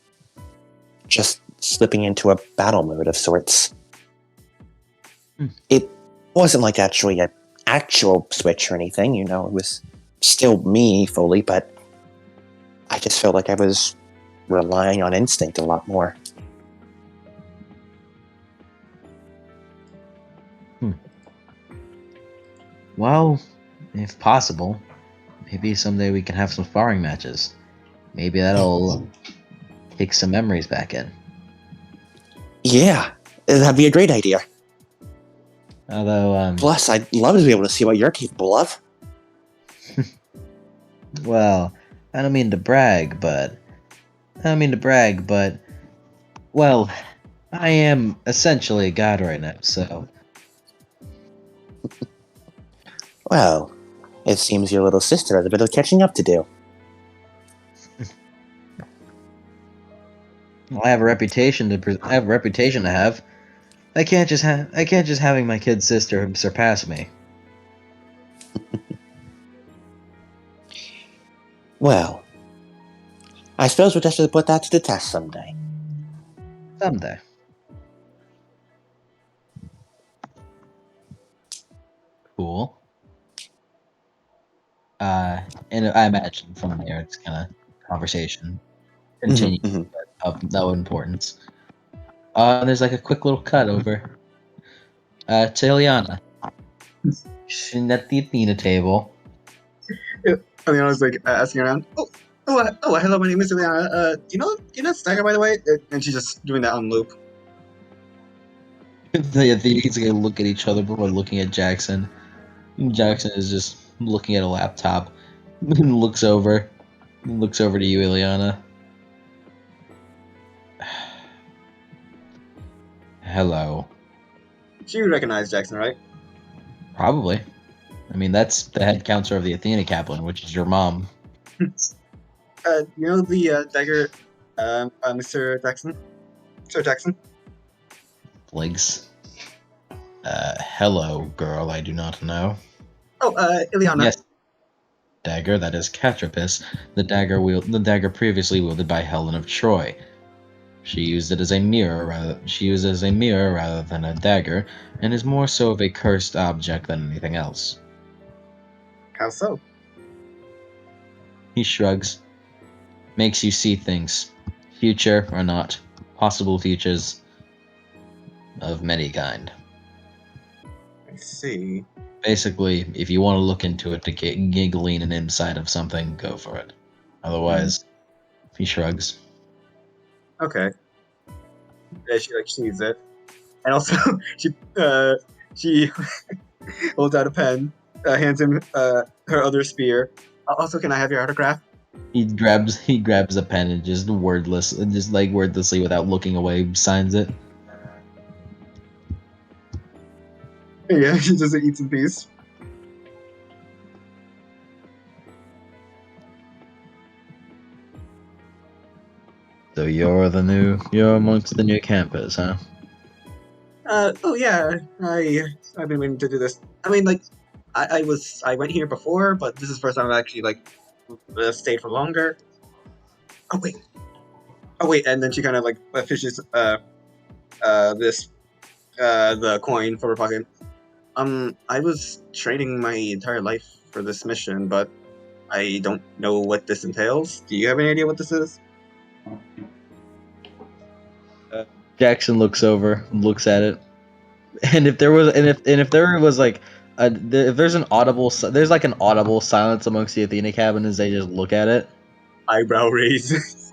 just slipping into a battle mode of sorts. It wasn't like actually an actual switch or anything, it was still me fully, but I just felt like I was relying on instinct a lot more. Well, if possible, maybe someday we can have some sparring matches. Maybe that'll kick some memories back in. Yeah, that'd be a great idea. Although, Plus, I'd love to be able to see what you're capable of. well, I don't mean to brag, but well, I am essentially a god right now, so Well, it seems your little sister has a bit of catching up to do. I have a reputation I have a reputation to have. I can't just having my kid sister surpass me. Well, I suppose we'll just have to put that to the test someday. Someday. Cool. And I imagine from there it's kind of conversation continue of no importance. And there's like a quick little cut over to Ileana. She's at the Athena table. And then I was like asking around. Hello, my name is Ileana. Do you know Stagger, by the way? And she's just doing that on loop. The Athena's gonna look at each other before looking at Jackson. Jackson is just looking at a laptop and looks over to you, Ileana. Hello. She recognized Jackson, right? Probably. I mean, that's the head counselor of the Athena Kaplan, which is your mom. You know the dagger, Mr. Jackson? Sir Jackson? Blinks. Hello, girl. I do not know. Oh, Ileana. Yes, dagger. That is Catropus, the dagger previously wielded by Helen of Troy. She used it as a mirror rather than a dagger, and is more so of a cursed object than anything else. How so? He shrugs. Makes you see things. Future or not. Possible futures of many kind. I see. Basically, if you want to look into it to get giggling and inside of something, go for it. Otherwise, he shrugs. Okay. Yeah, she like sees it, and also she holds out a pen, hands him her other spear. Also, can I have your autograph? He grabs a pen and just wordlessly without looking away signs it. Yeah, she just eats in peace. So you're amongst the new campers, huh? Oh yeah, I've been waiting to do this. I mean, like, I went here before, but this is the first time I've actually like stayed for longer. Oh wait, and then she kind of like fishes this the coin from her pocket. I was training my entire life for this mission, but I don't know what this entails. Do you have any idea what this is? Jackson looks over, looks at it, and if there was like if there's an there's like an audible silence amongst the Athena cabin as they just look at it. Eyebrow raise.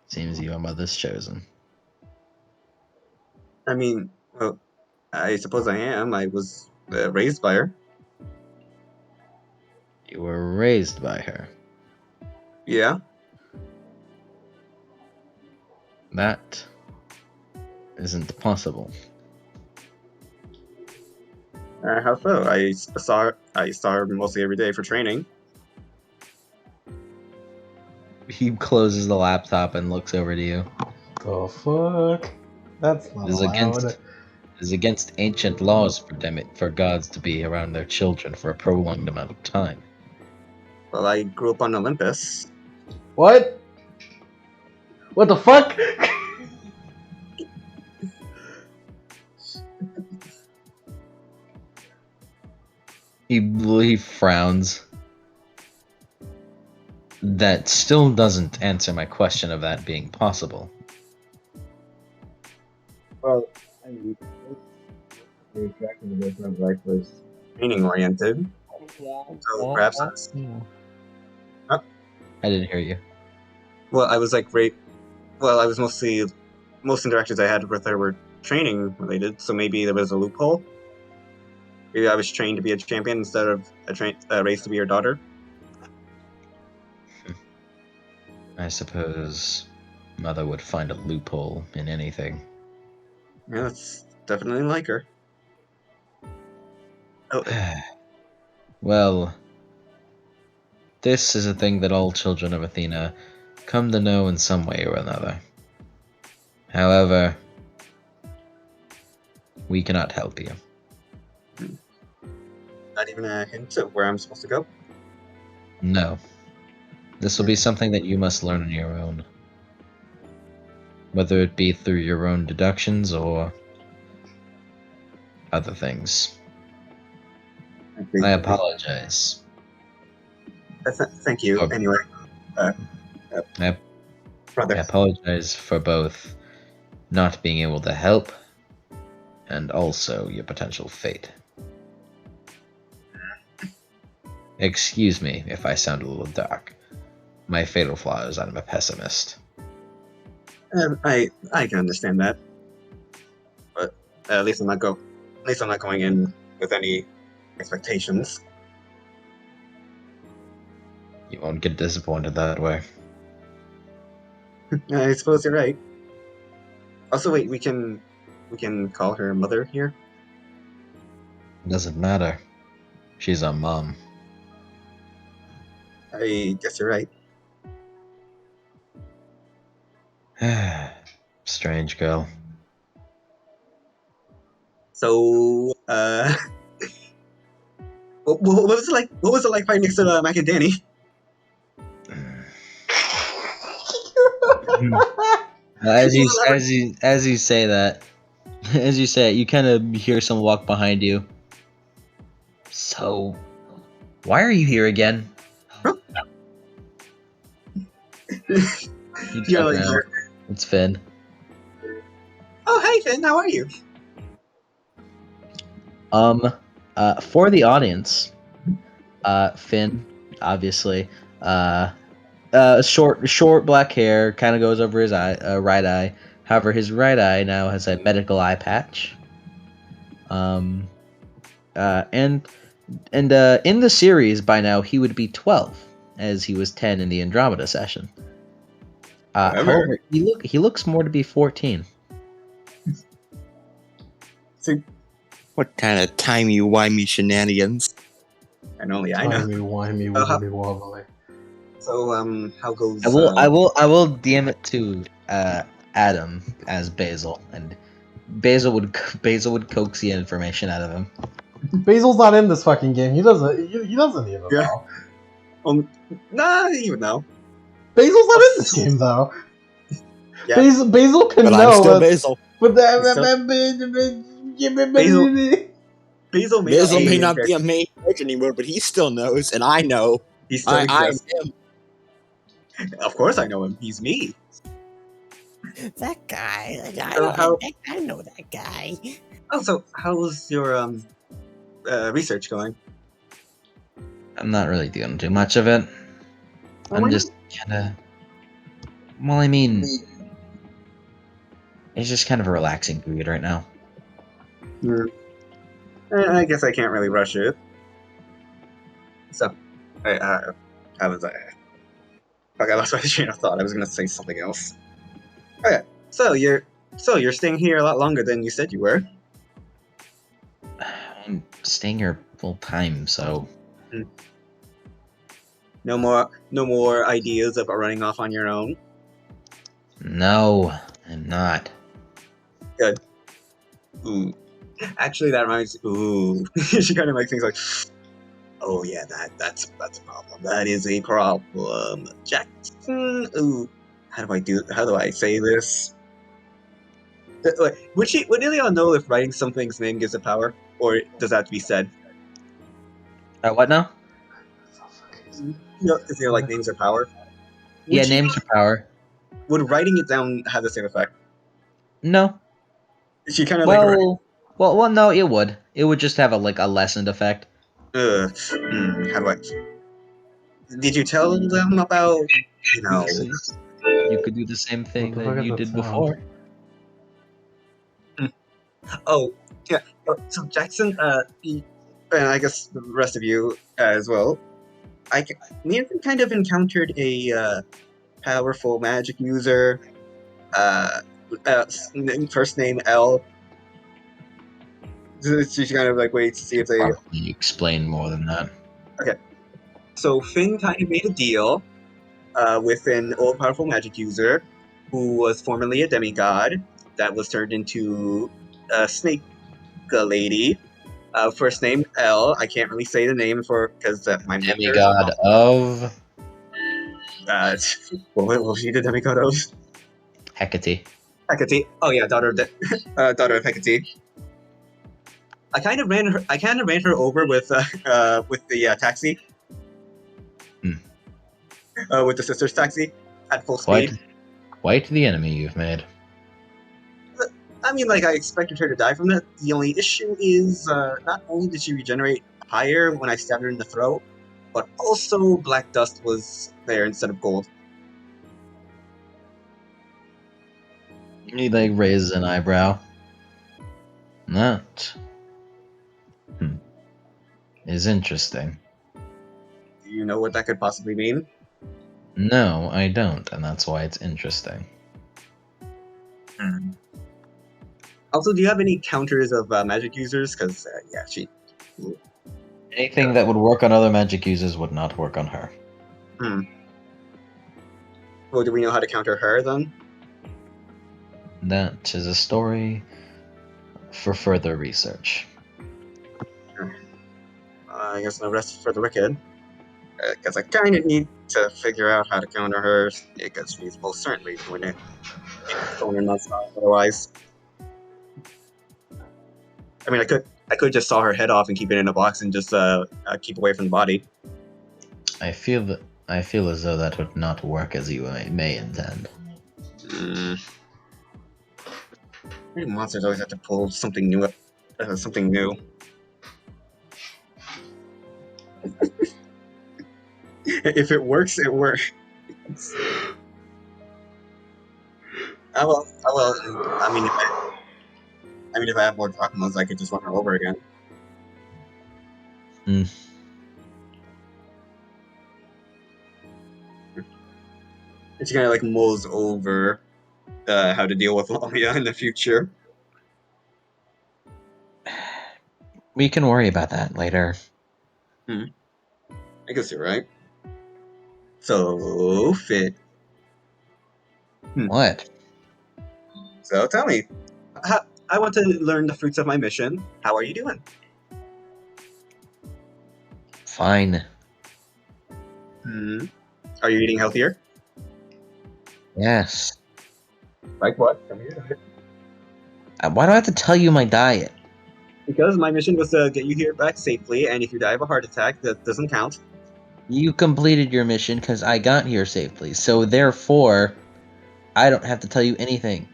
Seems your mother's chosen. I mean, well, I suppose I am. I was raised by her. You were raised by her. Yeah. That isn't possible. How so? I saw her mostly every day for training. He closes the laptop and looks over to you. The fuck? That's not It is allowed. against it is against ancient laws for gods to be around their children for a prolonged amount of time. Well, I grew up on Olympus. What? What the fuck? He frowns. That still doesn't answer my question of that being possible. Well, I mean, the attraction of this life was training oriented. So perhaps I didn't hear you. well, I was like great. Well, I was most interactions I had with her were training related. So maybe there was a loophole. Maybe I was trained to be a champion instead of raised to be your daughter. I suppose mother would find a loophole in anything. Yeah, that's definitely like her. Oh, Well, this is a thing that all children of Athena come to know in some way or another. However, we cannot help you. not even a hint of where I'm supposed to go. No. This will be something that you must learn on your own. Whether it be through your own deductions or other things. I apologize. Thank you. Oh. Anyway, I brother. apologize for both not being able to help and also your potential fate. Excuse me if I sound a little dark. My fatal flaw is I'm a pessimist. I can understand that, but at least I'm not going in with any expectations. You won't get disappointed that way. I suppose you're right. Also, wait, we can call her mother here. Doesn't matter. She's our mom. I guess you're right. Strange girl. So, what was it like? What was it like fighting next to Mac and Danny? As you say that, as you say it, you kind of hear someone walk behind you. So, why are you here again? Huh? You Yeah, turn like, around. It's Finn. oh, hey Finn, how are you? For the audience, Finn, obviously, short black hair, kind of goes over his right eye. However, his right eye now has a medical eye patch. Um, and in the series by now he would be 12, as he was 10 in the Andromeda session. However, he looks more to be 14. So, What kind of timey-wimey shenanigans? and only I know. Timey-wimey, Uh-huh. wobbly. So, how goes? I will DM it to Adam as Basil, and Basil would coax the information out of him. Basil's not in this fucking game. He doesn't even Yeah. know. Nah, you know. Basil's not in this game though. Yeah. Basil can But know. I'm still Basil. But Basil may Basil not may be not be a main character anymore, but he still knows, and I know. He still I'm exists. him. Of course, I know him. He's me. That guy. I know that guy. Oh, so how's your research going? I'm not really doing too much of it. Oh, I'm why just kind of. Well, I mean, it's just kind of a relaxing period right now. I guess I can't really rush it. So, how was I? Fuck, I lost my train of thought. I was gonna say something else. Okay, so you're staying here a lot longer than you said you were. I'm staying here full time, so No more ideas of running off on your own. no, I'm not. Good. Ooh. Actually, that reminds. Ooh, she kind of like things like. Oh yeah, that's a problem. That is a problem, Jackson. Ooh, how do I say this? Would Ilion know if writing something's name gives it power, or does that have to be said? What now? Is there like names or power? Yeah, names are power. Would writing it down have the same effect? No. She kind of Well, no, it would. It would just have a lessened effect. how do I? Did you tell them about? You could do the same thing that you did before. Oh, yeah. So Jackson, and I guess the rest of you as well. We have kind of encountered a powerful magic user. First name L. She kind of like waits to see if they. You explain more than that. Okay. So Finn kind of made a deal with an old powerful magic user who was formerly a demigod that was turned into a snake lady. First name L. I can't really say the name because my Demigod of what was she the demigod of? Hecate. Hecate. Oh yeah, daughter of Hecate. I kind of ran her over with the taxi. With the sister's taxi at full speed. Quite the enemy you've made. I mean, like, I expected her to die from that. The only issue is, not only did she regenerate higher when I stabbed her in the throat, but also black dust was there instead of gold. He raises an eyebrow. That is interesting. Do you know what that could possibly mean? No, I don't, and that's why it's interesting. Also, do you have any counters of magic users? Because, yeah, she Anything that would work on other magic users would not work on her. Well, do we know how to counter her then? That is a story for further research. I guess no rest for the wicked. Because I kind of need to figure out how to counter her, because she's most certainly doing it. Throwing her nuts off otherwise. I mean, I could just saw her head off and keep it in a box and just keep away from the body. I feel as though that would not work as you may intend. Monsters always have to pull something new. Something new. If it works, it works. I will. I mean, if I have more Drachmas, I could just run her over again. It's kind of like mulls over how to deal with Lamia in the future. We can worry about that later. I guess you're right. So, Fit. What? So, tell me. I want to learn the fruits of my mission. How are you doing? Fine. Are you eating healthier? Yes. Like what? Tell me your diet. Why do I have to tell you my diet? Because my mission was to get you here back safely, and if you die of a heart attack, that doesn't count. You completed your mission because I got here safely, so therefore, I don't have to tell you anything.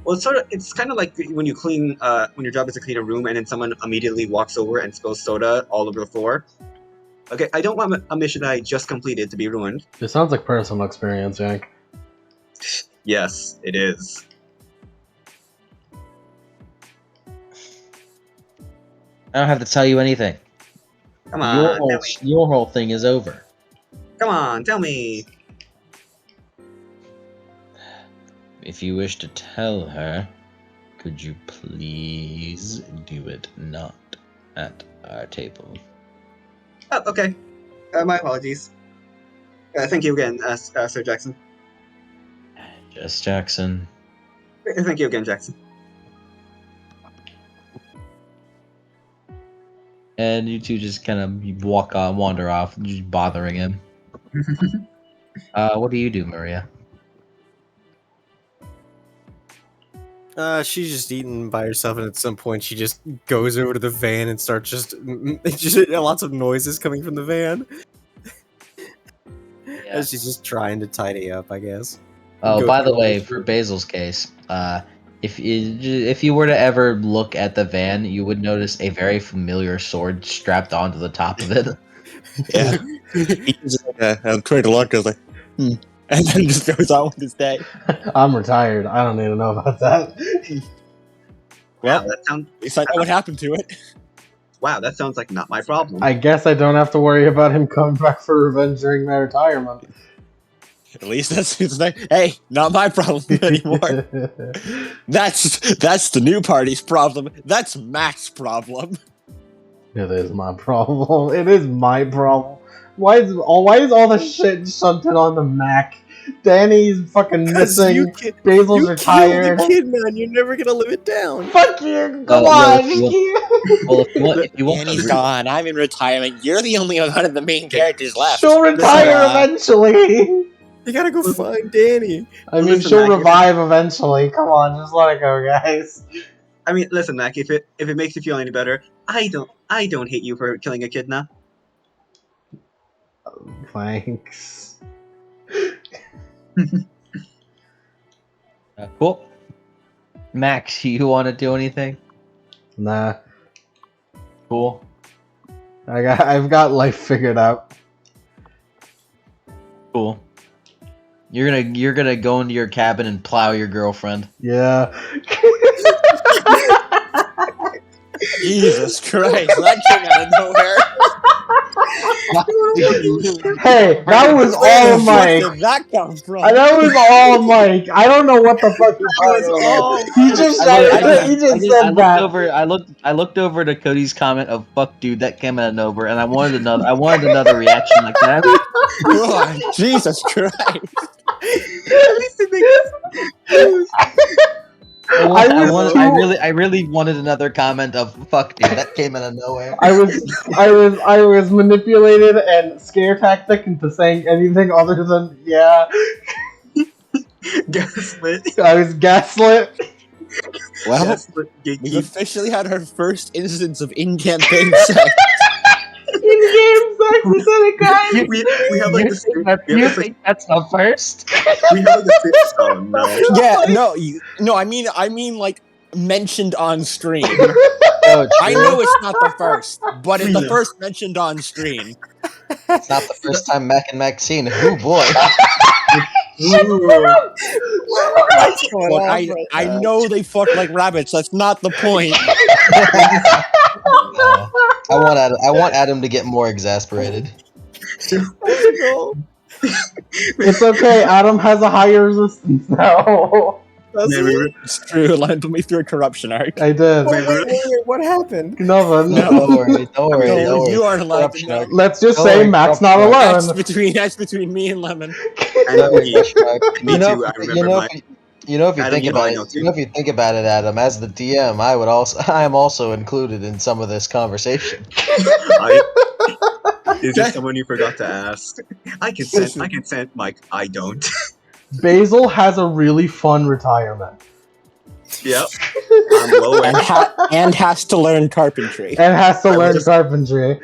Well, it's kind of like when you clean, when your job is to clean a room, and then someone immediately walks over and spills soda all over the floor. Okay, I don't want a mission that I just completed to be ruined. It sounds like personal experience, Yank. Yes, it is. I don't have to tell you anything. Come on, Your whole thing is over. Come on, tell me. If you wish to tell her, could you please do it not at our table? Oh, okay. My apologies. Thank you again, Sir Jackson. Just Jackson. Thank you again, Jackson. And you two just kind of wander off, just bothering him. What do you do, Maria? She's just eating by herself, and at some point she just goes over to the van and starts just lots of noises coming from the van. And she's just trying to tidy up, I guess. Oh, by the way, for Basil's case, if you were to ever look at the van, you would notice a very familiar sword strapped onto the top of it. Yeah. He just trying to look, goes like, and then just goes on with his day. I'm retired. I don't need to know about that. Well, wow, that sounds. at least I know what happened to it. Wow, that sounds like not my problem. I guess I don't have to worry about him coming back for revenge during my retirement. At least that's his name. Hey, not my problem anymore. That's the new party's problem. That's Mac's problem. It is my problem. It is my problem. Why is all the shit shunted on the Mac? Danny's fucking missing. Basil's retired. You killed the kid, man. You're never gonna live it down. Fuck you! Go on. If you want Danny's gone. I'm in retirement. You're the only one of the main characters left. She'll retire eventually. You gotta go find Danny. I mean, she'll revive eventually. Come on, just let it go, guys. I mean, listen, Mac. If it makes you feel any better, I don't hate you for killing a kid now. Thanks. Cool. Max, you want to do anything? Nah. Cool. I've got life figured out. Cool. You're gonna go into your cabin and plow your girlfriend. Yeah. Jesus Christ, that came out of nowhere. Hey, that was all What Mike. did that come from? That was all Mike. I don't know what the fuck you're That was talking all about. He just I said, he just I said looked that. over. I looked over to Cody's comment of "fuck, dude, that came out of nowhere," and I wanted another. I wanted another reaction like that. Oh, Jesus Christ! At least it makes I really wanted another comment of "fuck, dude, that came out of nowhere." I was manipulated and scare tactic into saying anything other than yeah. gaslit. I was gaslit. Well, Gaslit we've gatekeep. officially had our first instance of in-campaign sex. In-game sex, we said it, guys. We have like You the think same. that- We have you like, think that's the first? we have like the same. Oh no. Yeah, no. I mean, like mentioned on stream. Oh, I true. know it's not the first, but it's the Yeah. first mentioned on stream. It's not the first time Mac and Maxine. Oh boy. Ooh. Mike's going Look, off I right I now. know they fuck like rabbits. That's not the point. I want Adam to get more exasperated. It's okay. Adam has a higher resistance now. Does Yeah, he? It's true. Lended me through a corruption arc. I did. Wait, what happened? Nothing. No. Don't worry. Don't worry. No, Don't worry. you are allowed to Corruption know. arc. Let's just Don't say worry, Mac's not corruption arc. alone. That's between me and Lemon. And Don't worry, me. corruption arc. Me too. I remember my. You know if you Adam, think you about probably it, know too. you know if you think about it, Adam, as the DM, I am also included in some of this conversation. Is there someone you forgot to ask? I consent, Mike. I don't. Basil has a really fun retirement Yep. I'm low And, end. and has to learn carpentry. and has to I learn just- carpentry.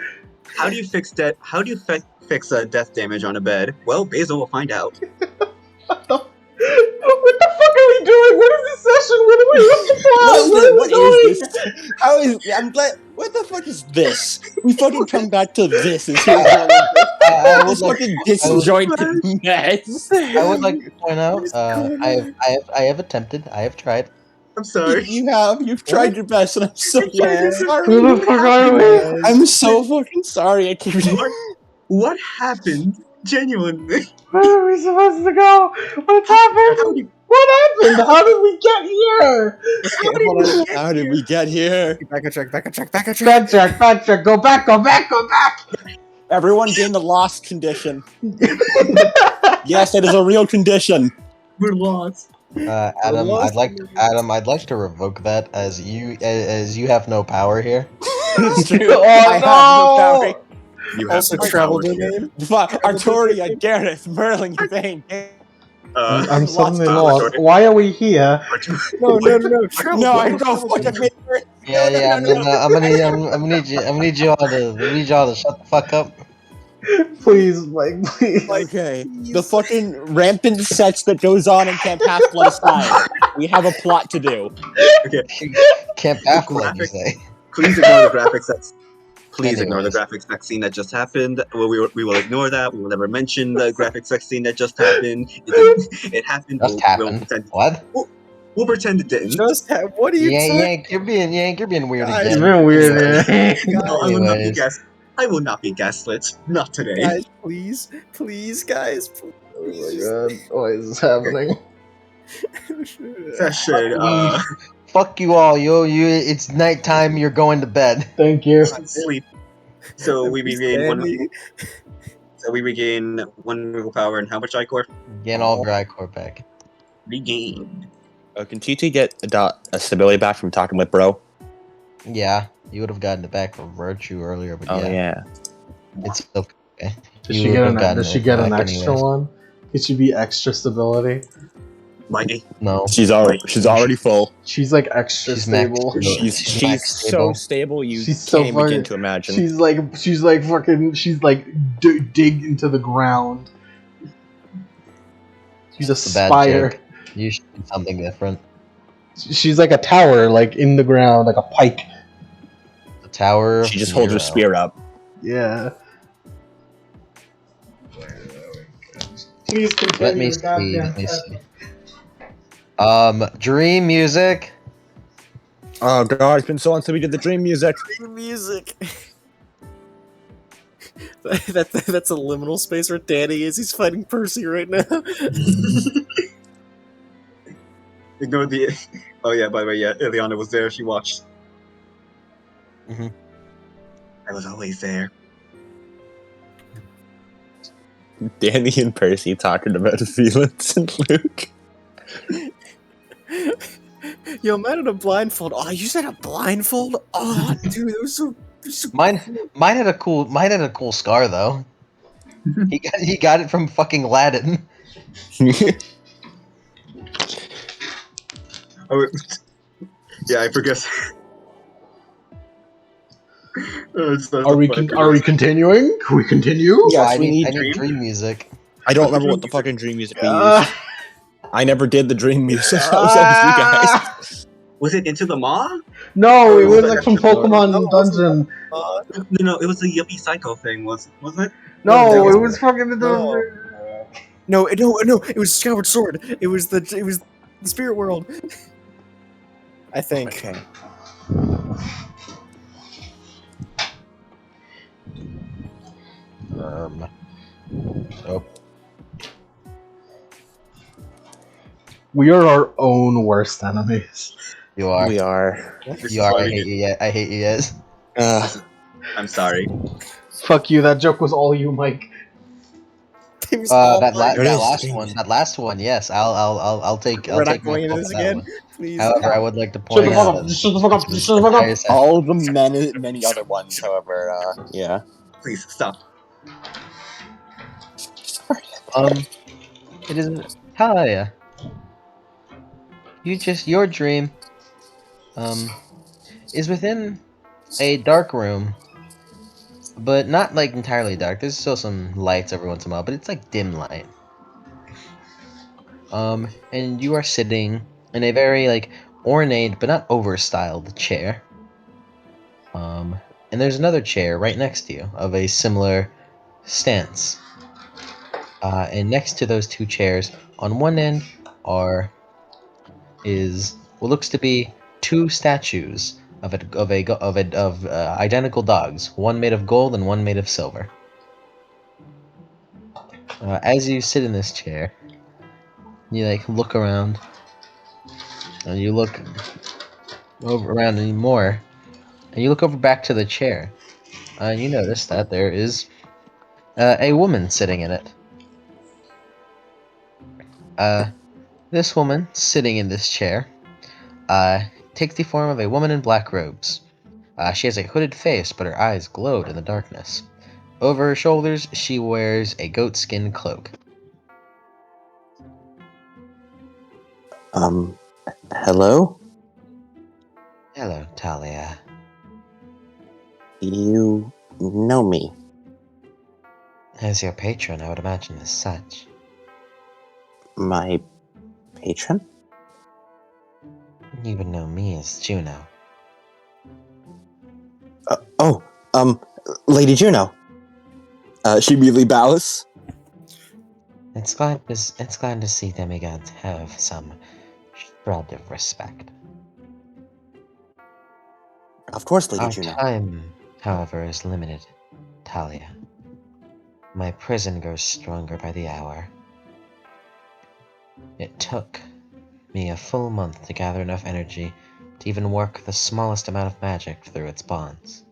How do you fix death? How do you fix death damage on a bed? Well, Basil will find out. What the fuck are we doing? What is this session? What's the plot? What is this? How is? I'm glad. What the fuck is this? We fucking come back to this. Is here's I would this like, fucking disjointed mess. I would like to point out, I have attempted, I have tried. I'm sorry. You've tried your best, and I'm so Yeah. fucking sorry. Who the fuck are we? I'm so fucking sorry. I can't. What happened? Genuinely. Where are we supposed to go? What's happened? What happened? How did we get here? How did we get here? Back a track. Backtrack. Go back. Everyone gained the lost condition. Yes, it is a real condition. We're lost. Adam, I'd like to revoke that as you have no power here. It's true. Oh, I have no no! power. You have Also, no travel power here. domain. Artoria, Gareth, Merlin, Vane. I'm Lost suddenly power. lost. Why are we here? No. Travel No, I domain. don't fucking make it. Yeah, I'm gonna need you all to shut the fuck up. Please, Mike, please. Okay, the fucking rampant sex that goes on in Camp Half-Blood aside, we have a plot to do. Camp Half-Blood, you say? Please ignore the graphics. Please ignore the graphics sex scene that just happened. Well, we will ignore that. We will never mention the graphics sex scene that just happened. It happened. Just happened. What? We'll pretend it didn't. What are you talking? You're being weird Guys, It's again. been weird. Man. Anyways. I will not be gaslit. Not today. Guys, please, guys. Oh my god, what is happening? Session. Fuck you all, it's nighttime, you're going to bed. Thank you. Sleep. So we regain one. So we regain one willpower and how much iCore? Get all dry core back. Regained. Can TT get a stability back from talking with bro? Yeah, you would have gotten it back from Virtue earlier, but yeah. It's okay. Does You she would get have gotten does she it get an back extra anyways. one? Could she be extra stability? Mikey. No. She's already full. She's like extra She's max stable. stable. She's max so stable you She's so can't begin fucking- to imagine. She's like fucking. She's like dig into the ground. She's a It's a bad spire. joke. You should do something different. She's like a tower, like in the ground, like a pike. The Tower of She just holds her Zero. spear up. Yeah. Please continue. Let me see. Dream music. Oh god, it's been so long since we did the dream music. Music. That's a liminal space where Danny is. He's fighting Percy right now. Ignore the. Oh yeah, by the way, yeah, Ileana was there. She watched. Mhm. I was always there. Danny and Percy talking about Felix and Luke. Yo, man in a blindfold. Oh, you said a blindfold? Oh, dude, it was so. Mine had a cool scar though. He got it from fucking Aladdin. Oh, yeah, I forget. Are we continuing? Can we continue? Yeah. Yes, I we need need dream music. I don't remember what the fucking dream music we Uh, used. I never did the dream music. That was always you guys. Was it Into the Maw? No, Or it was was like from it more- Pokemon Dungeon. No, it was the Yuppie Psycho thing, wasn't it? No, was- it was fucking No. No, it was Skyward Sword. It was the Spirit World. I think. Okay. Oh, We are our own worst enemies. you are. We are. This You is are. why I we hate did. you. I hate you guys. I'm sorry. Fuck you, that joke was all you, Mike. It was all That mine. There it is. last one. Yes, I'll take. We're not take my going into fault this for that again. one. Please. However, I would like to Shut point the fuck out up! that Just shut the fuck up! this Just was shut the the fuck up! entire set. All the many other ones, however, yeah. Please stop. It is Talia. Your dream, is within a dark room, but not like entirely dark. There's still some lights every once in a while, but it's like dim light. And you are sitting in a very like ornate but not over-styled chair. And there's another chair right next to you of a similar stance. And next to those two chairs, on one end is what looks to be two statues of identical dogs, one made of gold and one made of silver. As you sit in this chair, you like look around, and you look over around anymore, and you look over back to the chair, and you notice that there is a woman sitting in it. This woman sitting in this chair takes the form of a woman in black robes. She has a hooded face, but her eyes glowed in the darkness. Over her shoulders, she wears a goatskin cloak. Hello? Hello, Talia. You know me. As your patron, I would imagine as such. My patron? You would know me as Juno. Oh, Lady Juno. She immediately bows. It's glad to see demigods have some shred of respect. Of course, Lady Our Juno. time, however, is limited, Talia. My prison grows stronger by the hour. It took me a full month to gather enough energy to even work the smallest amount of magic through its bonds.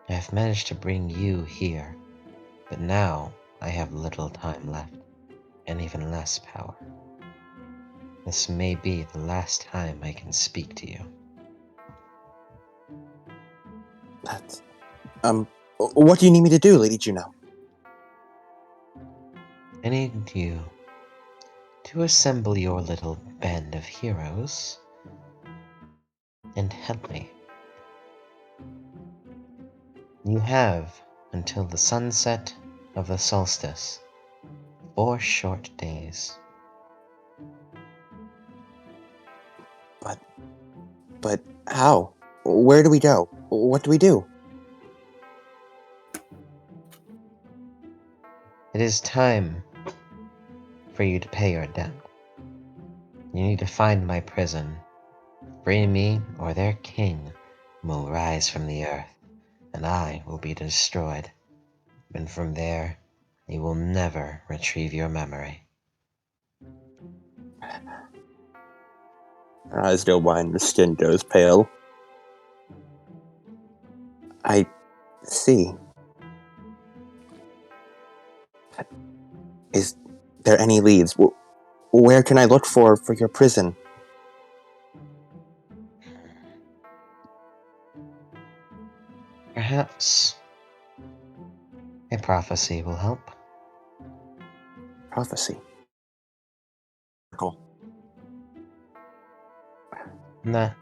I have managed to bring you here, but now I have little time left, and even less power. This may be the last time I can speak to you. That's, what do you need me to do, Lady Juno? I need you to assemble your little band of heroes and help me. You have until the sunset of the solstice 4 short days. But how? Where do we go? What do we do? It is time for you to pay your debt. You need to find my prison. Free me, or their king will rise from the earth, and I will be destroyed. And from there, you will never retrieve your memory. Her eyes go wide and the skin goes pale. I see. Is there any leads? Where can I look for your prison? Perhaps a prophecy will help. Prophecy. Cool. And that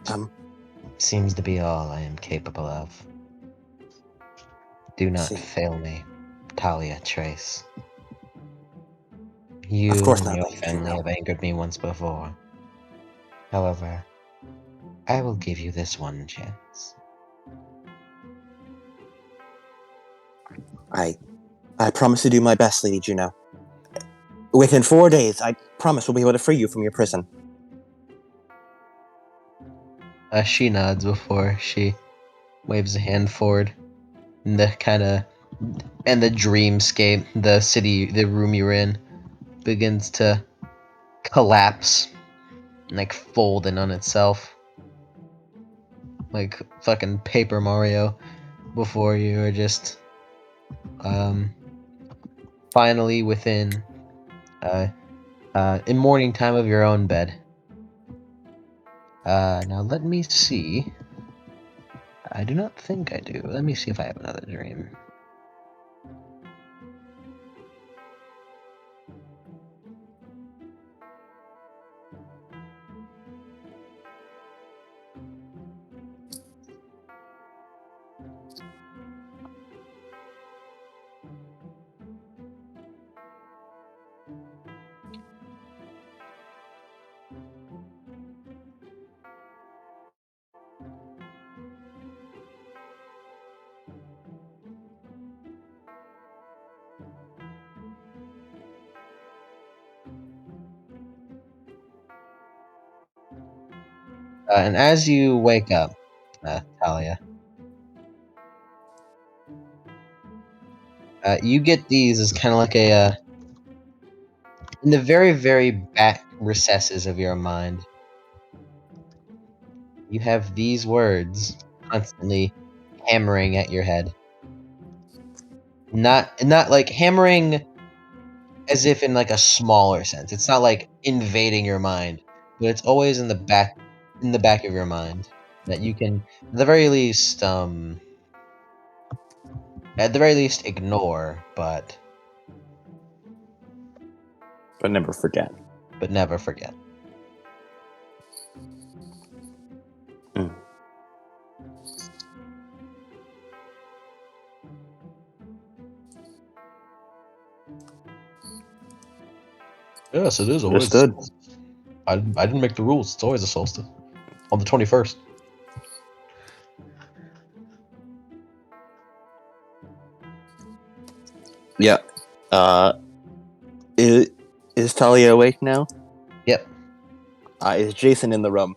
seems to be all I am capable of. Do not see. fail me, Talia Trace. Of You course and not, your Lady family Juno. have angered me once before. However, I will give you this one chance. I promise to do my best, Lady Juno. Within 4 days, I promise we'll be able to free you from your prison. She nods before she waves a hand forward. And the dreamscape, the city, the room you're in, begins to collapse and like fold in on itself. Like fucking Paper Mario before you are just finally within in morning time of your own bed. Now let me see. I do not think I do. Let me see if I have another dream. And as you wake up, Talia, you get these as kind of like a in the very, very back recesses of your mind. You have these words constantly hammering at your head. Not like hammering as if in like a smaller sense. It's not like invading your mind, but it's always in the back of your mind that you can at the very least ignore, but But never forget. never forget. Mm. Yes, it is always. Understood. I didn't make the rules. It's always a solstice on the 21st. Yeah. Is Talia awake now? Yep. Is Jason in the room?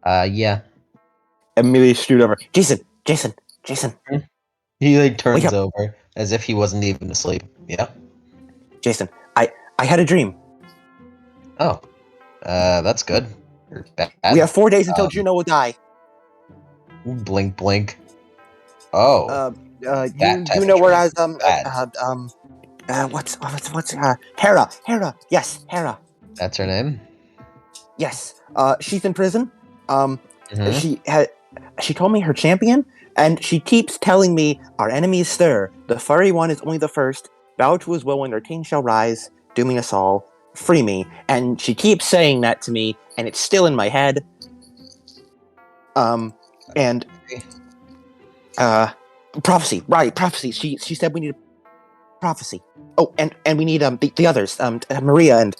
Yeah. Immediately scoot over. Jason, He like wake turns up. over as if he wasn't even asleep. Yeah. Jason, I had a dream. Oh. That's good. Or bad. We have 4 days until Juno will die. Blink, blink. Oh, that You type of know where dream. as Bad. what's Hera? Yes, Hera. That's her name. Yes. She's in prison. Mm-hmm. She told me her champion, and she keeps telling me our enemies stir. The furry one is only the first. Bow to his will when their king shall rise, dooming us all. Free me. And she keeps saying that to me, and it's still in my head. And prophecy, right? Prophecy. She said we need a prophecy. Oh, and we need the others, Maria and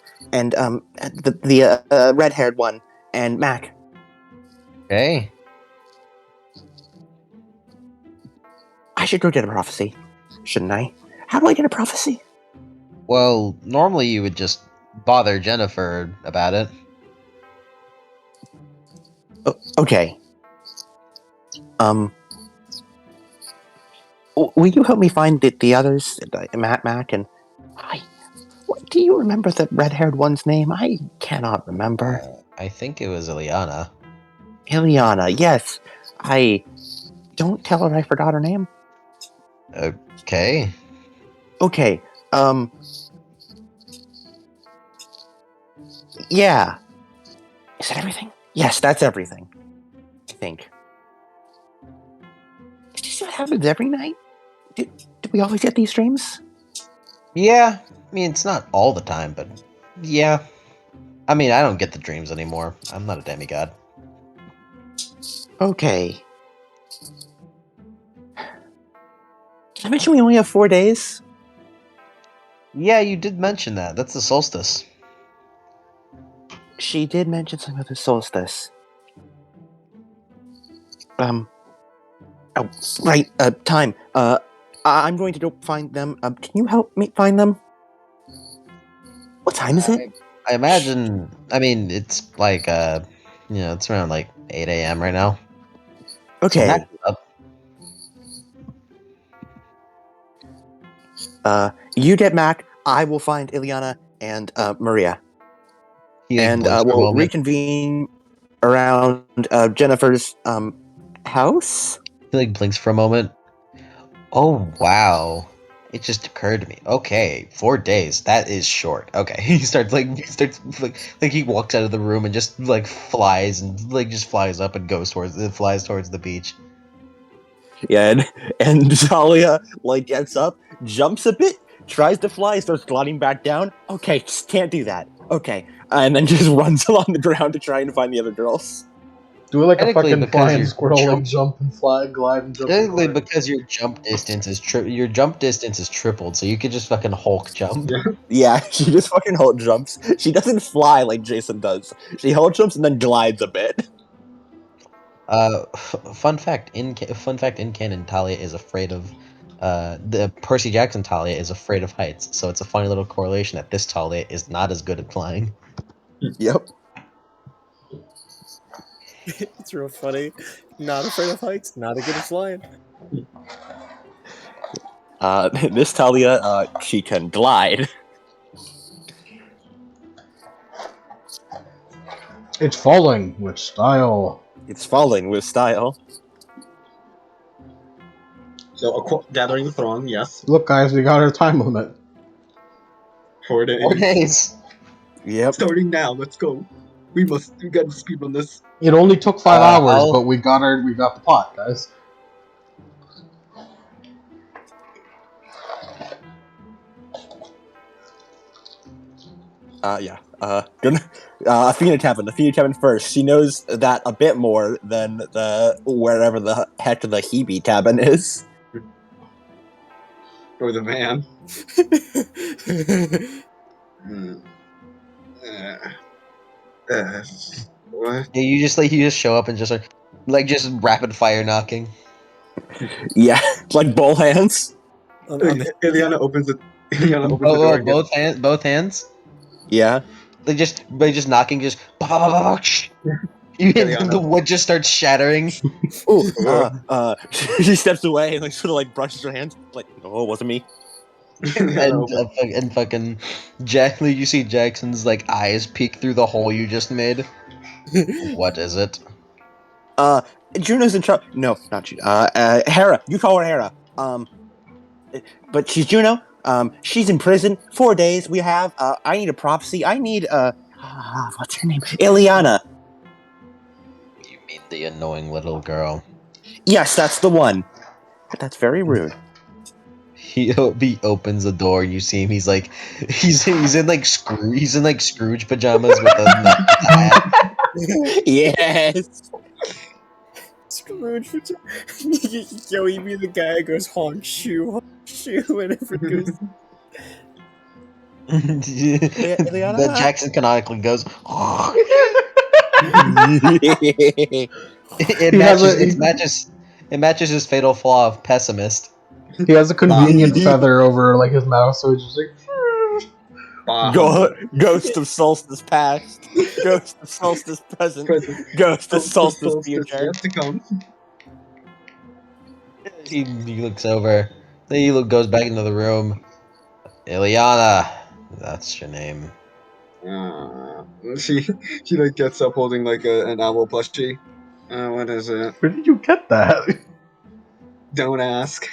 the red haired one and Mac. Okay. I should go get a prophecy, shouldn't I? How do I get a prophecy? Well, normally you would just bother Jennifer about it. Okay. will you help me find the others, Mac, and do you remember the red-haired one's name? I cannot remember. I think it was Ileana. Ileana, yes. Don't tell her I forgot her name. Okay. Okay, yeah. Is that everything? Yes, that's everything. I think. Is this what happens every night? Do we always get these dreams? Yeah, I mean, it's not all the time, but yeah. I mean, I don't get the dreams anymore. I'm not a demigod. Okay. Did I mention we only have 4 days? Yeah, you did mention that. That's the solstice. She did mention something about the solstice. Oh, right, time. I'm going to go find them. Can you help me find them? What time is it? I imagine. I mean, it's like it's around like 8 a.m. right now. So Okay. Mac is up. You get Mac. I will find Ileana and Maria, He like, and blinks for a we'll moment. reconvene around Jennifer's house. He like blinks for a moment. Oh wow! It just occurred to me. Okay, 4 days. That is short. Okay, he starts like he walks out of the room and just like flies and like just flies up and flies towards the beach. Yeah, and Talia like gets up, jumps a bit, tries to fly, starts gliding back down. Okay, just can't do that. Okay, and then just runs along the ground to try and find the other girls. Do like a Technically, fucking because flying your squirrel, like jump, jump and fly, glide and jump and technically glide. because your jump distance is tripled, so you could just fucking Hulk jump. Yeah. Yeah, she just fucking Hulk jumps. She doesn't fly like Jason does. She Hulk jumps and then glides a bit. Fun fact in canon, Talia is afraid of. The Percy Jackson Talia is afraid of heights, so it's a funny little correlation that this Talia is not as good at flying. Yep. It's real funny. Not afraid of heights, not a good at flying. This Talia, she can glide. It's falling with style. It's falling with style. So gathering the throng, yes. Look, guys, we got our time limit. 4 days. 4 days. Yep. Starting now, let's go. We got to speed on this. It only took 5 hours, I'll- but we got the plot, guys. Yeah. Athena Tevin first. She knows that a bit more than wherever the heck the Hebe Tavin is. Or the man. What? Yeah, you just show up and just just rapid fire knocking. Yeah, like bowl hands. On the- Ileana opens the door again. Both hands. Yeah. They just knocking, just the wood just starts shattering. Ooh, she steps away and sort of brushes her hands, like, "Oh, it wasn't me." and fucking you see Jackson's eyes peek through the hole you just made. What is it? Juno's in trouble. No, not Juno. Hera. You call her Hera. But she's Juno. She's in prison. 4 days. We have. I need a prophecy. I need. What's her name? Ileana. You mean the annoying little girl? Yes, that's the one. That's very rude. He opens the door. You see him. He's in Scrooge pajamas with a hat. Yes. Scrooge. Yo, you be the guy who goes honk shoe, whenever it goes. Ileana? That Jackson canonically goes. It matches his fatal flaw of pessimist. He has a convenient feather over his mouth, so he's just like. Ghost of Solstice past, Ghost of Solstice present, Ghost of Solstice future. Yet to come. He looks over. Then he goes back into the room. Ileana, that's your name. She like gets up holding like an owl plushie. What is it? Where did you get that? Don't ask.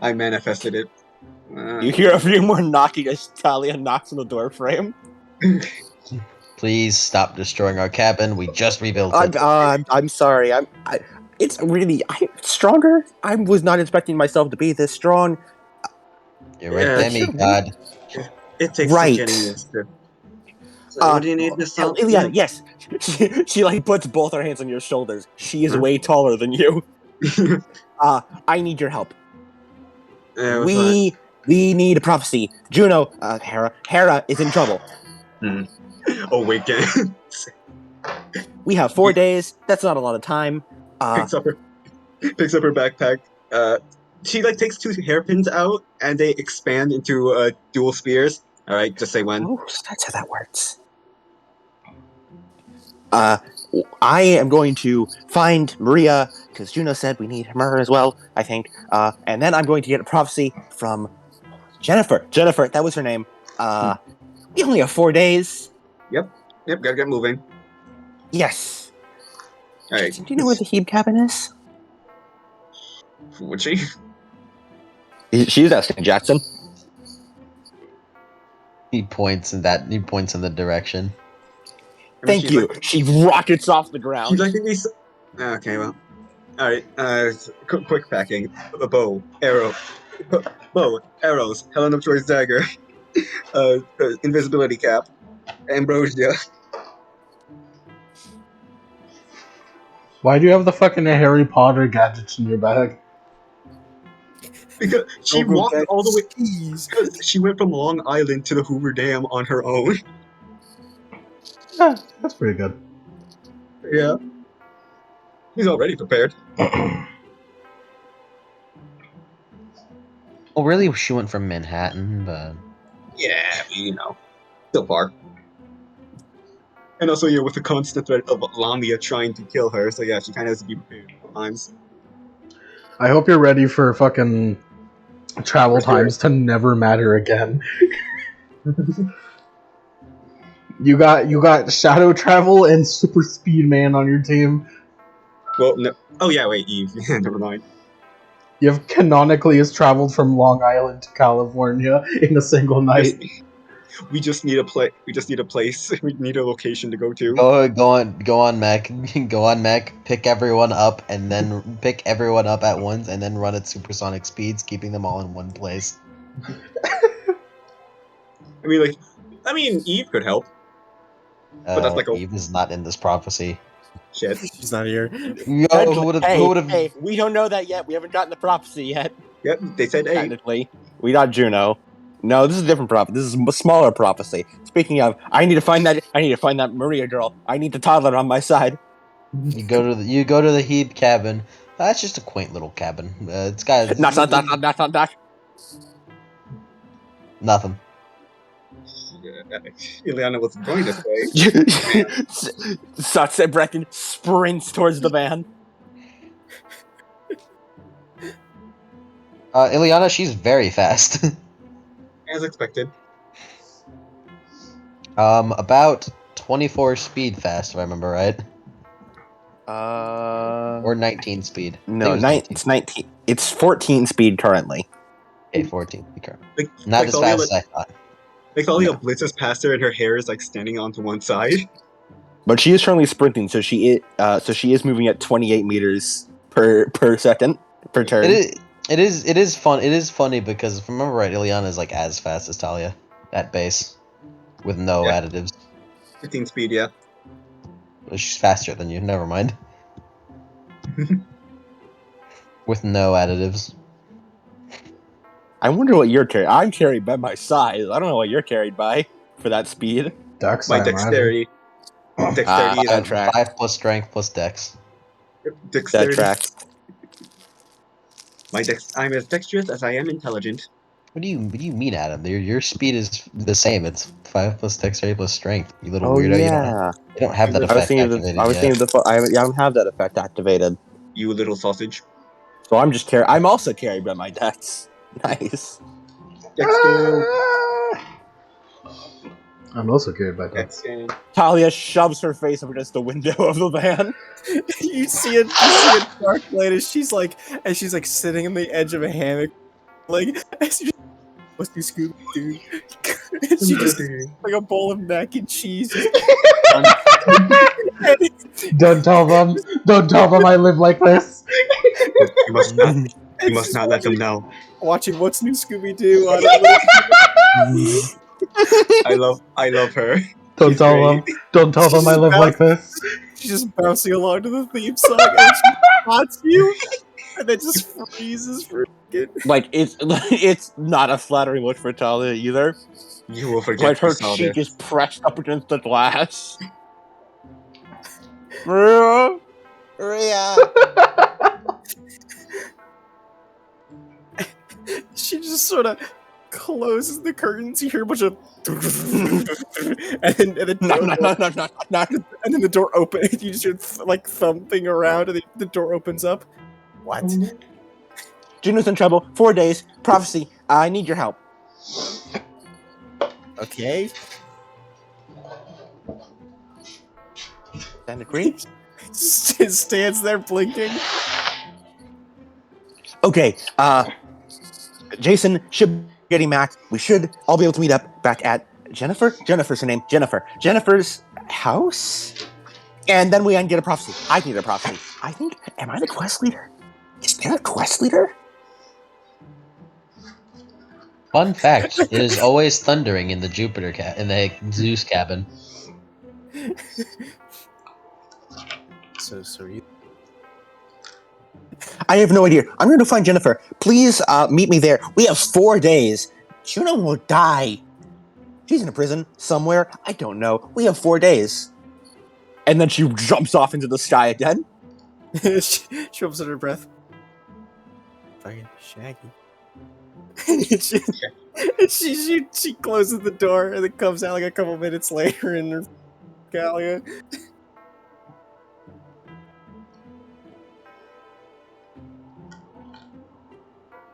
I manifested it. You hear a few more knocking as Talia knocks on the door frame. Please stop destroying our cabin. We just rebuilt it. I'm sorry. It's really stronger. I was not expecting myself to be this strong. You're right, Yeah, demigod. it takes Right. some getting used to. So what do you need this song? Ileana, yes. She like puts both her hands on your shoulders. She is way taller than you. I need your help. We need a prophecy. Juno, Hera is in trouble. Awaken. We have 4 days. That's not a lot of time. picks up her backpack. She like takes 2 hairpins out and they expand into dual spears. All right, just say when. Oh, that's how that works. I am going to find Maria because Juno said we need her as well. I think. And then I'm going to get a prophecy from Jennifer. Jennifer, that was her name. We only have 4 days. Yep, gotta get moving. Yes. All right. Do you know where the Hebe cabin is? Would she? She's asking Jackson. He points in the direction. Thank you. She rockets off the ground. She's like okay, well. All right. Quick packing. A bow, arrows, Helen of Troy's dagger, invisibility cap, ambrosia. Why do you have the fucking Harry Potter gadgets in your bag? Because she walked all the way. Because she went from Long Island to the Hoover Dam on her own. Yeah, that's pretty good. Yeah. He's already prepared. Well, really, she went from Manhattan, but Yeah, still far. And also, with the constant threat of Lamia trying to kill her, so yeah, she kind of has to be prepared at times. I hope you're ready for fucking travel times to never matter again. You got shadow travel and super speed man on your team. Well, no. Oh yeah, wait, Eve. Never mind. You have canonically has traveled from Long Island to California in a single night. We just need a place. We need a location to go to. Go on, Mac. Go on, Mac. Pick everyone up at once, and then run at supersonic speeds, keeping them all in one place. I mean, Eve could help. But that's like Eve is not in this prophecy. Shit. She's not here. Yo, who would have? Hey, we don't know that yet. We haven't gotten the prophecy yet. Yep, they said 8. Technically, we got Juno. No, this is a different prophecy. This is a smaller prophecy. Speaking of, I need to find that Maria girl. I need the toddler on my side. You go to the Hebe cabin. That's just a quaint little cabin. It's got Not. nothing. Ileana was going to say. Satse Brecken sprints towards the van. Ileana, she's very fast. As expected. About 24 speed fast, if I remember right. Or 19 speed. No, it's 19. It's 14 speed currently. Okay, 14 speed currently. Like, Not as fast as I thought. Thalia blitzes past her and her hair is like standing onto one side. But she is currently sprinting, so she is moving at 28 meters per second per turn. It is fun. It is funny because if I remember right, Ileana is like as fast as Talia at base with no additives. 15 speed, yeah. But she's faster than you. Never mind. With no additives. I wonder what you're carrying. I'm carried by my size. I don't know what you're carried by for that speed. Dex, my dexterity. Dexterity is 5 plus strength plus dex. Dexterity. That tracks. I'm as dexterous as I am intelligent. What do you mean, Adam? Your speed is the same. It's 5 plus dexterity plus strength. You little weirdo. Yeah. You don't have that effect activated. I don't have that effect activated. you little sausage. So I'm also carried by my dex. Nice. Dexter. I'm also carried by that. Dexter. Talia shoves her face up against the window of the van. You see a dark light as she's like sitting on the edge of a hammock, like as you what's new Scooby Doo? And she just like a bowl of mac and cheese. Don't tell them. Don't tell them I live like this. You must not. You must not let them know. Watching What's New Scooby Doo on I love her. Don't She's tell great. them. Don't tell them I live like this. She's just bouncing along to the theme song and she spots you and then just freezes for it. Like it's not a flattering look for Talia either. You will forget. Like her you saw cheek this. is pressed up against the glass. Maria. She just sort of closes the curtains. You hear a bunch of and then the door opens. You just hear like thumping around, and the door opens up. What? Juno's in trouble. 4 days. Prophecy. I need your help. Okay. Stand agree? Stands there blinking. Okay. Jason should be getting back. We should all be able to meet up back at Jennifer. Jennifer's her name. Jennifer's house. And then we can get a prophecy. I need a prophecy. I think. Am I the quest leader? Is there a quest leader? Fun fact: it is always thundering in the in the Zeus cabin. So you. I have no idea. I'm going to find Jennifer. Please meet me there. We have 4 days. Juno will die. She's in a prison somewhere. I don't know. We have 4 days. And then she jumps off into the sky again. she opens her breath. Fucking Shaggy. she closes the door and then comes out like a couple minutes later in her Galia.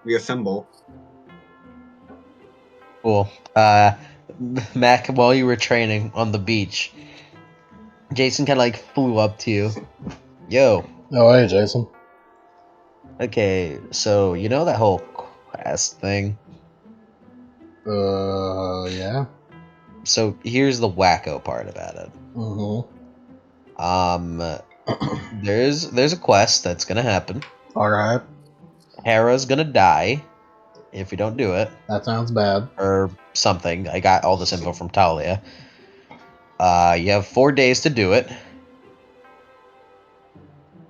We assemble. Cool. Mac, while you were training on the beach, Jason kind of like flew up to you. Yo. Oh, hey, Jason. Okay, so you know that whole quest thing? Yeah. So here's the wacko part about it. There's a quest that's gonna happen. Alright. Hera's gonna die if you don't do it. That sounds bad. Or something. I got all this info from Talia. You have 4 days to do it.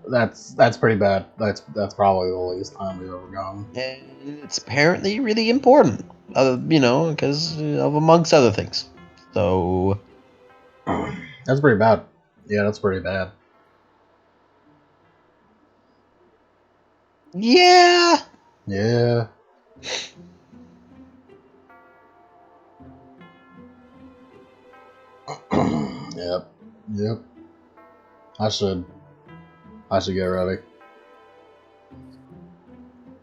That's pretty bad. That's probably the least time we've ever gone. And it's apparently really important. Because of amongst other things. So That's pretty bad. Yeah, that's pretty bad. yeah. Yeah. Yep. I should get ready.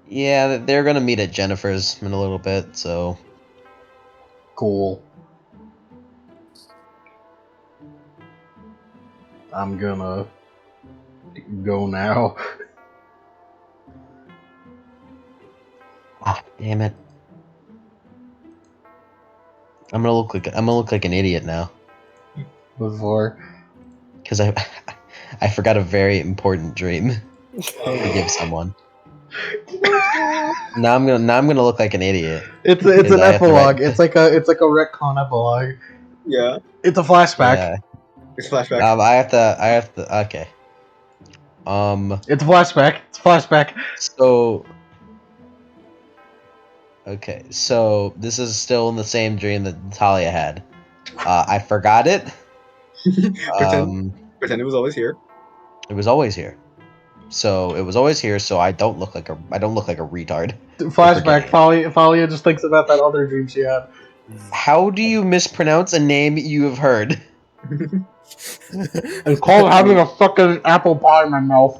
Yeah, they're gonna meet at Jennifer's in a little bit, so Cool. I'm gonna go now. ah, damn it. I'm gonna look like an idiot now. Before. Because I forgot a very important dream to give someone. Now I'm gonna look like an idiot. It's Because an I have to epilogue. write- It's like a retcon epilogue. Yeah. It's a flashback. Yeah. It's flashback. I have to. Okay. It's a flashback. It's a flashback. So. Okay, so this is still in the same dream that Talia had. I forgot it. Pretend it was always here. It was always here. So it was always here. So I don't look like a retard. Flashback. Thalia just thinks about that other dream she had. How do you mispronounce a name you have heard? It's called having a fucking apple pie in my mouth.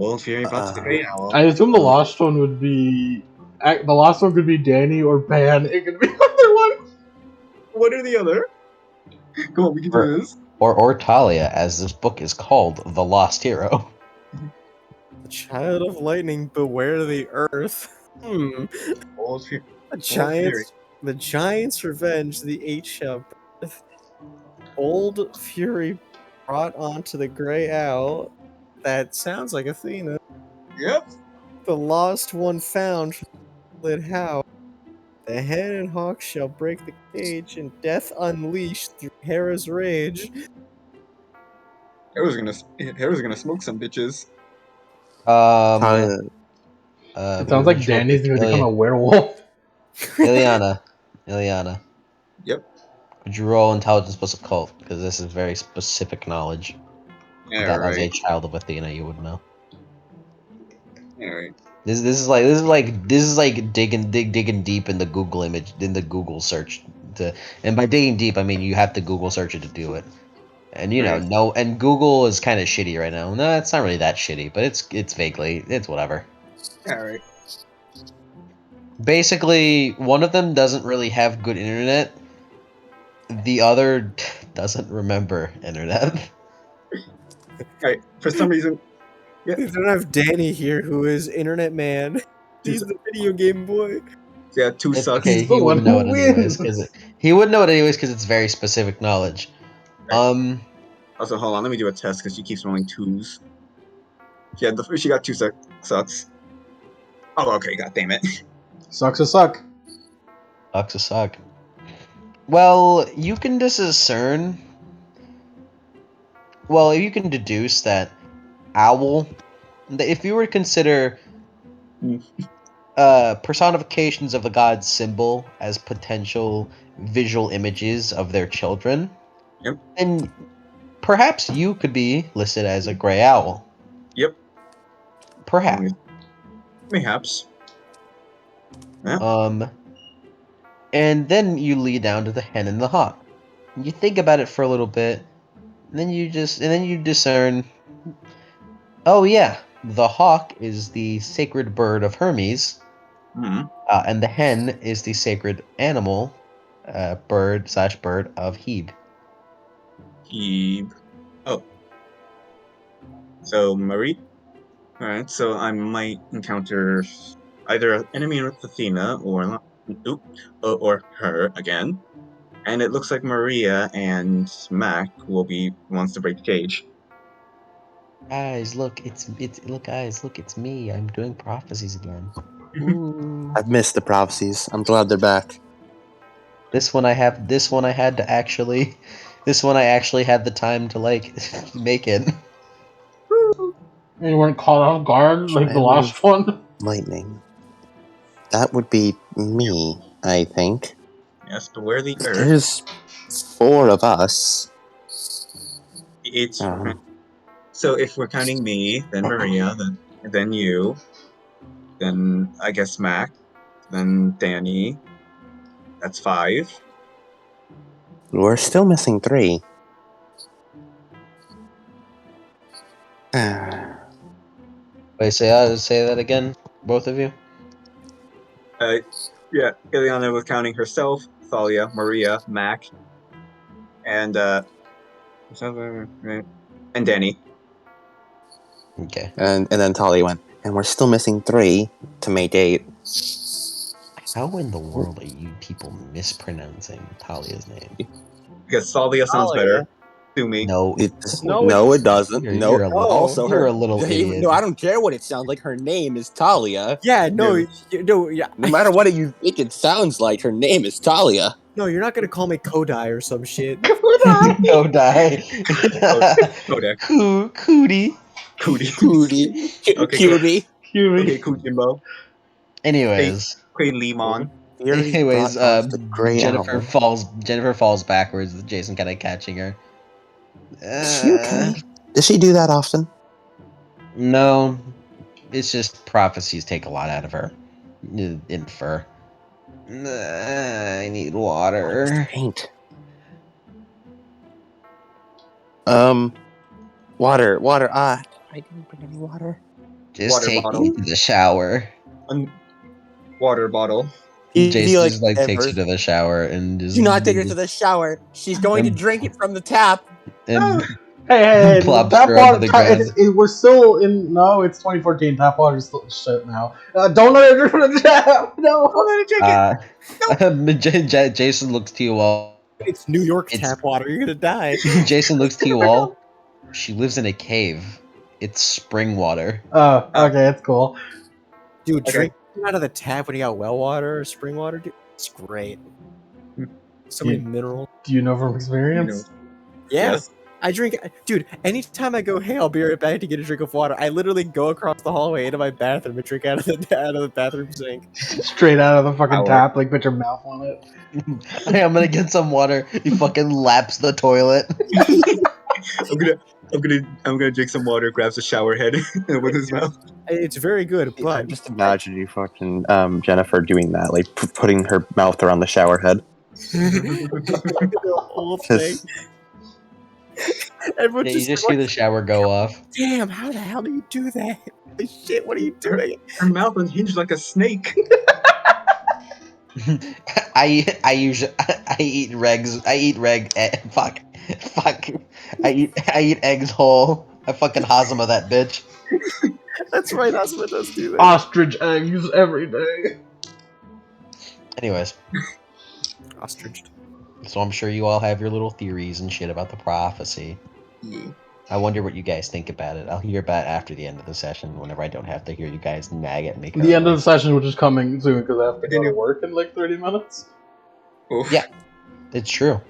Old Fury Butts the Great Owl. I assume the last one would be. The last one could be Danny or Ban. It could be either one. What are the other? Come on, we can do this. Or Talia, as this book is called, The Lost Hero. The Child of Lightning, beware the earth. Old Fury. The Giants' Revenge, the eight shall birth. Old Fury brought onto the Grey Owl. That sounds like Athena. Yep. The lost one found. Lit how? The hen and hawk shall break the cage, and death unleashed through Hera's rage. Hera's gonna smoke some bitches. Talia, It sounds like Danny's gonna become a werewolf. Ileana. Yep. Would you roll intelligence plus occult? Because this is very specific knowledge. Yeah, That as a right. child of Athena, you would know. Alright. This is like digging deep in the Google image in the Google search. And by digging deep, I mean you have to Google search it to do it. And Right. and Google is kind of shitty right now. No, it's not really that shitty, but it's vaguely it's whatever. Alright. Basically, one of them doesn't really have good internet. The other doesn't remember internet. Alright. For some reason, They don't have Danny here, who is Internet Man. He's the video game boy. yeah, two It's sucks. okay. He's the He one wouldn't know who it anyways wins. because it's very specific knowledge. Right. Also, hold on, let me do a test because she keeps rolling twos. She got two sucks. Oh, okay, god damn it. Sucks a suck. Sucks a suck. Well, you can discern. Well, you can deduce that owl. If you were to consider personifications of a god's symbol as potential visual images of their children, Yep. then perhaps you could be listed as a gray owl. Yep. Perhaps. Mayhaps. Yeah. And then you lead down to the hen and the hawk. You think about it for a little bit, and then you discern. Oh yeah, the hawk is the sacred bird of Hermes, Hmm. and the hen is the sacred animal, bird of Hebe. Hebe. Oh. So, Marie? Alright, so I might encounter either an enemy with Athena or her again. And it looks like Maria and Mac wants to break the cage. Guys, look, it's me. I'm doing prophecies again. Ooh. I've missed the prophecies. I'm glad they're back. This one I had to actually. This one I actually had the time to like make it. And you weren't caught off guard like the Child last of one. Lightning. That would be me, I think. Yes, beware the earth. There's 4 of us. The eighth. Um, So if we're counting me, then Maria, then you, then I guess Mac, then Danny. That's 5. we're still missing 3. Wait, say that again, both of you. Yeah, Ileana was counting herself, Thalia, Maria, Mac, and and Danny. Okay. And then Talia went, and we're still missing 3 to make 8. How in the world are you people mispronouncing Talia's name? Because Thalia sounds better. Sue me. No, It doesn't. you're a little. Also, you're her. a little idiot. No, I don't care what it sounds like. Her name is Talia. Yeah, no, Yeah. yeah. No matter what you think it sounds like, her name is Talia. No, you're not gonna call me Kodai or some shit. Go die. Kodak. Cootie. Cootie. Cootie. Okay, Cutie. Okay, Kujimbo. Anyways, Queen Limon. anyways, the gray Jennifer owl. falls backwards with Jason kind of catching her. Is she okay? Does she do that often? No, it's just prophecies take a lot out of her. Infer. I need water. Paint. Water. I didn't bring any water. Just Water take bottle. me to the shower. Water bottle. Jason like, just like takes her ever. to the shower and just Do not take her to the shower. She's going to drink it from the tap. and Hey, plops tap her water. onto the ground. We're still in. No, it's 2014. Tap water's still shit now. Don't let her drink from the tap. No. Don't let it drink it. Jason looks to you all. It's New York It's- tap water. You're gonna die. Jason looks to you all. She lives in a cave. It's spring water. Oh, okay, it's cool. Dude, Okay. drinking out of the tap when you got well water or spring water, dude, it's great. So many minerals. Do you know from You experience? know. Yeah. Yes. I drink, dude, anytime I go, hey, I'll be right back to get a drink of water, I literally go across the hallway into my bathroom and drink out of the bathroom sink. Straight out of the fucking Power. tap, like put your mouth on it. Hey, I'm gonna get some water. He fucking laps the toilet. I'm gonna drink some water. Grabs a shower head with his mouth. It's very good, but I'm just imagining fucking Jennifer doing that, like putting her mouth around the shower head. the whole thing. Everyone Yeah, you just, just see the shower go off. damn, how the hell do you do that? Holy shit, what are you doing? Her mouth is hinged like a snake. I usually I eat regs. I eat fuck. I eat eggs whole. I fucking Hazama that bitch. That's right, Asma does do that. Ostrich eggs every day. Anyways, Ostrich. so I'm sure you all have your little theories and shit about the prophecy. Yeah. I wonder what you guys think about it. I'll hear about it after the end of the session, whenever I don't have to hear you guys nag at me. The end of the session, which is coming soon because I have to go to Continue. work in like 30 minutes. Oof. Yeah. It's true.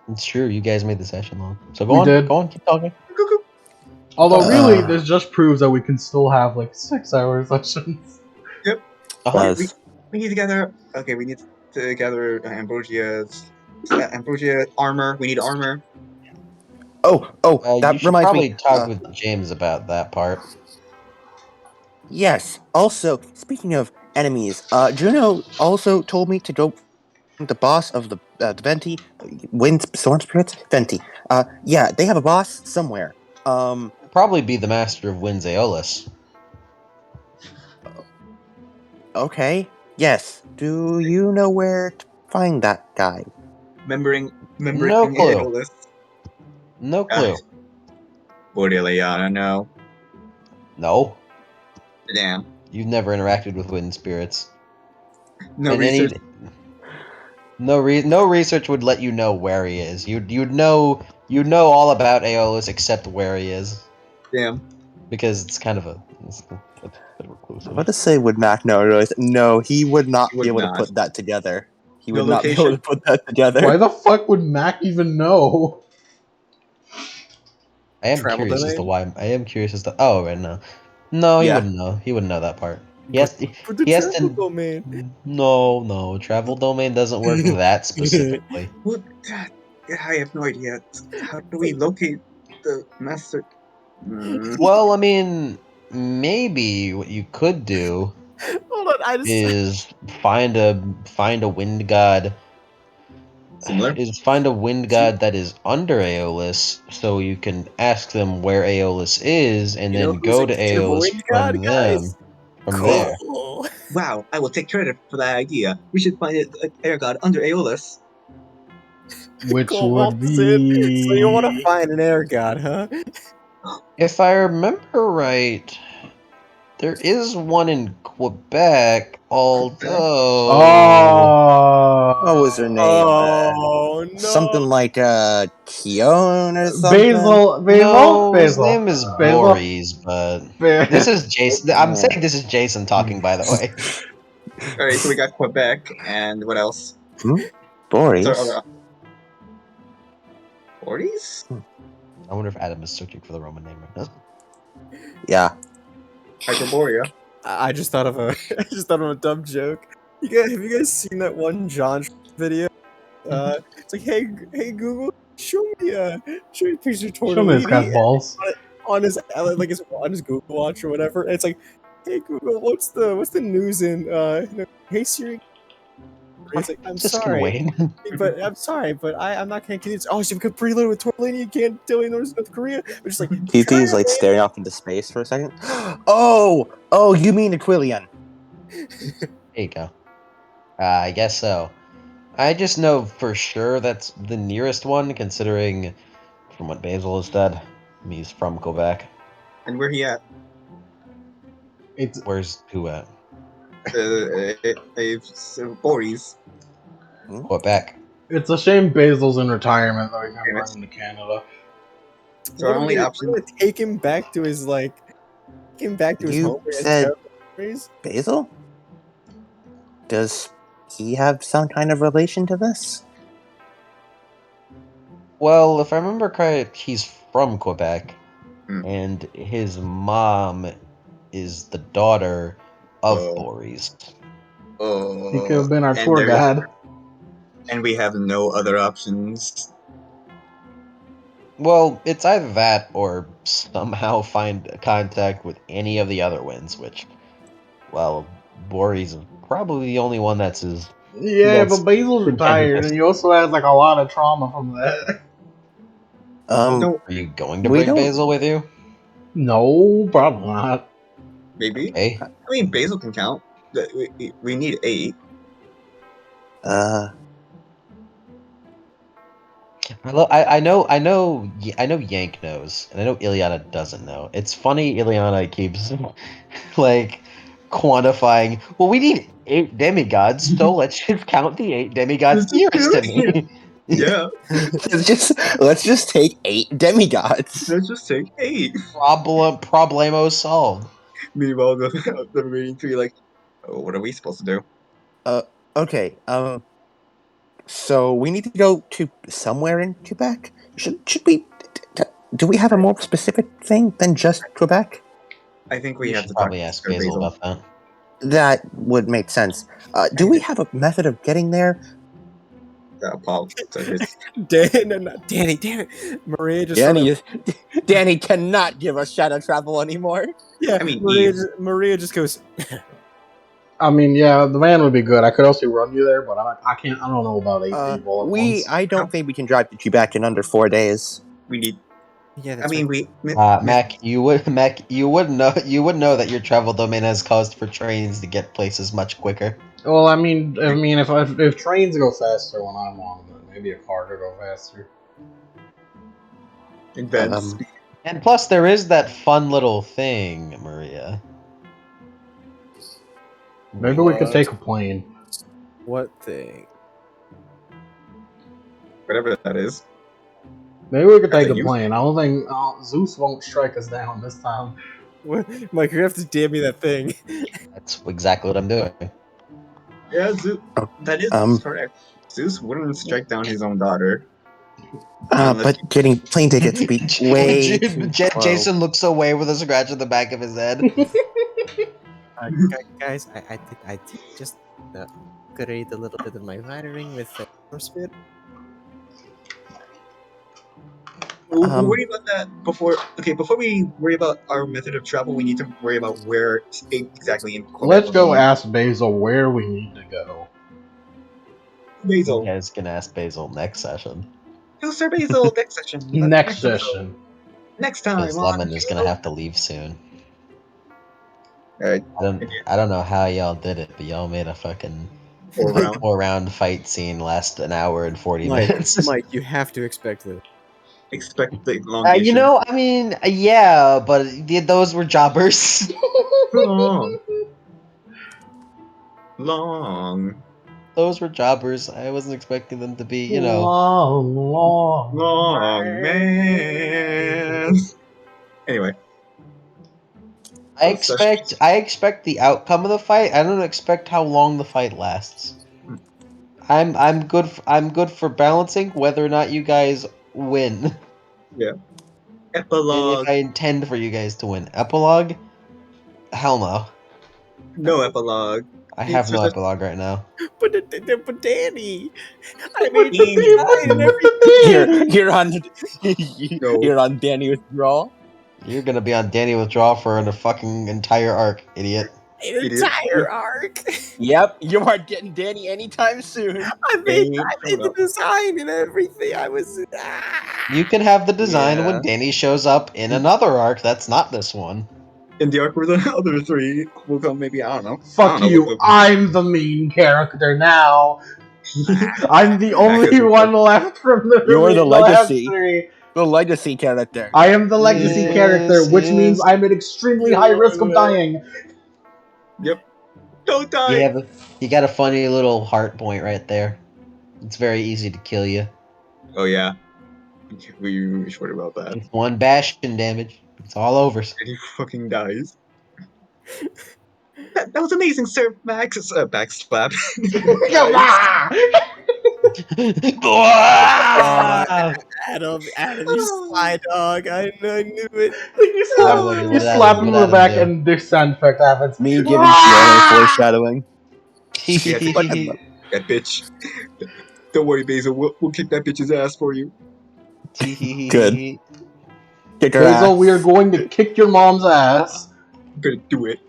It's true. You guys made the session long. So We did. Go on, keep talking. Although really, this just proves that we can still have like 6-hour sessions. Uh-huh. We need to gather. Okay, we need to gather Ambrosia armor. We need armor. Oh, You that should reminds probably me. talk with James about that part. Yes. Also, speaking of enemies, Juno also told me to go. The boss of the Venti, Wind Storm Spirits, Venti. Yeah, they have a boss somewhere. Probably be the master of Winds Aeolus. Okay. Yes. Do you know where to find that guy? Remembering No clue. Aeolus. No clue. Bordeliana, no. No. Damn. You've never interacted with wind spirits. No And research. no research would let you know where he is. You'd know all about Aeolus except where he is. Damn. Because it's kind of a bit reclusive. What to say would Mac know? No, he would not Would be able not. to put that together. He No would not be able to location. put that together. Why the fuck would Mac even know? I am Travel curious as to domain? why. I am curious as to. Oh, right now. No, he Yeah. wouldn't know. He wouldn't know that part. But the He has travel to. domain. No. Travel domain doesn't work that specifically. What? I have no idea. How do we locate the master? Well, I mean, maybe what you could do Hold on, I just. is find a wind god. Similar. Is find a wind god that is under Aeolus, so you can ask them where Aeolus is, and You know then who's go a to good Aeolus wind from god, them. guys? From there. Cool. Wow, I will take credit for that idea. We should find an air god under Aeolus. Which Cool, would Walt's in. be. So you want to find an air god, huh? If I remember right, there is one in Quebec, although Oh. What was her name? Oh no! Something like Keon or something. Basil. no, his Basil. name is Basil. Boris, but this is Jason. I'm saying this is Jason talking, by the way. Alright, so we got Quebec, and what else? Boris. Sorry, Forties? I wonder if Adam is searching for the Roman name right now. Yeah. Hyperborea. I just thought of a a dumb joke. Have you guys seen that one John video? It's like, hey Google, show me a picture of Show me this guy's Tortellini balls. on his Google Watch or whatever. And it's like, hey Google, what's the news in hey Siri, It's like, I'm Just gonna sorry, wait. but I'm sorry, but I'm not gonna convince. Oh, so you could preload with Torlini, you can't tell me there's North Korea. We're just like, TT's like staring off into space for a second. Oh, you mean Aquilian? There you go. I guess so. I just know for sure that's the nearest one, considering from what Basil has said, he's from Quebec. And where he at? It's Where's who at? Boris. Quebec. it's a shame Basil's in retirement though. He can't bring him to Canada. So our only option. We're gonna take him back to his his You home. and said- terrible memories? Basil? Does he have some kind of relation to this? Well, if I remember correct, he's from Quebec, Hmm. and his mom is the daughter of Boris. He could have been our and tour there is- guide. And we have no other options. Well, it's either that or somehow find contact with any of the other winds, which, well, Boris is probably the only one that's his. Yeah, That's but Basil's retired, and he also has like a lot of trauma from that. No, Are you going to We bring don't- Basil with you? No, probably not. maybe. Hey, I mean, Basil can count. We need 8. I know Yank knows, and I know Ilyana doesn't know. It's funny Ilyana keeps like quantifying. Well, we need 8 demigods, so let's just count the 8 demigods nearest to me. Yeah, let's just take 8 demigods. let's just take 8. Problemo solved. Meanwhile, the remaining 3 like, oh, what are we supposed to do? Okay. So we need to go to somewhere in Quebec. Should we? Do we have a more specific thing than just Quebec? I think we You have should to talk probably to ask Sir Basil about that. That would make sense. Do we have a method of getting there? Paul. So here's- Danny, damn it, Maria just Danny cannot give us shadow travel anymore. yeah, I mean, Maria just goes. I mean, yeah, the van would be good. I could also run you there, but I can't. I don't know about 8 people at once. I don't think we can drive to Quebec in under 4 days. we need. Yeah, I that's mean, right. Mac, you would know that your travel domain has caused for trains to get places much quicker. Well, I mean, if trains go faster when I'm on them, then maybe a car could go faster. Advanced. And plus, there is that fun little thing, Maria. Maybe we could take a plane. What thing? Whatever that is. Maybe we could take a You- plane. I don't think Zeus won't strike us down this time. What? Mike, you have to DM me that thing. That's exactly what I'm doing. Yeah, Zeus. That is Um, correct. Zeus wouldn't strike down his own daughter. but getting plane tickets would be way too slow. Jason looks away with a scratch on the back of his head. Guys, I did just upgrade a little bit of my wiring with CrossFit. We'll worry about that before. Okay, before we worry about our method of travel, we need to worry about where exactly in Quebec. Let's go ask Basil where we need to go. Basil. You guys can ask Basil next session. To Sir Basil next session. Next session. Next time. Because Lemon is gonna have to leave soon. Alright. I don't know how y'all did it, but y'all made a fucking 4-round fight scene last an hour and 40 minutes. Mike, you have to expect this. Expect the elongation. You know, I mean, yeah, but those were jobbers. Long. Those were jobbers. I wasn't expecting them to be, you know. Long man. Anyway. I expect the outcome of the fight. I don't expect how long the fight lasts. I'm good for balancing whether or not you guys win. Yeah. And Epilogue. if I intend for you guys to win. Epilogue? Hell no. No epilogue. I have no epilogue right now. But Danny, I But made you're on Danny withdrawal. You're gonna be on Danny withdrawal for the fucking entire arc, idiot. An Idiot. entire arc. Yep, you aren't getting Danny anytime soon. I made Ain't showed the up. design and everything. I was. You can have the design Yeah. when Danny shows up in another arc that's not this one. In the arc where the other three will come, maybe, I don't know. I Fuck don't know you, what I'm the main character now. I'm the only Mac is one left from the You're the last legacy. three. The legacy character. I am the legacy Yes, character, which means yes. I'm at extremely high risk of dying. Yep. Don't die! You got a funny little heart point right there. It's very easy to kill you. Oh, yeah. We were short about that. Just one bashing damage. It's all over. And he fucking dies. That was amazing, Sir Max. Backslap. Come on! Adam, you sly dog. I knew it. You slap him in the back do? and this sound effect happens. Me giving Fiona foreshadowing. Yeah, that bitch. Don't worry, Basil. We'll kick that bitch's ass for you. Good. Kick her Basil, ass. we are going to kick your mom's ass. I'm gonna do it.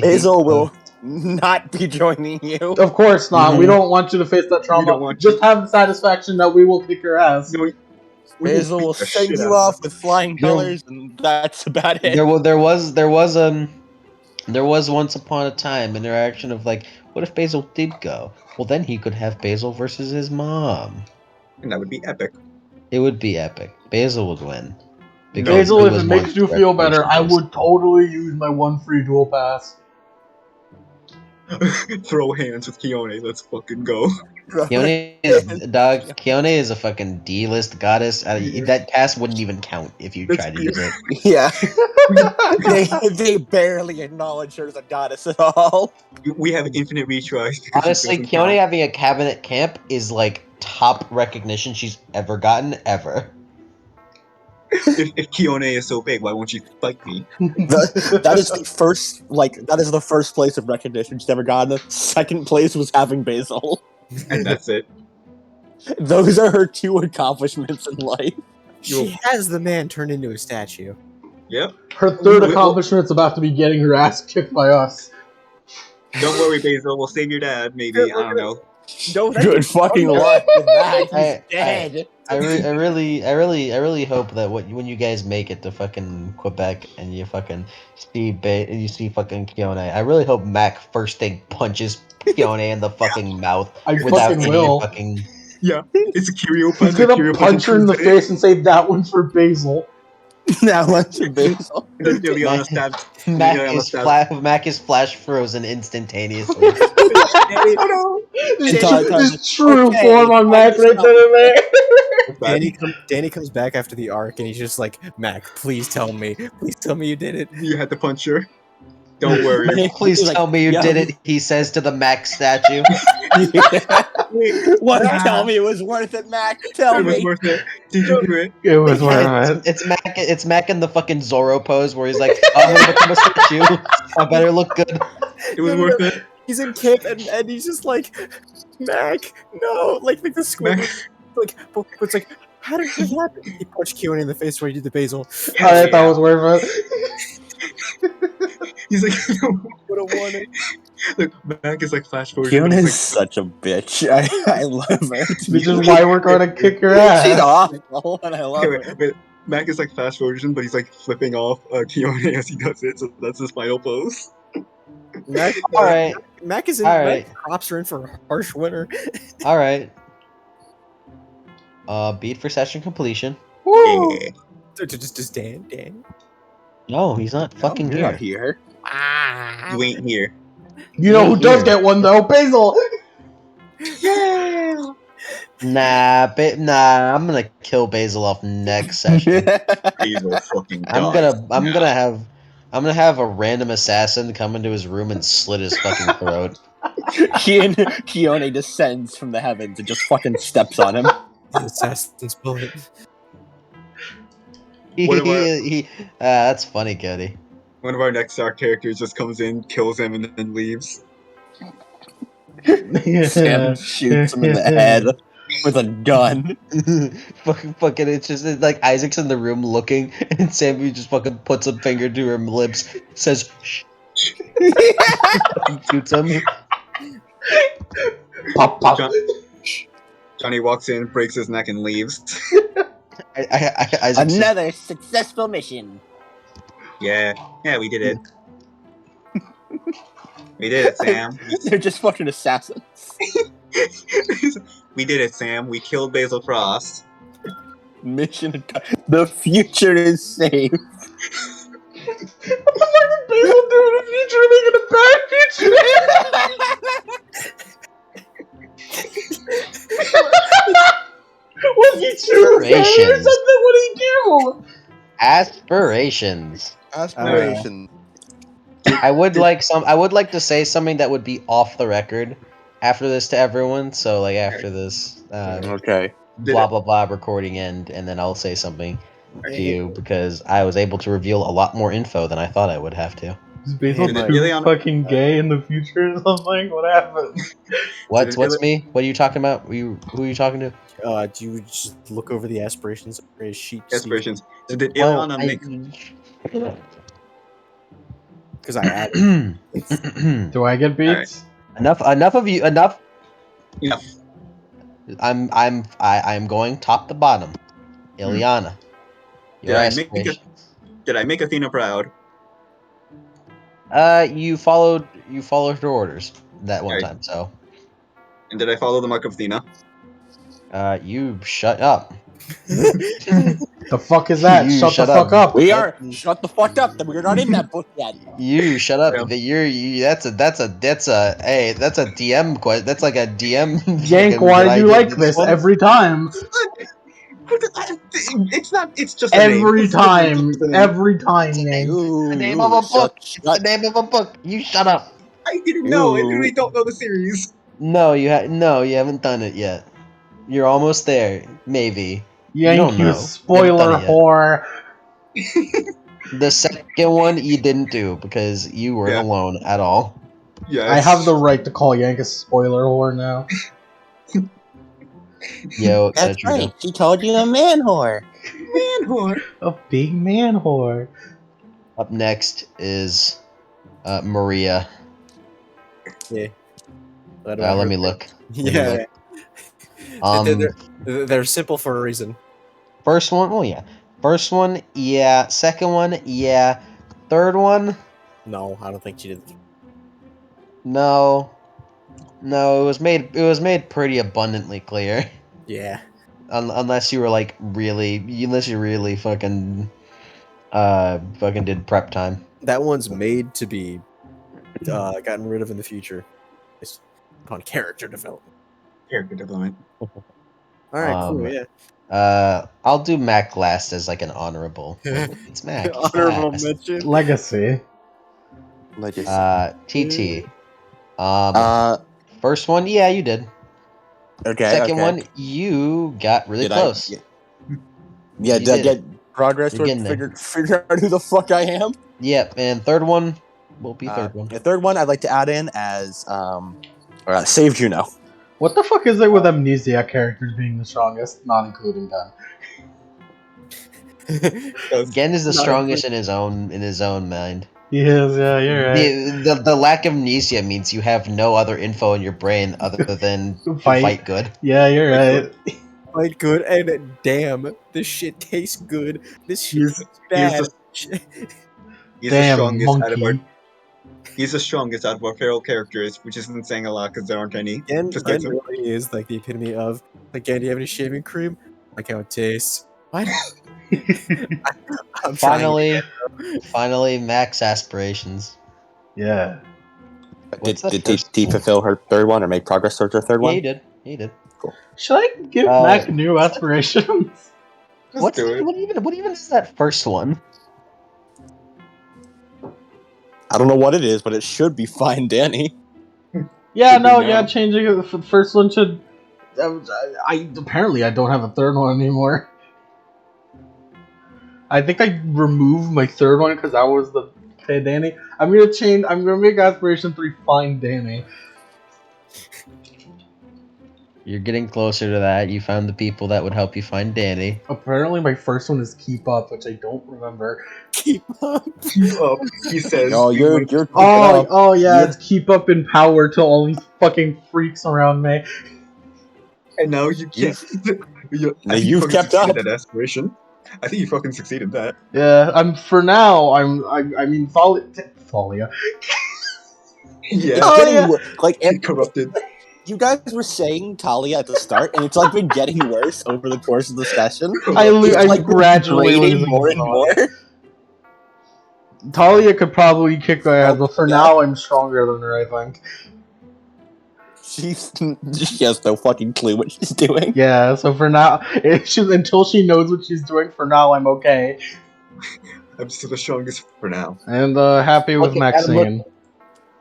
Basil will not be joining you. Of course not. We don't want you to face that We don't trauma. want Just have the satisfaction that we will kick your ass. No, we Basil will beat the send shit you out off of with flying No. colors, and that's about it. There was once upon a time an interaction of like, what if Basil did go? Well, then he could have Basil versus his mom. and that would be epic. It would be epic. Basil would win. Basil, he if was it makes once you feel better, I recreation-based. would totally use my one free dual pass. Throw hands with Keone. Let's fucking go. Keone is a fucking D-list goddess. That pass wouldn't even count if you Let's tried to be- use it. Yeah. they barely acknowledge her as a goddess at all. We have infinite retries. because she Honestly, doesn't Keone count. having a cabinet camp is like top recognition she's ever gotten ever. If Keone is so big, why won't you fight me? That is the first place of recognition she's ever gotten. Second place was having Basil. And that's it. Those are her two accomplishments in life. She has the man turned into a statue. Yep. Her third accomplishment's about to be getting her ass kicked by us. Don't worry, Basil. We'll save your dad. Maybe. I don't know. No, Good fucking luck with that. He's dead. I really hope that when you guys make it to fucking Quebec and you fucking see fucking Keone, I really hope Mac first thing punches Keone in the fucking mouth I without fucking any will. fucking. Yeah. It's a Curio punch. He's gonna punch her in the face and say that one's for Basil. That one's for Basil. And then Ileana stabs. Mac is flash frozen instantaneously. Oh no! This true Okay, form on Mac right then and there. Danny comes back after the arc, and he's just like, Mac, please tell me you did it. You had to punch her. Don't worry. Please He's tell like, me you "Yeah." did it, he says to the Mac statue. What? Tell me it was worth it, Mac. Tell It was me. worth it. Did you do it? It was worth it. It's Mac in the fucking Zorro pose where he's like, oh, I'm gonna become a statue. I better look good. It was worth it. He's in camp, and he's just like, Mac, no, like the squid. Mac. Like, but it's like, how did this happen? He punched Keone in the face where he did the Basil. Alright, that was worth it. He's like, Would have won it. look, Mac is like flash forward. Fiona He's is such a bitch. I love her. Which is why we're going to kick your She's ass. awful, and I love Okay, her. wait. Mac is like fast forwarding, but he's like flipping off Keone as he does it, so that's his final pose. Mac, Alright, Mac is in. All right. Mac props are in for a harsh winner. alright. Beat for session completion. Woo! Yeah. Just Dan. No, he's not fucking You're not here. here. You ain't here. You know who does get one though? Basil! Yeah. Nah, I'm gonna kill Basil off next session. Basil fucking I'm dies. gonna have a random assassin come into his room and slit his fucking throat. Keone descends from the heavens and just fucking steps on him. The assassin's bullet. That's funny, Cody. One of our next Dark characters just comes in, kills him, and then leaves. Sam shoots him in the head with a gun. fucking, it's like Isaac's in the room looking, and Sammy just fucking puts a finger to her lips, says, "Shh." Shoots him. Pop, pop. Johnny walks in, breaks his neck, and leaves. Isaac says, Another successful mission. Yeah, we did it. We did it, Sam. They're just fucking assassins. We did it, Sam. We killed Basil Frost. Mission. The future is safe. What the fuck did Basil do in the future? Making a bad future? Was he true or Aspirations. something? What did he do? Aspirations. Aspiration. I would like to say something that would be off the record after this to everyone. So like after this, Okay. blah blah blah recording end, and then I'll say something to you because I was able to reveal a lot more info than I thought I would have to. Is Basil Did too Ileana- fucking gay in the future or something? What happened? What's me? What are you talking about? Who are you talking to? Do you just look over the aspirations sheet? Aspirations. Did Well, Ileana make? Because I added. Do I get beats? enough of you. Enough. Enough. I'm going top to bottom. Ileana. Your Did I make aspirations. Did I make Athena proud? You followed her orders that one Right. time, so And did I follow the mark of Athena? you shut up. The fuck is that? You Shut the shut fuck up. up. We are. Shut the fuck up. We're not in that book yet. You shut up. Yeah. That's a DM question. That's like a DM. Yank, fucking, why did I do you get like this one? every time? It's not. It's just a name. Every It's literally time. just a name. Every time, Yank. The name of a book. It's the name of a book. You shut up. I didn't know. I Ooh. literally don't know the series. No, you haven't done it yet. You're almost there. Maybe. Yank, don't you know. spoiler You haven't done it yet. whore. The second one you didn't do because you weren't Yeah. alone at all. Yes. I have the right to call Yank a spoiler whore now. Yo, That's True. right. She called you a man whore. man whore. A big man whore. Up next is Maria. Let me look. Yeah, Um, they're simple for a reason. first one, oh yeah. First one, yeah. Second one, yeah. Third one, No, I don't think she did. no. No, it was made pretty abundantly clear. Yeah, Unless you were like unless you really fucking did prep time. that one's made to be gotten rid of in the future. It's upon character development. Character development. All right, cool. Yeah, I'll do Mac last as like an honorable. It's Mac. It's honorable last. mention. Legacy. TT. Uh. First one, yeah, you did. Okay. Second okay. one, you got really Did close. Yeah. You Did I did. get progress You're with getting there. figure out who the fuck I am? Yep, and third one will be third one. The third one I'd like to add in as Save Juno. What the fuck is it with amnesia characters being the strongest, not including them? Gen is the Not strongest in his own mind. Yes, yeah, you're right. The lack of amnesia means you have no other info in your brain other than fight good. Yeah, you're right. Fight good, and damn, this shit tastes good. This shit He's- is bad. He's the Damn, strongest out of our. monkey. He's the strongest out of our feral characters, which isn't saying a lot because there aren't any. Gen besides him. really is like the epitome of like, Gen, do you have any shaving cream? Like how it tastes. What? I'm trying. Finally, max aspirations. Yeah. What's the Did first T one? fulfill her third one or make progress towards her third Yeah, one? you did. You did. Should I give Mac new aspirations? Just do it. What even is that first one? I don't know what it is, but it should be fine, Danny. Yeah, Should be no, now. yeah, changing it. The first one should. Apparently I don't have a third one anymore. I think I removed my third one because that was the Hey Danny. I'm gonna make aspiration 3 Find Danny. You're getting closer to that. You found the people that would help you find Danny. Apparently, my first one is keep up, which I don't remember. Keep up. Keep up, he says. Oh, you're Oh yeah, You're- it's keep up in power to all these fucking freaks around me. And now you can't. Now I think you you've fucking kept succeeded up. that aspiration. I think you fucking succeeded that. Yeah, for now. I mean, Thalia. Yeah. It's Oh, getting yeah. like Corrupted. you guys were saying Talia at the start, and it's like been getting worse over the course of the session. I'm It's like gradually degrading losing more and more. Talia could probably kick my ass, but for Yeah. now, I'm stronger than her. I think. She has no fucking clue what she's doing. Yeah. So for now, until she knows what she's doing. For now, I'm okay, I'm still the strongest for now. and happy with Okay, Adam, Maxine.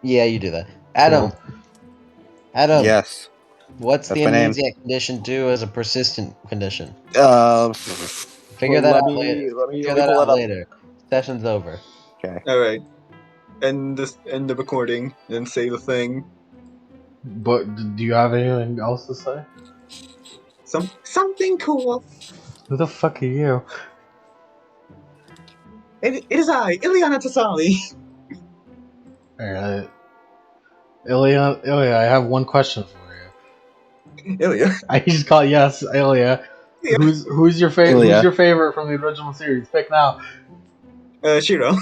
Yeah, you do that. Adam. Adam. Yes. What's That's the my name. amnesiac condition do as a persistent condition? Let Figure that out me- later. let me Figure pull that that out up. later. Session's over. Okay. All right. End the recording and say the thing. But do you have anything else to say? Something cool. Who the fuck are you? It is I, Ileana Tasali. Alright. Ilya, I have one question for you. Ilya. I just call yes, Ilya. Yeah. Who's your favorite? Ilya. Who's your favorite from the original series? Pick now. Shiro.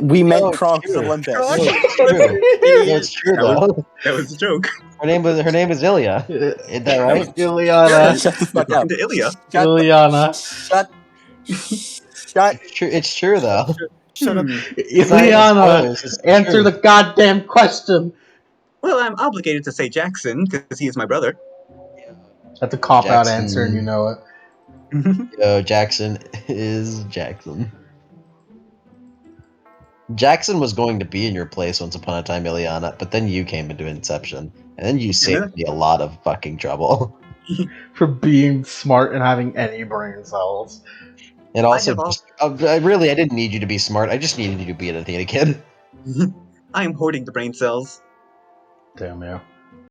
We met Oh, Trunks true. of Olympus. No, it's true though. That was a joke. Her name is Ilya. Is that right? Ilyana. Shut the fuck up. Into Ilya. Ilyana. Shut. It's true though. Shut up. It's not even Ilyana. spoilers, it's Answer true. the goddamn question. Well, I'm obligated to say Jackson because he is my brother. That's a cop out Jackson. answer, and you know it. Yo, Jackson is Jackson. Jackson was going to be in your place once upon a time, Ileana, but then you came into Inception, and then you saved me a lot of fucking trouble. For being smart and having any brain cells. And also, have all- just, I didn't need you to be smart. I just needed you to be an Athena kid. I am hoarding the brain cells. Damn you.